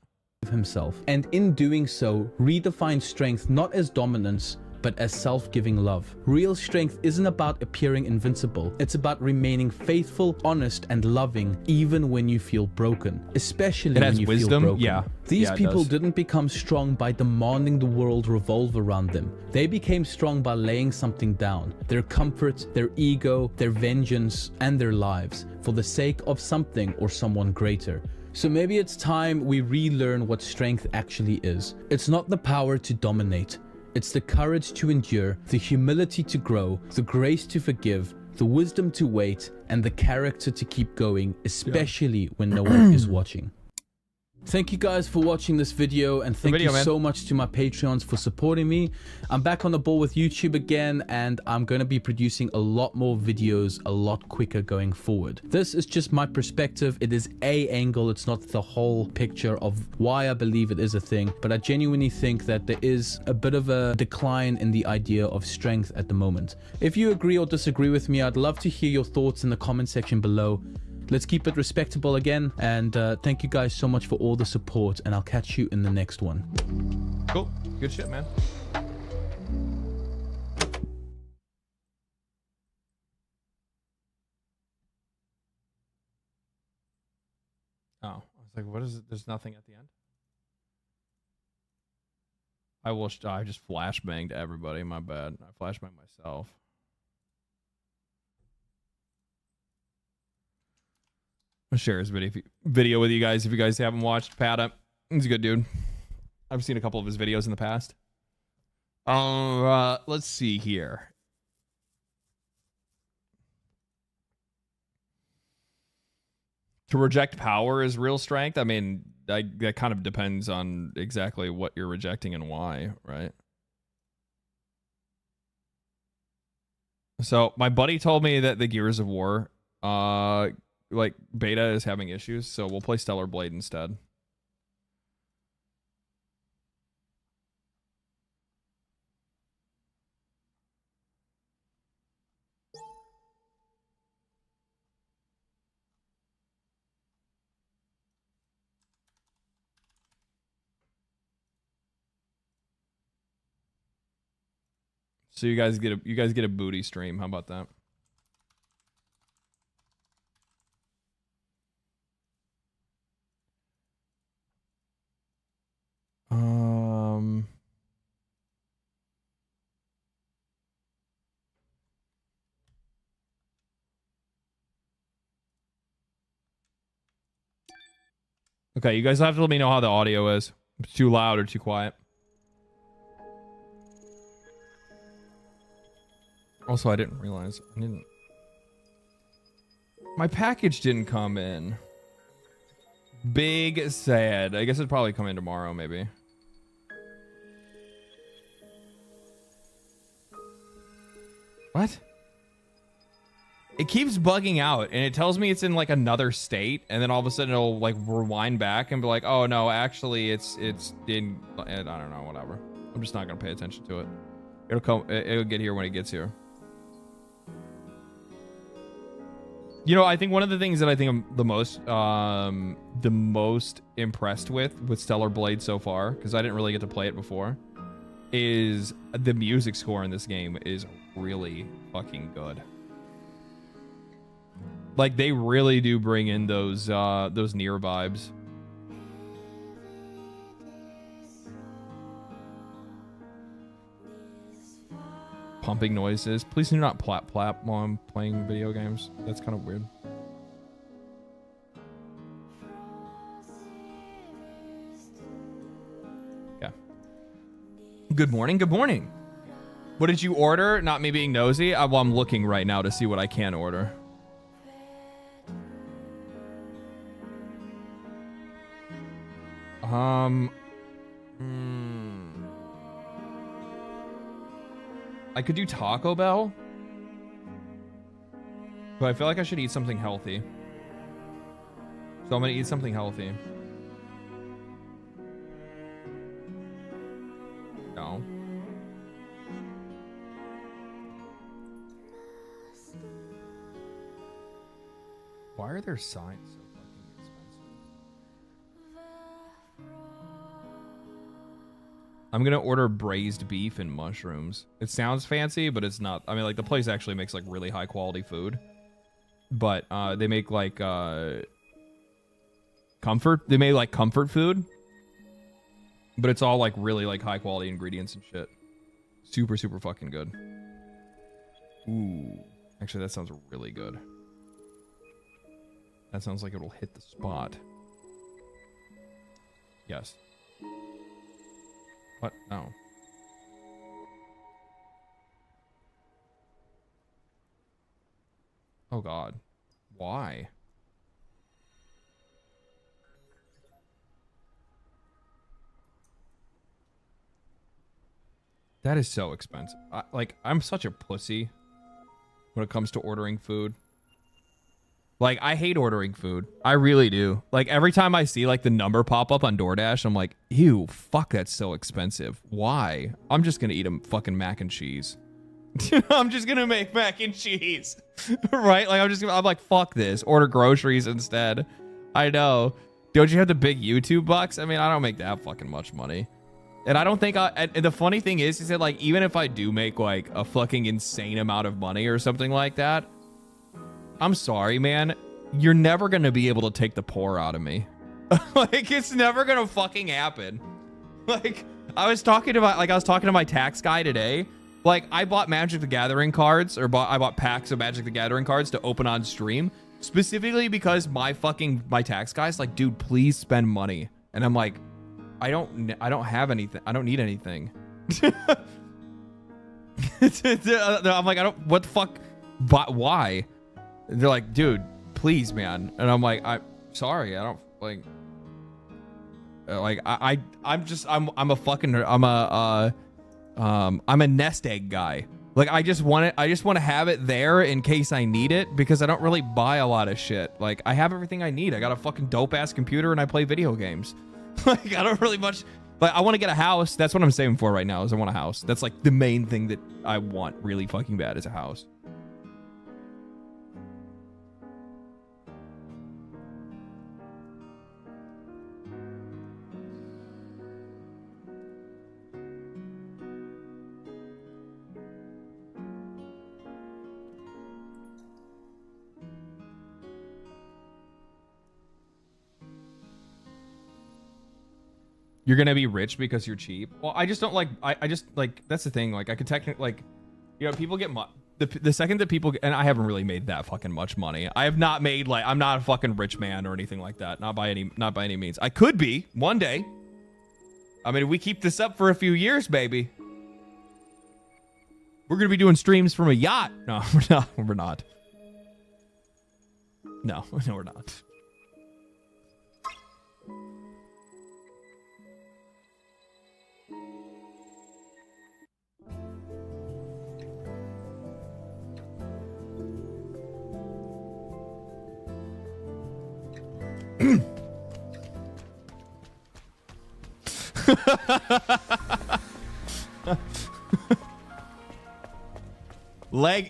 S11: Himself, and in doing so, redefine strength not as dominance, but as self-giving love. Real strength isn't about appearing invincible. It's about remaining faithful, honest, and loving, even when you feel broken. Especially when you feel broken.
S1: Yeah.
S11: These people didn't become strong by demanding the world revolve around them. They became strong by laying something down. Their comfort, their ego, their vengeance, and their lives, for the sake of something or someone greater. So maybe it's time we relearn what strength actually is. It's not the power to dominate. It's the courage to endure, the humility to grow, the grace to forgive, the wisdom to wait, and the character to keep going, especially when no one is watching. Thank you guys for watching this video, and thank you so much to my Patreons for supporting me. I'm back on the ball with YouTube again, and I'm going to be producing a lot more videos a lot quicker going forward. This is just my perspective. It is a angle. It's not the whole picture of why I believe it is a thing, but I genuinely think that there is a bit of a decline in the idea of strength at the moment. If you agree or disagree with me, I'd love to hear your thoughts in the comment section below. Let's keep it respectable again, and thank you guys so much for all the support, and I'll catch you in the next one.
S1: Cool. Good shit, man. Oh, I was like, what is it? There's nothing at the end? I just flashbanged everybody. My bad. I flashbanged myself. I'll share his video with you guys if you guys haven't watched. Pat, he's a good dude. I've seen a couple of his videos in the past. Let's see here. To reject power is real strength. I mean, that kind of depends on exactly what you're rejecting and why, right? So my buddy told me that the Gears of War, like beta is having issues, so we'll play Stellar Blade instead. So you guys get a booty stream. How about that? Okay, you guys have to let me know how the audio is. If it's too loud or too quiet. Also, I didn't realize my package didn't come in. Big sad. I guess it'll probably come in tomorrow, maybe. What? It keeps bugging out, and it tells me it's in like another state, and then all of a sudden it'll like rewind back and be like, "Oh no, actually it's in." I don't know, whatever. I'm just not gonna pay attention to it. It'll get here when it gets here. You know, I think one of the things that I think I'm the most impressed with Stellar Blade so far, because I didn't really get to play it before, is the music score in this game is really fucking good. Like, they really do bring in those Nier vibes. Pumping noises. Please do not plap plap while I'm playing video games. That's kind of weird. Yeah. Good morning. Good morning. What did you order? Not me being nosy. Well, I'm looking right now to see what I can order. I could do Taco Bell, but I feel like I should eat something healthy. So I'm gonna eat something healthy. No. Why are there signs so fucking expensive? I'm gonna order braised beef and mushrooms. It sounds fancy, but it's not. I mean, like, the place actually makes like really high quality food, but they make like comfort. They made like comfort food, but it's all like really like high quality ingredients and shit. Super fucking good. Ooh, actually, that sounds really good. That sounds like it'll hit the spot. Yes. What? No. Oh God. Why? That is so expensive. I'm such a pussy when it comes to ordering food. Like, I hate ordering food. I really do. Like, every time I see, like, the number pop up on DoorDash, I'm like, ew, fuck, that's so expensive. Why? I'm just gonna eat a fucking mac and cheese. I'm just gonna make mac and cheese. Right? Like, I'm like, fuck this. Order groceries instead. I know. Don't you have the big YouTube bucks? I mean, I don't make that fucking much money. And I don't think and the funny thing is that, like, even if I do make, like, a fucking insane amount of money or something like that, I'm sorry, man. You're never going to be able to take the poor out of me. Like, it's never going to fucking happen. Like, I was talking to my tax guy today. Like, I bought Magic the Gathering cards, or I bought packs of Magic the Gathering cards to open on stream, specifically because my tax guy's like, dude, please spend money. And I'm like, I don't have anything. I don't need anything. I'm like, what the fuck? But why? They're like, dude, please, man. And I'm like, I'm sorry. I don't I'm a nest egg guy. Like, I just want to have it there in case I need it, because I don't really buy a lot of shit. Like, I have everything I need. I got a fucking dope ass computer and I play video games. Like, I don't really much. Like, I want to get a house. That's what I'm saving for right now, is I want a house. That's like the main thing that I want really fucking bad, is a house. You're gonna be rich because you're cheap. Well, I just don't like. I just like. That's the thing. Like, I could technically, like, you know, people get the second that people, and I haven't really made that fucking much money. I have not made, like, I'm not a fucking rich man or anything like that. Not by any means. I could be one day. I mean, if we keep this up for a few years, baby, we're gonna be doing streams from a yacht. No, we're not. We're not. No, we're not.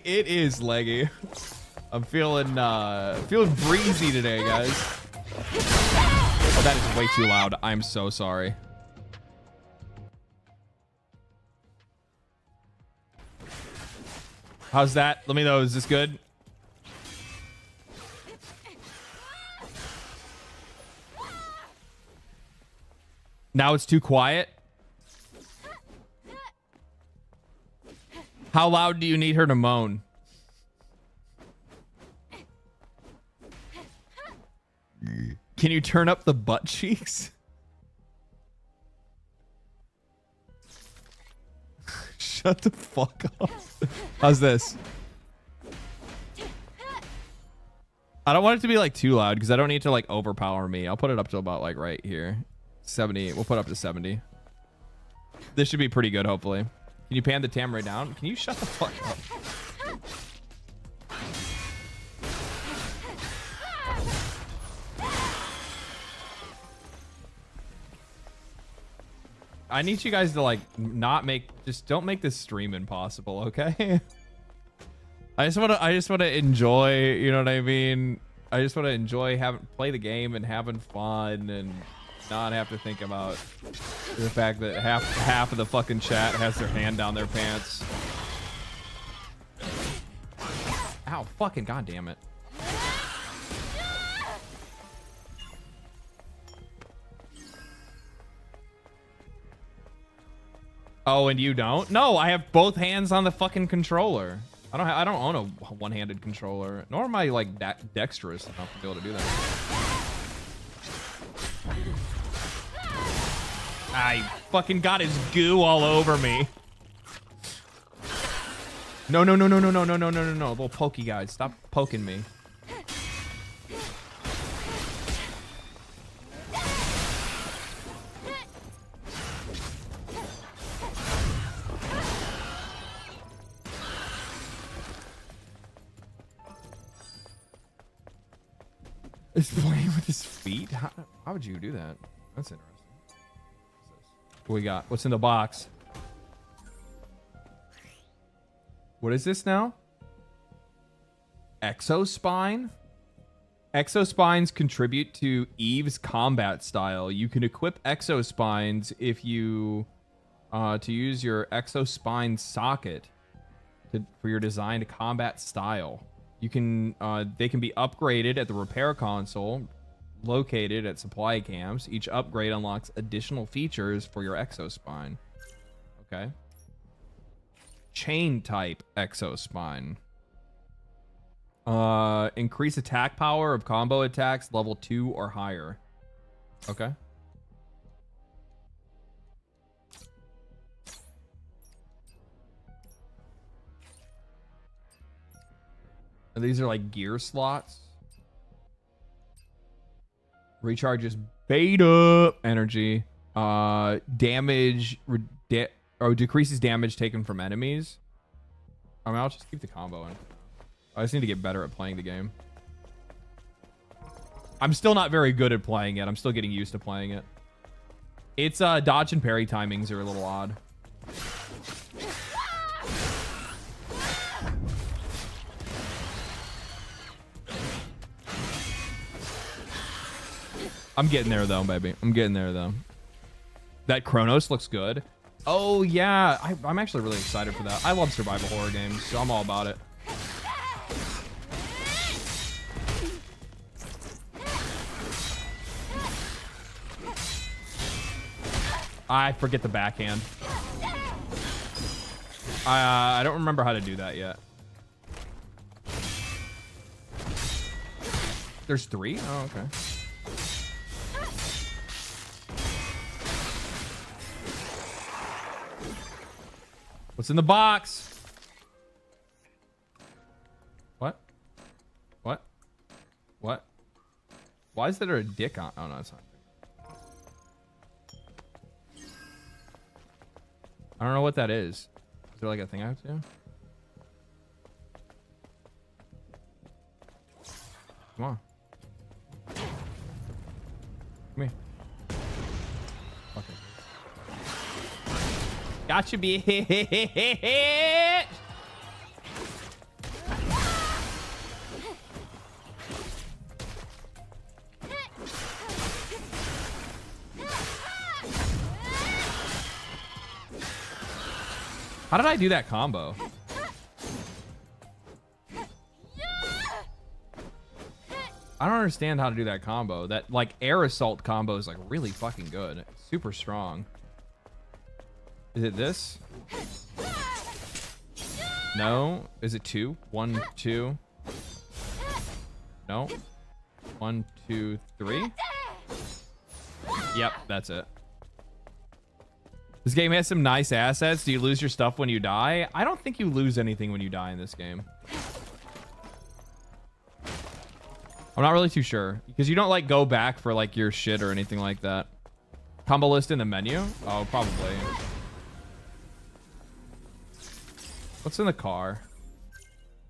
S1: It is leggy. I'm feeling breezy today, guys. Oh, that is way too loud. I'm so sorry. How's that? Let me know. Is this good? Now it's too quiet. How loud do you need her to moan? Can you turn up the butt cheeks? Shut the fuck up. How's this? I don't want it to be like too loud because I don't need to like overpower me. I'll put it up to about like right here. 70. We'll put up to 70. This should be pretty good, hopefully. Can you pan the tamara down? Can you shut the fuck up? I need you guys to like not make, just don't make this stream impossible, okay? I just want to enjoy, you know what I mean? I just want to enjoy play the game and having fun and not have to think about the fact that half of the fucking chat has their hand down their pants. Ow, fucking goddamn it. Oh, and you don't? No, I have both hands on the fucking controller. I don't own a one-handed controller, nor am I like dexterous enough to be able to do that. I fucking got his goo all over me. No, little pokey guys, stop poking me. Is playing with his feet? How would you do that? That's interesting. What we got? What's in the box? What is this now? Exospine? Exospines contribute to Eve's combat style. You can equip exospines if you to use your exospine socket for your designed combat style. You can they can be upgraded at the repair console located at supply camps. Each upgrade unlocks additional features for your exospine. Okay. Chain type exospine. Increase attack power of combo attacks level 2 or higher. Okay. And these are like gear slots. Recharges beta energy. Damage decreases damage taken from enemies. I mean, I'll just keep the combo in. I just need to get better at playing the game. I'm still not very good at playing it. I'm still getting used to playing it. It's dodge and parry timings are a little odd. I'm getting there though, baby. I'm getting there though. That Chronos looks good. Oh yeah, I'm actually really excited for that. I love survival horror games, so I'm all about it. I forget the backhand. I don't remember how to do that yet. There's 3? Oh, okay. What's in the box? What? What? What? Why is there a dick on? Oh, no, it's not. I don't know what that is. Is there like a thing I have to do? Come on. Come here. Okay. Gotcha, bitch. How did I do that combo? I don't understand how to do that combo. That like air assault combo is like really fucking good. Super strong. Is it this? No. Is it 2? 1, 2. No. 1, 2, 3. Yep, that's it. This game has some nice assets. Do you lose your stuff when you die? I don't think you lose anything when you die in this game. I'm not really too sure because you don't like go back for like your shit or anything like that. Combo list in the menu? Oh, probably. What's in the car?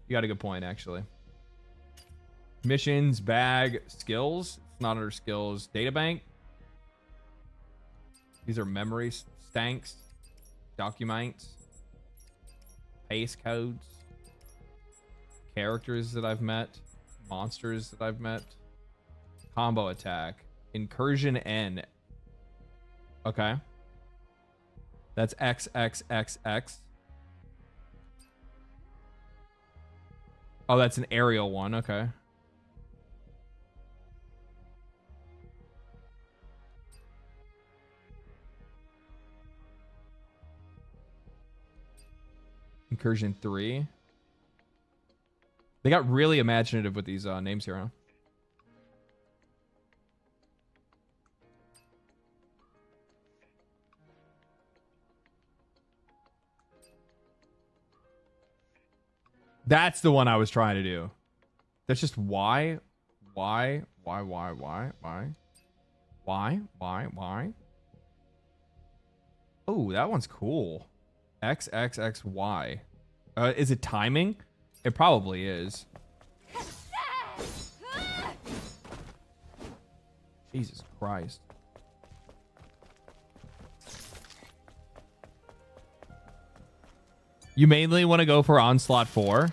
S1: You got a good point, actually. Missions, bag, skills. It's not under skills. Databank. These are memories, stanks, documents, pace codes, characters that I've met, monsters that I've met, combo attack, incursion N. Okay. That's XXXX. Oh, that's an aerial one. Okay. Incursion 3. They got really imaginative with these names here, huh? That's the one I was trying to do. That's just why? Oh, that one's cool. XXXY. Is it timing? It probably is. Jesus Christ. You mainly want to go for Onslaught 4?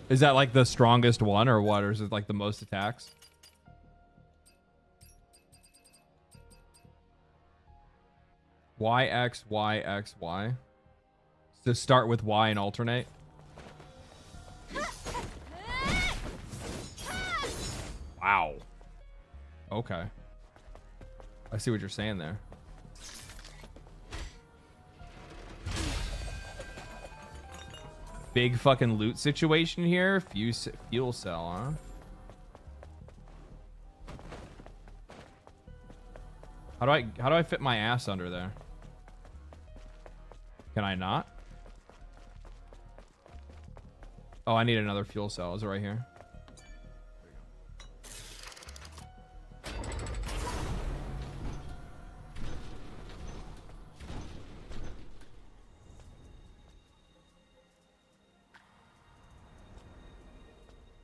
S1: Is that like the strongest one or what? Or is it like the most attacks? YX, YX, Y. So start with Y and alternate. Wow. Okay. I see what you're saying there. Big fucking loot situation here. Fuel cell, huh? How do I fit my ass under there? Can I not? Oh, I need another fuel cell. Is it right here?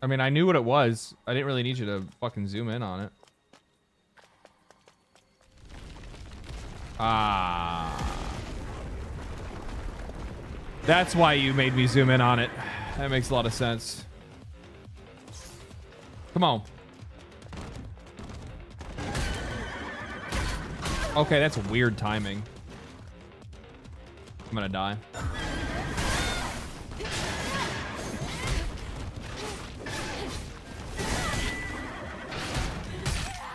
S1: I mean, I knew what it was. I didn't really need you to fucking zoom in on it. Ah. That's why you made me zoom in on it. That makes a lot of sense. Come on. Okay, that's weird timing. I'm gonna die.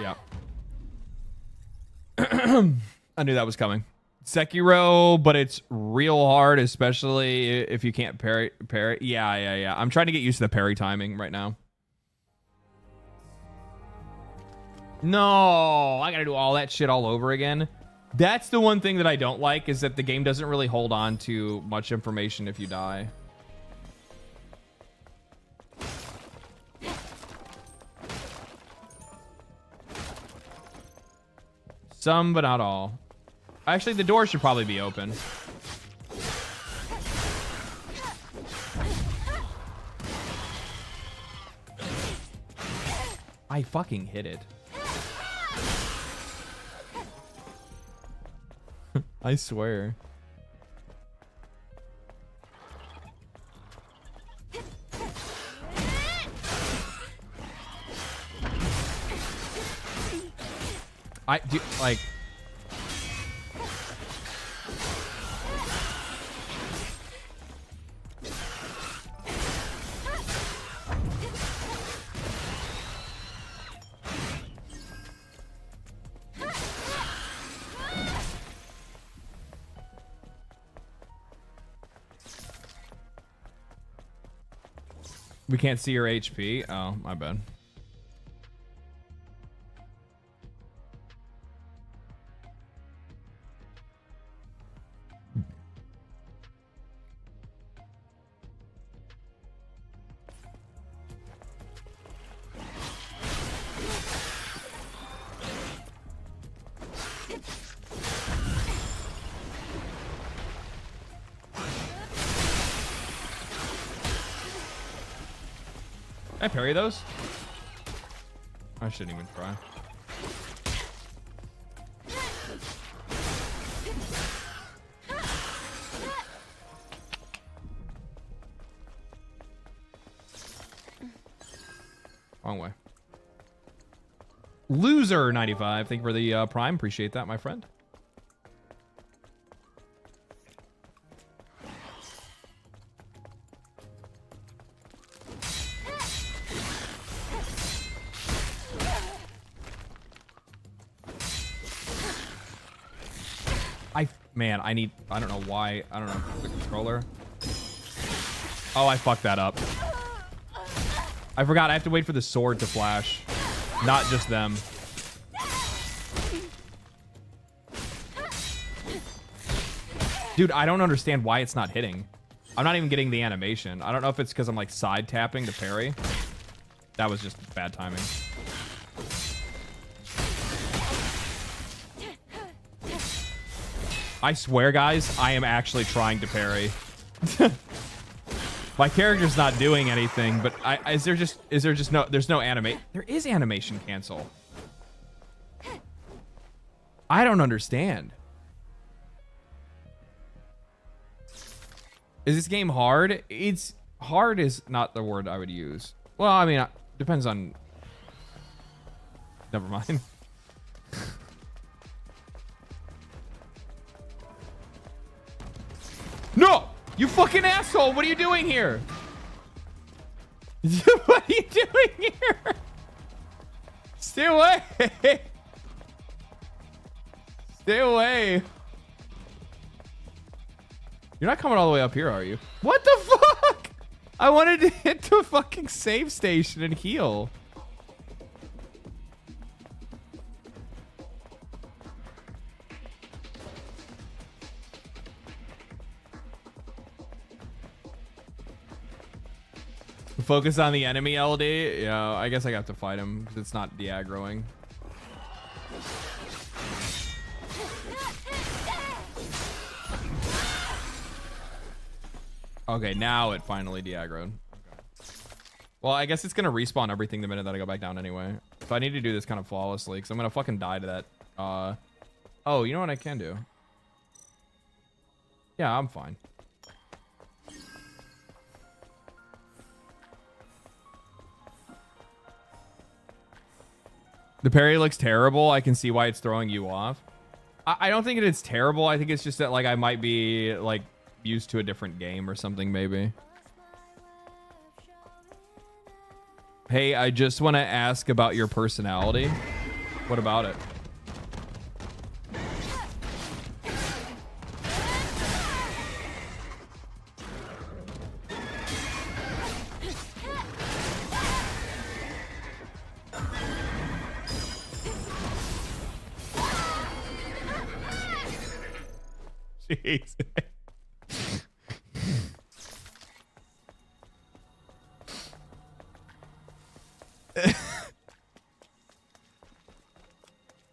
S1: Yeah. I knew that was coming. Sekiro, but it's real hard, especially if you can't parry. Yeah. I'm trying to get used to the parry timing right now. No, I gotta do all that shit all over again. That's the one thing that I don't like, is that the game doesn't really hold on to much information if you die. Some, but not all. Actually, the door should probably be open. I fucking hit it. I swear. I do like We can't see your HP. Oh, my bad. Can I parry those? I shouldn't even try. Wrong way. Loser 95. Thank you for the prime. Appreciate that, my friend. Man, I don't know why. I don't know. The controller. Oh, I fucked that up. I forgot I have to wait for the sword to flash. Not just them. Dude, I don't understand why it's not hitting. I'm not even getting the animation. I don't know if it's because I'm like side tapping to parry. That was just bad timing. I swear, guys, I am actually trying to parry. My character's not doing anything, but is there just no, there's no animate. There is animation cancel. I don't understand. Is this game hard? It's hard is not the word I would use. Well, I mean, depends on. Never mind. No! You fucking asshole! What are you doing here? What are you doing here? Stay away! Stay away! You're not coming all the way up here, are you? What the fuck? I wanted to hit the fucking save station and heal. Focus on the enemy, LD. Yeah, I guess I got to fight him because it's not de-aggroing. Okay, now it finally de-aggroed. Well, I guess it's going to respawn everything the minute that I go back down anyway. So I need to do this kind of flawlessly because I'm going to fucking die to that. Oh, you know what I can do? Yeah, I'm fine. The parry looks terrible. I can see why it's throwing you off. I don't think it's terrible. I think it's just that like I might be like used to a different game or something maybe. Hey, I just want to ask about your personality. What about it? Jeez.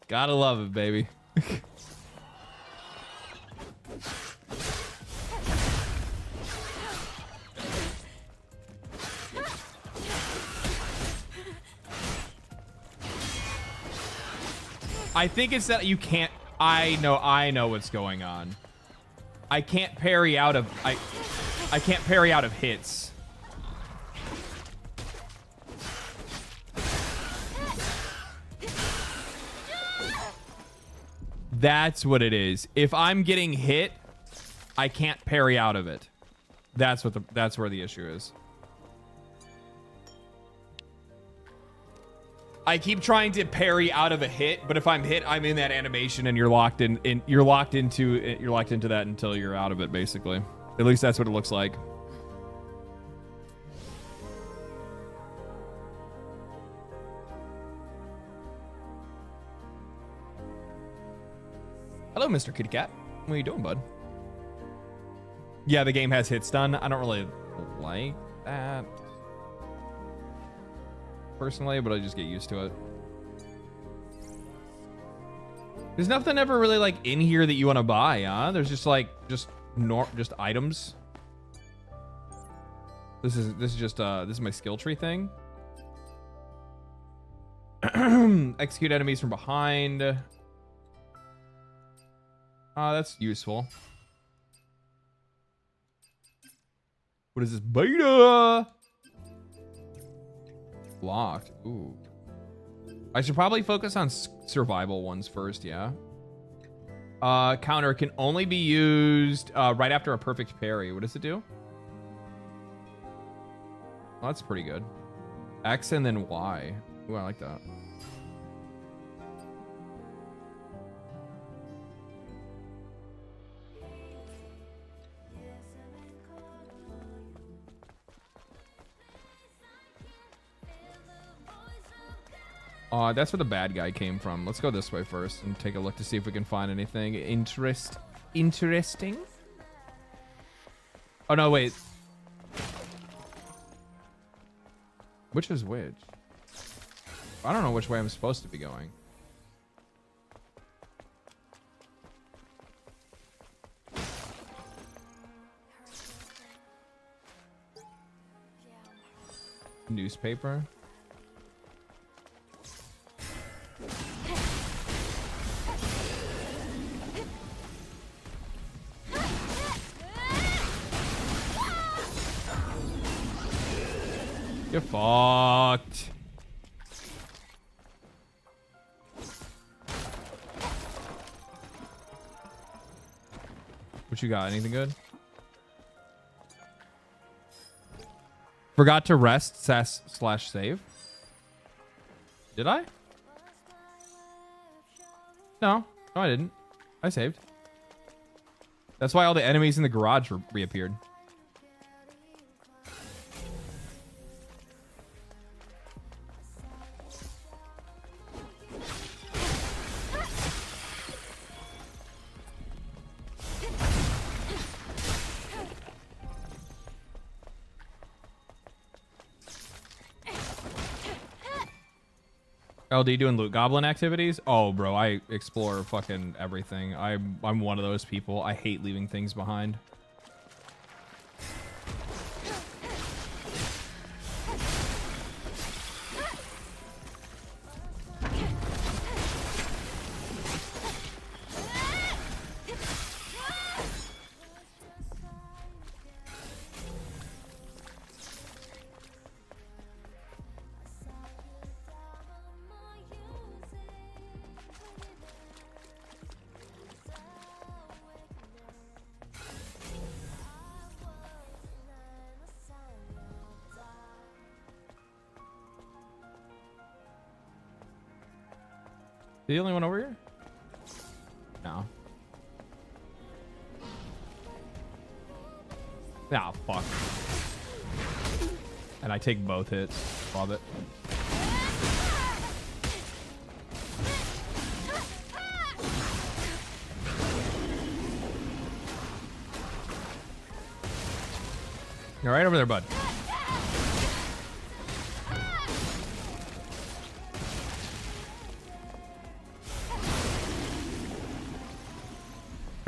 S1: Gotta love it, baby. I think it's that you can't. I know what's going on. I can't parry out of I can't parry out of hits. That's what it is. If I'm getting hit, I can't parry out of it. That's where the issue is. I keep trying to parry out of a hit, but if I'm hit, I'm in that animation and you're locked you're locked into that until you're out of it, basically. At least that's what it looks like. Hello, Mr. Kitty Cat. What are you doing, bud? Yeah, the game has hit stun. I don't really like that personally, but I just get used to it. There's nothing ever really like in here that you want to buy, huh? There's just like just items. This is just this is my skill tree thing. Execute enemies from behind. That's useful. What is this? Beta! Locked. Ooh. I should probably focus on survival ones first, yeah. Counter can only be used right after a perfect parry. What does it do? Oh, that's pretty good. X and then Y. Ooh, I like that. That's where the bad guy came from. Let's go this way first and take a look to see if we can find anything interesting. Oh, no, wait. Which is which? I don't know which way I'm supposed to be going. Newspaper. You're fucked. What you got? Anything good? Forgot to rest /save. Did I? No, I didn't. I saved. That's why all the enemies in the garage reappeared. LD doing loot goblin activities? Oh, bro, I explore fucking everything. I'm one of those people. I hate leaving things behind. The only one over here? No. Ah, fuck. And I take both hits. Love it. You're right over there, bud.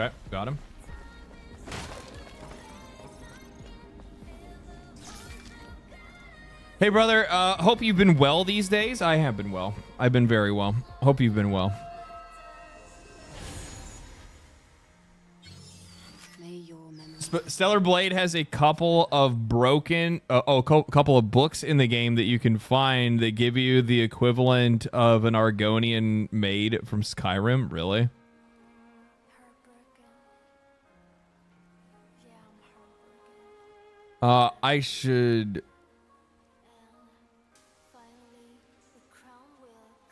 S1: Okay, got him. Hey, brother. Hope you've been well these days. I have been well. I've been very well. Hope you've been well. Stellar Blade has a couple of broken, couple of books in the game that you can find that give you the equivalent of an Argonian maid from Skyrim. Really? I should.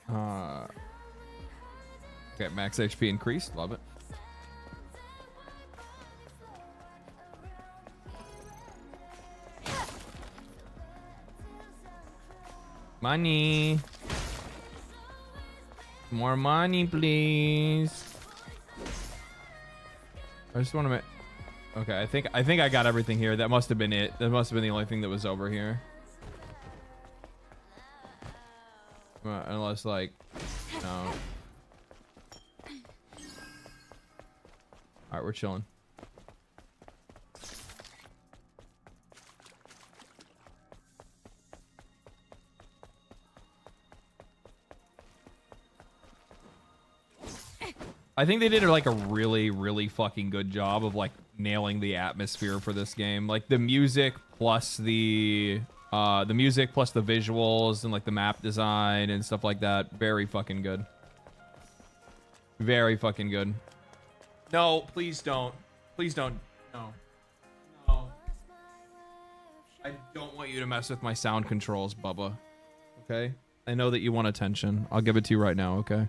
S1: Okay, max HP increased. Love it. Money. More money, please. I just want to make... Okay, I think I got everything here. That must have been it. That must have been the only thing that was over here. Unless, like... No. Alright, we're chilling. I think they did like a really, really fucking good job of like nailing the atmosphere for this game. Like the music plus the visuals and like the map design and stuff like that. Very fucking good. Very fucking good. No, please don't. Please don't. No. No. I don't want you to mess with my sound controls, Bubba. Okay? I know that you want attention. I'll give it to you right now, okay?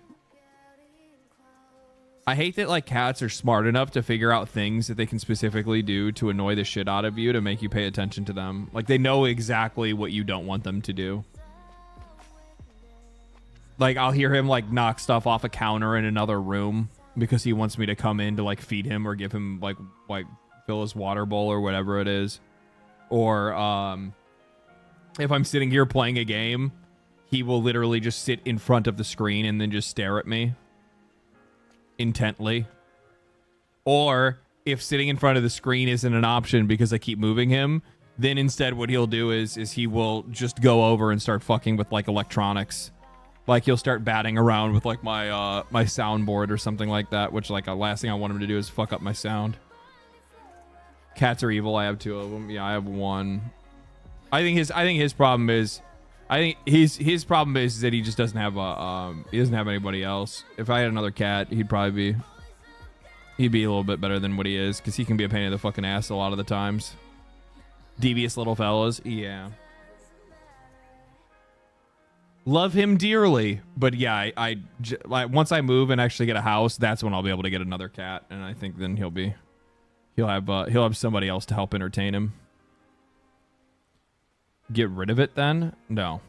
S1: I hate that like cats are smart enough to figure out things that they can specifically do to annoy the shit out of you to make you pay attention to them. Like they know exactly what you don't want them to do. Like I'll hear him like knock stuff off a counter in another room because he wants me to come in to like feed him or give him like fill his water bowl or whatever it is. Or if I'm sitting here playing a game, he will literally just sit in front of the screen and then just stare at me intently. Or if sitting in front of the screen isn't an option because I keep moving him, then instead what he'll do is he will just go over and start fucking with like electronics. Like he'll start batting around with like my my soundboard or something like that, which like the last thing I want him to do is fuck up my sound. Cats are evil. I have 2 of them. Yeah, I have 1. I think his problem is his problem is that he just doesn't have he doesn't have anybody else. If I had another cat, he'd be a little bit better than what he is, because he can be a pain in the fucking ass a lot of the times. Devious little fellas. Yeah. Love him dearly, but yeah, I once I move and actually get a house, that's when I'll be able to get another cat, and I think then he'll have somebody else to help entertain him. Get rid of it then? No.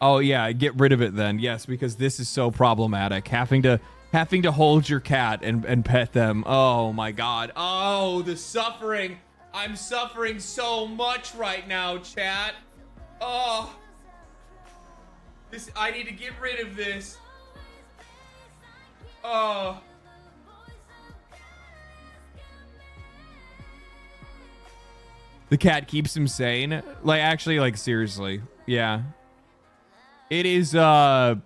S1: Oh yeah, get rid of it then. Yes, because this is so problematic. Having to hold your cat and pet them. Oh my god. Oh, the suffering. I'm suffering so much right now, chat. Oh. I need to get rid of this. Oh. The cat keeps him sane. Like, actually, like, seriously. Yeah. It is, having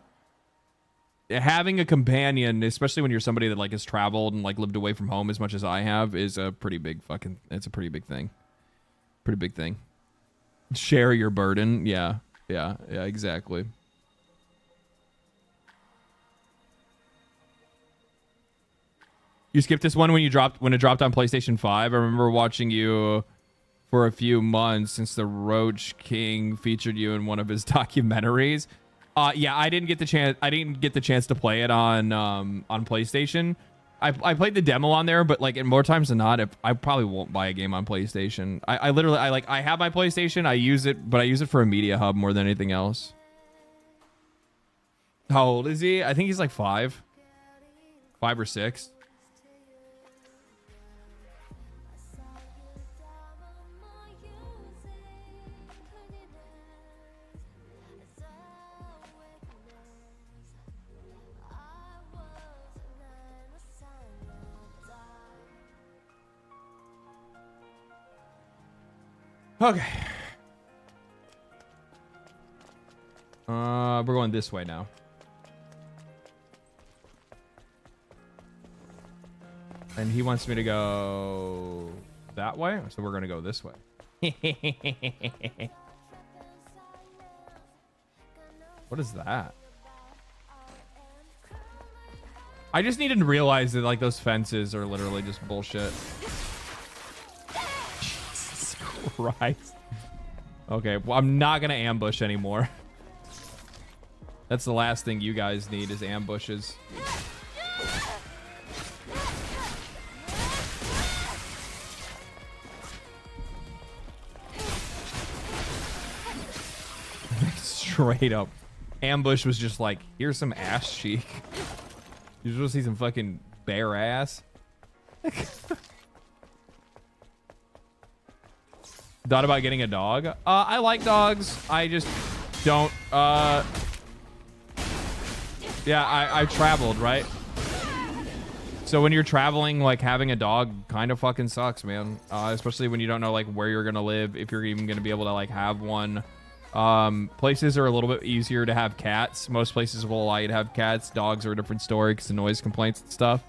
S1: a companion, especially when you're somebody that, like, has traveled and, like, lived away from home as much as I have, is a pretty big fucking... It's a pretty big thing. Pretty big thing. Share your burden. Yeah. Yeah. Yeah, exactly. You skipped this one when it dropped on PlayStation 5. I remember watching you for a few months since the Roach King featured you in one of his documentaries. Yeah, I didn't get the chance to play it on PlayStation. I played the demo on there, but like more times than not, I probably won't buy a game on PlayStation. I literally I have my PlayStation, I use it, but I use it for a media hub more than anything else. How old is he? I think he's like 5 or 6. Okay. We're going this way now. And he wants me to go that way, so we're gonna go this way. What is that? I just needed to realize that like those fences are literally just bullshit. Jesus Christ. Okay, well, I'm not gonna ambush anymore. That's the last thing you guys need is ambushes. Straight up. Ambush was just like, here's some ass cheek. You just want to see some fucking bare ass. Thought about getting a dog. I like dogs. I just don't. Yeah, I've traveled, right? So when you're traveling, like having a dog kind of fucking sucks, man. Especially when you don't know like where you're gonna live, if you're even gonna be able to like have one. Places are a little bit easier to have cats. Most places will allow you to have cats. Dogs are a different story because of noise complaints and stuff.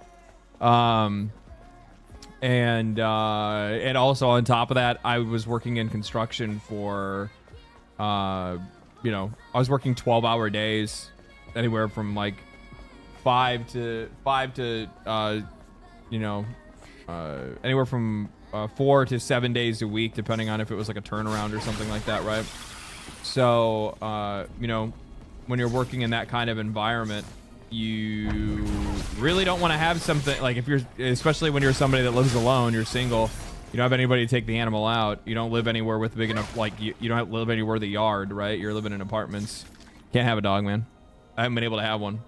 S1: And also on top of that, I was working in construction for, I was working 12-hour days, anywhere from like 5 to anywhere from 4 to 7 days a week, depending on if it was like a turnaround or something like that, right? So, when you're working in that kind of environment, you really don't want to have something like especially when you're somebody that lives alone, you're single, you don't have anybody to take the animal out, you don't live anywhere with big enough, like you don't live anywhere with a yard, right? You're living in apartments. Can't have a dog, man. I haven't been able to have one.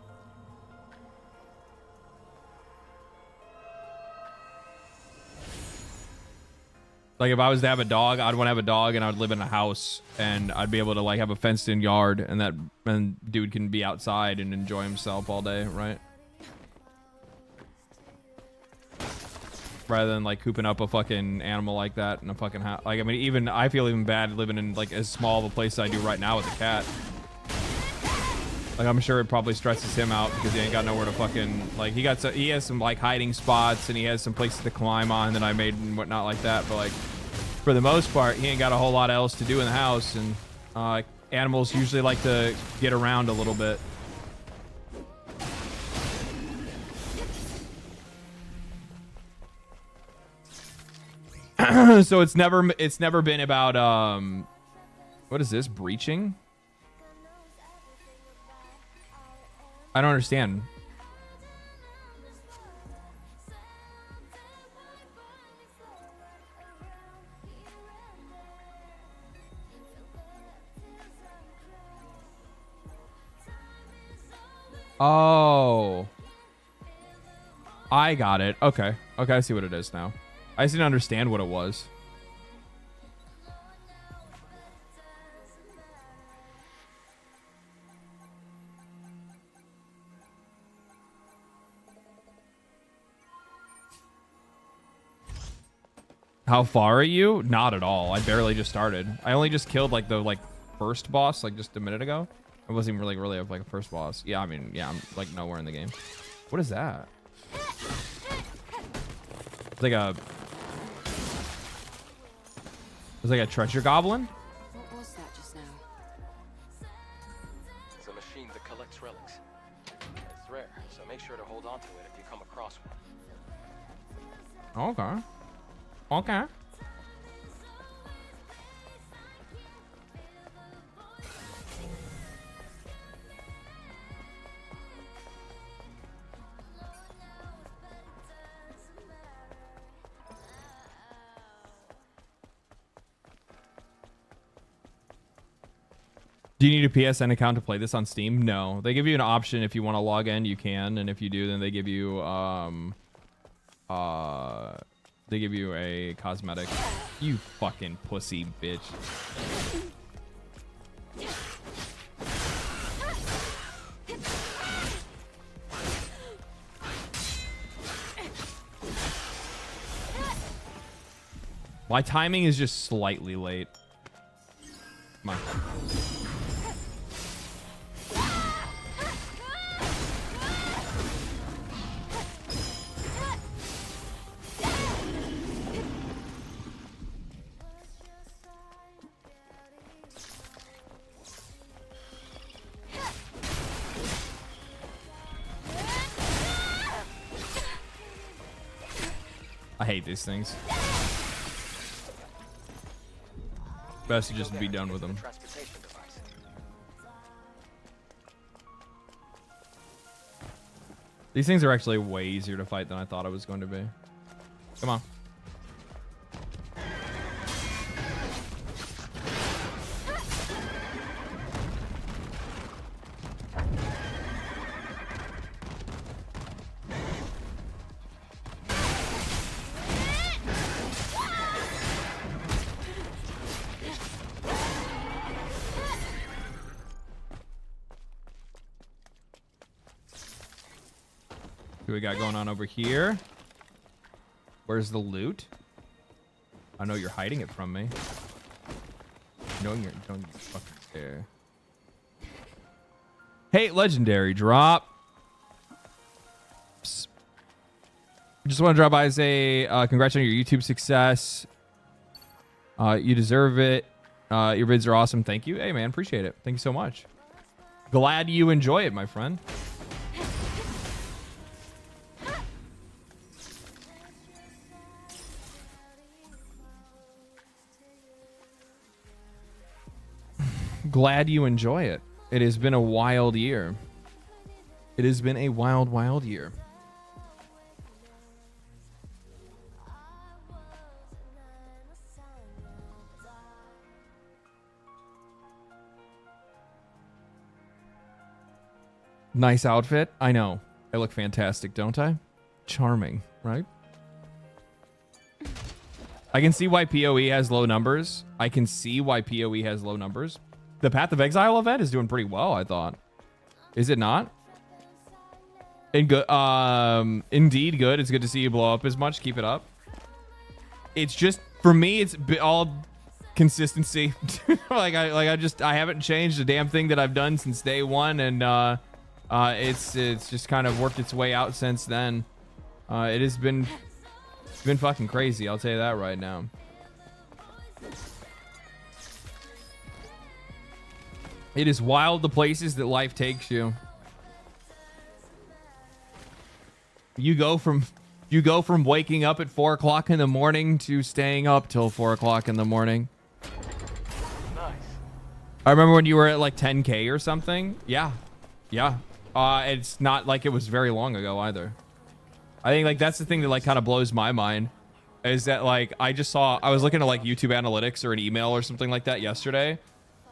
S1: Like if I was to have a dog, I'd want to have a dog and I'd live in a house and I'd be able to like have a fenced in yard and dude can be outside and enjoy himself all day, right? Rather than like cooping up a fucking animal like that in a fucking house. Like, I mean, I feel even bad living in like as small of a place as I do right now with a cat. Like I'm sure it probably stresses him out because he ain't got nowhere to fucking like he has some like hiding spots and he has some places to climb on that I made and whatnot like that, but like for the most part he ain't got a whole lot else to do in the house, and animals usually like to get around a little bit. So it's never been about what is this, breaching? I don't understand. Oh. I got it. Okay. Okay, I see what it is now. I just didn't understand what it was. How far are you? Not at all. I barely just started. I only just killed like the first boss like just a minute ago. It wasn't even really like a first boss. Yeah, I mean, yeah, I'm like nowhere in the game. What is that? It's like a treasure goblin?
S12: What was that just now?
S10: It's a machine that collects relics. It's rare, so make sure to hold on to it if you come across one.
S1: Okay. Okay. Do you need a PSN account to play this on Steam? No. They give you an option if you want to log in, you can, and if you do, then they give you a cosmetic. You fucking pussy bitch. My timing is just slightly late. Come on. I hate these things. Best to just be done with them. These things are actually way easier to fight than I thought it was going to be. Come on. What we got going on over here? Where's the loot? I know you're hiding it from me. Knowing you're fucking there. Hey, legendary drop. Psst. Just want to drop by and say congrats on your YouTube success. You deserve it. Your vids are awesome. Thank you. Hey, man, appreciate it. Thank you so much. Glad you enjoy it, my friend. Glad you enjoy it. It has been a wild year. It has been a wild, wild year. Nice outfit. I know. I look fantastic, don't I? Charming, right? I can see why PoE has low numbers. I can see why PoE has low numbers. The Path of Exile event is doing pretty well, I thought. Is it not? Indeed good. It's good to see you blow up as much. Keep it up. It's just, for me, it's all consistency. I haven't changed a damn thing that I've done since day one, and it's just kind of worked its way out since then. It's been fucking crazy, I'll tell you that right now. It is wild the places that life takes you. You go from waking up at 4 o'clock in the morning to staying up till 4 o'clock in the morning.
S10: Nice.
S1: I remember when you were at like 10K or something. Yeah. It's not like it was very long ago either. I think like that's the thing that like kind of blows my mind, is that like I was looking at like YouTube analytics or an email or something like that yesterday,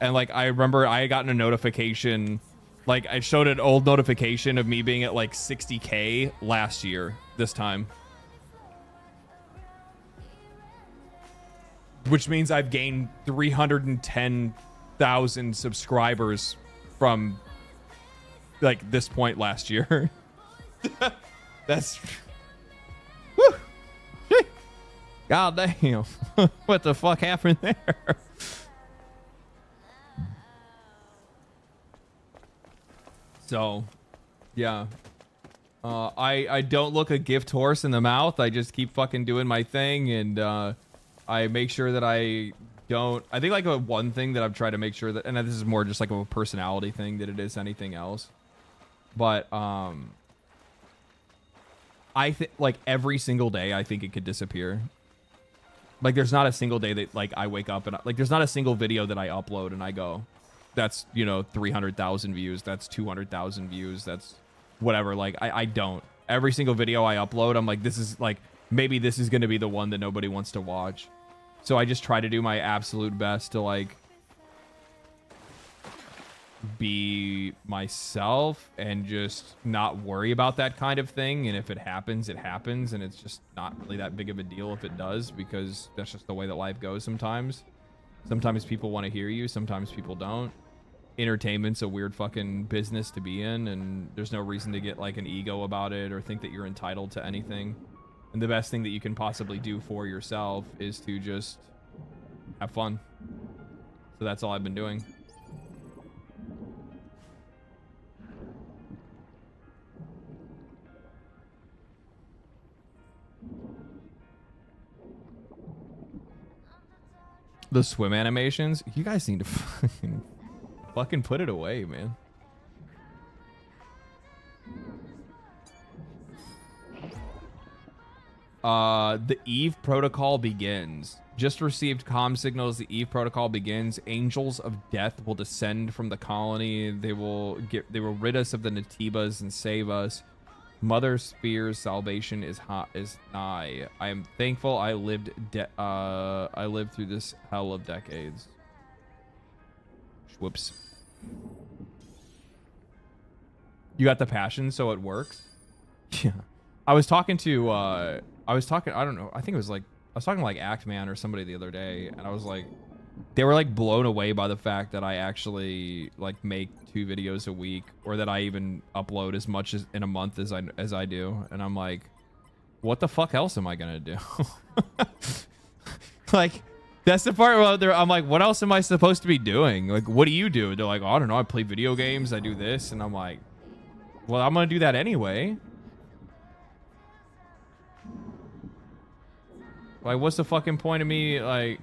S1: and like I remember I had gotten a notification, like I showed an old notification of me being at like 60K last year this time, which means I've gained 310,000 subscribers from like this point last year. That's woo. God damn. What the fuck happened there? So yeah, I don't look a gift horse in the mouth. I just keep fucking doing my thing, and I make sure that I don't. I think like one thing that I've tried to make sure that, and this is more just like a personality thing than it is anything else, but I think like every single day I think it could disappear. Like there's not a single day that like I wake up and like there's not a single video that I upload and I go, that's, you know, 300,000 views, that's 200,000 views, that's whatever. Like I don't. Every single video I upload, I'm like, this is like, maybe this is going to be the one that nobody wants to watch. So I just try to do my absolute best to like be myself and just not worry about that kind of thing. And if it happens, it happens, and it's just not really that big of a deal if it does, because that's just the way that life goes sometimes. Sometimes people want to hear you, sometimes people don't. Entertainment's a weird fucking business to be in, and there's no reason to get like an ego about it or think that you're entitled to anything. And the best thing that you can possibly do for yourself is to just have fun. So that's all I've been doing. The swim animations, you guys need to fucking put it away, man. The Eve protocol begins. Just received comm signals. The Eve protocol begins. Angels of death will descend from the colony. They will rid us of the Natibas and save us. Mother Spear's salvation is nigh. I am thankful I lived through this hell of decades. Whoops. You got the passion, so it works. Yeah. I was talking to I don't know, I think it was like I was talking to like Act Man or somebody the other day, and I was like, they were like blown away by the fact that I actually like make 2 videos a week, or that I even upload as much as in a month as I do. And I'm like, what the fuck else am I gonna do? Like, that's the part where I'm like, what else am I supposed to be doing? Like, what do you do? They're like, oh, I don't know, I play video games, I do this. And I'm like, well, I'm gonna do that anyway. Like, what's the fucking point of me, like,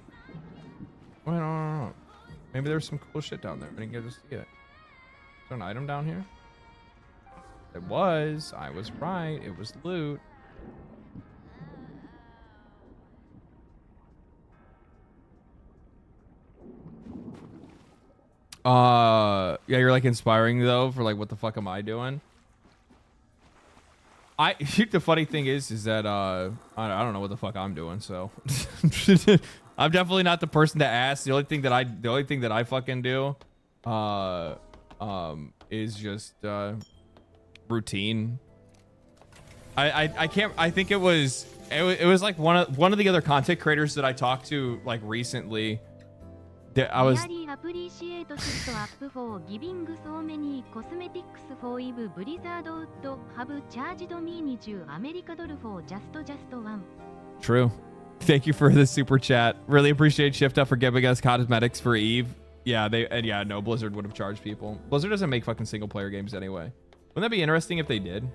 S1: well, I don't know. Maybe there's some cool shit down there. I didn't get to see it. Is there an item down here? It was. I was right. It was loot. Yeah, you're like inspiring though for like, what the fuck am I doing? The funny thing is that I don't know what the fuck I'm doing, so I'm definitely not the person to ask. The only thing that I fucking do is just routine. I can't. I think it was like one of the other content creators that I talked to like recently. That I was. True. Thank you for the super chat. Really appreciate Shift Up for giving us cosmetics for Eve. Yeah, no, Blizzard would have charged people. Blizzard doesn't make fucking single player games anyway. Wouldn't that be interesting if they did?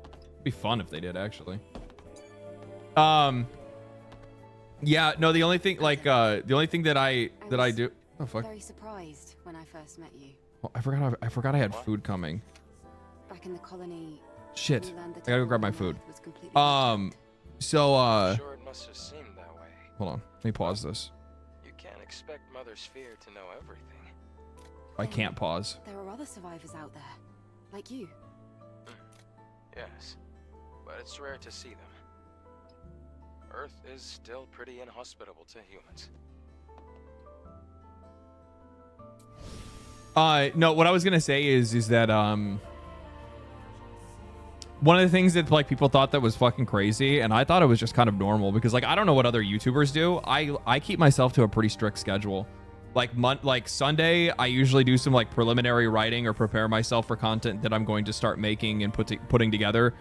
S1: It'd be fun if they did, actually. Yeah, no, the only thing that I do. Oh fuck.
S12: Very surprised when I first met you.
S1: Well, I forgot I had food coming.
S12: Back in the colony.
S1: Shit. I gotta go grab my food.
S10: Sure, it must have seemed that way.
S1: Hold on. Let me pause this.
S10: You can't expect Mother Sphere to know everything.
S1: I can't pause.
S12: There are other survivors out there, like you.
S10: Yes, but it's rare to see them. Earth is still pretty inhospitable to humans.
S1: No, what I was gonna say is that one of the things that like people thought that was fucking crazy, and I thought it was just kind of normal, because like I don't know what other YouTubers do. I keep myself to a pretty strict schedule. Like Sunday, I usually do some like preliminary writing or prepare myself for content that I'm going to start making and putting together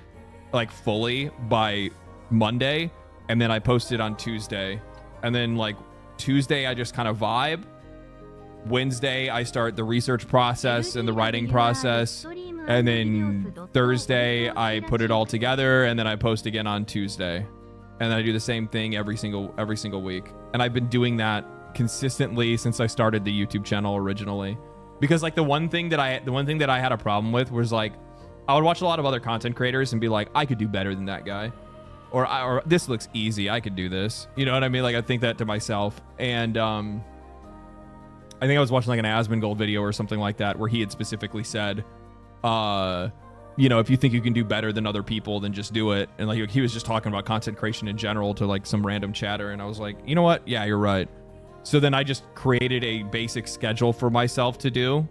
S1: like fully by Monday, and then I post it on Tuesday, and then like Tuesday I just kind of vibe. Wednesday I start the research process and the writing process, and then Thursday I put it all together, and then I post again on Tuesday, and then I do the same thing every single week. And I've been doing that consistently since I started the YouTube channel originally, because like the one thing that I had a problem with was like I would watch a lot of other content creators and be like, I could do better than that guy, or this looks easy, I could do this, you know what I mean? Like I think that to myself. And I think I was watching like an Asmongold video or something like that where he had specifically said, you know, if you think you can do better than other people, then just do it. And like he was just talking about content creation in general to like some random chatter, and I was like, you know what? Yeah, you're right. So then I just created a basic schedule for myself to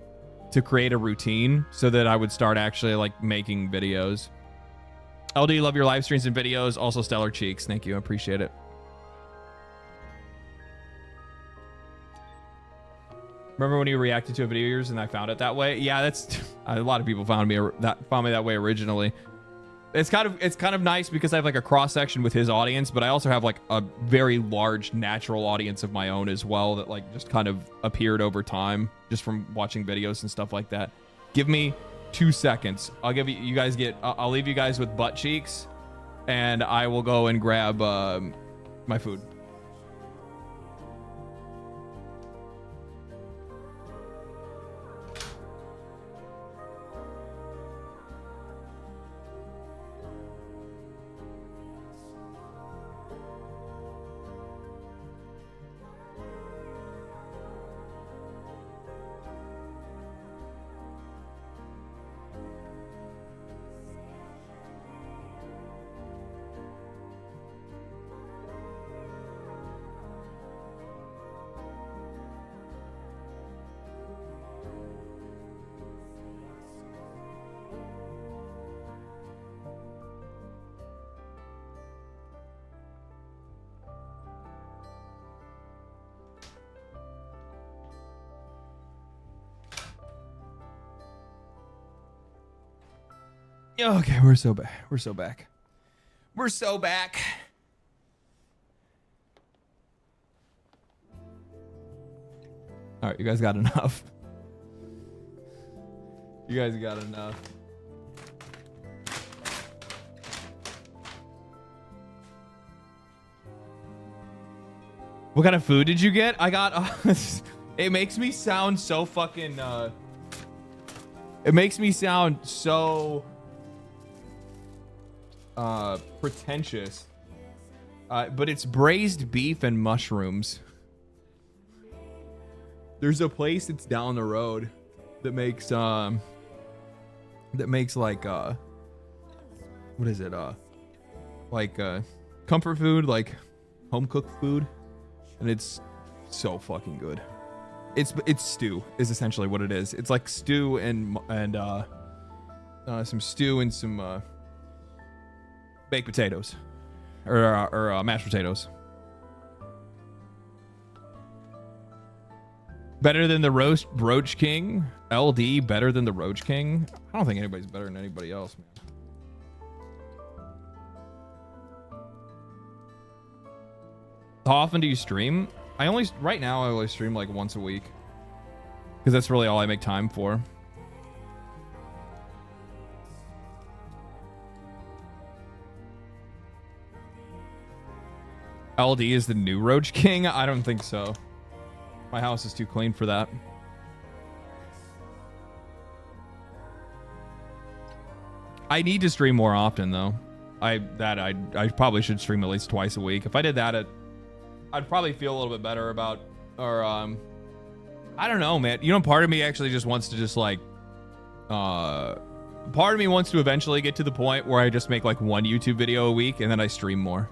S1: create a routine so that I would start actually like making videos. LD, love your live streams and videos. Also stellar cheeks. Thank you. I appreciate it. Remember when you reacted to a video of yours and I found it that way? Yeah, that's a lot of people found me that way originally. It's kind of nice because I have like a cross section with his audience, but I also have like a very large natural audience of my own as well that like just kind of appeared over time just from watching videos and stuff like that. Give me 2 seconds. I'll give you guys I'll leave you guys with butt cheeks, and I will go and grab my food. Okay, we're so back. We're so back. We're so back. All right, you guys got enough. You guys got enough. What kind of food did you get? I got. It makes me sound so fucking. It makes me sound so pretentious. But it's braised beef and mushrooms. There's a place that's down the road that makes like what is it? Like comfort food, like home cooked food, and it's so fucking good. It's stew is essentially what it is. It's like stew and some stew and some baked potatoes or mashed potatoes. Better than the Roach King. LD better than the Roach King. I don't think anybody's better than anybody else, man. How often do you stream? Right now I only stream like once a week, because that's really all I make time for. LD is the new Roach King? I don't think so. My house is too clean for that. I need to stream more often though. I probably should stream at least twice a week. If I did that, I'd probably feel a little bit better about, or I don't know, man. You know, part of me actually just wants to just like, part of me wants to eventually get to the point where I just make like one YouTube video a week and then I stream more.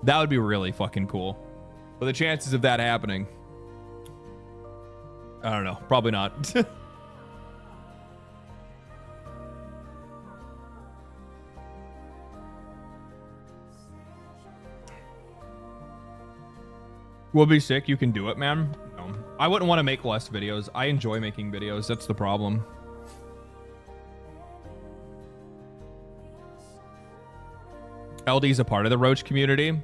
S1: That would be really fucking cool. But the chances of that happening, I don't know. Probably not. We'll be sick. You can do it, man. No. I wouldn't want to make less videos. I enjoy making videos. That's the problem. LD's a part of the Roach community.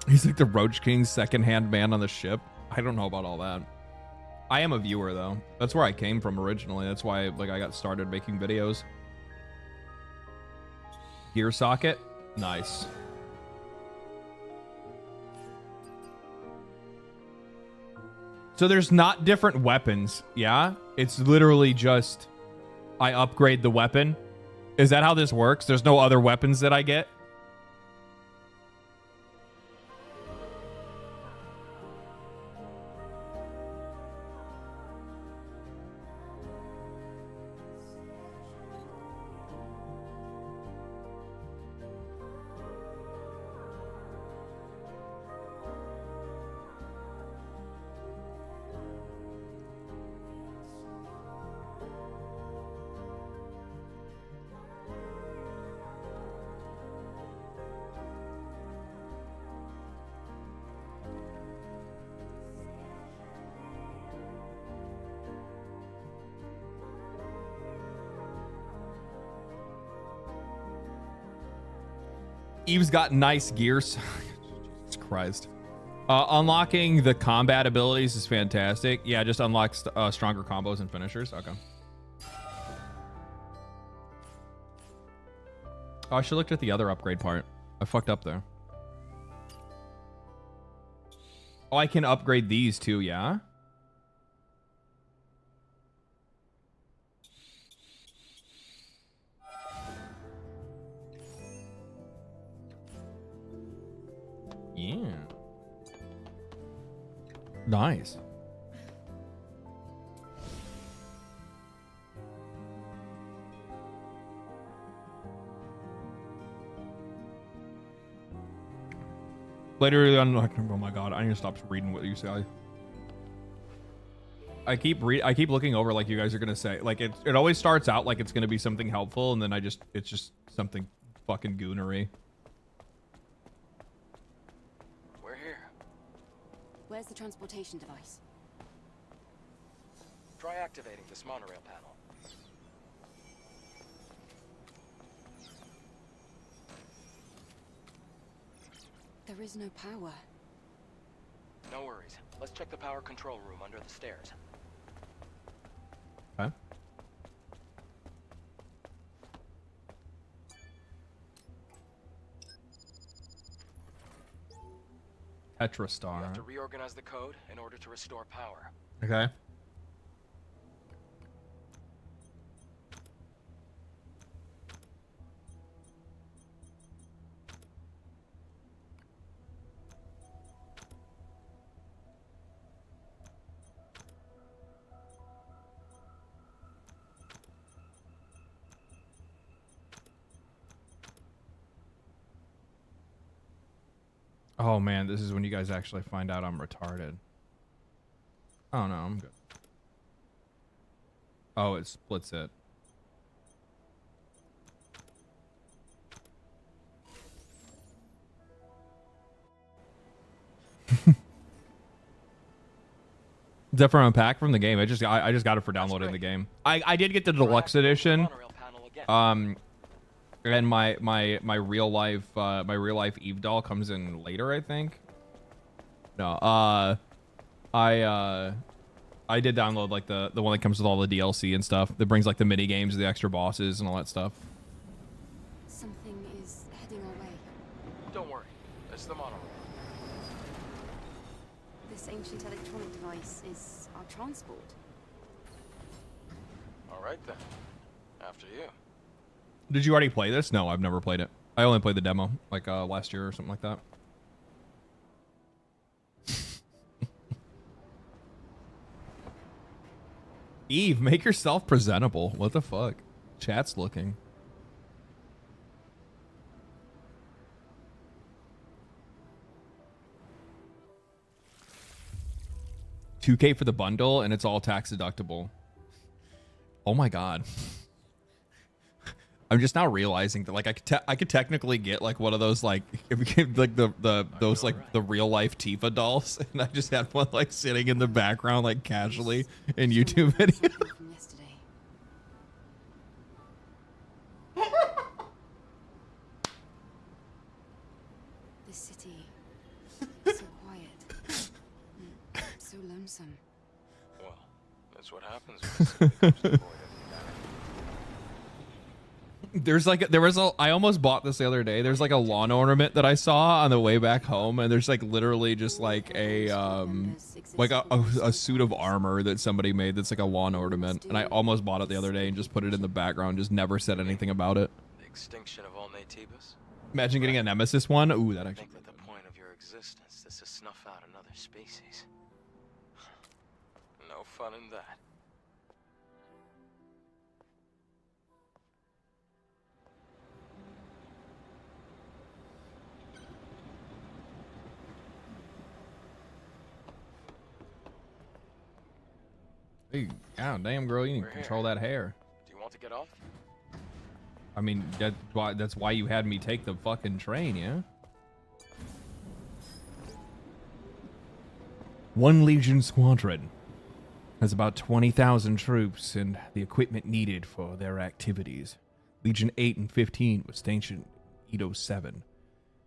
S1: He's like the Roach King's second-hand man on the ship. I don't know about all that. I am a viewer though. That's where I came from originally. That's why like I got started making videos. Gear socket. Nice. So there's not different weapons, yeah? It's literally just I upgrade the weapon. Is that how this works? There's no other weapons that I get? Eve's got nice gears. Jesus Christ. Unlocking the combat abilities is fantastic. Yeah, just unlocks stronger combos and finishers. Okay. Oh, I should have looked at the other upgrade part. I fucked up there. Oh, I can upgrade these too, yeah? Yeah. Nice. Later, oh my god, I need to stop reading what you say. I keep looking over like you guys are gonna say. Like it always starts out like it's gonna be something helpful, and then it's just something fucking goonery.
S10: We're here.
S12: Where's the transportation device?
S10: Try activating this monorail panel.
S12: There is no power.
S10: No worries. Let's check the power control room under the stairs.
S1: Okay. Tetrastar.
S10: You have to reorganize the code in order to restore power.
S1: Okay. Oh man, this is when you guys actually find out I'm retarded. Oh no, I'm good. Oh, it splits it. Is that from a pack from the game? I just got it for downloading the game. I did get the deluxe edition. And my real life Eve doll comes in later, I think. No, I did download like the one that comes with all the DLC and stuff. That brings like the mini games, the extra bosses, and all that stuff.
S12: Something is heading our way.
S10: Don't worry, it's the monorail.
S12: This ancient electronic device is our transport.
S10: All right then. After you.
S1: Did you already play this? No, I've never played it. I only played the demo like last year or something like that. Eve, make yourself presentable. What the fuck? Chat's looking. $2K for the bundle, and it's all tax deductible. Oh my god. I'm just now realizing that like I could technically get like one of those like if we get like those like the real life Tifa dolls, and I just had one like sitting in the background like casually in YouTube video.
S12: This city, so quiet, so lonesome.
S10: Well, that's what happens when the city comes to avoid
S1: I almost bought this the other day. There's like a lawn ornament that I saw on the way back home, and there's like literally just like a suit of armor that somebody made that's like a lawn ornament, and I almost bought it the other day and just put it in the background, just never said anything about it.
S10: the extinction of all Nativas.
S1: Imagine getting a Nemesis one. Ooh, that
S10: I
S1: actually.
S10: think that the point of your existence is to snuff out another species. No fun in that.
S1: Hey, god damn, girl, you need to control that hair.
S10: Do you want to get off?
S1: I mean, that's why you had me take the fucking train, yeah? One Legion squadron has about 20,000 troops and the equipment needed for their activities. Legion 8 and 15 was stationed in Edo 7.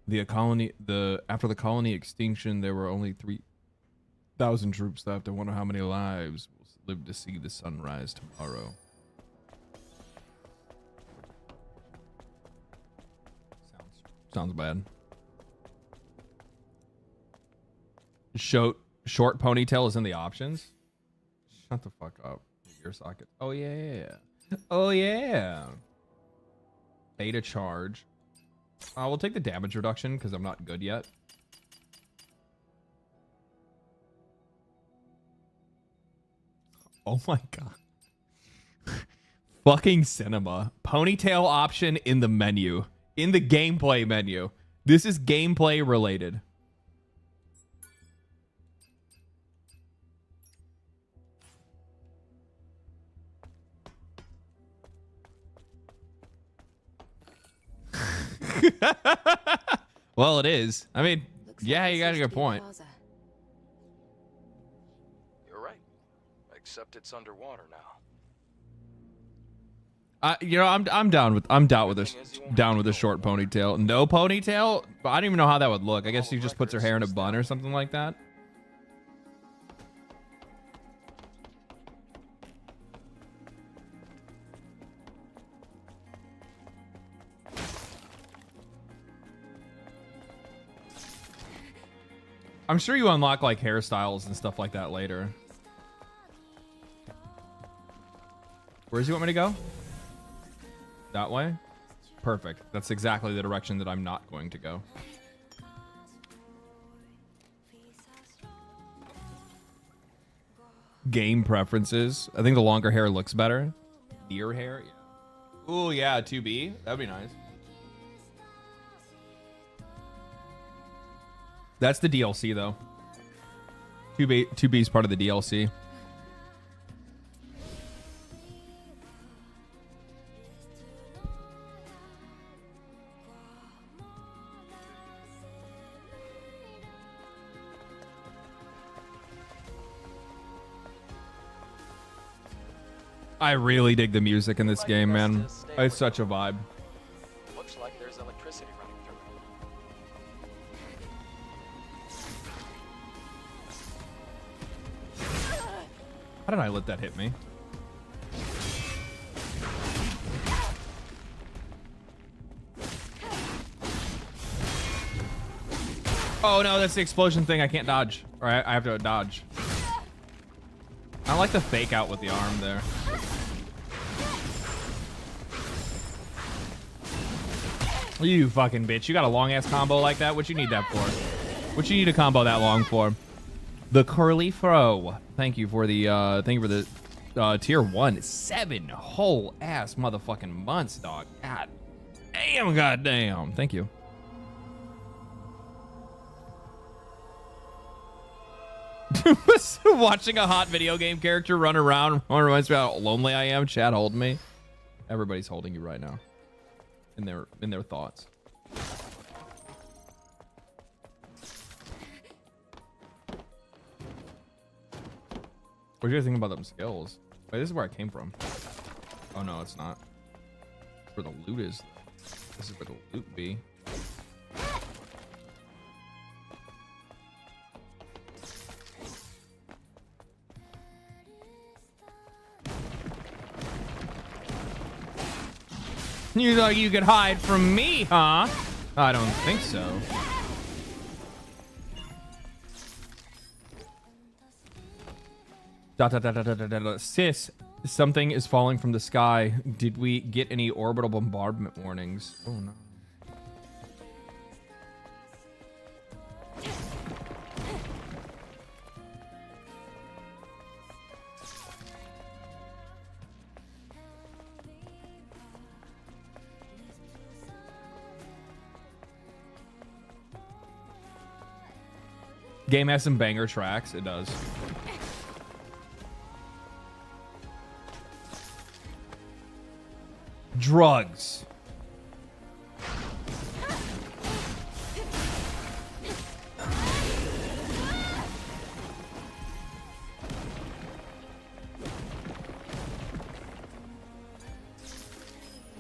S1: After the colony extinction, there were only 3,000 troops left. I wonder how many lives will live to see the sunrise tomorrow. Sounds bad. Short ponytail is in the options. Shut the fuck up. Ear socket. Oh yeah. Oh yeah. Beta charge. We'll take the damage reduction because I'm not good yet. Oh my god. Fucking cinema. Ponytail option in the menu. In the gameplay menu. This is gameplay related. Well, it is. I mean, yeah, you got a good point.
S10: You're right. Except it's underwater now.
S1: You know, I'm down with a short ponytail. No ponytail? I don't even know how that would look. I guess she just puts her hair in a bun or something like that. I'm sure you unlock like hairstyles and stuff like that later. Where does he want me to go? That way? Perfect. That's exactly the direction that I'm not going to go. Game preferences. I think the longer hair looks better. Deer hair? Yeah. Ooh, yeah, 2B. That'd be nice. That's the DLC, though. 2B is part of the DLC. I really dig the music in this game, man. It's such a vibe.
S10: Looks like there's electricity running through.
S1: How did I let that hit me? Oh no, that's the explosion thing. I can't dodge. Or I have to dodge. I like the fake out with the arm there. You fucking bitch. You got a long ass combo like that? What you need that for? What you need a combo that long for? The curly fro. Thank you for the tier 1. 7 whole ass motherfucking months, dog. God damn, goddamn. Thank you. Watching a hot video game character run around reminds me how lonely I am. Chad, hold me. Everybody's holding you right now. In their thoughts. What do you guys think about them skills? Wait, this is where I came from. Oh no, it's not. It's where the loot is. This is where the loot be. You thought you could hide from me, huh? I don't think so. Sis, something is falling from the sky. Did we get any orbital bombardment warnings? Oh no. Game has some banger tracks. It does. Drugs.
S12: I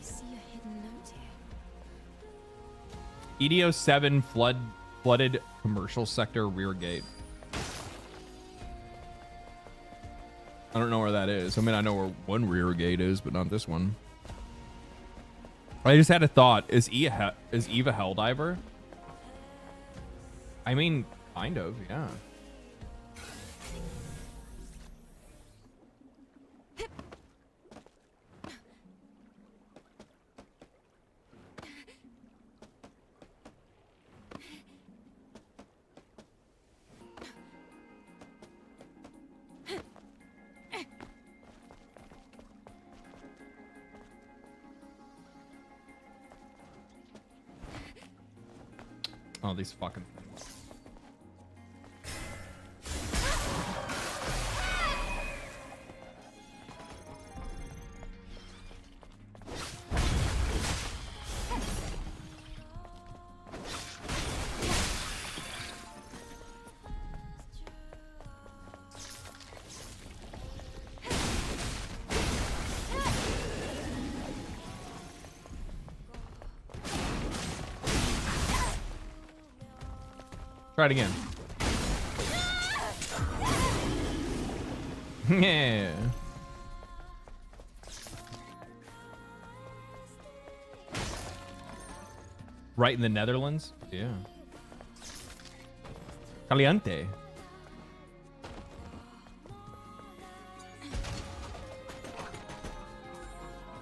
S12: see a hidden note here.
S1: EDO 7 flooded commercial sector rear gate. I don't know where that is. I mean, I know where one rear gate is, but not this one. I just had a thought. Is Eve a Helldiver? I mean, kind of, yeah. Oh, these fucking things. Try it again. Yeah. Right in the Netherlands? Yeah. Caliente.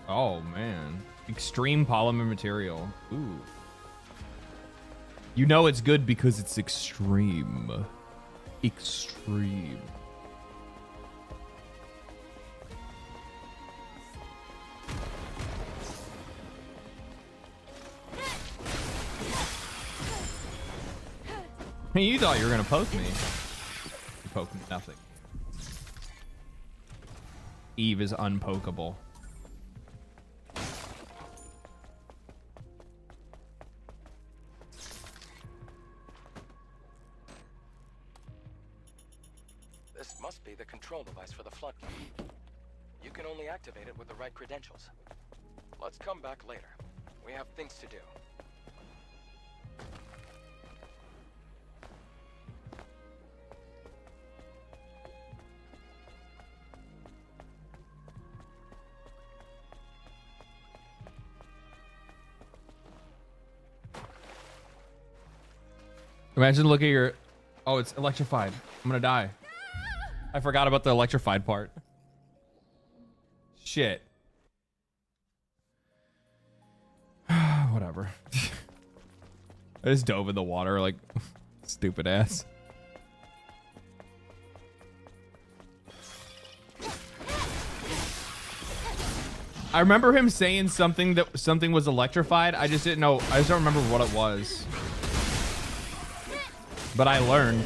S1: Oh, man. Extreme polymer material. Ooh. You know it's good because it's extreme. Extreme. You thought you were gonna poke me. You poked nothing. Eve is unpokeable.
S10: This must be the control device for the floodgate. You can only activate it with the right credentials. Let's come back later. We have things to do.
S1: Imagine looking at your... Oh, it's electrified. I'm gonna die. I forgot about the electrified part. Shit. Whatever. I just dove in the water like stupid ass. I remember him saying something that something was electrified. I just didn't know. I just don't remember what it was. But I learned.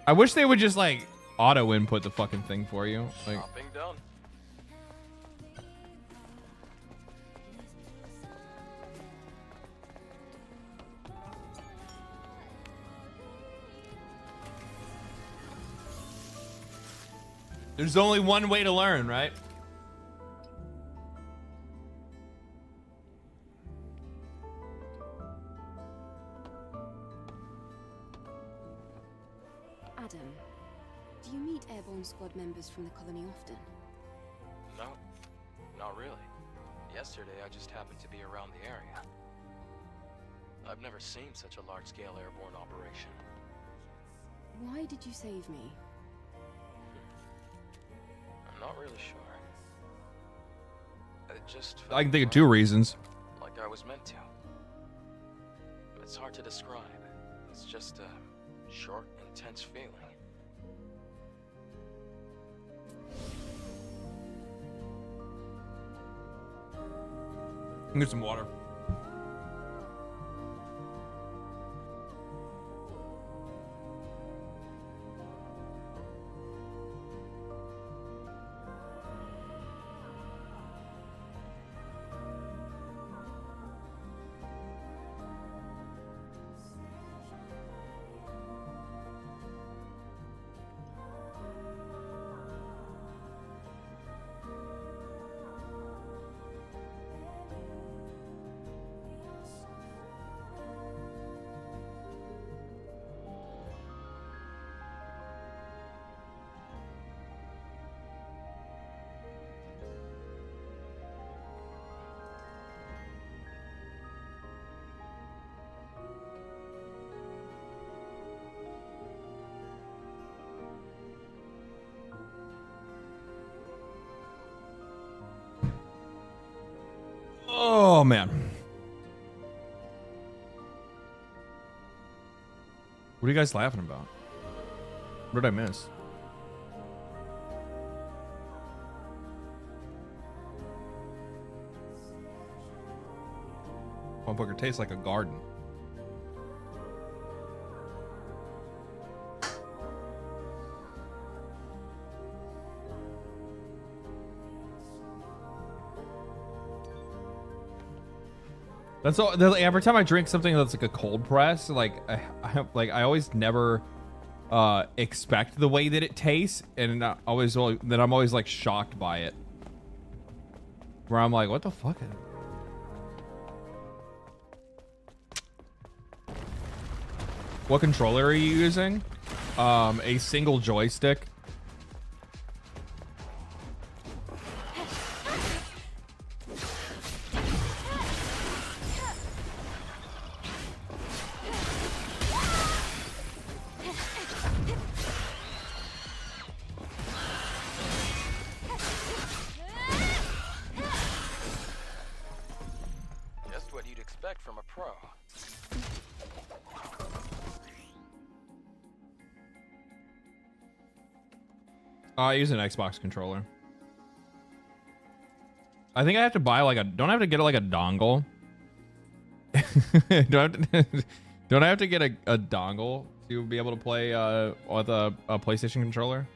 S1: I wish they would just like auto input the fucking thing for you. Like,
S10: Shopping done.
S1: there's only one way to learn, right?
S12: Adam, do you meet airborne squad members from the colony often?
S10: No, not really. Yesterday I just happened to be around the area. I've never seen such a large-scale airborne operation.
S12: Why did you save me?
S10: I'm not really sure. It just felt
S1: I can think of two reasons.
S10: like I was meant to. It's hard to describe. It's just a short, intense feeling.
S1: Get some water. Oh man. What are you guys laughing about? What did I miss? Motherfucker tastes like a garden. That's all. Every time I drink something that's like a cold press, like I always never expect the way that it tastes, and I'm always like shocked by it. Where I'm like, what the fuck? What controller are you using? A single joystick.
S10: Just what you'd expect from a pro.
S1: I use an Xbox controller. I think I have to buy like don't I have to get like a dongle? don't I have to get a dongle to be able to play with a PlayStation controller?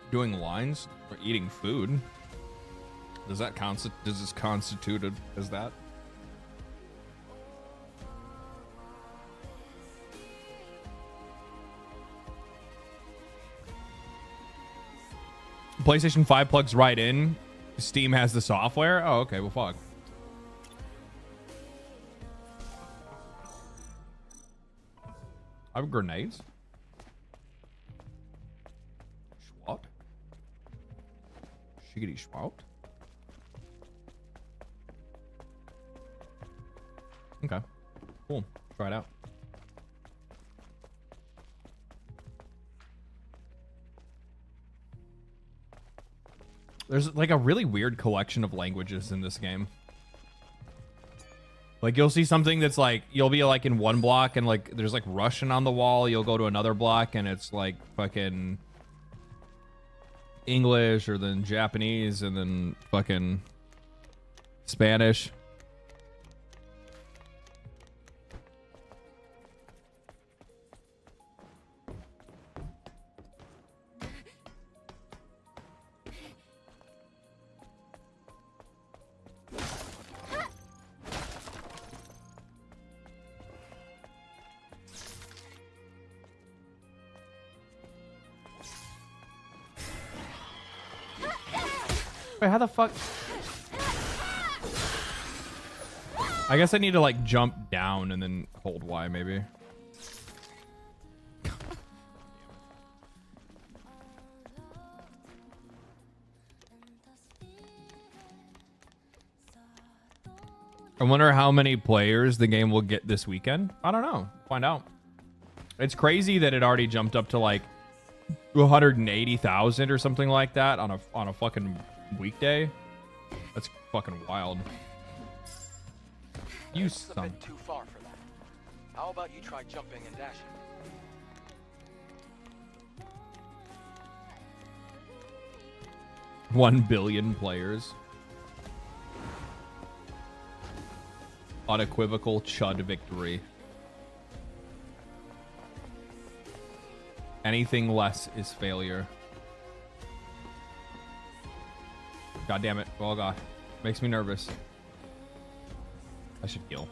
S1: Doing lines or eating food? Does this constitute as that? PlayStation 5 plugs right in. Steam has the software. Oh, okay. Well, fuck. I have grenades. Schwat. Shiggity schwout. Okay. Cool. Try it out. There's like a really weird collection of languages in this game. Like you'll see something that's like, you'll be like in one block and like there's like Russian on the wall. You'll go to another block and it's like fucking English or then Japanese and then fucking Spanish. Wait, how the fuck? I guess I need to like jump down and then hold Y maybe. I wonder how many players the game will get this weekend. I don't know. Find out. It's crazy that it already jumped up to like 180,000 or something like that on a fucking weekday. That's fucking wild. You son.
S10: A bit too far for that. How about you try jumping and dashing?
S1: One billion players. Unequivocal chud victory. Anything less is failure. God damn it. Oh god. Makes me nervous. I should heal.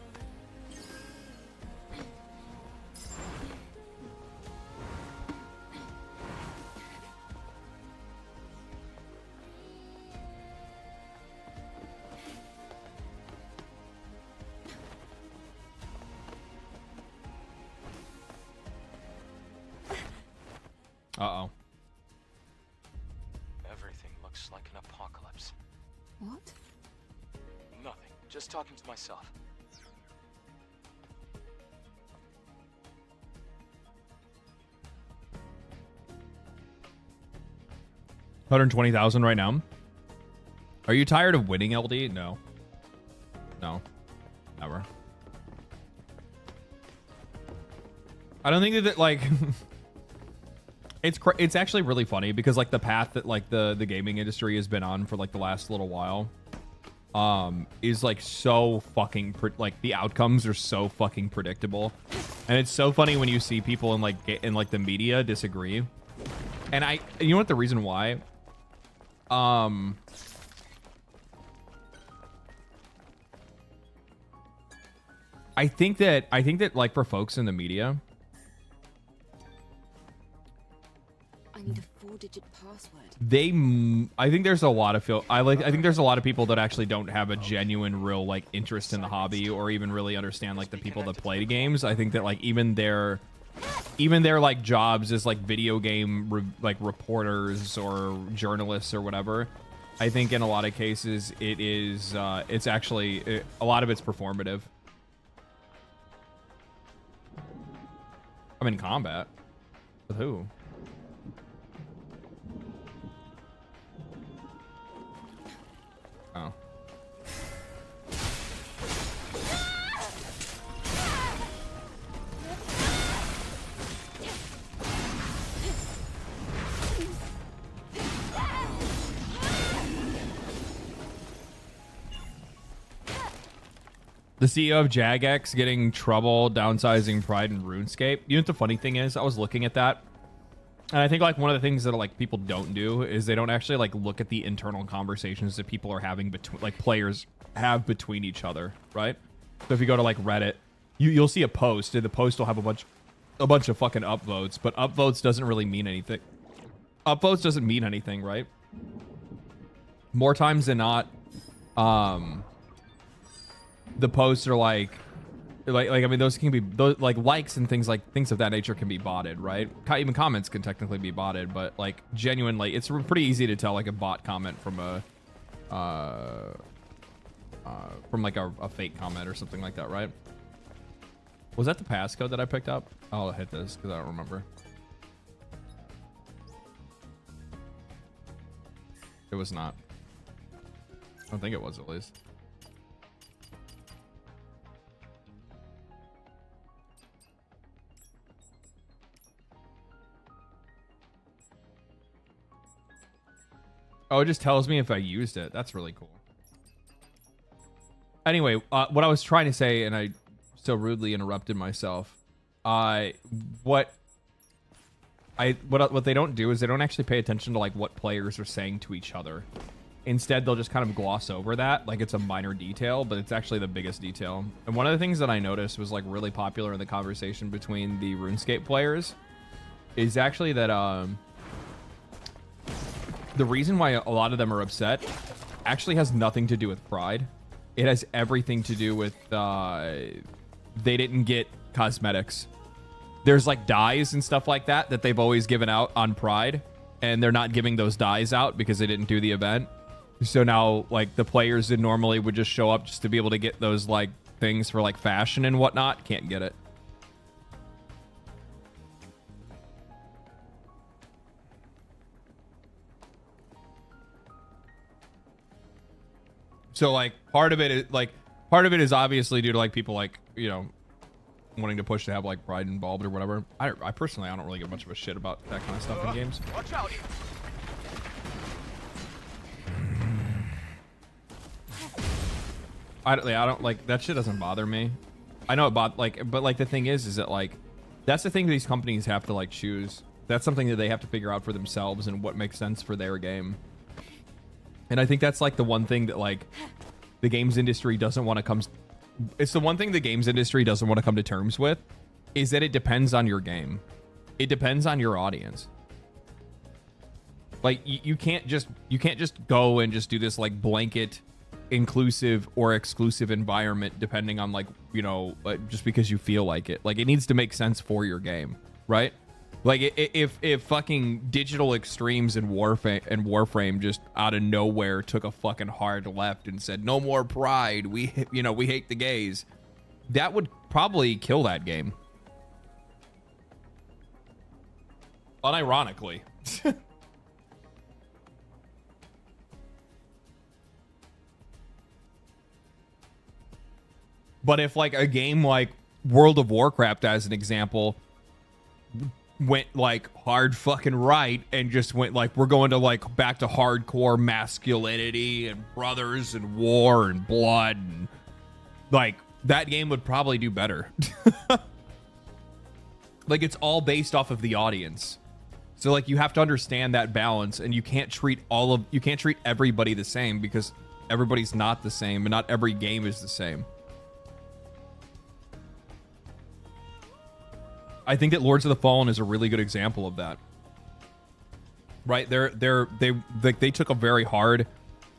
S1: Uh-oh.
S10: Everything looks like an apocalypse.
S12: What?
S10: Nothing. Just talking to myself.
S1: 120,000 right now. Are you tired of winning, LD? No. No. Never. I don't think that like it's actually really funny because like the path that like the gaming industry has been on for like the last little while is like so fucking like the outcomes are so fucking predictable, and it's so funny when you see people in like the media disagree. And you know what the reason why? I think that like for folks in the media,
S12: I need a 4-digit password.
S1: I think there's a lot of I think there's a lot of people that actually don't have a genuine real like interest in the hobby or even really understand like the people that play the games. I think that like even their like jobs as like video game like reporters or journalists or whatever, I think in a lot of cases it is it's actually a lot of it's performative. I'm in combat. With who? Oh. The CEO of Jagex getting trouble downsizing Pride and RuneScape. You know what the funny thing is? I was looking at that, and I think like one of the things that like people don't do is they don't actually like look at the internal conversations that people are having between like players have between each other, right? So if you go to like Reddit, you'll see a post, and the post will have a bunch of fucking upvotes, but upvotes doesn't really mean anything. Upvotes doesn't mean anything, right? More times than not, the posts are like I mean those can be like likes and things of that nature can be botted, right? Even comments can technically be botted, but like genuinely it's pretty easy to tell like a bot comment from like a fake comment or something like that, right? Was that the passcode that I picked up? I'll hit this because I don't remember. It was not. I don't think it was, at least. Oh, it just tells me if I used it. That's really cool. Anyway, what I was trying to say, and I so rudely interrupted myself. What they don't do is they don't actually pay attention to like what players are saying to each other. Instead, they'll just kind of gloss over that like it's a minor detail, but it's actually the biggest detail. And one of the things that I noticed was like really popular in the conversation between the RuneScape players is actually that the reason why a lot of them are upset actually has nothing to do with Pride. It has everything to do with they didn't get cosmetics. There's like dyes and stuff like that they've always given out on Pride, and they're not giving those dyes out because they didn't do the event. So now like the players that normally would just show up just to be able to get those like things for like fashion and whatnot can't get it. So like part of it is obviously due to like people like, you know, wanting to push to have like Pride involved or whatever. I personally don't really give much of a shit about that kind of stuff in games.
S2: Watch out.
S1: I don't like that shit. Doesn't bother me. I know about like, but like the thing is that like that's the thing these companies have to like choose. That's something that they have to figure out for themselves and what makes sense for their game. And I think that's like the one thing that like the games industry doesn't want to come. It's the one thing the games industry doesn't want to come to terms with is that it depends on your game. It depends on your audience. Like you can't just go and just do this like blanket inclusive or exclusive environment depending on like, you know, just because you feel like it. Like it needs to make sense for your game, right? Like if fucking Digital Extremes and Warframe just out of nowhere took a fucking hard left and said no more Pride, we hate the gays, that would probably kill that game. Unironically. But if like a game like World of Warcraft, as an example, went like hard fucking right and just went like, we're going to like back to hardcore masculinity and brothers and war and blood, and like that game would probably do better. Like it's all based off of the audience. So like you have to understand that balance, and you can't treat everybody the same, because everybody's not the same and not every game is the same. I think that Lords of the Fallen is a really good example of that. Right? They took a very hard,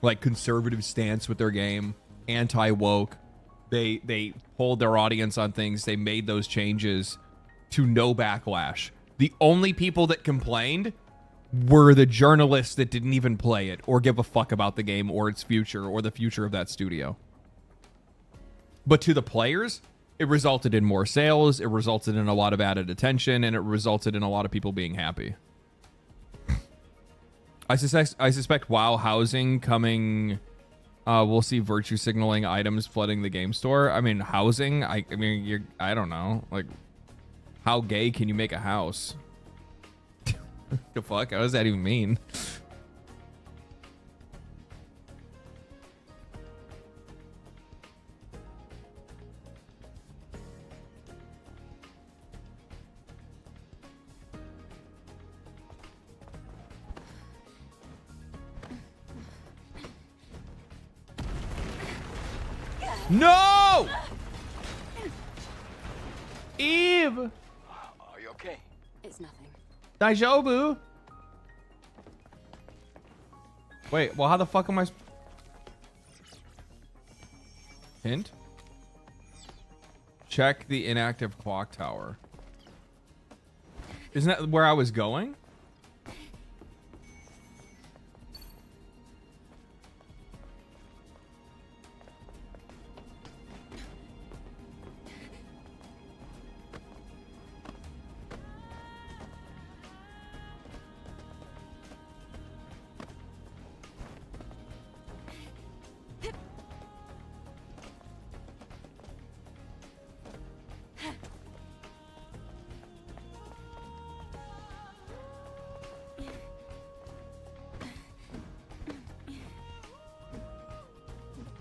S1: like, conservative stance with their game, anti-woke. They pulled their audience on things. They made those changes to no backlash. The only people that complained were the journalists that didn't even play it or give a fuck about the game or its future or the future of that studio. But to the players, it resulted in more sales, it resulted in a lot of added attention, and it resulted in a lot of people being happy. I suspect WoW housing coming, we'll see virtue signaling items flooding the game store. I mean, housing, I don't know. Like, how gay can you make a house? The fuck? How does that even mean? No! Eve!
S10: Are you okay?
S12: It's nothing.
S1: Daijobu? Wait, well, how the fuck am I... Hint? Check the inactive clock tower. Isn't that where I was going?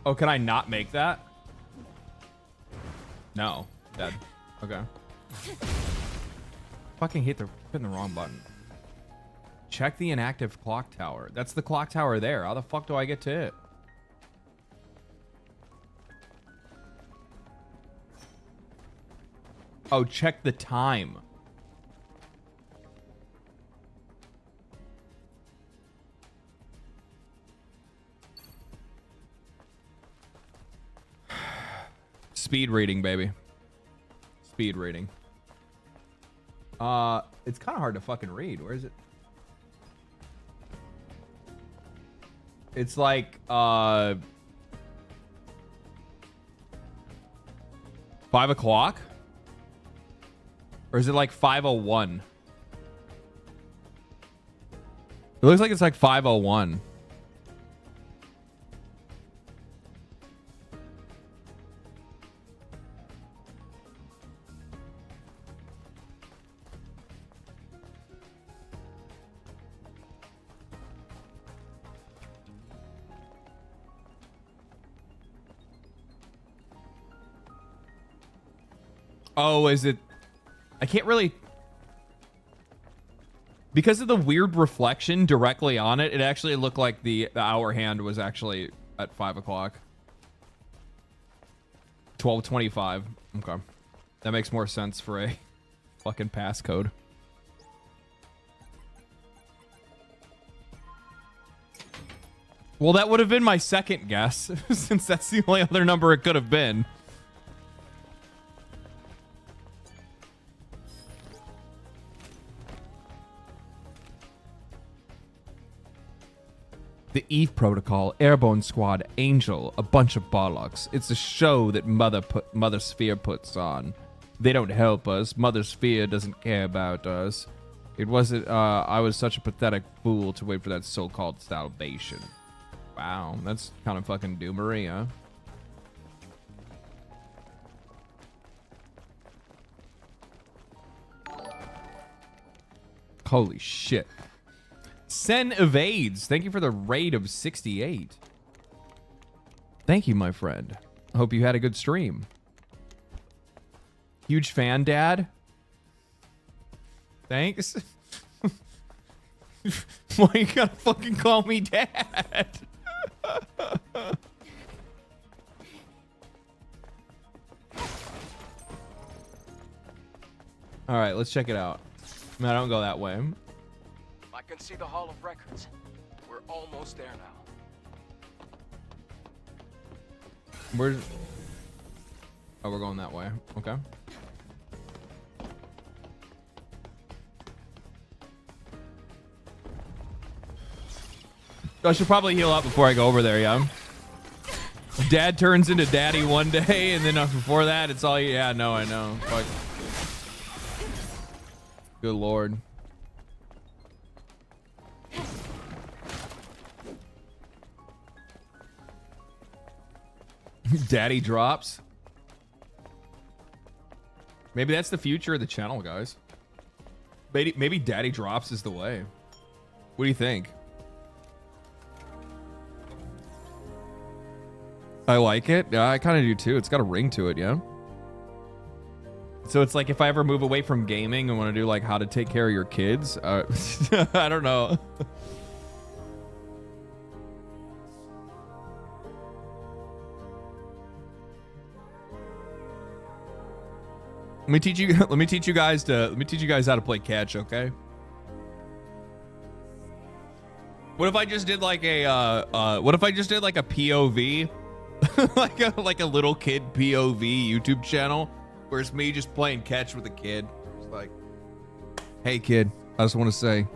S1: Oh, can I not make that? No. Dead. Okay. Fucking hitting the wrong button. Check the inactive clock tower. That's the clock tower there. How the fuck do I get to it? Oh, check the time. Speed reading, baby. Speed reading. It's kind of hard to fucking read. Where is it? It's like 5 o'clock? Or is it like 5:01? It looks like it's like 5:01. Oh, is it? I can't really... Because of the weird reflection directly on it, it actually looked like the hour hand was actually at 5 o'clock. 12:25. Okay. That makes more sense for a fucking passcode. Well, that would have been my second guess, since that's the only other number it could have been. The Eve Protocol, Airborne Squad, Angel, a bunch of bollocks. It's a show that Mother Sphere puts on. They don't help us. Mother Sphere doesn't care about us. It wasn't, I was such a pathetic fool to wait for that so-called salvation. Wow, that's kind of fucking doomery, huh? Holy shit. Sen evades. Thank you for the raid of 68. Thank you, my friend. I hope you had a good stream. Huge fan, Dad. Thanks. Why you gotta fucking call me Dad? All right, let's check it out. No, don't go that way.
S10: I can see the Hall of Records. We're almost there now.
S1: Where's... Oh, we're going that way. Okay. I should probably heal up before I go over there, yeah? Dad turns into daddy one day, and then before that, it's all... Yeah, no, I know. Fuck. Good lord. Daddy drops. Maybe that's the future of the channel, guys. Maybe daddy drops is the way. What do you think? I like it. Yeah, I kind of do too. It's got a ring to it, yeah. So it's like if I ever move away from gaming and want to do like how to take care of your kids, I don't know. Let me teach you guys how to play catch, okay? What if I just did like a POV? like a little kid POV YouTube channel where it's me just playing catch with a kid. It's like, hey kid, I just want to say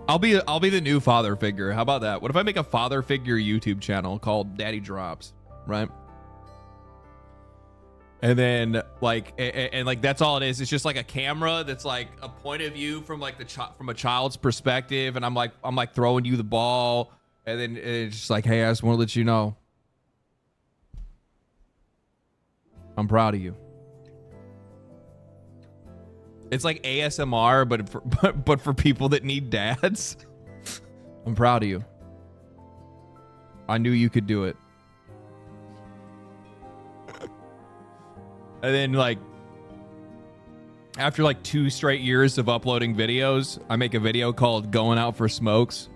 S1: I'll be the new father figure. How about that? What if I make a father figure YouTube channel called Daddy Drops, right? And then like and like that's all it is. It's just like a camera that's like a point of view from like from a child's perspective, and I'm like throwing you the ball, and then it's just like, hey, I just want to let you know I'm proud of you. It's like ASMR, but for people that need dads. I'm proud of you. I knew you could do it. And then like after like 2 straight years of uploading videos, I make a video called Going Out for Smokes.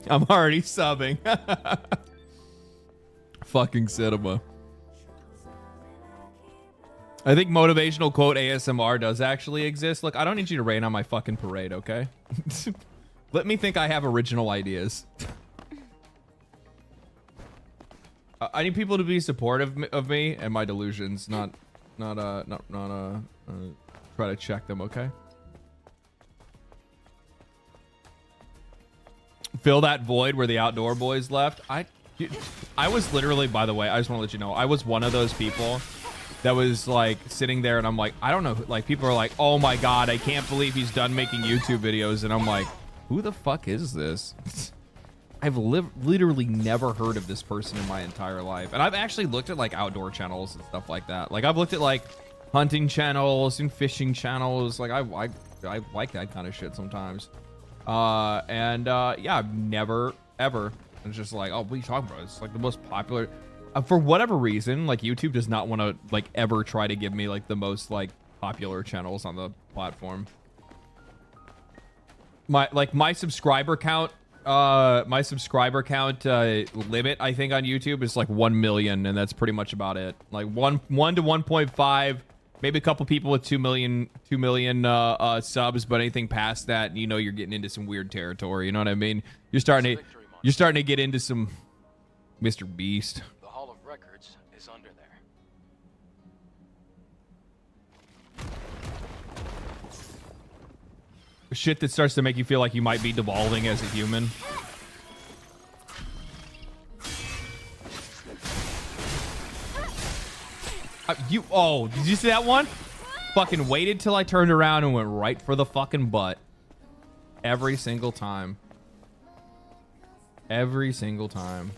S1: I'm already subbing. Fucking cinema. I think motivational quote ASMR does actually exist. Look, I don't need you to rain on my fucking parade, okay? Let me think I have original ideas. I need people to be supportive of me and my delusions, not try to check them, okay? Fill that void where the outdoor boys left. I was literally, by the way, I just want to let you know, I was one of those people that was like sitting there and I'm like, I don't know, like people are like, oh my god, I can't believe he's done making YouTube videos, and I'm like, who the fuck is this? I've literally never heard of this person in my entire life. And I've actually looked at like outdoor channels and stuff like that. Like I've looked at like hunting channels and fishing channels. Like I like that kind of shit sometimes. Yeah, I've never ever. It's just like, oh, what are you talking about? It's like the most popular. For whatever reason, like YouTube does not want to like ever try to give me like the most like popular channels on the platform. My subscriber count limit I think on YouTube is like 1 million, and that's pretty much about it. Like 1 to 1.5, maybe a couple people with 2 million subs, but anything past that, you know, you're getting into some weird territory. You know what I mean? You're starting to get into some Mr. Beast.
S10: The Hall of Records is under there.
S1: Shit that starts to make you feel like you might be devolving as a human. Did you see that one? Fucking waited till I turned around and went right for the fucking butt. Every single time. Every single time.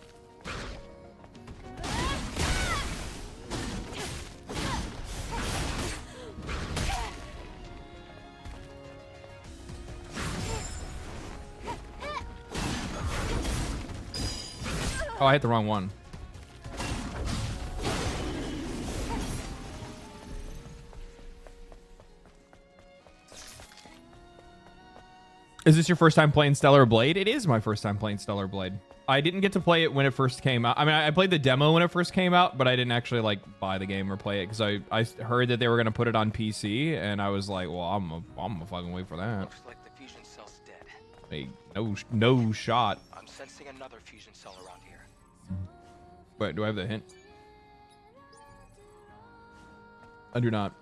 S1: Oh, I hit the wrong one. Is this your first time playing Stellar Blade? It is my first time playing Stellar Blade. I didn't get to play it when it first came out. I mean, I played the demo when it first came out, but I didn't actually like buy the game or play it because I heard that they were gonna put it on PC, and I was like, well, I'm gonna fucking wait for that.
S10: Looks like the fusion cell's dead.
S1: Hey, no shot.
S10: I'm sensing another fusion cell around here.
S1: Wait, do I have the hint? I do not.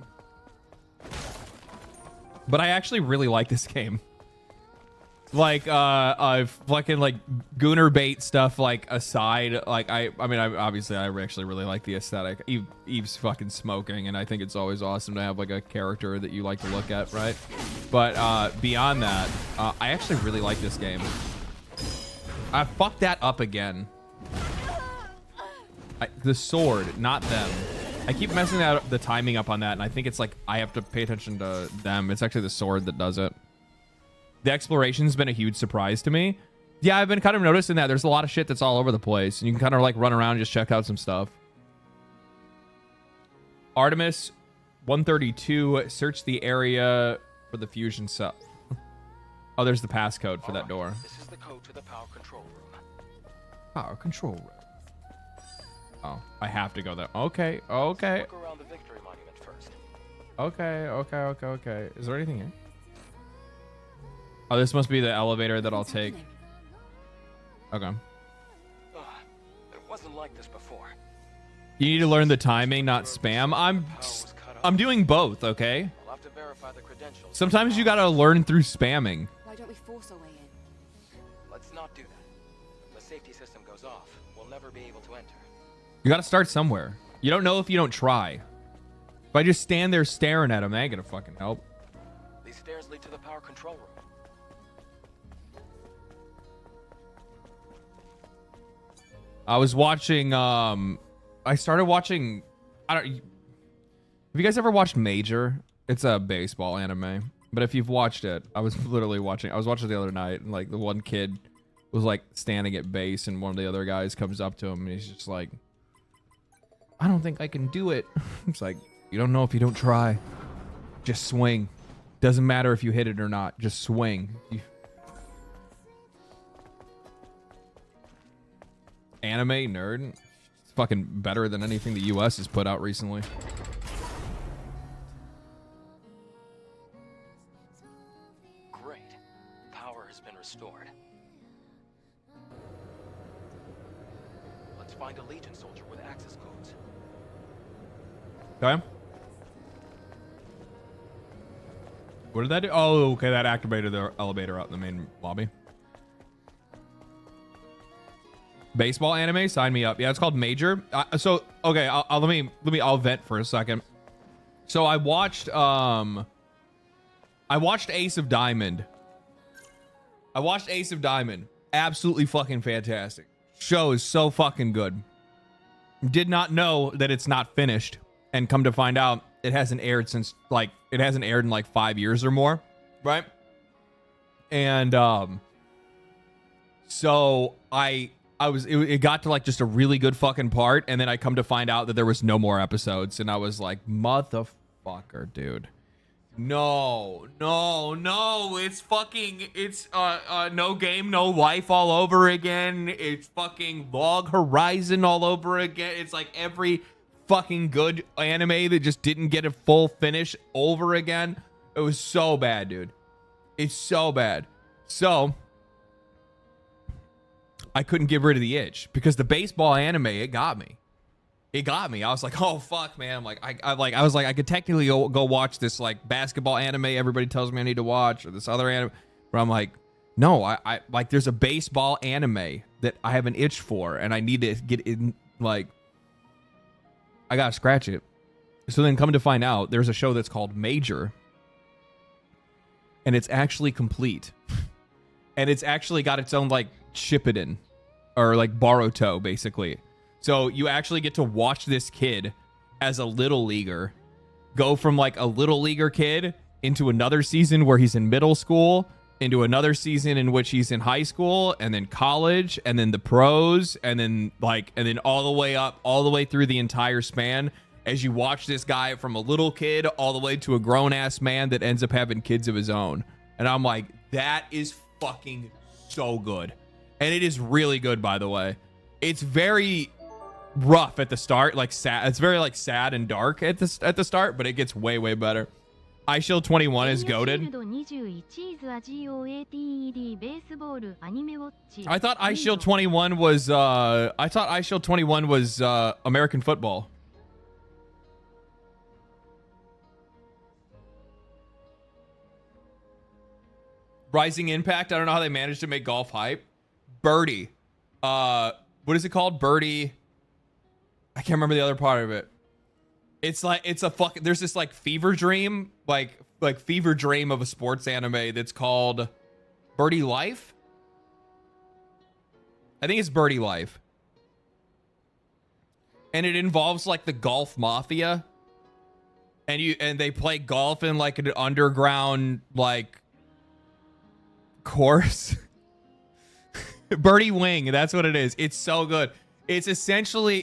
S1: But I actually really like this game. Like, fucking like Gooner bait stuff like aside, like I obviously I actually really like the aesthetic. Eve's fucking smoking, and I think it's always awesome to have like a character that you like to look at, right? But beyond that, I actually really like this game. I fucked that up again. The sword, not them. I keep messing out the timing up on that, and I think it's like I have to pay attention to them. It's actually the sword that does it. The exploration's been a huge surprise to me. Yeah, I've been kind of noticing that there's a lot of shit that's all over the place, and you can kind of like run around and just check out some stuff. Artemis 132, search the area for the fusion cell. Oh, there's the passcode for that door.
S10: This is the code to the power control room.
S1: Power control room. Oh, I have to go there. Okay.
S10: Look around the Victory Monument first.
S1: Okay. Is there anything here? Oh, this must be the elevator that I'll take. Okay.
S10: It wasn't like this before.
S1: You need to learn the timing, not spam. I'm doing both, okay?
S10: I'll have to verify the credentials.
S1: Sometimes you gotta learn through spamming.
S12: Why don't we force our way in?
S10: Let's not do that. If the safety system goes off, we'll never be able to enter.
S1: You gotta start somewhere. You don't know if you don't try. If I just stand there staring at him, that ain't gonna fucking help.
S10: These stairs lead to the power control room.
S1: I was watching, I started watching, have you guys ever watched Major? It's a baseball anime, but if you've watched it, I was watching it the other night, and like the one kid was like standing at base, and one of the other guys comes up to him, and he's just like, I don't think I can do it. It's like, you don't know if you don't try. Just swing. Doesn't matter if you hit it or not, just swing. Anime nerd. It's fucking better than anything the US has put out recently.
S10: Great. Power has been restored. Let's find a Legion soldier with access codes.
S1: Okay. What did that do? Oh, okay, that activated the elevator out in the main lobby. Baseball anime, sign me up. Yeah, it's called Major. So okay, I'll vent for a second. So I watched Ace of Diamond. Absolutely fucking fantastic. Show is so fucking good. Did not know that it's not finished, and come to find out it hasn't aired in like 5 years or more, right? And so it got to like just a really good fucking part, and then I come to find out that there was no more episodes, and I was like, motherfucker, dude. No, it's No Game, No Life all over again. It's fucking Log Horizon all over again. It's like every fucking good anime that just didn't get a full finish over again. It was so bad, dude. It's so bad. So I couldn't get rid of the itch because the baseball anime, it got me. I was like, oh fuck, man. I'm like, I was like, I could technically go watch this like basketball anime everybody tells me I need to watch, or this other anime, but I'm like, no, I like there's a baseball anime that I have an itch for, and I need to get in. Like, I gotta scratch it. So then, come to find out, there's a show that's called Major, and it's actually complete. and it's actually got its own like Shippuden or like Boruto basically. So you actually get to watch this kid as a little leaguer go from like a little leaguer kid into another season where he's in middle school, into another season in which he's in high school, and then college, and then the pros, and then all the way up, all the way through the entire span as you watch this guy from a little kid all the way to a grown-ass man that ends up having kids of his own. And I'm like, that is fucking so good. And it is really good, by the way. It's very rough at the start, like sad. It's very like sad and dark at the start, but it gets way, way better. iShield 21 is goated. I thought iShield 21 was American football. Rising Impact. I don't know how they managed to make golf hype. Birdie. What is it called? Birdie. I can't remember the other part of it. It's like there's this like fever dream, like fever dream of a sports anime that's called Birdie Life. I think it's Birdie Life. And it involves like the golf mafia. And they play golf in like an underground like course. Birdie Wing, that's what it is. It's so good. It's essentially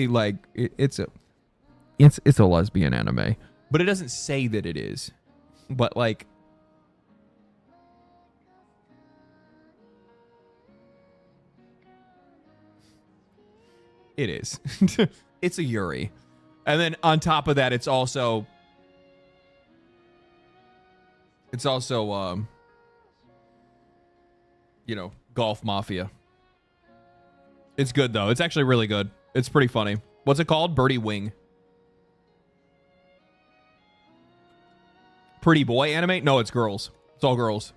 S1: like it's a lesbian anime, but it doesn't say that it is. But like, it is. It's a Yuri, and then on top of that, it's also golf mafia. It's good, though. It's actually really good. It's pretty funny. What's it called? Birdie Wing. Pretty boy anime? No, it's girls. It's all girls.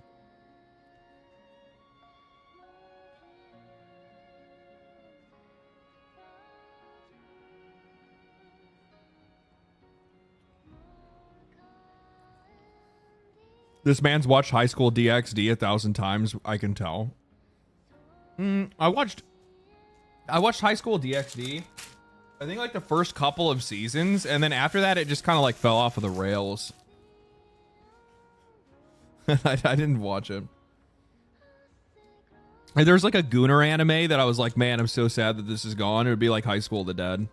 S1: This man's watched High School DxD 1,000 times. I can tell. I watched High School DxD, I think like the first couple of seasons, and then after that it just kind of like fell off of the rails. I didn't watch it. And there's like a Gooner anime that I was like, man, I'm so sad that this is gone. It would be like High School of the Dead.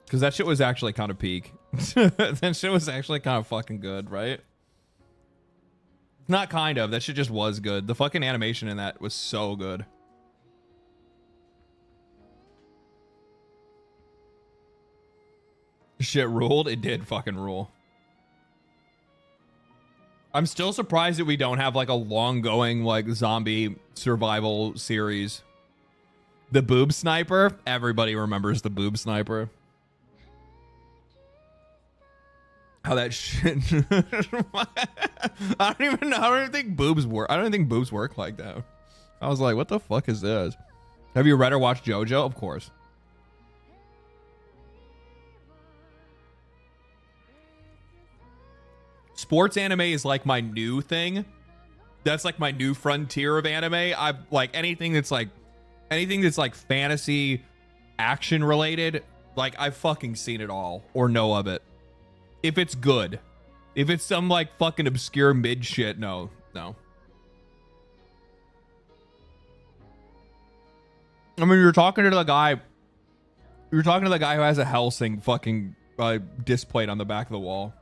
S1: Because that shit was actually kind of peak. That shit was actually kind of fucking good, right? Not kind of. That shit just was good. The fucking animation in that was so good. Shit ruled. It did fucking rule. I'm still surprised that we don't have like a long going like zombie survival series. The Boob Sniper. Everybody remembers the Boob Sniper. How that shit. I don't even think boobs work. I don't think boobs work like that. I was like, what the fuck is this? Have you read or watched JoJo? Of course. Sports anime is like my new thing. That's like my new frontier of anime. I like anything that's like fantasy action related. Like I've fucking seen it all or know of it. If it's good. If it's some like fucking obscure mid shit, no. I mean, you're talking to the guy who has a Hellsing fucking disc plate on the back of the wall.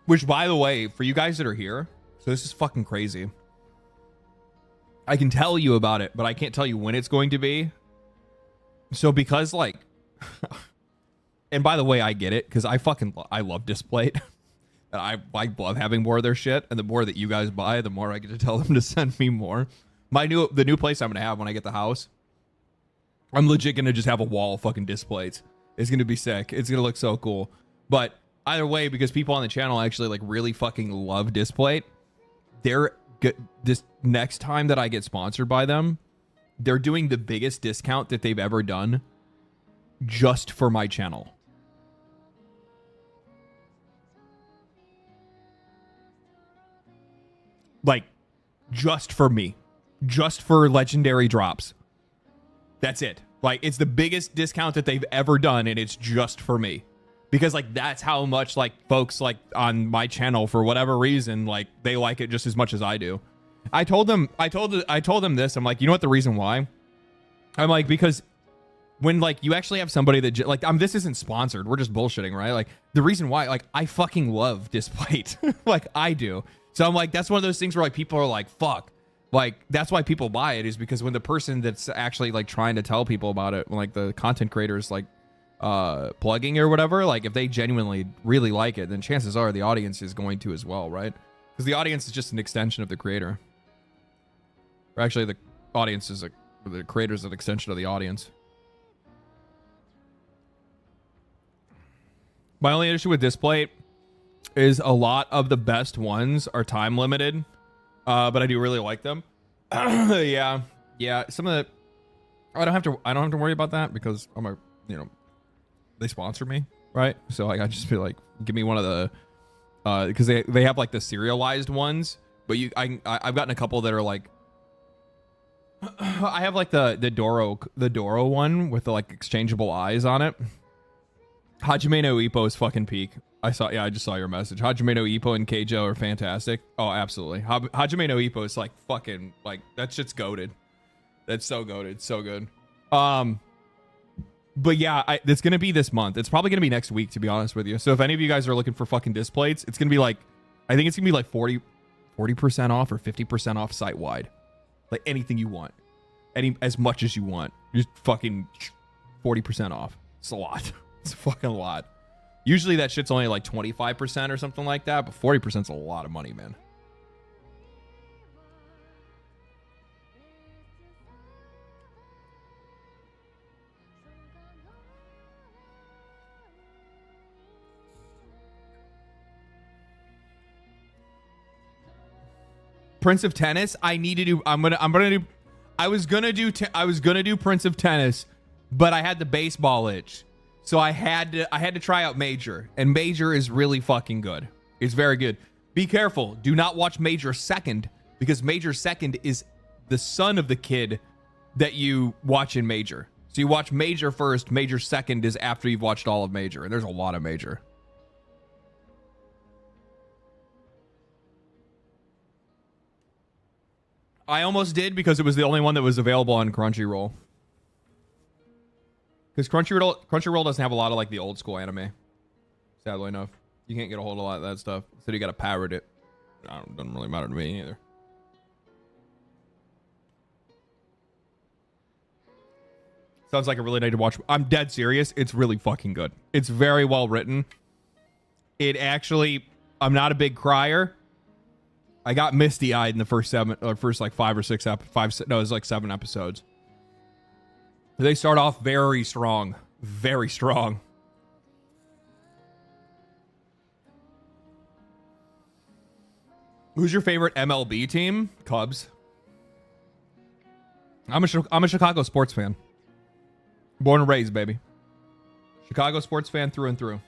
S1: Which, by the way, for you guys that are here, so this is fucking crazy. I can tell you about it, but I can't tell you when it's going to be. So because like, and by the way, I get it because I love Displate. And I love having more of their shit, and the more that you guys buy, the more I get to tell them to send me more. The new place I'm gonna have when I get the house, I'm legit gonna just have a wall of fucking Displates. It's gonna be sick. It's gonna look so cool. But either way, because people on the channel actually like really fucking love Displate, this next time that I get sponsored by them, they're doing the biggest discount that they've ever done just for my channel. Like just for me, just for legendary drops. That's it. Like, it's the biggest discount that they've ever done, and it's just for me. Because, like, that's how much, like, folks, like, on my channel, for whatever reason, like, they like it just as much as I do. I told them this. I'm like, you know what the reason why? I'm like, because when, like, you actually have somebody that, like, this isn't sponsored. We're just bullshitting, right? Like, the reason why, like, I fucking love Displate. Like, I do. So I'm like, that's one of those things where, like, people are like, fuck. Like, that's why people buy it, is because when the person that's actually, like, trying to tell people about it, like, the content creators, like, plugging or whatever, like, if they genuinely really like it, then chances are the audience is going to as well, right? Because the audience is just an extension of the creator. Or actually, the audience is the creator's an extension of the audience. My only issue with Displate is a lot of the best ones are time limited, but I do really like them. Yeah. Some of the I don't have to worry about that because they sponsor me, right? So like I just feel like give me one of the because they have like the serialized ones, but I've gotten a couple that are like I have like the Doro one with the like exchangeable eyes on it. Hajime no Ippo is fucking peak. I just saw your message. Hajime no Ippo and Keijo are fantastic. Oh, absolutely. Hajime no Ippo is like fucking like that shit's goated. That's so goated, so good. But yeah, it's gonna be this month. It's probably gonna be next week, to be honest with you. So if any of you guys are looking for fucking Displates, it's gonna be like, I think it's gonna be like 40% off or 50% off site wide. Like anything you want, as much as you want, just fucking 40% off. It's a lot. It's a fucking lot. Usually that shit's only like 25% or something like that, but 40% is a lot of money, man. Prince of Tennis. I was gonna do Prince of Tennis, but I had the baseball itch. So I had to try out Major, and Major is really fucking good. It's very good. Be careful. Do not watch Major Second, because Major Second is the son of the kid that you watch in Major. So you watch Major first, Major Second is after you've watched all of Major, and there's a lot of Major. I almost did because it was the only one that was available on Crunchyroll. Because Crunchyroll doesn't have a lot of like the old school anime. Sadly enough, you can't get a hold of a lot of that stuff. So you got to pirate it. Doesn't really matter to me either. Sounds like a really nice to watch. I'm dead serious. It's really fucking good. It's very well written. It actually, I'm not a big crier. I got misty eyed in the first like 5 or 6 it was like 7 episodes. They start off very strong. Very strong. Who's your favorite MLB team? Cubs. I'm a Chicago sports fan. Born and raised, baby. Chicago sports fan through and through.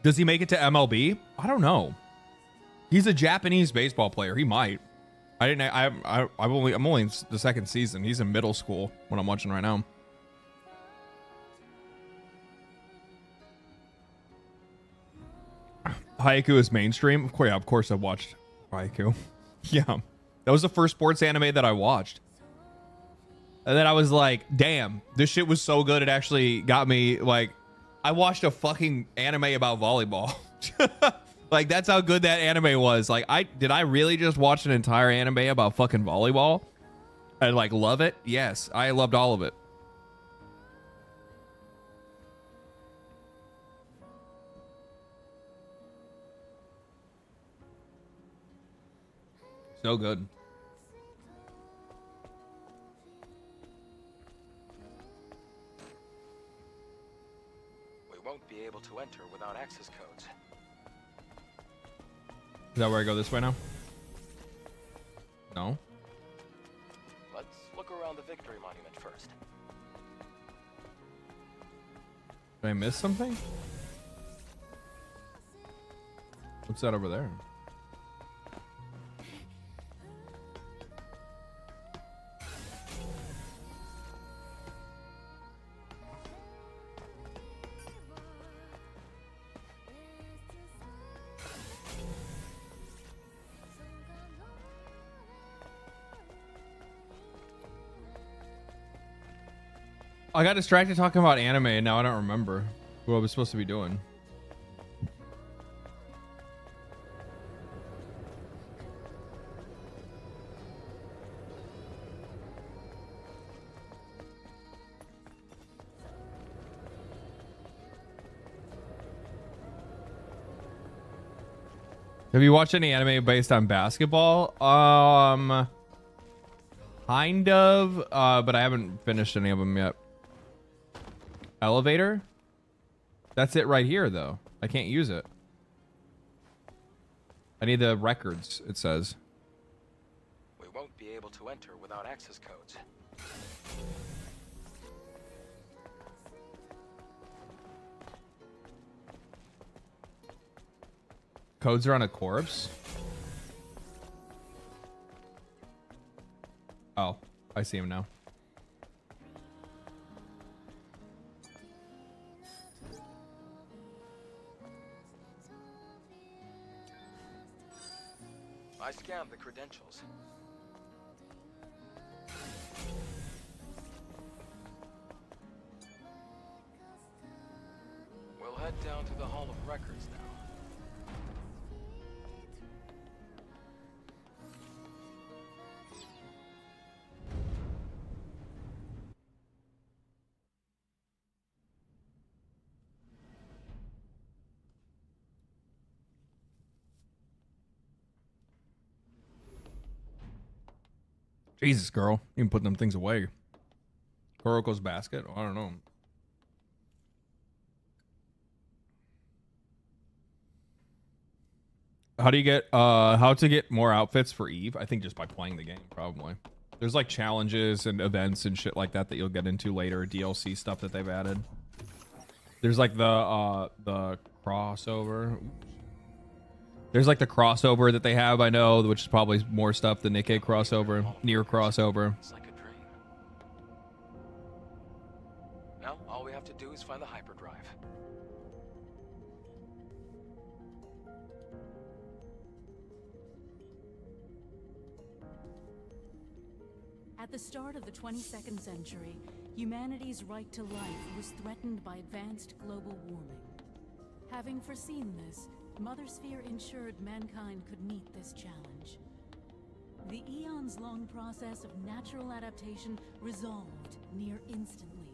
S1: Does he make it to MLB? I don't know. He's a Japanese baseball player. He might. I'm only in the second season. He's in middle school when I'm watching right now. Haiku is mainstream. Of course I watched Haiku. Yeah. That was the first sports anime that I watched. And then I was like, damn, this shit was so good. It actually got me like, I watched a fucking anime about volleyball. Like, that's how good that anime was. Like, did I really just watch an entire anime about fucking volleyball and like love it? Yes, I loved all of it. So good.
S10: Be able to enter without access codes.
S1: Is that where I go this way now? No.
S10: victory monument first.
S1: Did I miss something? What's that over there? I got distracted talking about anime and now I don't remember what I was supposed to be doing. Have you watched any anime based on basketball? Kind of, but I haven't finished any of them yet. Elevator? That's it right here, though. I can't use it. I need the records, it says.
S10: We won't be able to enter without access codes.
S1: Codes are on a corpse? Oh, I see him now.
S10: I scanned the credentials. We'll head down to the Hall of Records now.
S1: Jesus, girl. You can put them things away. Kuroko's basket? I don't know. How do you get, how to get more outfits for Eve? I think just by playing the game, probably. There's like challenges and events and shit like that that you'll get into later. DLC stuff that they've added. There's like the crossover. There's like the crossover that they have, I know, which is probably more stuff than Nikkei crossover, near crossover.
S10: It's like a dream. Now, all we have to do is find the hyperdrive.
S13: At the start of the 22nd century, humanity's right to life was threatened by advanced global warming. Having foreseen this, Mother Sphere ensured mankind could meet this challenge. The eons-long process of natural adaptation resolved near instantly.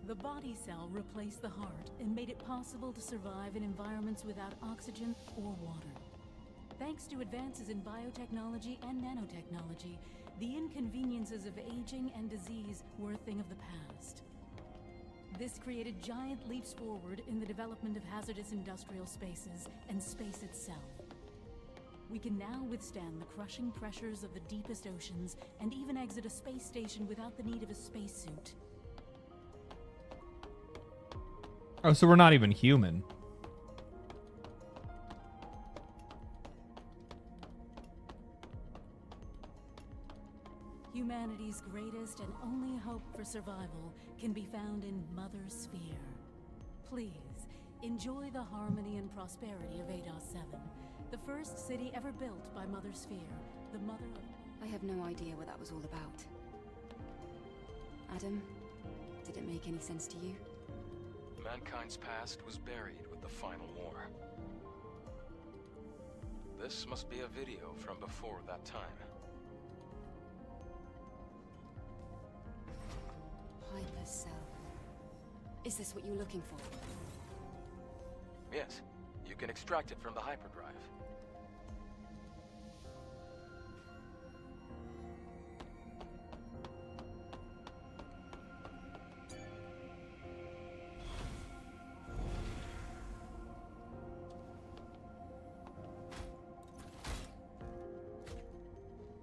S13: The body cell replaced the heart and made it possible to survive in environments without oxygen or water. Thanks to advances in biotechnology and nanotechnology, the inconveniences of aging and disease were a thing of the past. This created giant leaps forward in the development of hazardous industrial spaces and space itself. We can now withstand the crushing pressures of the deepest oceans and even exit a space station without the need of a spacesuit.
S1: Oh, so we're not even human.
S13: Humanity's greatest and only hope for survival can be found in Mother Sphere. Please, enjoy the harmony and prosperity of 8.7, the first city ever built by Mother Sphere, the mother of...
S12: I have no idea what that was all about. Adam, did it make any sense to you?
S10: Mankind's past was buried with the final war. This must be a video from before that time.
S12: Hypercell. Is this what you were looking for?
S10: Yes, you can extract it from the hyperdrive.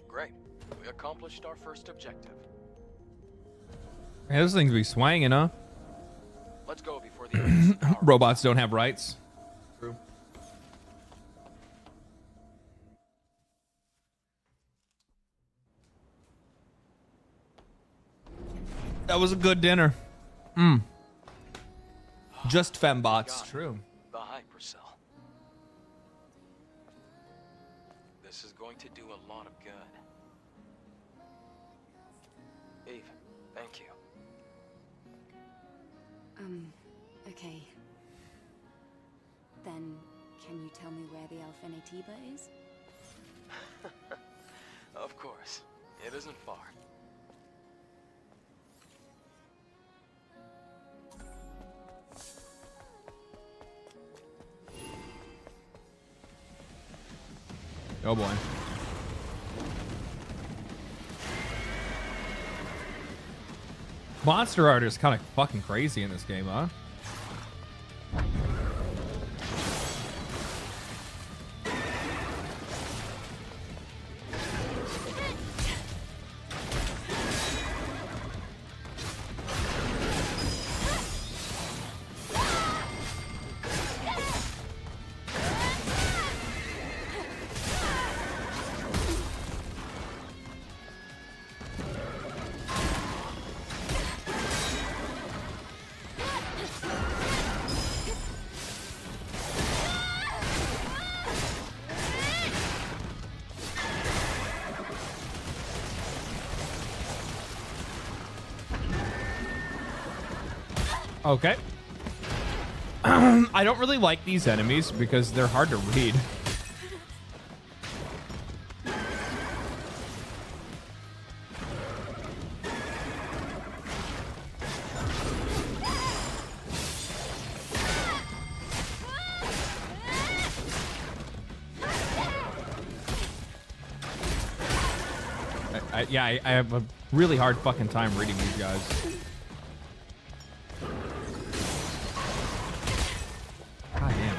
S10: Great. We accomplished our first objective.
S1: Hey, those things be swanging, huh?
S10: Let's go before the
S1: Robots don't have rights.
S3: True.
S1: That was a good dinner. Just fembots. True.
S10: The hypercell. This is going to do a lot of good. Eve, thank you.
S12: Okay. Then, can you tell me where the Alphenatiba is?
S10: Of course. It isn't far.
S1: Oh boy. Monster art is kind of fucking crazy in this game, huh? Okay. I don't really like these enemies because they're hard to read. I have a really hard fucking time reading these guys. God damn.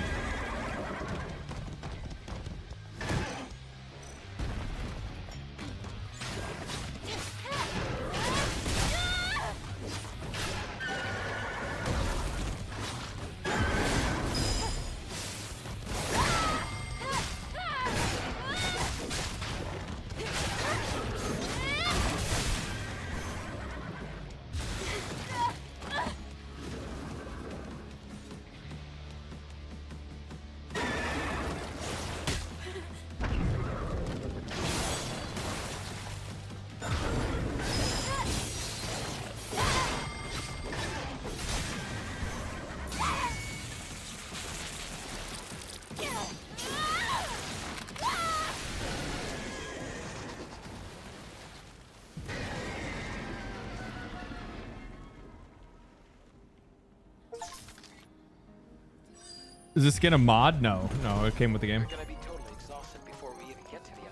S1: Is this skin a mod? No, it came with the game.
S10: We're gonna be totally exhausted before we even get to the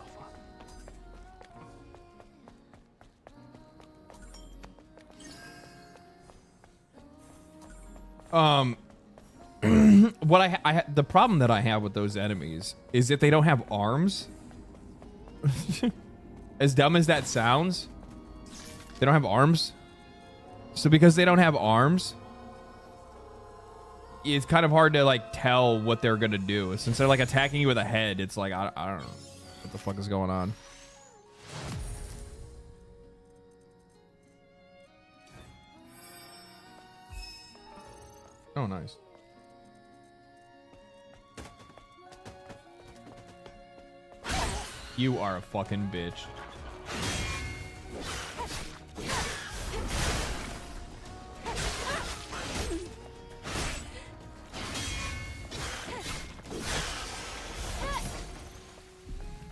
S10: alpha.
S1: What the problem that I have with those enemies is that they don't have arms. As dumb as that sounds, they don't have arms. So because they don't have arms, it's kind of hard to like tell what they're gonna do. Since they're like attacking you with a head, it's like I don't know what the fuck is going on. Oh, nice. You are a fucking bitch.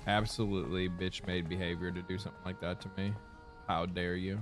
S1: Absolutely bitch-made behavior to do something like that to me. How dare you?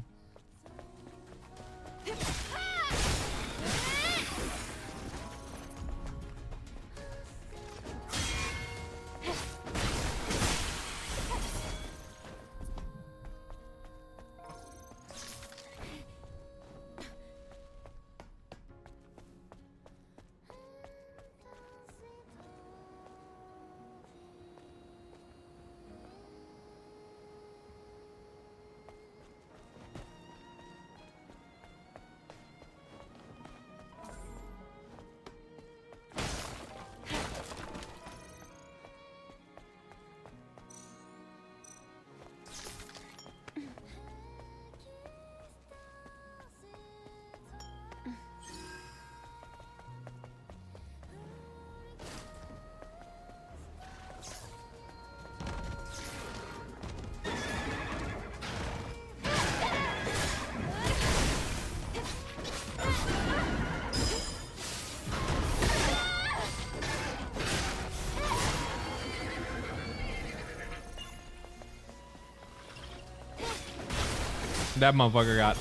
S1: That motherfucker got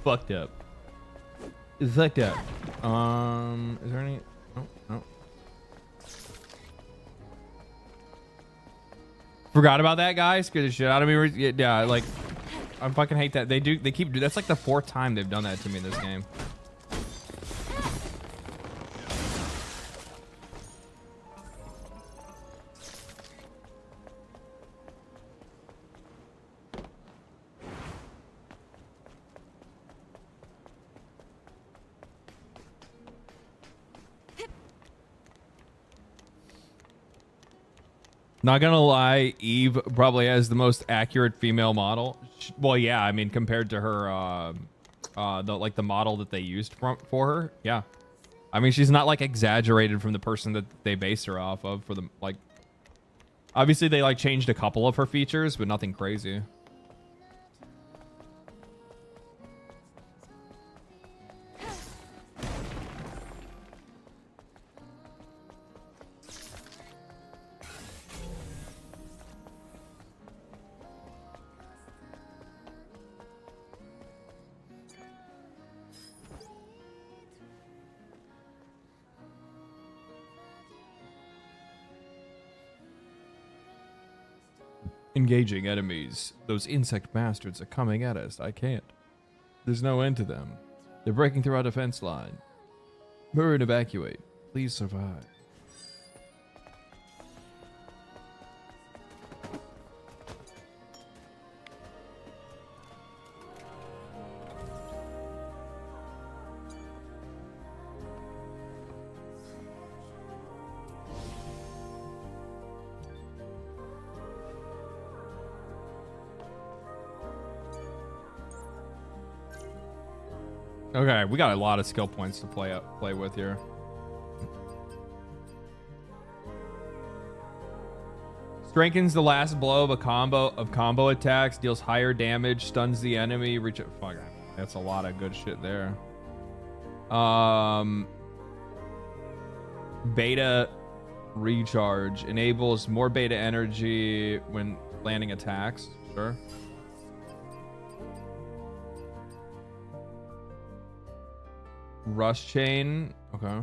S1: fucked up. Fucked up. Is there any? No, no. Forgot about that, guy. Scared the shit out of me. Yeah, like, I fucking hate that. They keep. That's like the 4th time they've done that to me in this game. Not gonna lie, Eve probably has the most accurate female model. Well, yeah, I mean, compared to her, the model that they used for her, yeah. I mean, she's not like exaggerated from the person that they based her off of for the like. Obviously, they like changed a couple of her features, but nothing crazy. Engaging enemies. Those insect bastards are coming at us. I can't. There's no end to them. They're breaking through our defense line. Hurry and evacuate. Please survive. Okay, we got a lot of skill points to play with here. Strengthens the last blow of a combo attacks, deals higher damage, stuns the enemy, fuck, that's a lot of good shit there. Beta recharge enables more beta energy when landing attacks. Sure. Rush chain. Okay.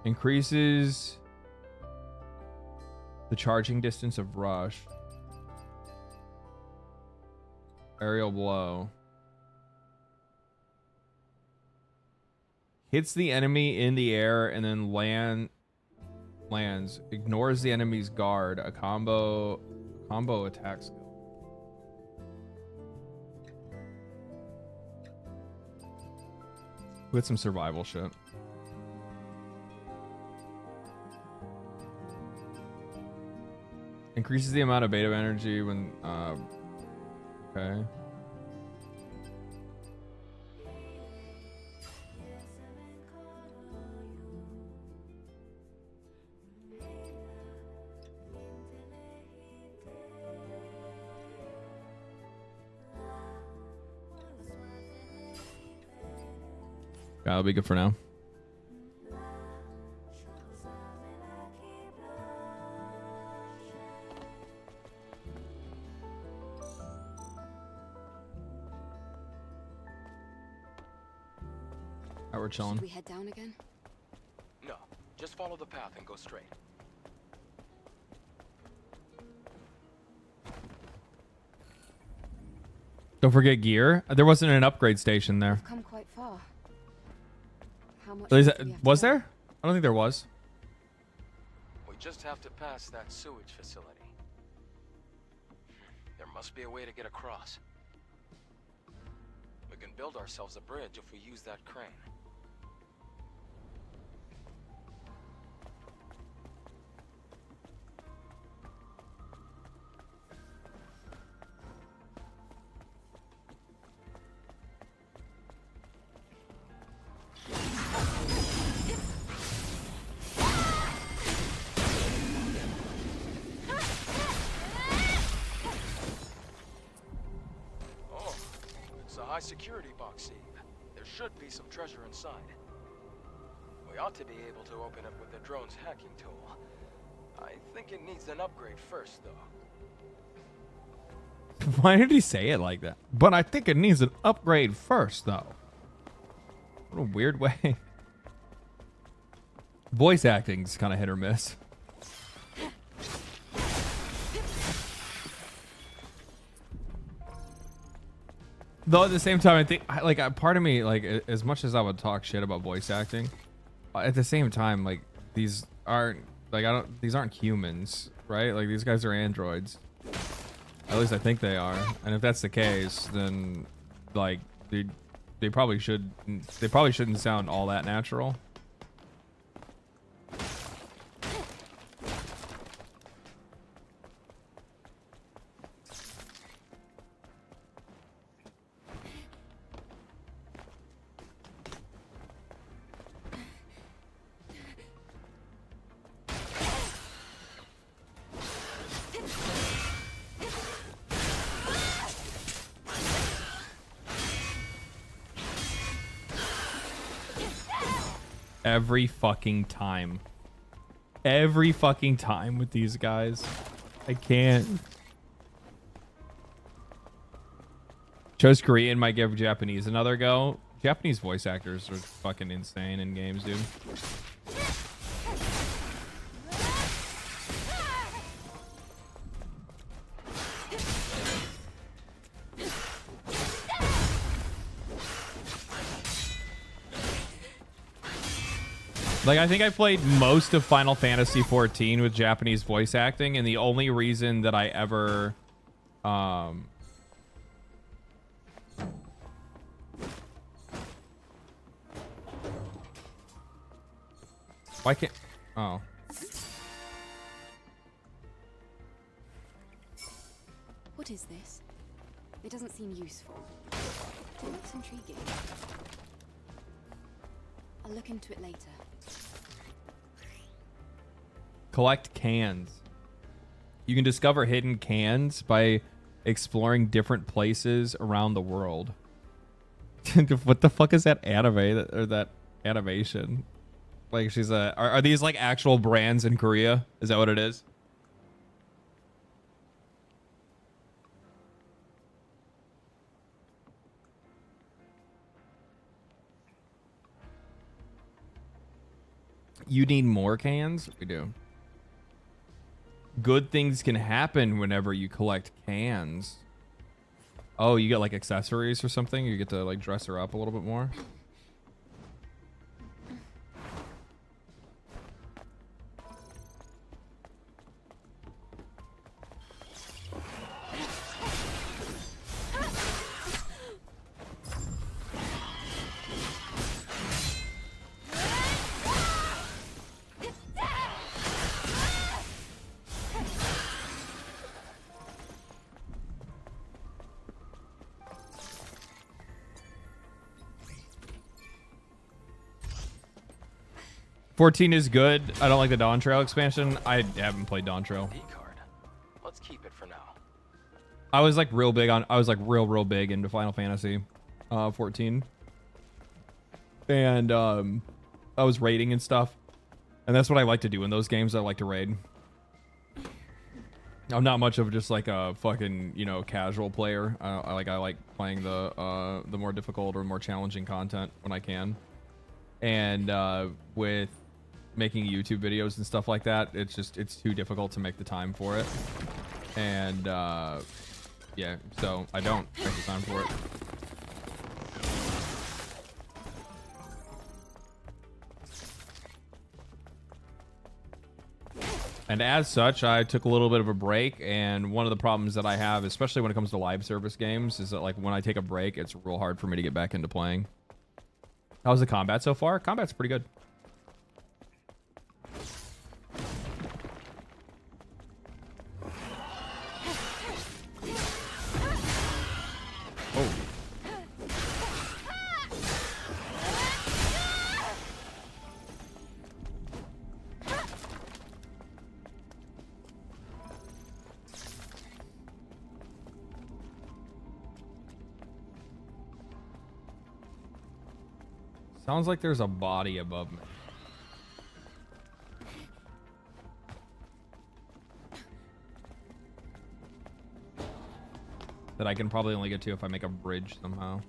S1: Increases the charging distance of rush. Aerial blow. Hits the enemy in the air and then lands. Ignores the enemy's guard. A combo attack skill. With some survival shit. Increases the amount of beta energy when okay. That'll be good for now. Alright, we're chilling.
S12: Should we head down again?
S10: No, just follow the path and go straight.
S1: Don't forget gear. There wasn't an upgrade station there.
S12: We've come quite far. How much
S1: Was there? I don't think there was.
S10: We just have to pass that sewage facility. There must be a way to get across. We can build ourselves a bridge if we use that crane. High security box, Eve. There should be some treasure inside. We ought to be able to open it with the drone's hacking tool. I think it needs an upgrade first, though.
S1: Why did he say it like that? But I think it needs an upgrade first, though. What a weird way. Voice acting's kind of hit or miss. Though at the same time, I think, like, part of me, like, as much as I would talk shit about voice acting, at the same time, like, these aren't, like, these aren't humans, right? Like, these guys are androids. At least I think they are. And if that's the case, then, like, they probably shouldn't sound all that natural. Every fucking time. Every fucking time with these guys. I can't. Chose Korean, might give Japanese another go. Japanese voice actors are fucking insane in games, dude. Like, I think I played most of Final Fantasy XIV with Japanese voice acting, and the only reason that I ever, why can't, oh.
S12: What is this? It doesn't seem useful. It looks intriguing. I'll look into it later.
S1: Collect cans. You can discover hidden cans by exploring different places around the world. What the fuck is that anime or that animation? Like, she's a... Are these like actual brands in Korea? Is that what it is? You need more cans? We do. Good things can happen whenever you collect cans. Oh, you get like accessories or something? You get to like dress her up a little bit more? $14 is good. I don't like the Dawn Trail expansion. I haven't played Dawn Trail.
S10: Let's keep it for now.
S1: I was like real big on. I was like real big into Final Fantasy 14, and I was raiding and stuff, and that's what I like to do in those games. I like to raid. I'm not much of just like a fucking, you know, casual player. I like playing the more difficult or more challenging content when I can, and with making YouTube videos and stuff like that, it's too difficult to make the time for it, and yeah, so I don't make the time for it. And as such, I took a little bit of a break, and one of the problems that I have, especially when it comes to live service games, is that like when I take a break, it's real hard for me to get back into playing. How's the combat so far? Combat's pretty good. Oh. Sounds like there's a body above me. that I can probably only get to if I make a bridge somehow.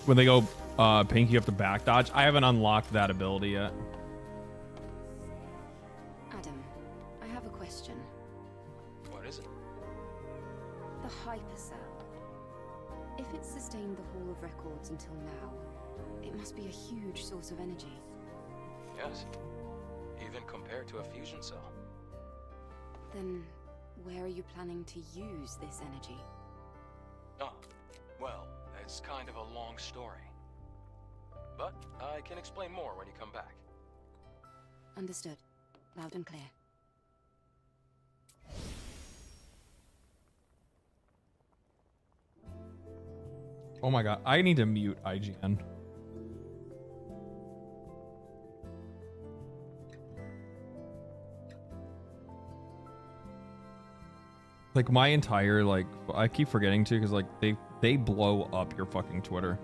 S1: When they go pink, you have to back dodge. I haven't unlocked that ability yet.
S12: Adam, I have a question.
S10: What is it?
S12: The hypercell. If it sustained the Hall of Records until now, it must be a huge source of energy.
S10: Yes. Even compared to a fusion cell.
S12: Then, where are you planning to use this energy?
S10: Oh, well, it's kind of a long story. But I can explain more when you come back.
S12: Understood. Loud and clear.
S1: Oh my god, I need to mute IGN. Like my entire, like, I keep forgetting to, because like they blow up your fucking Twitter.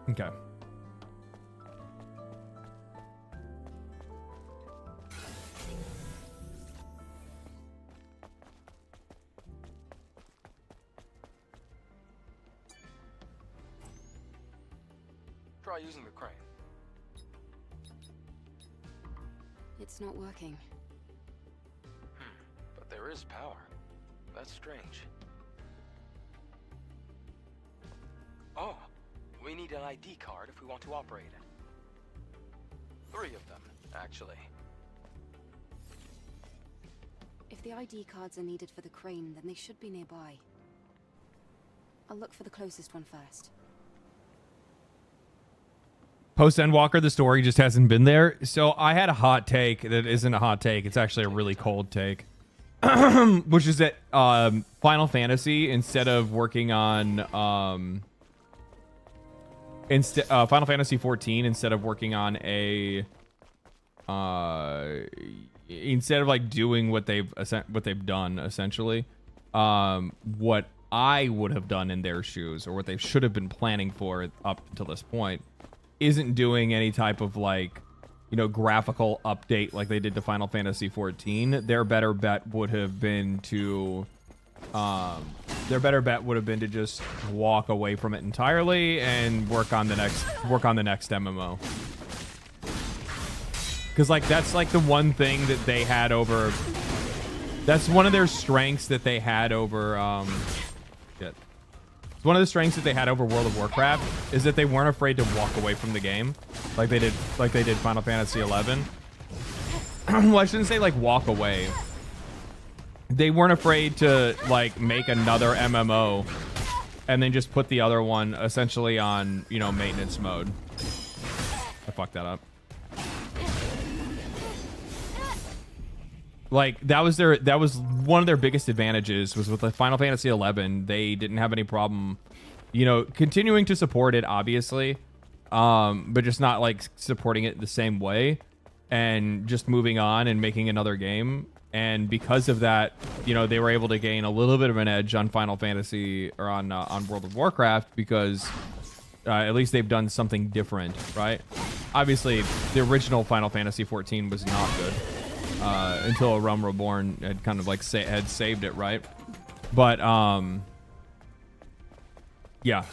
S1: Okay.
S10: Try using the crane.
S12: It's not working.
S10: But there is power. That's strange. Oh, we need an ID card if we want to operate it. 3 of them, actually.
S12: If the ID cards are needed for the crane, then they should be nearby. I'll look for the closest one first.
S1: Post Endwalker, the story just hasn't been there. So I had a hot take that isn't a hot take. It's actually a really cold take. Which is that Final Fantasy, instead of working on Final Fantasy 14, instead of working on a instead of like doing what they've done essentially, what I would have done in their shoes, or what they should have been planning for up until this point, isn't doing any type of like, you know, graphical update like they did to Final Fantasy 14. Their better bet would have been to just walk away from it entirely and work on the next MMO. Because like that's like the one thing that they had over. That's one of their strengths that they had over. One of the strengths that they had over World of Warcraft is that they weren't afraid to walk away from the game, like they did Final Fantasy XI. Well, I shouldn't say like walk away. They weren't afraid to like make another MMO and then just put the other one essentially on, you know, maintenance mode. I fucked that up. Like that was one of their biggest advantages, was with the Final Fantasy XI. They didn't have any problem, you know, continuing to support it, obviously, but just not like supporting it the same way, and just moving on and making another game. And because of that, you know, they were able to gain a little bit of an edge on Final Fantasy, or on World of Warcraft, because at least they've done something different, right? Obviously, the original Final Fantasy 14 was not good. Until A Realm Reborn had kind of like had saved it, right? But yeah,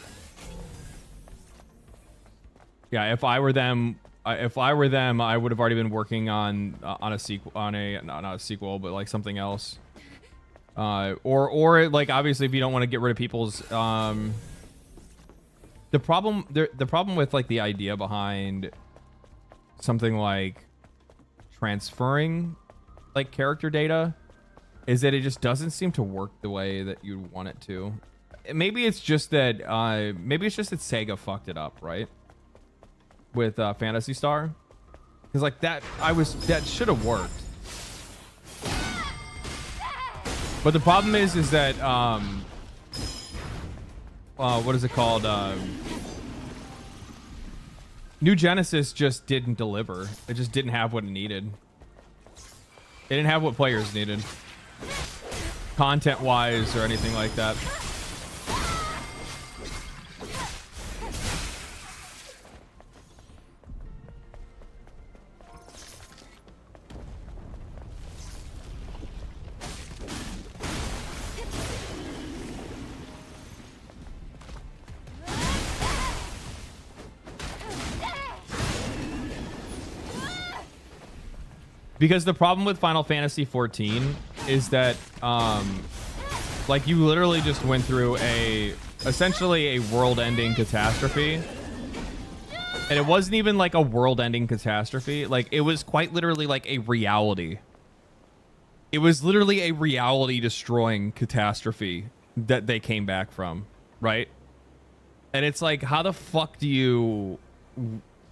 S1: if I were them, if I were them, I would have already been working on a sequel, not a sequel, but like something else. Or like obviously if you don't want to get rid of people's the problem with like the idea behind something like transferring like character data is that it just doesn't seem to work the way that you want it to. Maybe it's just that Sega fucked it up, right? With Phantasy Star, because like that should have worked. But the problem is that what is it called? New Genesis just didn't deliver. It just didn't have what it needed. It didn't have what players needed, content-wise or anything like that. Because the problem with Final Fantasy XIV is that, like, you literally just went through essentially a world-ending catastrophe. And it wasn't even like a world-ending catastrophe. Like, it was quite literally like a reality. It was literally a reality-destroying catastrophe that they came back from, right? And it's like, how the fuck do you...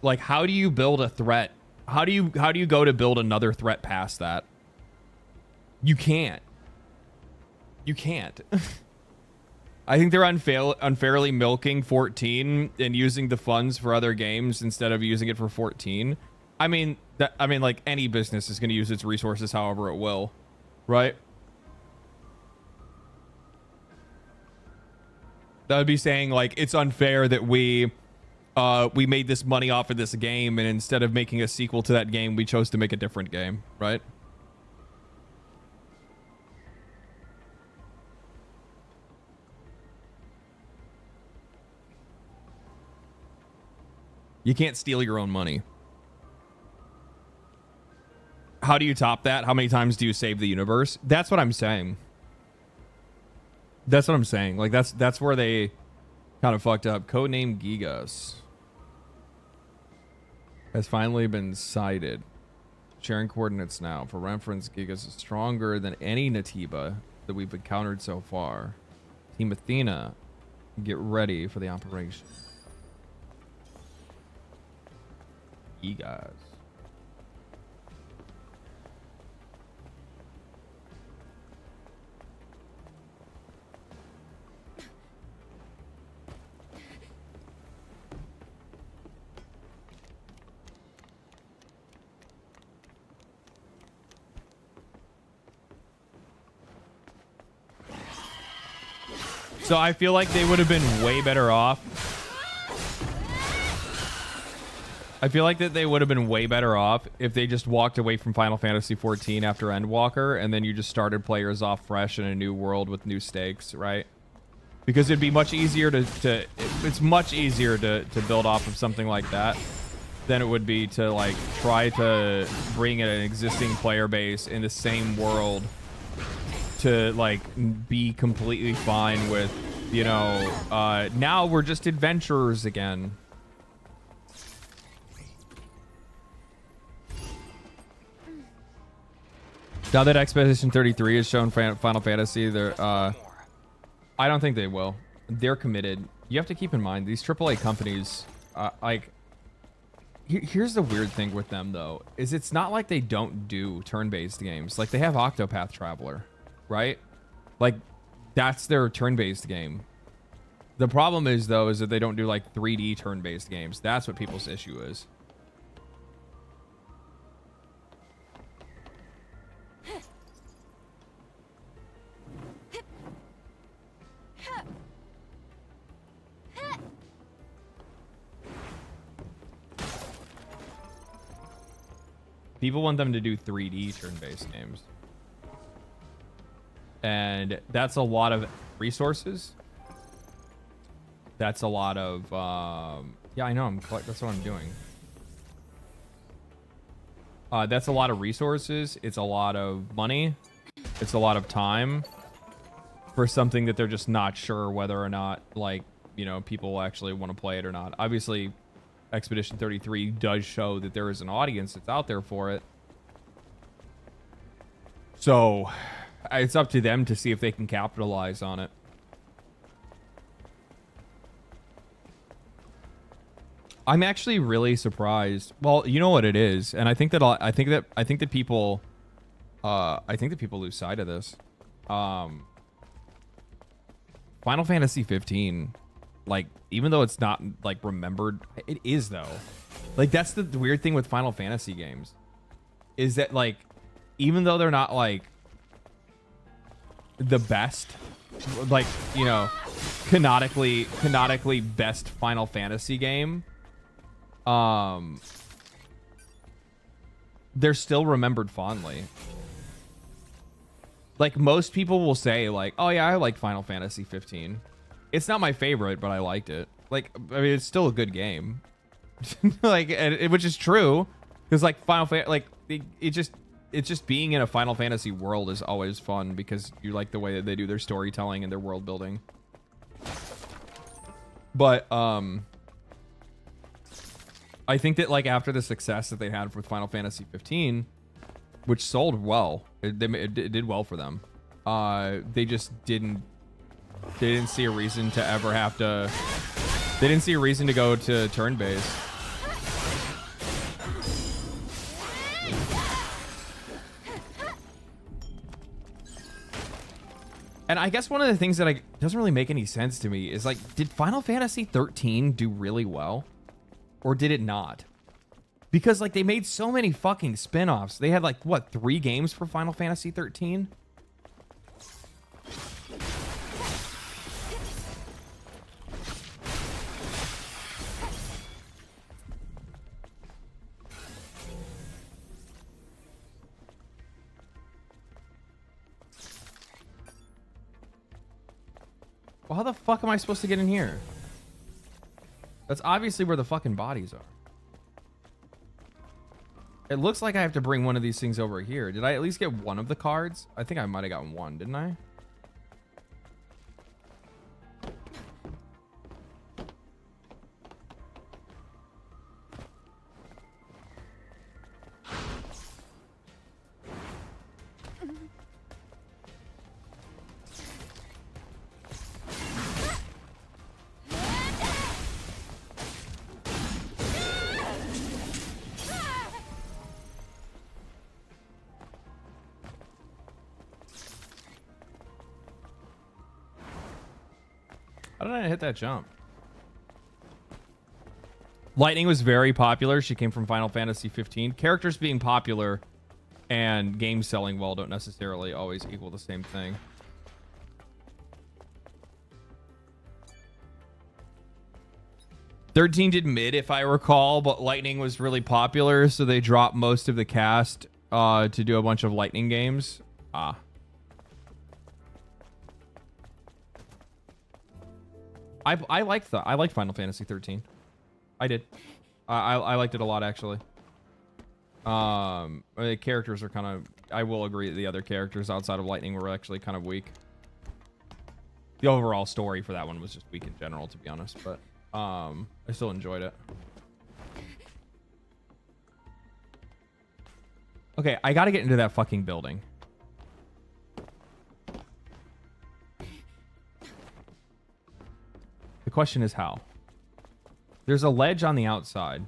S1: Like, how do you build a threat? How do you go to build another threat past that? You can't. You can't. I think they're unfairly milking 14 and using the funds for other games instead of using it for 14. I mean, like any business is going to use its resources however it will, right? That would be saying like it's unfair that we made this money off of this game, and instead of making a sequel to that game, we chose to make a different game, right? You can't steal your own money. How do you top that? How many times do you save the universe? That's what I'm saying. That's what I'm saying. Like that's where they kind of fucked up. Codename Gigas has finally been cited. Sharing coordinates now. For reference, Gigas is stronger than any Natiba that we've encountered so far. Team Athena, get ready for the operation. Gigas. So I feel like they would have been way better off. I feel like that they would have been way better off if they just walked away from Final Fantasy XIV after Endwalker, and then you just started players off fresh in a new world with new stakes, right? Because it'd be much easier it's much easier to build off of something like that than it would be to like try to bring in an existing player base in the same world to like be completely fine with, you know, now we're just adventurers again. Now that Expedition 33 has shown Final Fantasy, they're I don't think they will. They're committed. You have to keep in mind these AAA companies, like here's the weird thing with them though, is it's not like they don't do turn-based games. Like they have Octopath Traveler, right? Like that's their turn-based game. The problem is though is that they don't do like 3D turn-based games. That's what people's issue is. People want them to do 3D turn-based games. And that's a lot of resources. That's a lot of... yeah, I know. That's what I'm doing. That's a lot of resources. It's a lot of money. It's a lot of time for something that they're just not sure whether or not, like, you know, people actually want to play it or not. Obviously, Expedition 33 does show that there is an audience that's out there for it. So it's up to them to see if they can capitalize on it. I'm actually really surprised. Well, you know what it is, and I think that people lose sight of this. Final Fantasy 15, like, even though it's not like remembered, it is though. Like, that's the weird thing with Final Fantasy games, is that, like, even though they're not like the best, like, you know, canonically best Final Fantasy game, they're still remembered fondly. Like, most people will say, like, oh yeah, I like Final Fantasy 15. It's not my favorite, but I liked it. Like, I mean, it's still a good game. Like, which is true, because, like, it's just being in a Final Fantasy world is always fun, because you like the way that they do their storytelling and their world building. But I think that, like, after the success that they had with Final Fantasy 15, which sold well, it did well for them. They just didn't see a reason to ever have to. They didn't see a reason to go to turn-based. And I guess one of the things that doesn't really make any sense to me is, like, did Final Fantasy 13 do really well? Or did it not? Because, like, they made so many fucking spin-offs. They had, like, what, 3 games for Final Fantasy 13? Well, how the fuck am I supposed to get in here? That's obviously where the fucking bodies are. It looks like I have to bring one of these things over here. Did I at least get one of the cards? I think I might have gotten one, didn't I? How did I hit that jump? Lightning was very popular. She came from Final Fantasy 15. Characters being popular and games selling well don't necessarily always equal the same thing. "13 did mid, if I recall, but Lightning was really popular, so they dropped most of the cast to do a bunch of Lightning games. Ah. I liked Final Fantasy 13. I did. I liked it a lot, actually. The characters are kind of, I will agree that the other characters outside of Lightning were actually kind of weak. The overall story for that one was just weak in general, to be honest, but I still enjoyed it. Okay, I gotta get into that fucking building. The question is how. There's a ledge on the outside.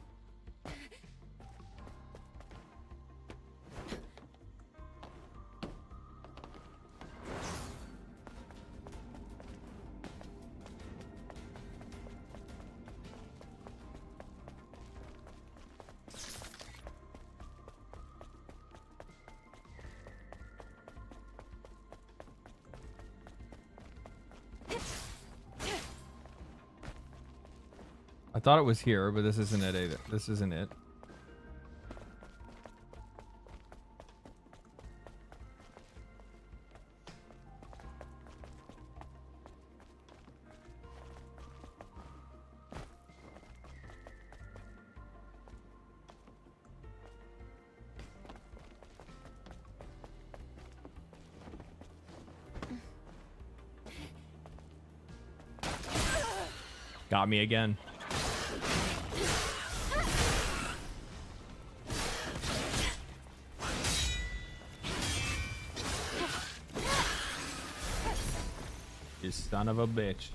S1: I thought it was here, but this isn't it either. This isn't it. Got me again. You son of a bitch.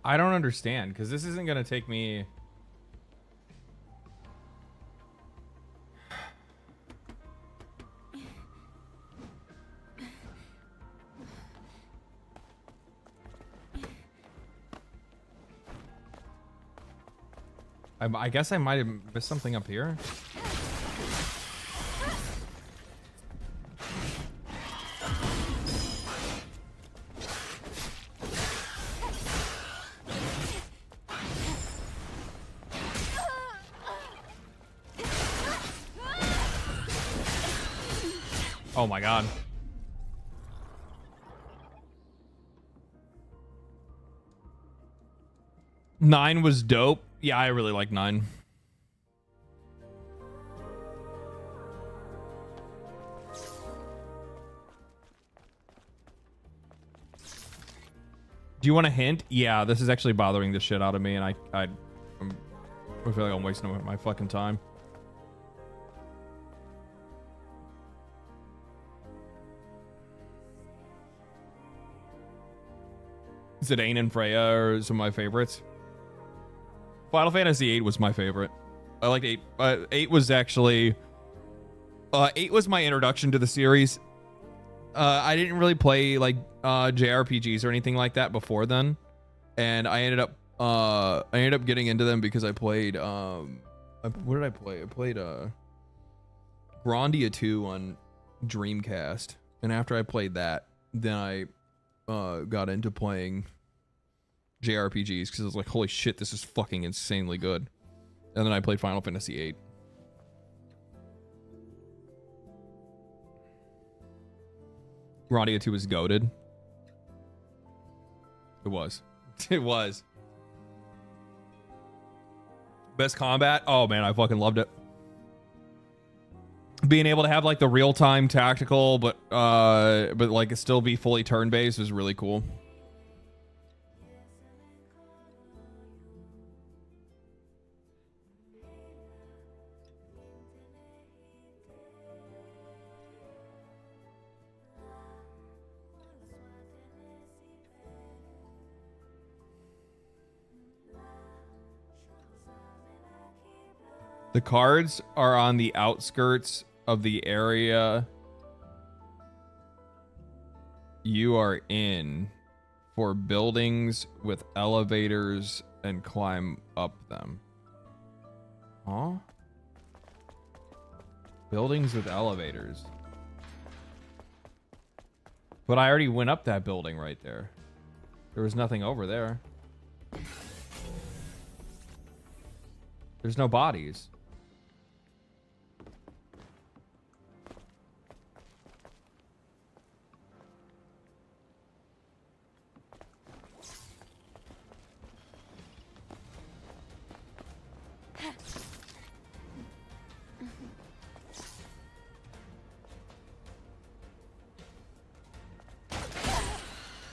S1: I don't understand, because this isn't going to take me... I guess I might have missed something up here. Oh my god. Nine was dope. Yeah, I really like 9. Do you want a hint? Yeah, this is actually bothering the shit out of me, and I feel like I'm wasting my fucking time. Zidane and Freya are some of my favorites. Final Fantasy VIII was my favorite. I liked 8. 8 was actually... 8 was my introduction to the series. I didn't really play like JRPGs or anything like that before then, and I ended up getting into them because I played what did I play? I played Grandia 2 on Dreamcast, and after I played that, then I got into playing JRPGs because I was like, holy shit, this is fucking insanely good. And then I played Final Fantasy VIII. Grandia 2 was goated. It was. It was. Best combat? Oh man, I fucking loved it. Being able to have like the real-time tactical, but like still be fully turn-based was really cool. The cards are on the outskirts of the area you are in for buildings with elevators and climb up them. Huh? Buildings with elevators. But I already went up that building right there. There was nothing over there. There's no bodies.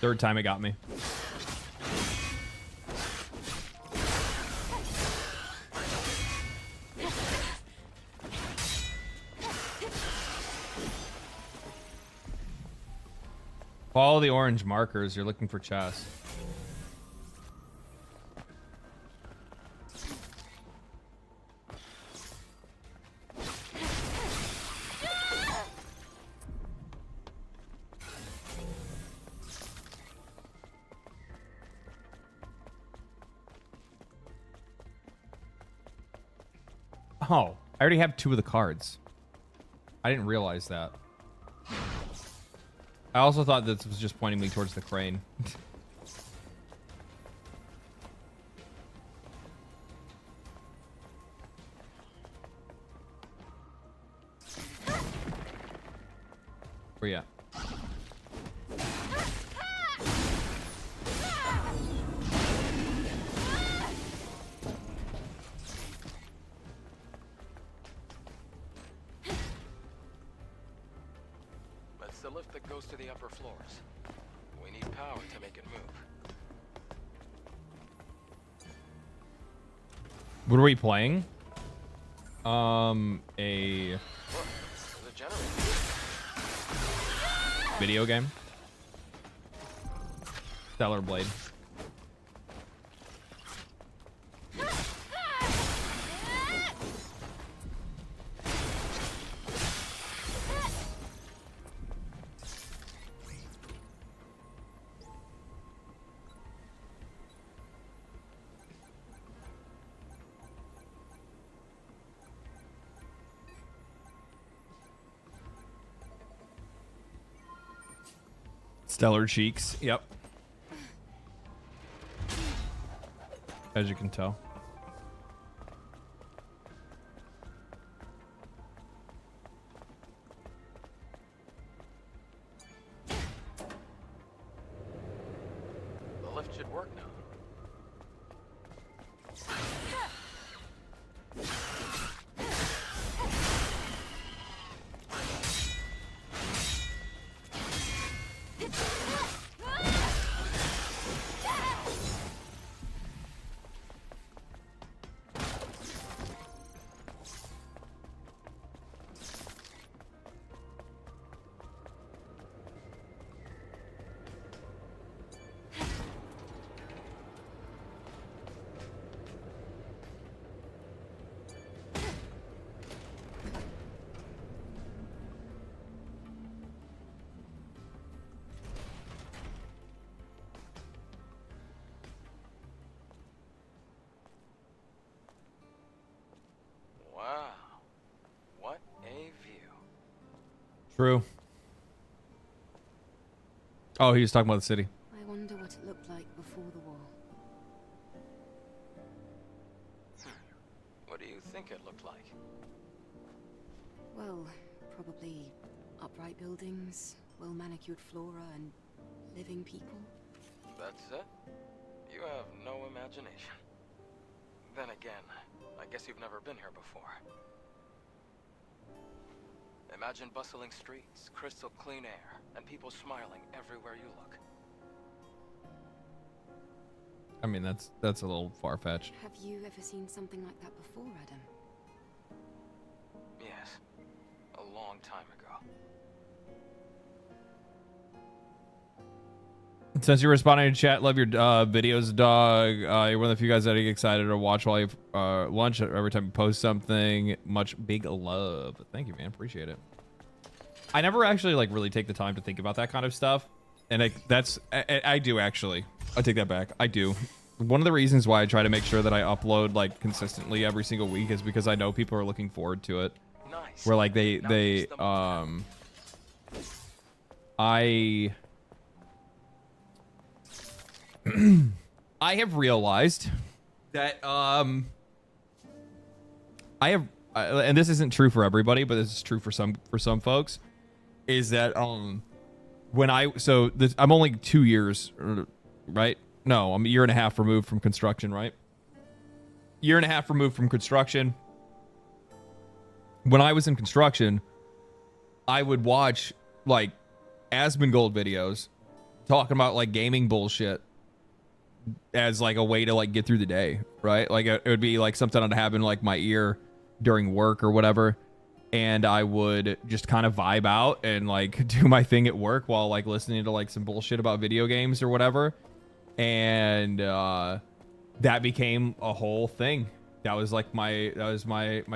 S1: Third time it got me. Follow the orange markers. You're looking for chests. Oh, I already have 2 of the cards. I didn't realize that. I also thought this was just pointing me towards the crane. Where you at?
S10: It's the lift that goes to the upper floors. We need power to make it move.
S1: What are we playing? A
S10: Look, there's a generator.
S1: video game. Stellar Blade. Stellar cheeks. Yep. As you can tell.
S10: The lift should work now.
S1: True. Oh, he was talking about the city.
S12: I wonder what it looked like before the war.
S10: What do you think it looked like?
S12: Well, probably upright buildings, well-manicured flora, and living people.
S10: That's it? You have no imagination. Then again, I guess you've never been here before. Imagine bustling streets, crystal clean air, and people smiling everywhere you look.
S1: I mean, that's a little far-fetched.
S12: Have you ever seen something like that before, Adam?
S10: Yes, a long time ago.
S1: Since you're responding to chat, love your videos, dog. You're one of the few guys that get excited to watch while you lunch every time you post something. Much big love. Thank you, man. Appreciate it. I never actually like really take the time to think about that kind of stuff, and I do actually. I take that back. I do. One of the reasons why I try to make sure that I upload like consistently every single week is because I know people are looking forward to it.
S10: Nice.
S1: Where like I have realized that and this isn't true for everybody, but this is true for some folks, is that I'm only 2 years, right? No, I'm a year and a half removed from construction, right? Year and a half removed from construction. When I was in construction, I would watch like Asmongold videos talking about like gaming bullshit as like a way to like get through the day, right? Like it would be like something that happened like my ear during work or whatever, and I would just kind of vibe out and like do my thing at work while like listening to like some bullshit about video games or whatever. And that became a whole thing. That was like my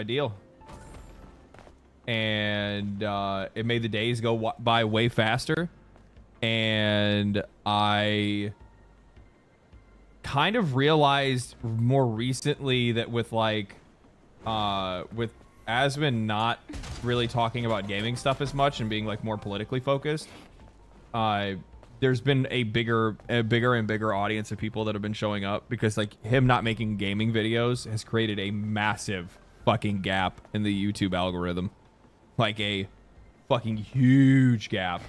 S1: deal. And it made the days go by way faster. And I kind of realized more recently that with like with Asmon not really talking about gaming stuff as much and being like more politically focused, there's been a bigger and bigger audience of people that have been showing up because like him not making gaming videos has created a massive fucking gap in the YouTube algorithm, like a fucking huge gap.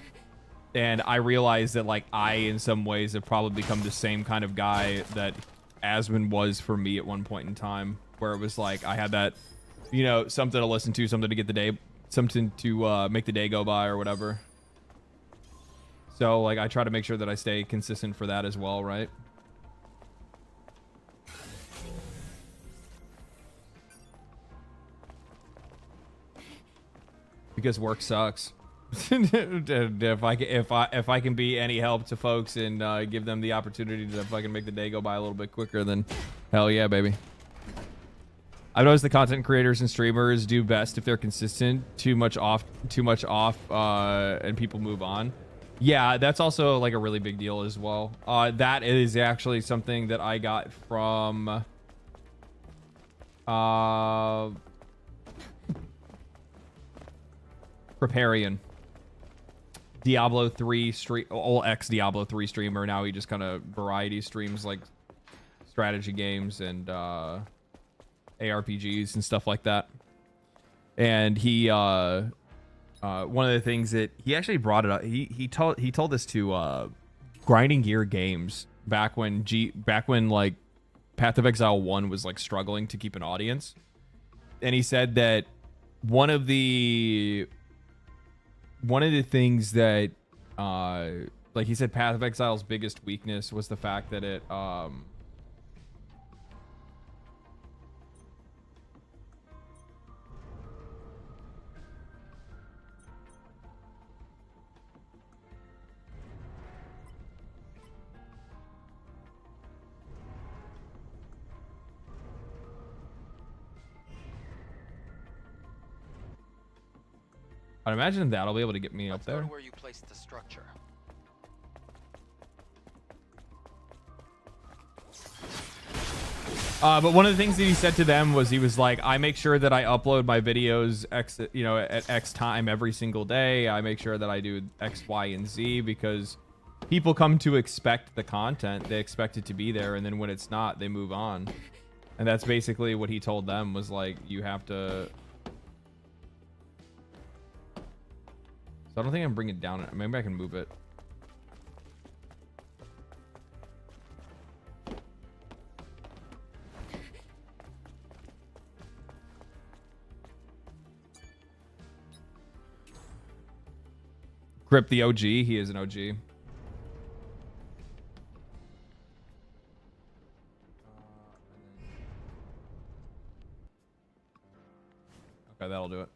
S1: And I realized that like I in some ways have probably become the same kind of guy that Asmund was for me at one point in time, where it was like I had that, you know, something to listen to, something to get the day, something to make the day go by or whatever. So like I try to make sure that I stay consistent for that as well, right? Because work sucks. if I can be any help to folks and give them the opportunity to fucking make the day go by a little bit quicker, then hell yeah, baby. I've noticed the content creators and streamers do best if they're consistent. Too much off, and people move on. Yeah, that's also like a really big deal as well. That is actually something that I got from Preparian. Diablo 3 old ex Diablo 3 streamer. Now he just kind of variety streams like strategy games and ARPGs and stuff like that. And he one of the things that he actually brought it up, he told this to Grinding Gear Games back when like Path of Exile 1 was like struggling to keep an audience. And he said that one of the things that like he said Path of Exile's biggest weakness was the fact that it I'd imagine that'll be able to get me up there.
S10: Where you place the structure.
S1: But one of the things that he said to them was he was like, I make sure that I upload my videos at X time every single day. I make sure that I do X, Y, and Z because people come to expect the content. They expect it to be there. And then when it's not, they move on. And that's basically what he told them was like, you have to... I don't think I can bring it down. Maybe I can move it. Grip the OG. He is an OG. Okay, that'll do it.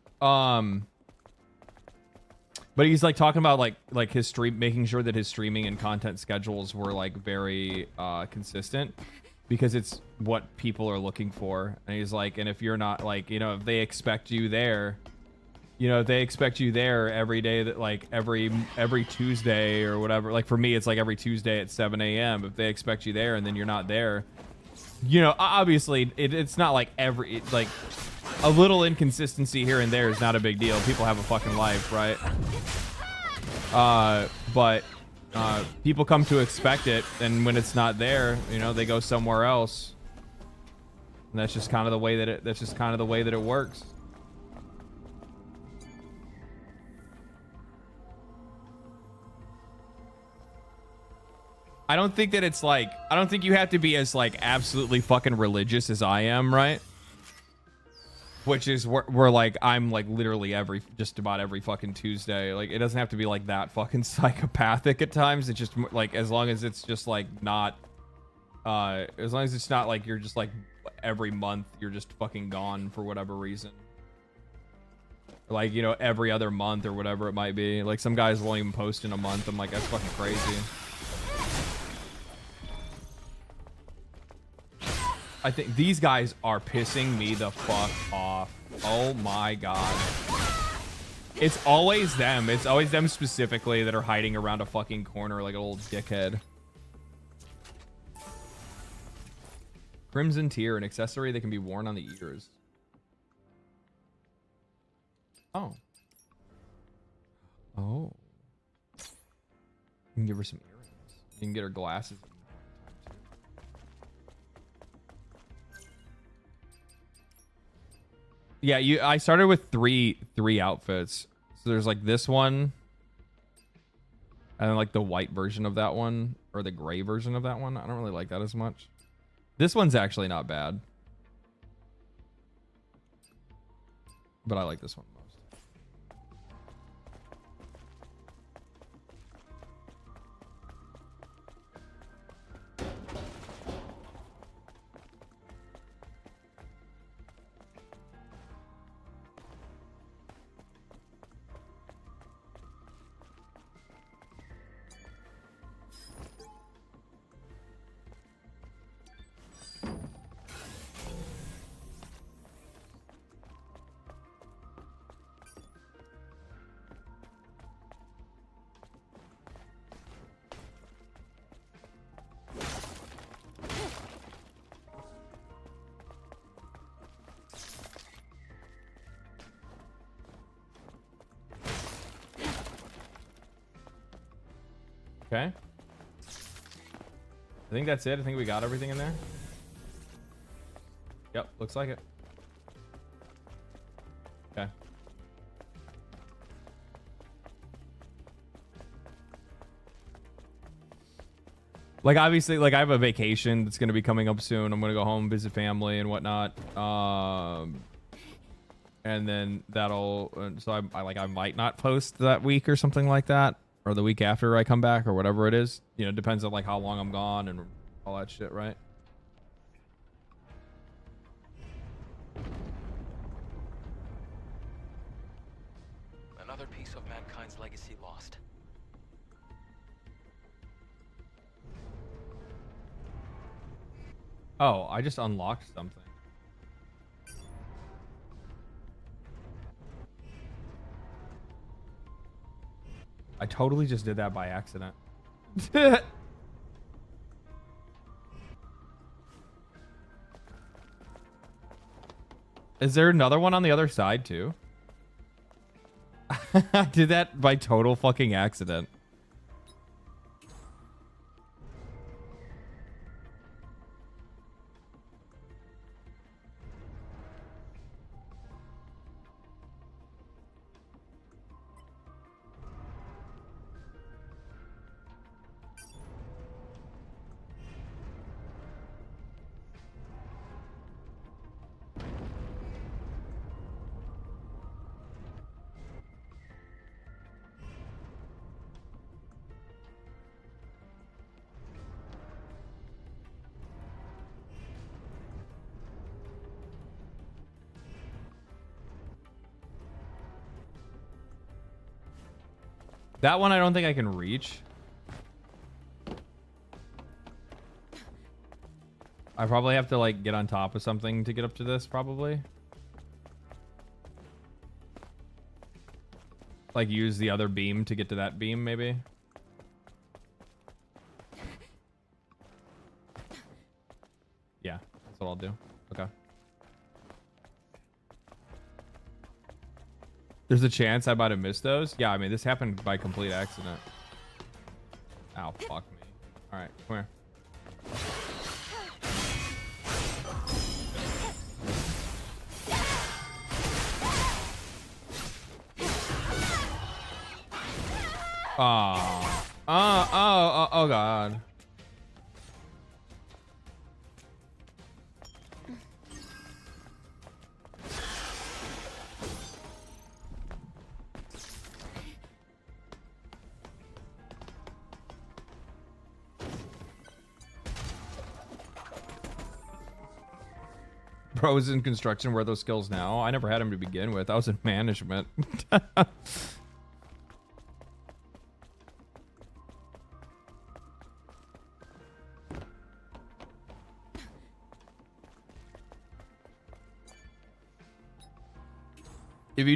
S1: But he's like talking about like his stream, making sure that his streaming and content schedules were like very consistent because it's what people are looking for. And he's like, and if you're not like, you know, if they expect you there, you know, if they expect you there every day, that like every Tuesday or whatever, like for me, it's like every Tuesday at 7 a.m. If they expect you there and then you're not there, you know, obviously it's not like like a little inconsistency here and there is not a big deal. People have a fucking life, right? But people come to expect it, and when it's not there, you know, they go somewhere else. And that's just kind of the way that it works. I don't think that it's like, I don't think you have to be as like absolutely fucking religious as I am, right? Which is where like I'm like literally just about every fucking Tuesday. Like it doesn't have to be like that fucking psychopathic at times. It's just like as long as it's just like not as long as it's not like you're just like every month you're just fucking gone for whatever reason. Like, you know, every other month or whatever it might be. Like some guys won't even post in a month. I'm like, that's fucking crazy. I think these guys are pissing me the fuck off. Oh my god. It's always them. It's always them specifically that are hiding around a fucking corner like a little dickhead. Crimson Tear, an accessory that can be worn on the ears. Oh. Oh. You can give her some earrings. You can get her glasses. Yeah, I started with three outfits. So there's like this one, and then like the white version of that one, or the gray version of that one. I don't really like that as much. This one's actually not bad, but I like this one most. Okay. I think that's it. I think we got everything in there. Yep, looks like it. Okay. Like, obviously, like, I have a vacation that's going to be coming up soon. I'm going to go home, visit family and whatnot. And then that'll... So I might not post that week or something like that. Or the week after I come back, or whatever it is. You know, depends on like how long I'm gone and all that shit, right?
S10: Another piece of mankind's legacy lost.
S1: Oh, I just unlocked something. I totally just did that by accident. Is there another one on the other side too? I did that by total fucking accident. That one I don't think I can reach. I probably have to like get on top of something to get up to this, probably. Like use the other beam to get to that beam, maybe. Yeah, that's what I'll do. Okay. There's a chance I might have missed those. Yeah, I mean, this happened by complete accident. Ow, fuck me. All right, come here. Oh God. Bro's in construction. Where are those skills now? I never had them to begin with. I was in management. If you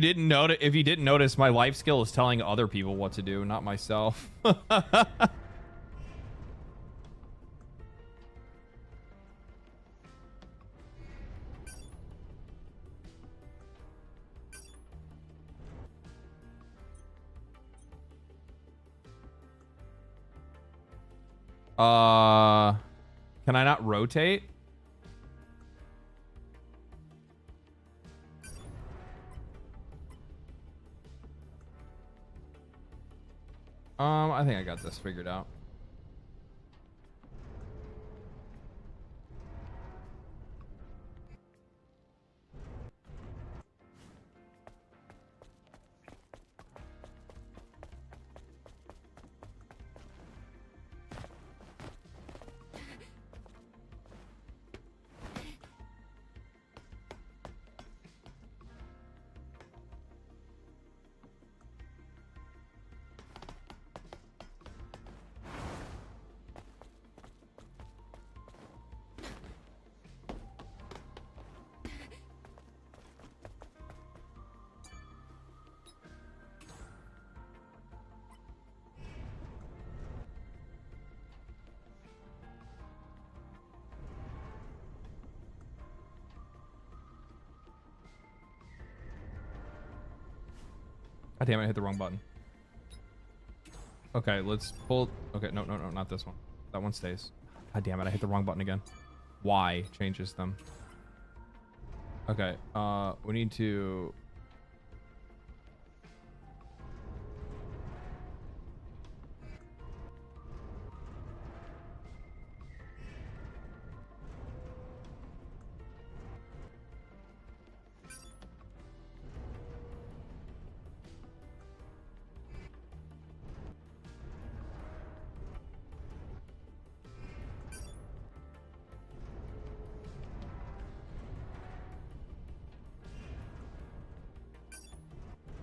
S1: didn't notice, my life skill is telling other people what to do, not myself. Can I not rotate? I think I got this figured out. God damn it, I hit the wrong button. Okay, let's pull. Okay, no, not this one. That one stays. God damn it, I hit the wrong button again. Y changes them. Okay, we need to...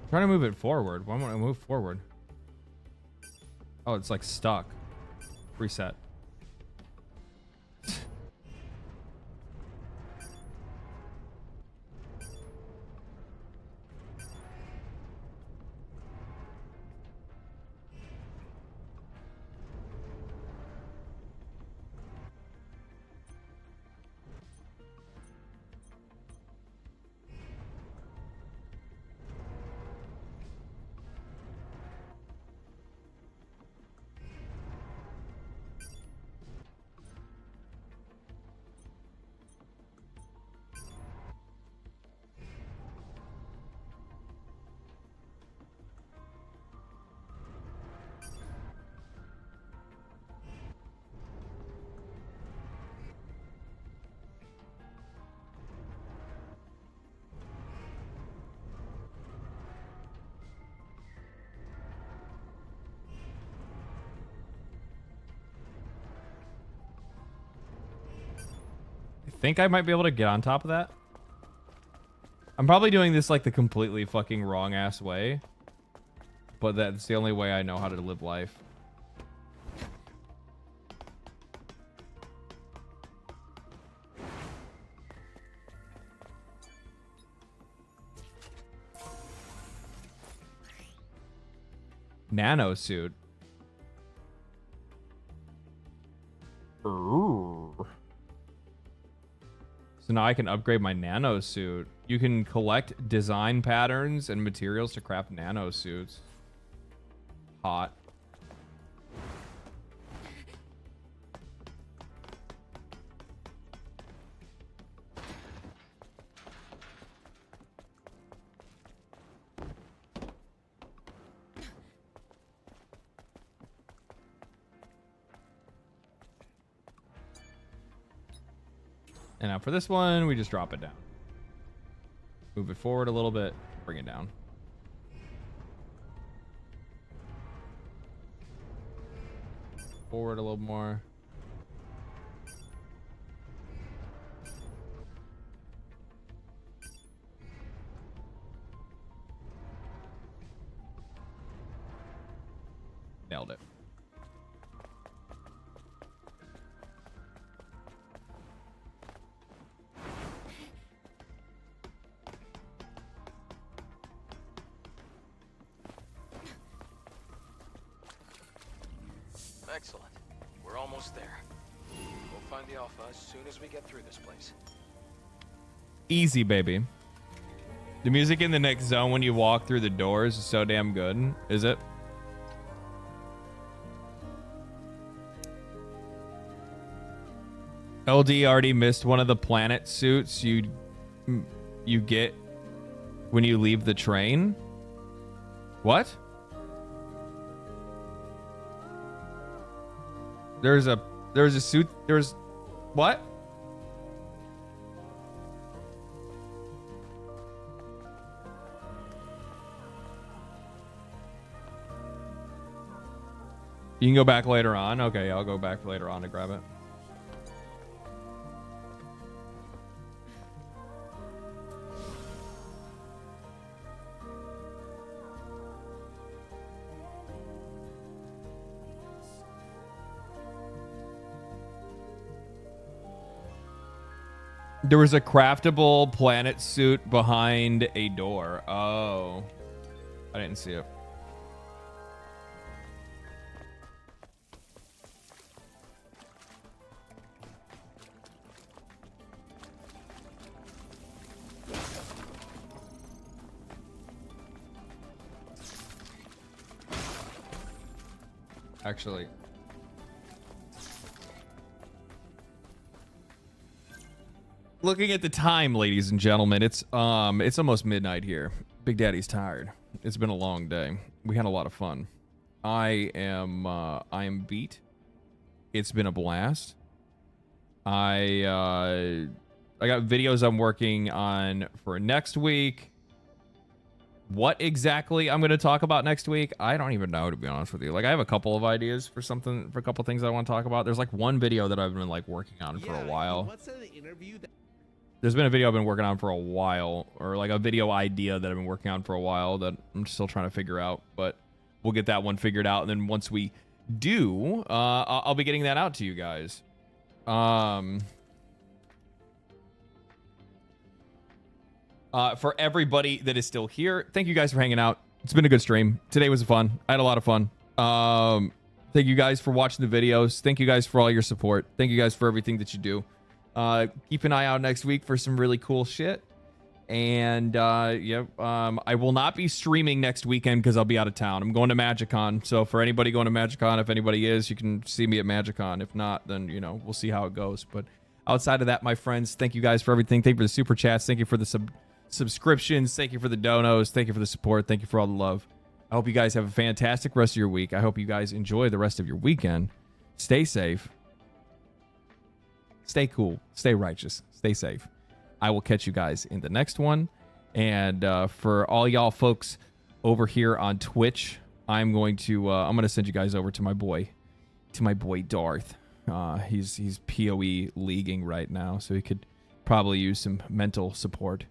S1: trying to move it forward. Why won't I move forward? Oh, it's like stuck. Reset. Think I might be able to get on top of that. I'm probably doing this like the completely fucking wrong ass way, but that's the only way I know how to live life. Nano suit. So now I can upgrade my nano suit. You can collect design patterns and materials to craft nano suits. Hot. And now for this one, we just drop it down. Move it forward a little bit, bring it down. Forward a little more. Nailed it.
S10: Excellent. We're almost there. We'll find the Alpha as soon as we get through this place.
S1: Easy, baby. The music in the next zone when you walk through the doors is so damn good. Is it? LD already missed one of the planet suits you get when you leave the train. What? There's a suit. There's what? You can go back later on. Okay, I'll go back later on to grab it. There was a craftable planet suit behind a door. Oh. I didn't see it. Actually. Looking at the time, ladies and gentlemen, it's almost midnight here. Big Daddy's tired. It's been a long day. We had a lot of fun. I am beat. It's been a blast. I got videos I'm working on for next week. What exactly I'm going to talk about next week, I don't even know, to be honest with you. Like, I have a couple of ideas for a couple things I want to talk about. There's like one video that I've been like working on for a while.
S14: What's an interview that
S1: There's been a video I've been working on for a while, or like a video idea that I've been working on for a while that I'm still trying to figure out, but we'll get that one figured out. And then once we do, I'll be getting that out to you guys. For everybody that is still here, thank you guys for hanging out. It's been a good stream. Today was fun. I had a lot of fun. Thank you guys for watching the videos. Thank you guys for all your support. Thank you guys for everything that you do. Keep an eye out next week for some really cool shit. And I will not be streaming next weekend because I'll be out of town. I'm going to MagicCon. So for anybody going to MagicCon, if anybody is, you can see me at MagicCon. If not, then we'll see how it goes. But outside of that, my friends, thank you guys for everything. Thank you for the super chats. Thank you for the subscriptions. Thank you for the donos. Thank you for the support. Thank you for all the love. I hope you guys have a fantastic rest of your week. I hope you guys enjoy the rest of your weekend. Stay safe. Stay cool. Stay righteous. Stay safe. I will catch you guys in the next one. And for all y'all folks over here on Twitch, I'm going to send you guys over to my boy Darth. He's PoE leaguing right now, so he could probably use some mental support.